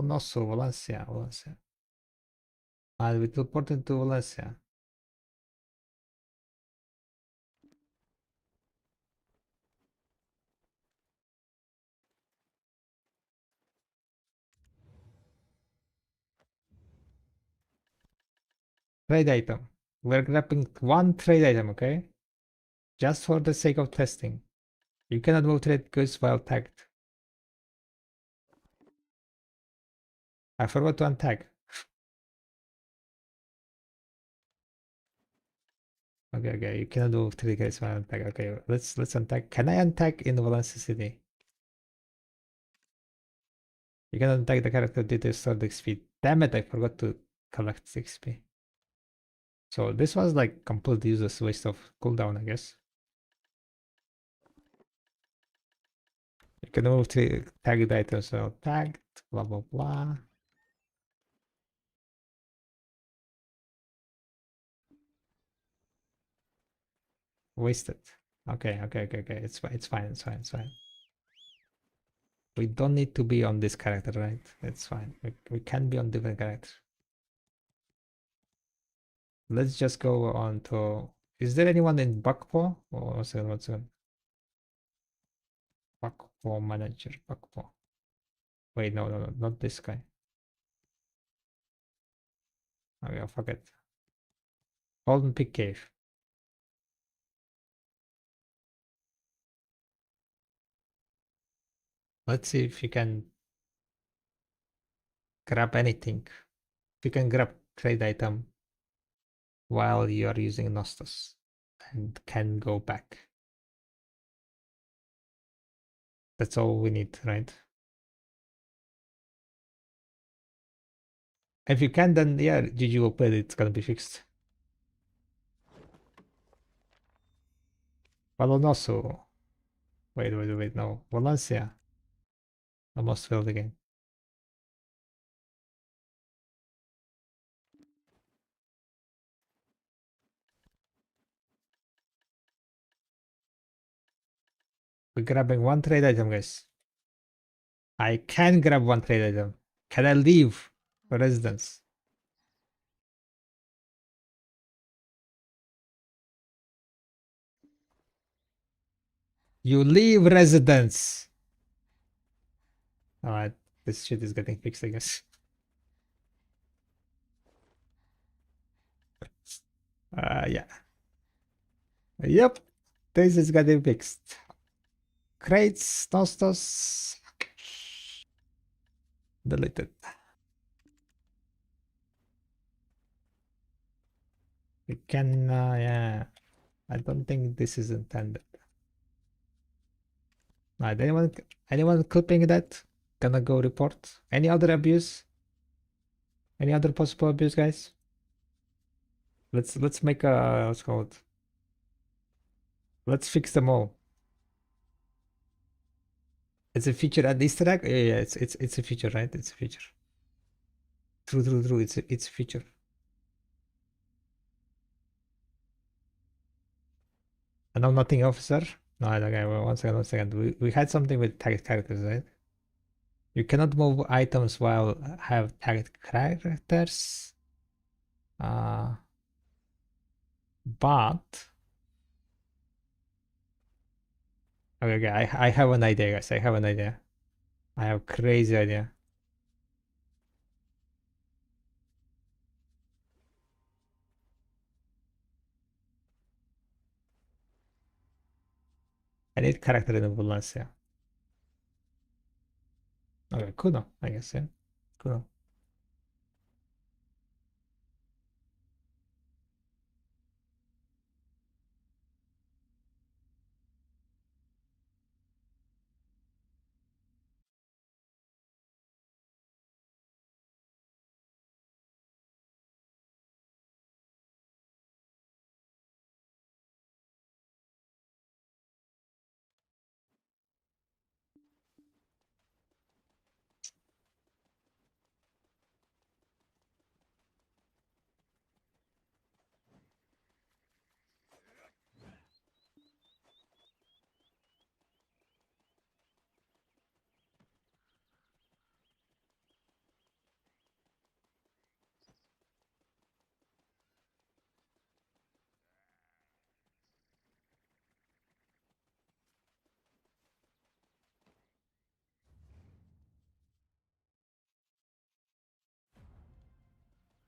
Nosso, Valencia, Valencia. And we teleported to Valencia. Trade item. We're grabbing one trade item, okay? Just for the sake of testing. You cannot move trade goods while tagged. I forgot to untag. Okay, you cannot move trade goods while untag. Okay, let's untag. Can I untag in Valencia City? You can untag the character details stored XP. Damn it, I forgot to collect XP. So this was like complete useless waste of cooldown, I guess. You can move tagged items, so tagged, blah blah blah. Wasted. Okay. It's fine. We don't need to be on this character, right? It's fine. We can be on different characters. Let's just go on to. Is there anyone in Bakpo? Or what's it? Bakpo manager. Bakpo. Wait, no, not this guy. Okay, I'll forget. Golden Peak Cave. Let's see if you can grab anything. If you can grab trade item while you are using Nostos and can go back. That's all we need, right? If you can, then yeah, GG will play it. It's gonna be fixed. Valonoso. Wait, no. Valencia. Almost failed again. We're grabbing one trade item, guys. I can grab one trade item. Can I leave residence? You leave residence. Alright, this shit is getting fixed, I guess. Yeah. Yep, this is getting fixed. Crates, Nostos. Deleted. We can, yeah. I don't think this is intended. Alright, anyone clipping that? Gonna go report. Any other abuse? Any other possible abuse, guys? Let's make a what's called. Let's fix them all. It's a feature and Easter egg. Yeah, it's a feature, right? It's a feature. True. It's a feature. And I'm nothing, officer. No, okay. Well, one second. We had something with tagged characters, right? You cannot move items while have tagged characters. But okay. I have an idea, guys. I have an idea. I have a crazy idea. I need character in Valencia. Okay, Kuno, I guess, yeah. Kuno.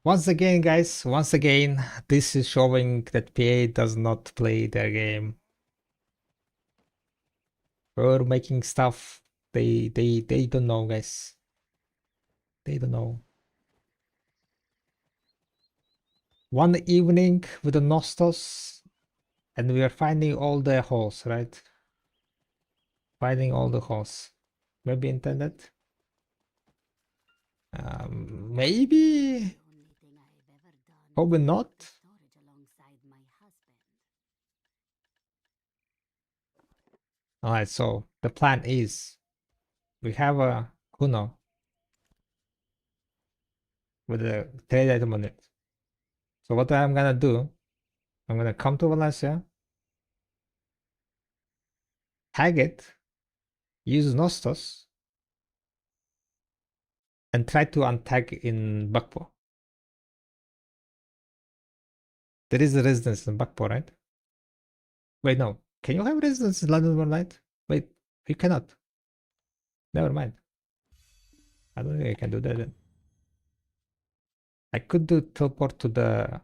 Once again, guys, this is showing that PA does not play their game. We're making stuff. They don't know, guys. They don't know. One evening with the Nostos, and we are finding all the holes, right? Finding all the holes. Maybe intended. Maybe. Probably not. Alright, so the plan is we have a Kuno with a trade item on it. So what I'm gonna do, I'm gonna come to Valencia, tag it, use Nostos, and try to untag in Bakpo. There is a residence in Bakpo, right? Wait, no. Can you have residence in London overnight? Wait, you cannot. Never mind. I don't think I can do that then. I could do teleport to the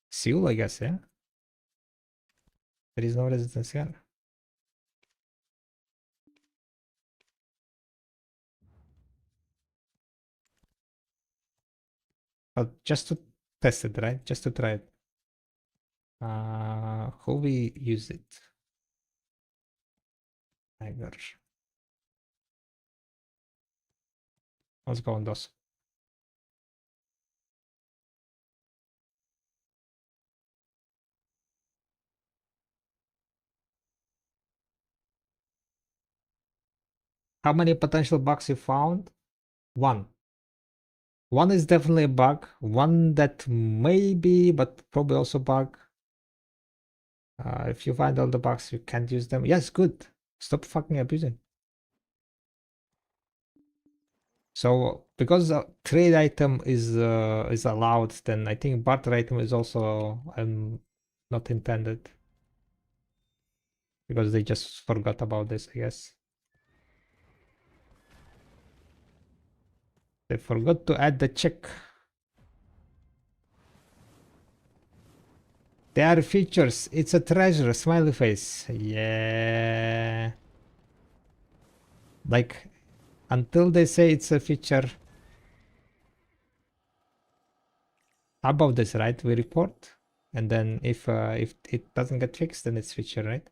Seoul, I guess, yeah? There is no residence here. But just to test it, right? Just to try it. How we use it? Tiger. Let's go on those. How many potential bugs you found? One. One is definitely a bug. One that may be, but probably also bug. If you find all the bugs, you can't use them. Yes, good. Stop fucking abusing. So because a trade item is allowed, then I think barter item is also not intended because they just forgot about this, I guess. They forgot to add the check. They are features. It's a treasure. Smiley face. Yeah. Like until they say it's a feature. How about this, right? We report, and then if it doesn't get fixed, then it's feature, right?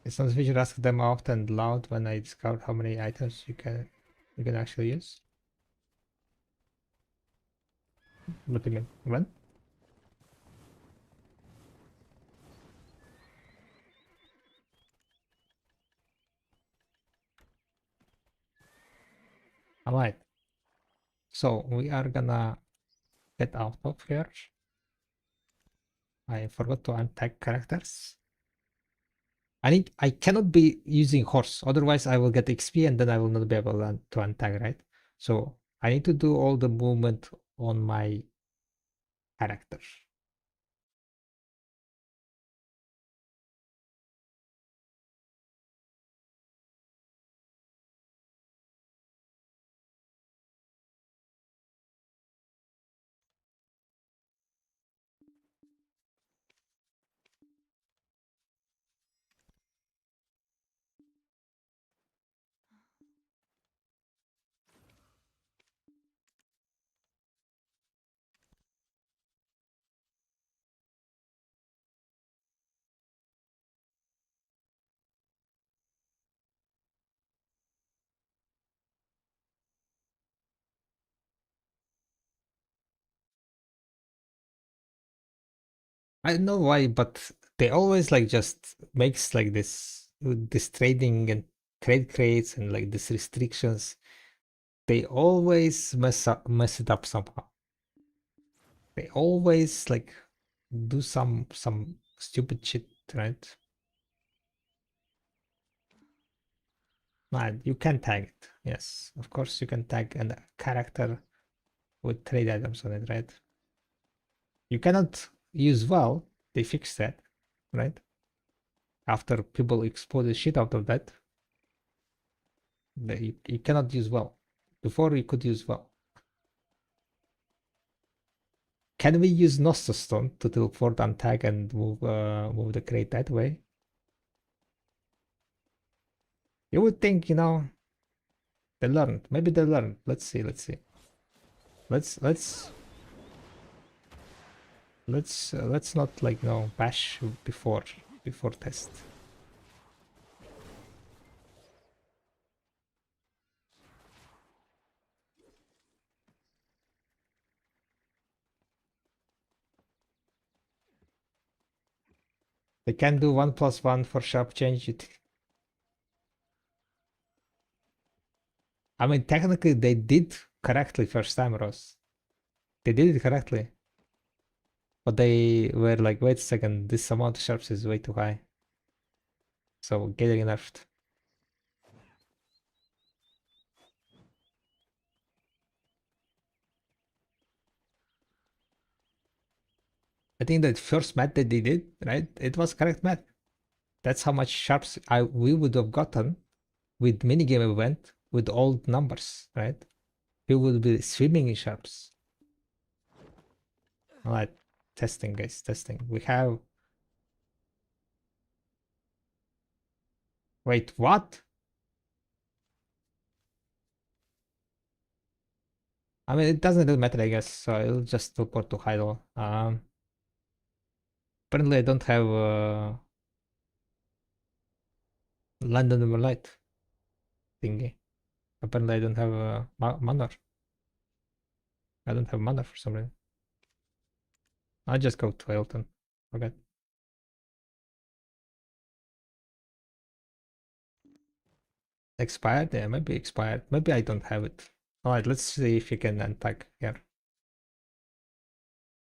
It's not feature. Ask them often loud when I discovered how many items you can actually use. What do you mean? When? Alright. So we are gonna get out of here. I forgot to untag characters. I cannot be using horse, otherwise I will get XP and then I will not be able to untag, right? So I need to do all the movement on my character. I don't know why, but they always like just makes like this trading and trade crates and like these restrictions. They always mess it up somehow. They always like do some stupid shit, right? Man, you can tag it. Yes, of course you can tag a character with trade items on it, right? You cannot use well. They fixed that, right? After people explode the shit out of that, you cannot use well. Before you could use well. Can we use Nostos Stone to teleport and tag and move the crate that way? You would think, you know, they learned. Maybe they learned. Let's see. Let's see. Let's not like no bash before test. They can do 1+1 for sharp change. I mean, technically they did correctly first time, Ross. They did it correctly. But they were like, wait a second, this amount of sharps is way too high. So getting nerfed. I think that first math that they did, right? It was correct math. That's how much sharps we would have gotten with minigame event with old numbers, right? We would be swimming in sharps. Alright, testing guys, testing. We have... Wait, what? I mean, it doesn't really matter, I guess, so I'll just teleport to Hydel. Apparently I don't have London Number Light thingy. Apparently I don't have mana. I don't have mana for some reason. I'll just go to Elton. Okay. Expired? Yeah, maybe expired. Maybe I don't have it. Alright, let's see if you can untag here.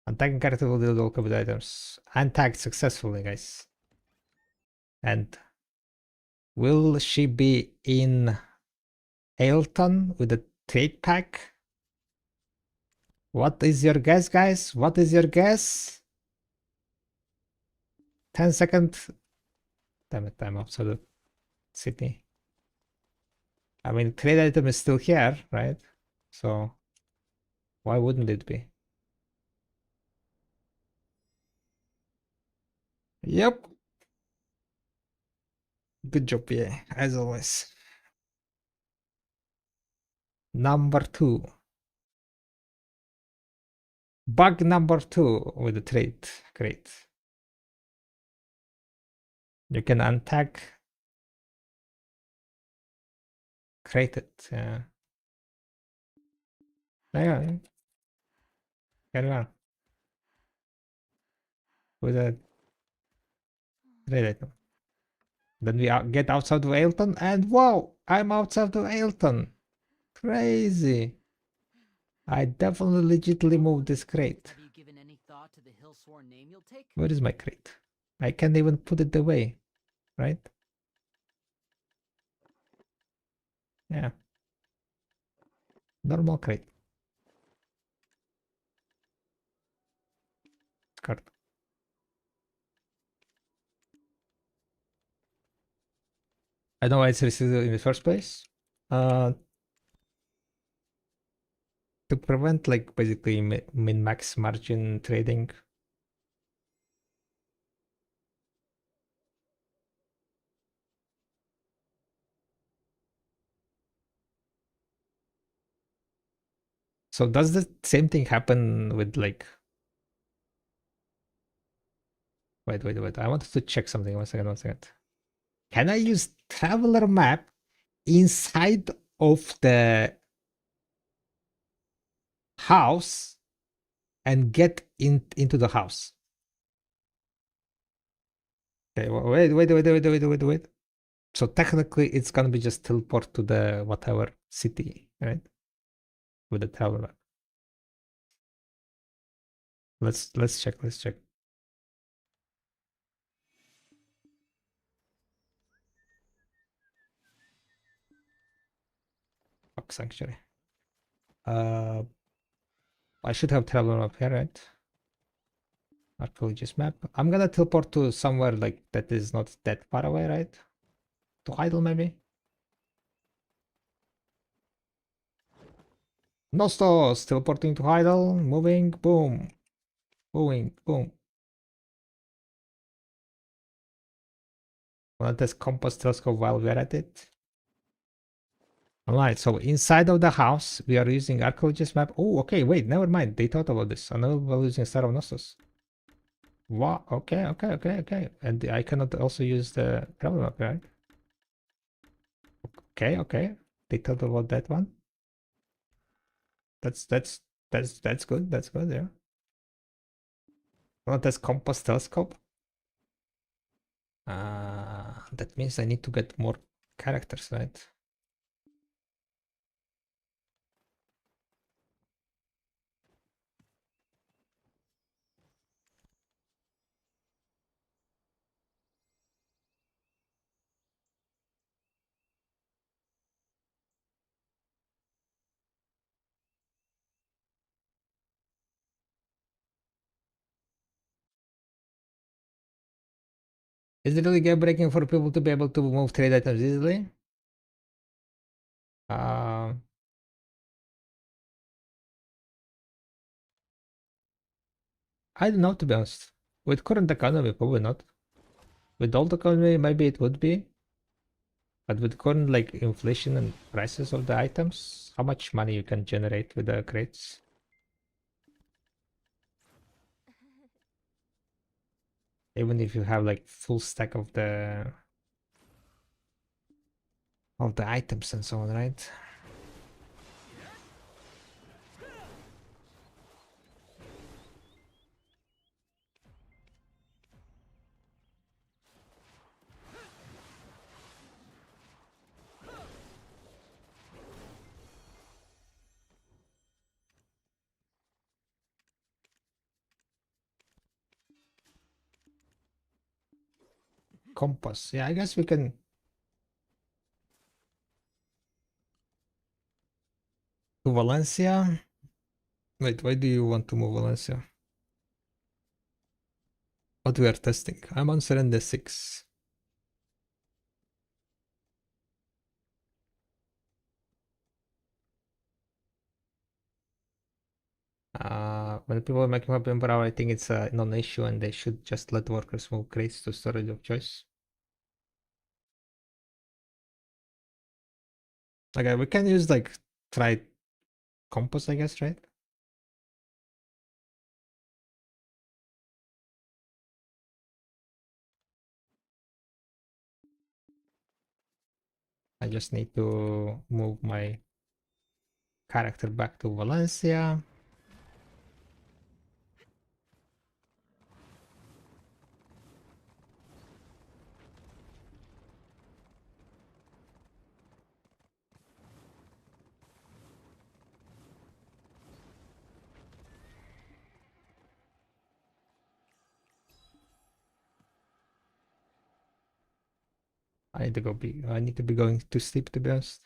Untagging character will deal all covered items. Untagged successfully, guys. And will she be in Ailton with a trade pack? What is your guess, guys? What is your guess? 10 seconds. Damn it, I'm outside the city. I mean, trade item is still here, right? So why wouldn't it be? Yep. Good job, yeah, as always. Number 2. Bug number 2 with the trade. Great. You can untag. Create it. Yeah. Carry on. With a trade item. Then we get outside of Ailton, and wow, I'm outside of Ailton. Crazy. I definitely legitly moved this crate. Have you given any thought to the hill-sworn name you'll take? Where is my crate? I can't even put it away, right? Yeah. Normal crate. Card. I know why it's received in the first place. To prevent like basically min-max margin trading. So does the same thing happen with like... Wait. I wanted to check something. One second. Can I use traveler map inside of the house and get into the house? Okay, wait. So technically it's gonna be just teleport to the whatever city, right? With the traveler map. Let's check. Fuck sanctuary. I should have traveler map here, right? Archaeologist map. I'm gonna teleport to somewhere like that is not that far away, right? To Heidel maybe? Nostos! Teleporting to Heidel, moving, boom. Moving, boom. Wanna test compass telescope while we're at it? Alright, so inside of the house, we are using archaeologist map. Oh, okay, wait, never mind. They thought about this. I know we're using Star of Nostos. Wow, okay. And I cannot also use the travel map, right? Okay. They thought about that one. That's good. That's good, yeah. Not as compass telescope. That means I need to get more characters, right? Is it really game breaking for people to be able to move trade items easily? Uh, I don't know, to be honest. With current economy, probably not. With old economy, maybe it would be. But with current like inflation and prices of the items, how much money you can generate with the crates? Even if you have like full stack of the items and so on, right? Compass. Yeah, I guess we can. To Valencia. Wait, why do you want to move Valencia? What we are testing? I'm on Surrender 6. When people are making up emperor, I think it's a non-issue and they should just let workers move crates to storage of choice. Okay, we can use like try compass, I guess, right? I just need to move my character back to Valencia. I need to be going to sleep, to be honest.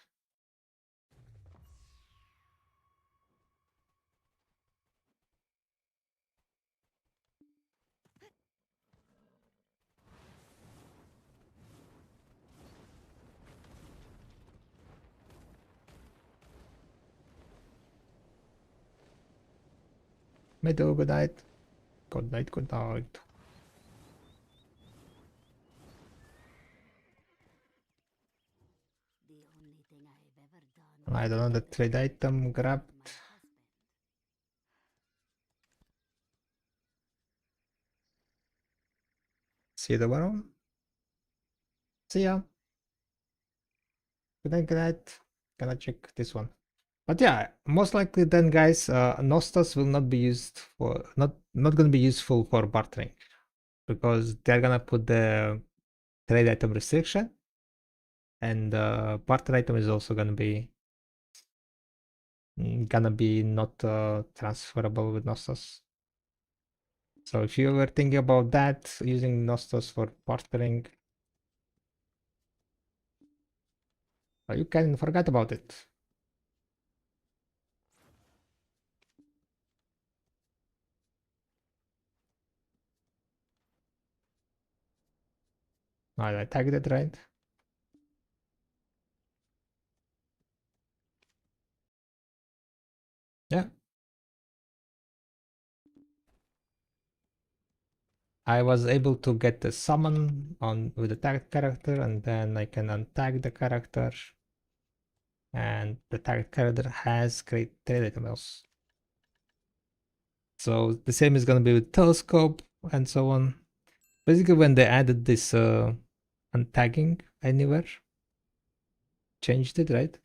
Meadow, good night. Good night, good night. I don't know, the trade item grabbed. See you tomorrow. See ya. Good night. Gonna check this one. But yeah, most likely then guys, Nostos will not be used for not gonna be useful for bartering because they're gonna put the trade item restriction and barter item is also gonna be not transferable with Nostos. So if you were thinking about that, using Nostos for bartering, you can forget about it. I tagged it right. Yeah. I was able to get the summon on with the tagged character, and then I can untag the character, and the tagged character has great trade items. So the same is gonna be with telescope and so on. Basically, when they added this untagging anywhere, changed it, right?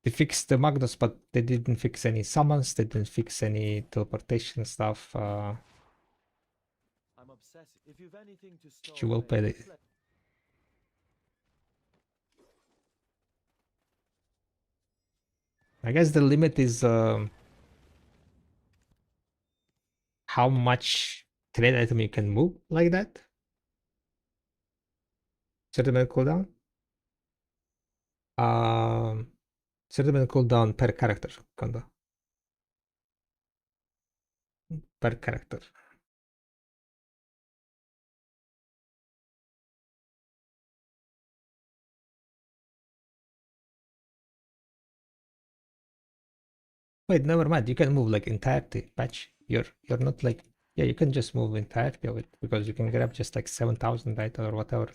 They fixed the Magnus, but they didn't fix any summons. They didn't fix any teleportation stuff. I'm obsessive. If you've anything to store You will away, pay the. just let- I guess the limit is how much trade item you can move like that. Certain minute cooldown. Certain minute cooldown per character, kinda. Per character. Wait, never mind. You can move like entirety patch. You're not like, yeah, you can just move entirety of it because you can grab just like 7,000 right or whatever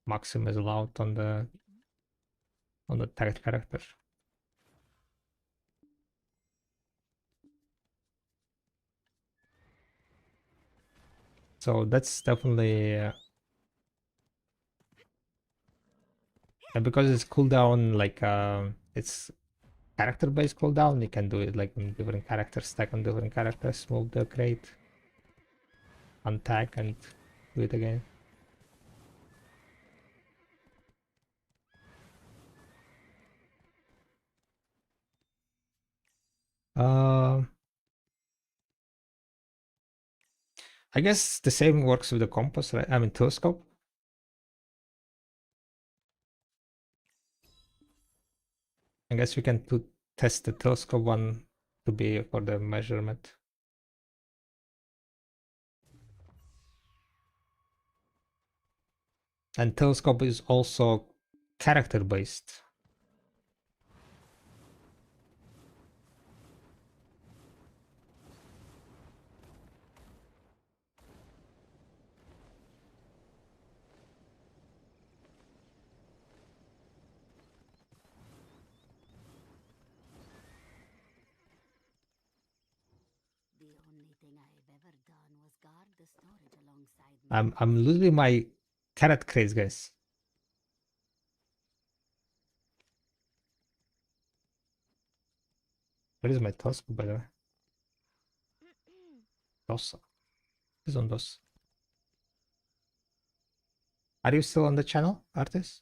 maximum is allowed on the target character. So that's definitely and because it's cooldown like it's character based cooldown, you can do it like on different characters, stack on different characters, move the crate, untag and do it again. Uh, I guess the same works with the compass, right? I mean telescope. I guess we can test the telescope one to be for the measurement. And telescope is also character based. The only thing I've ever done was guard the storage alongside me. I'm losing my carrot craze, guys. Where is my telescope, by the way? DOS. It's on DOS. Are you still on the channel, artist?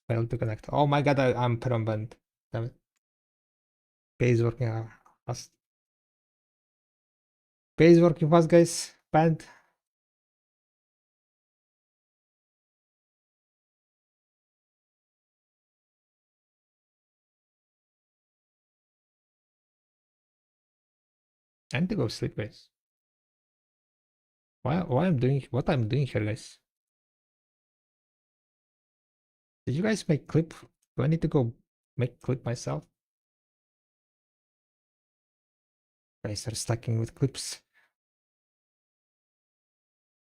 Failed to connect. Oh my god, I'm permanent. Damn it. Pay is working fast. Pay is working fast, guys. Banned. I need to go sleep, guys. Why I'm doing what I'm doing here, guys? Did you guys make clip? Do I need to go make clip myself? Guys are stacking with clips.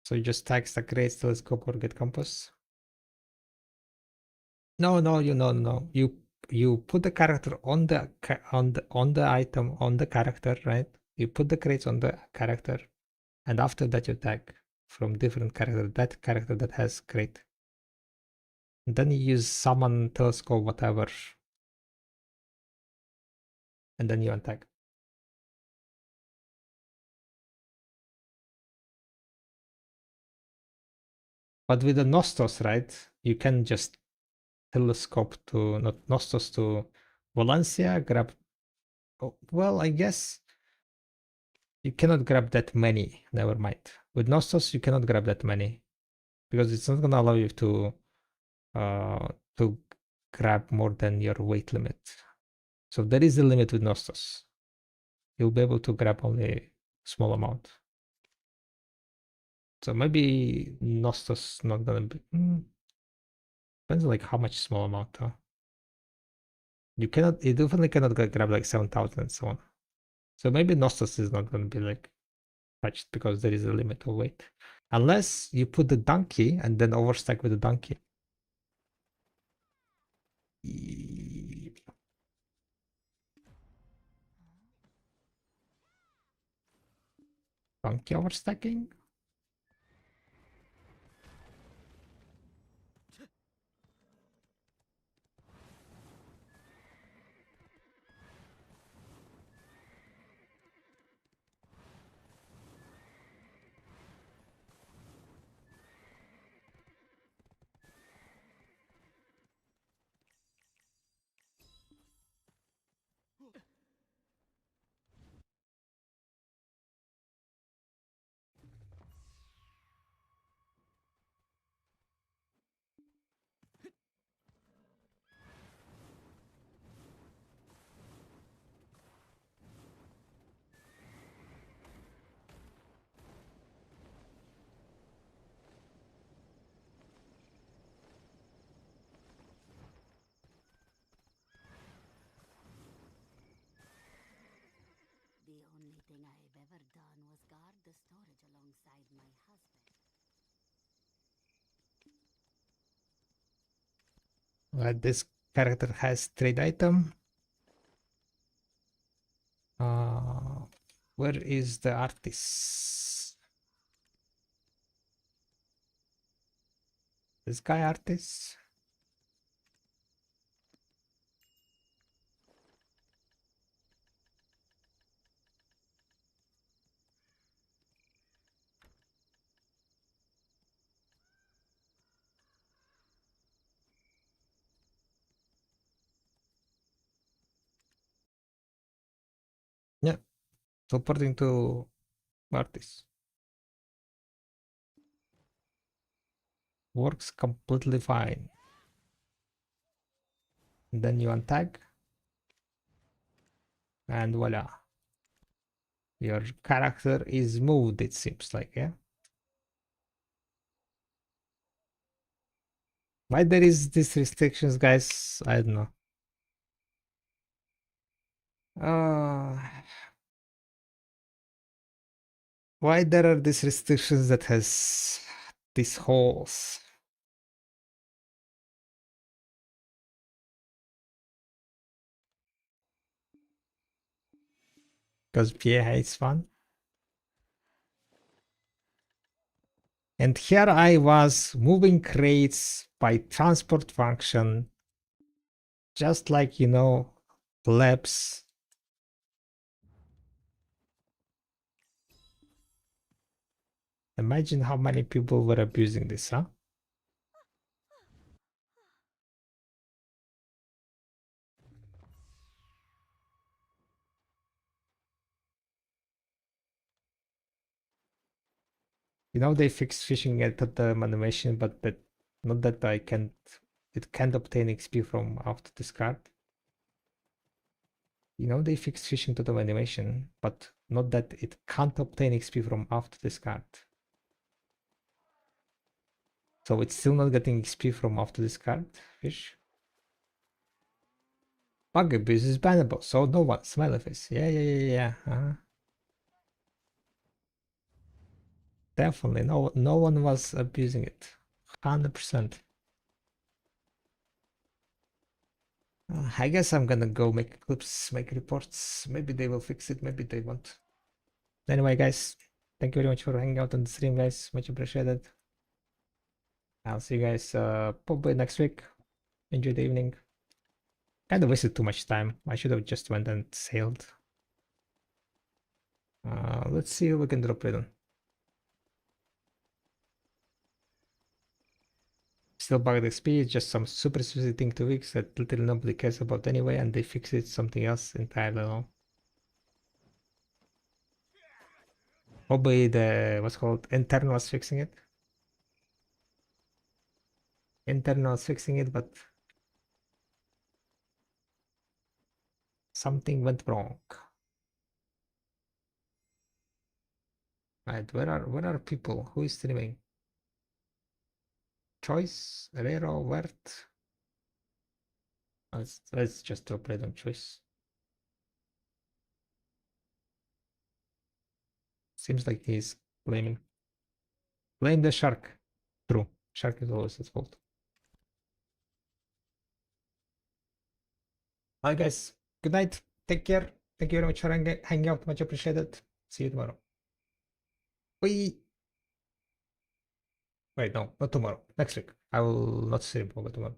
So you just tag stack grades, telescope, or get compass. No, no. You put the character on the item on the character, right? You put the crates on the character, and after that you tag from different character that character that has crate. And then you use summon, telescope, whatever, and then you untag. But with the Nostos, right? You can just telescope to not Nostos to Valencia, grab. Oh, well, I guess you cannot grab that many. Never mind. With Nostos, you cannot grab that many because it's not gonna allow you to grab more than your weight limit. So there is a limit with Nostos. You'll be able to grab only a small amount. So maybe Nostos not gonna be. Depends like how much small amount. You definitely cannot grab like 7,000 and so on. So maybe Nostos is not gonna be like touched because there is a limit of weight. Unless you put the donkey and then overstack with the donkey. Donkey overstacking? The only thing I've ever done was guard the storage alongside my husband. This character has trade item. Where is the artist? This guy artist? Yeah, teleporting to artist. Works completely fine. Then you untag. And voila. Your character is moved, it seems like, yeah? Why there is these restrictions, guys? I don't know. Why there are these restrictions that has these holes? Because PA hates fun. And here I was moving crates by transport function, just like, you know, plebs. Imagine how many people were abusing this, huh? You know, they fixed fishing at the animation, but that not that it can't obtain XP from after discard. You know, they fixed fishing totem animation, but not that it can't obtain XP from after discard. So it's still not getting XP from after discard fish. Bug abuse is bannable, so no one. Smiley face. Yeah. Definitely, no one was abusing it. 100%. I guess I'm gonna go make clips, make reports. Maybe they will fix it, maybe they won't. Anyway, guys, thank you very much for hanging out on the stream, guys. Much appreciated. I'll see you guys probably next week. Enjoy the evening. Kind of wasted too much time. I should have just went and sailed. Let's see who we can drop it on. Still bugged XP, just some super specific thing to fix that literally nobody cares about anyway, and they fix it something else entirely wrong. Probably the what's called internals fixing it. Internals fixing it, but Something went wrong. Right, where are people? Who is streaming? Choice, Rero, Wert. Let's just operate on choice. Seems like he's blaming. Blame the shark. True. Shark is always his fault. Hi guys. Good night. Take care. Thank you very much for hanging out. Much appreciated. See you tomorrow. Wait, no, not tomorrow. Next week. I will not stream over tomorrow.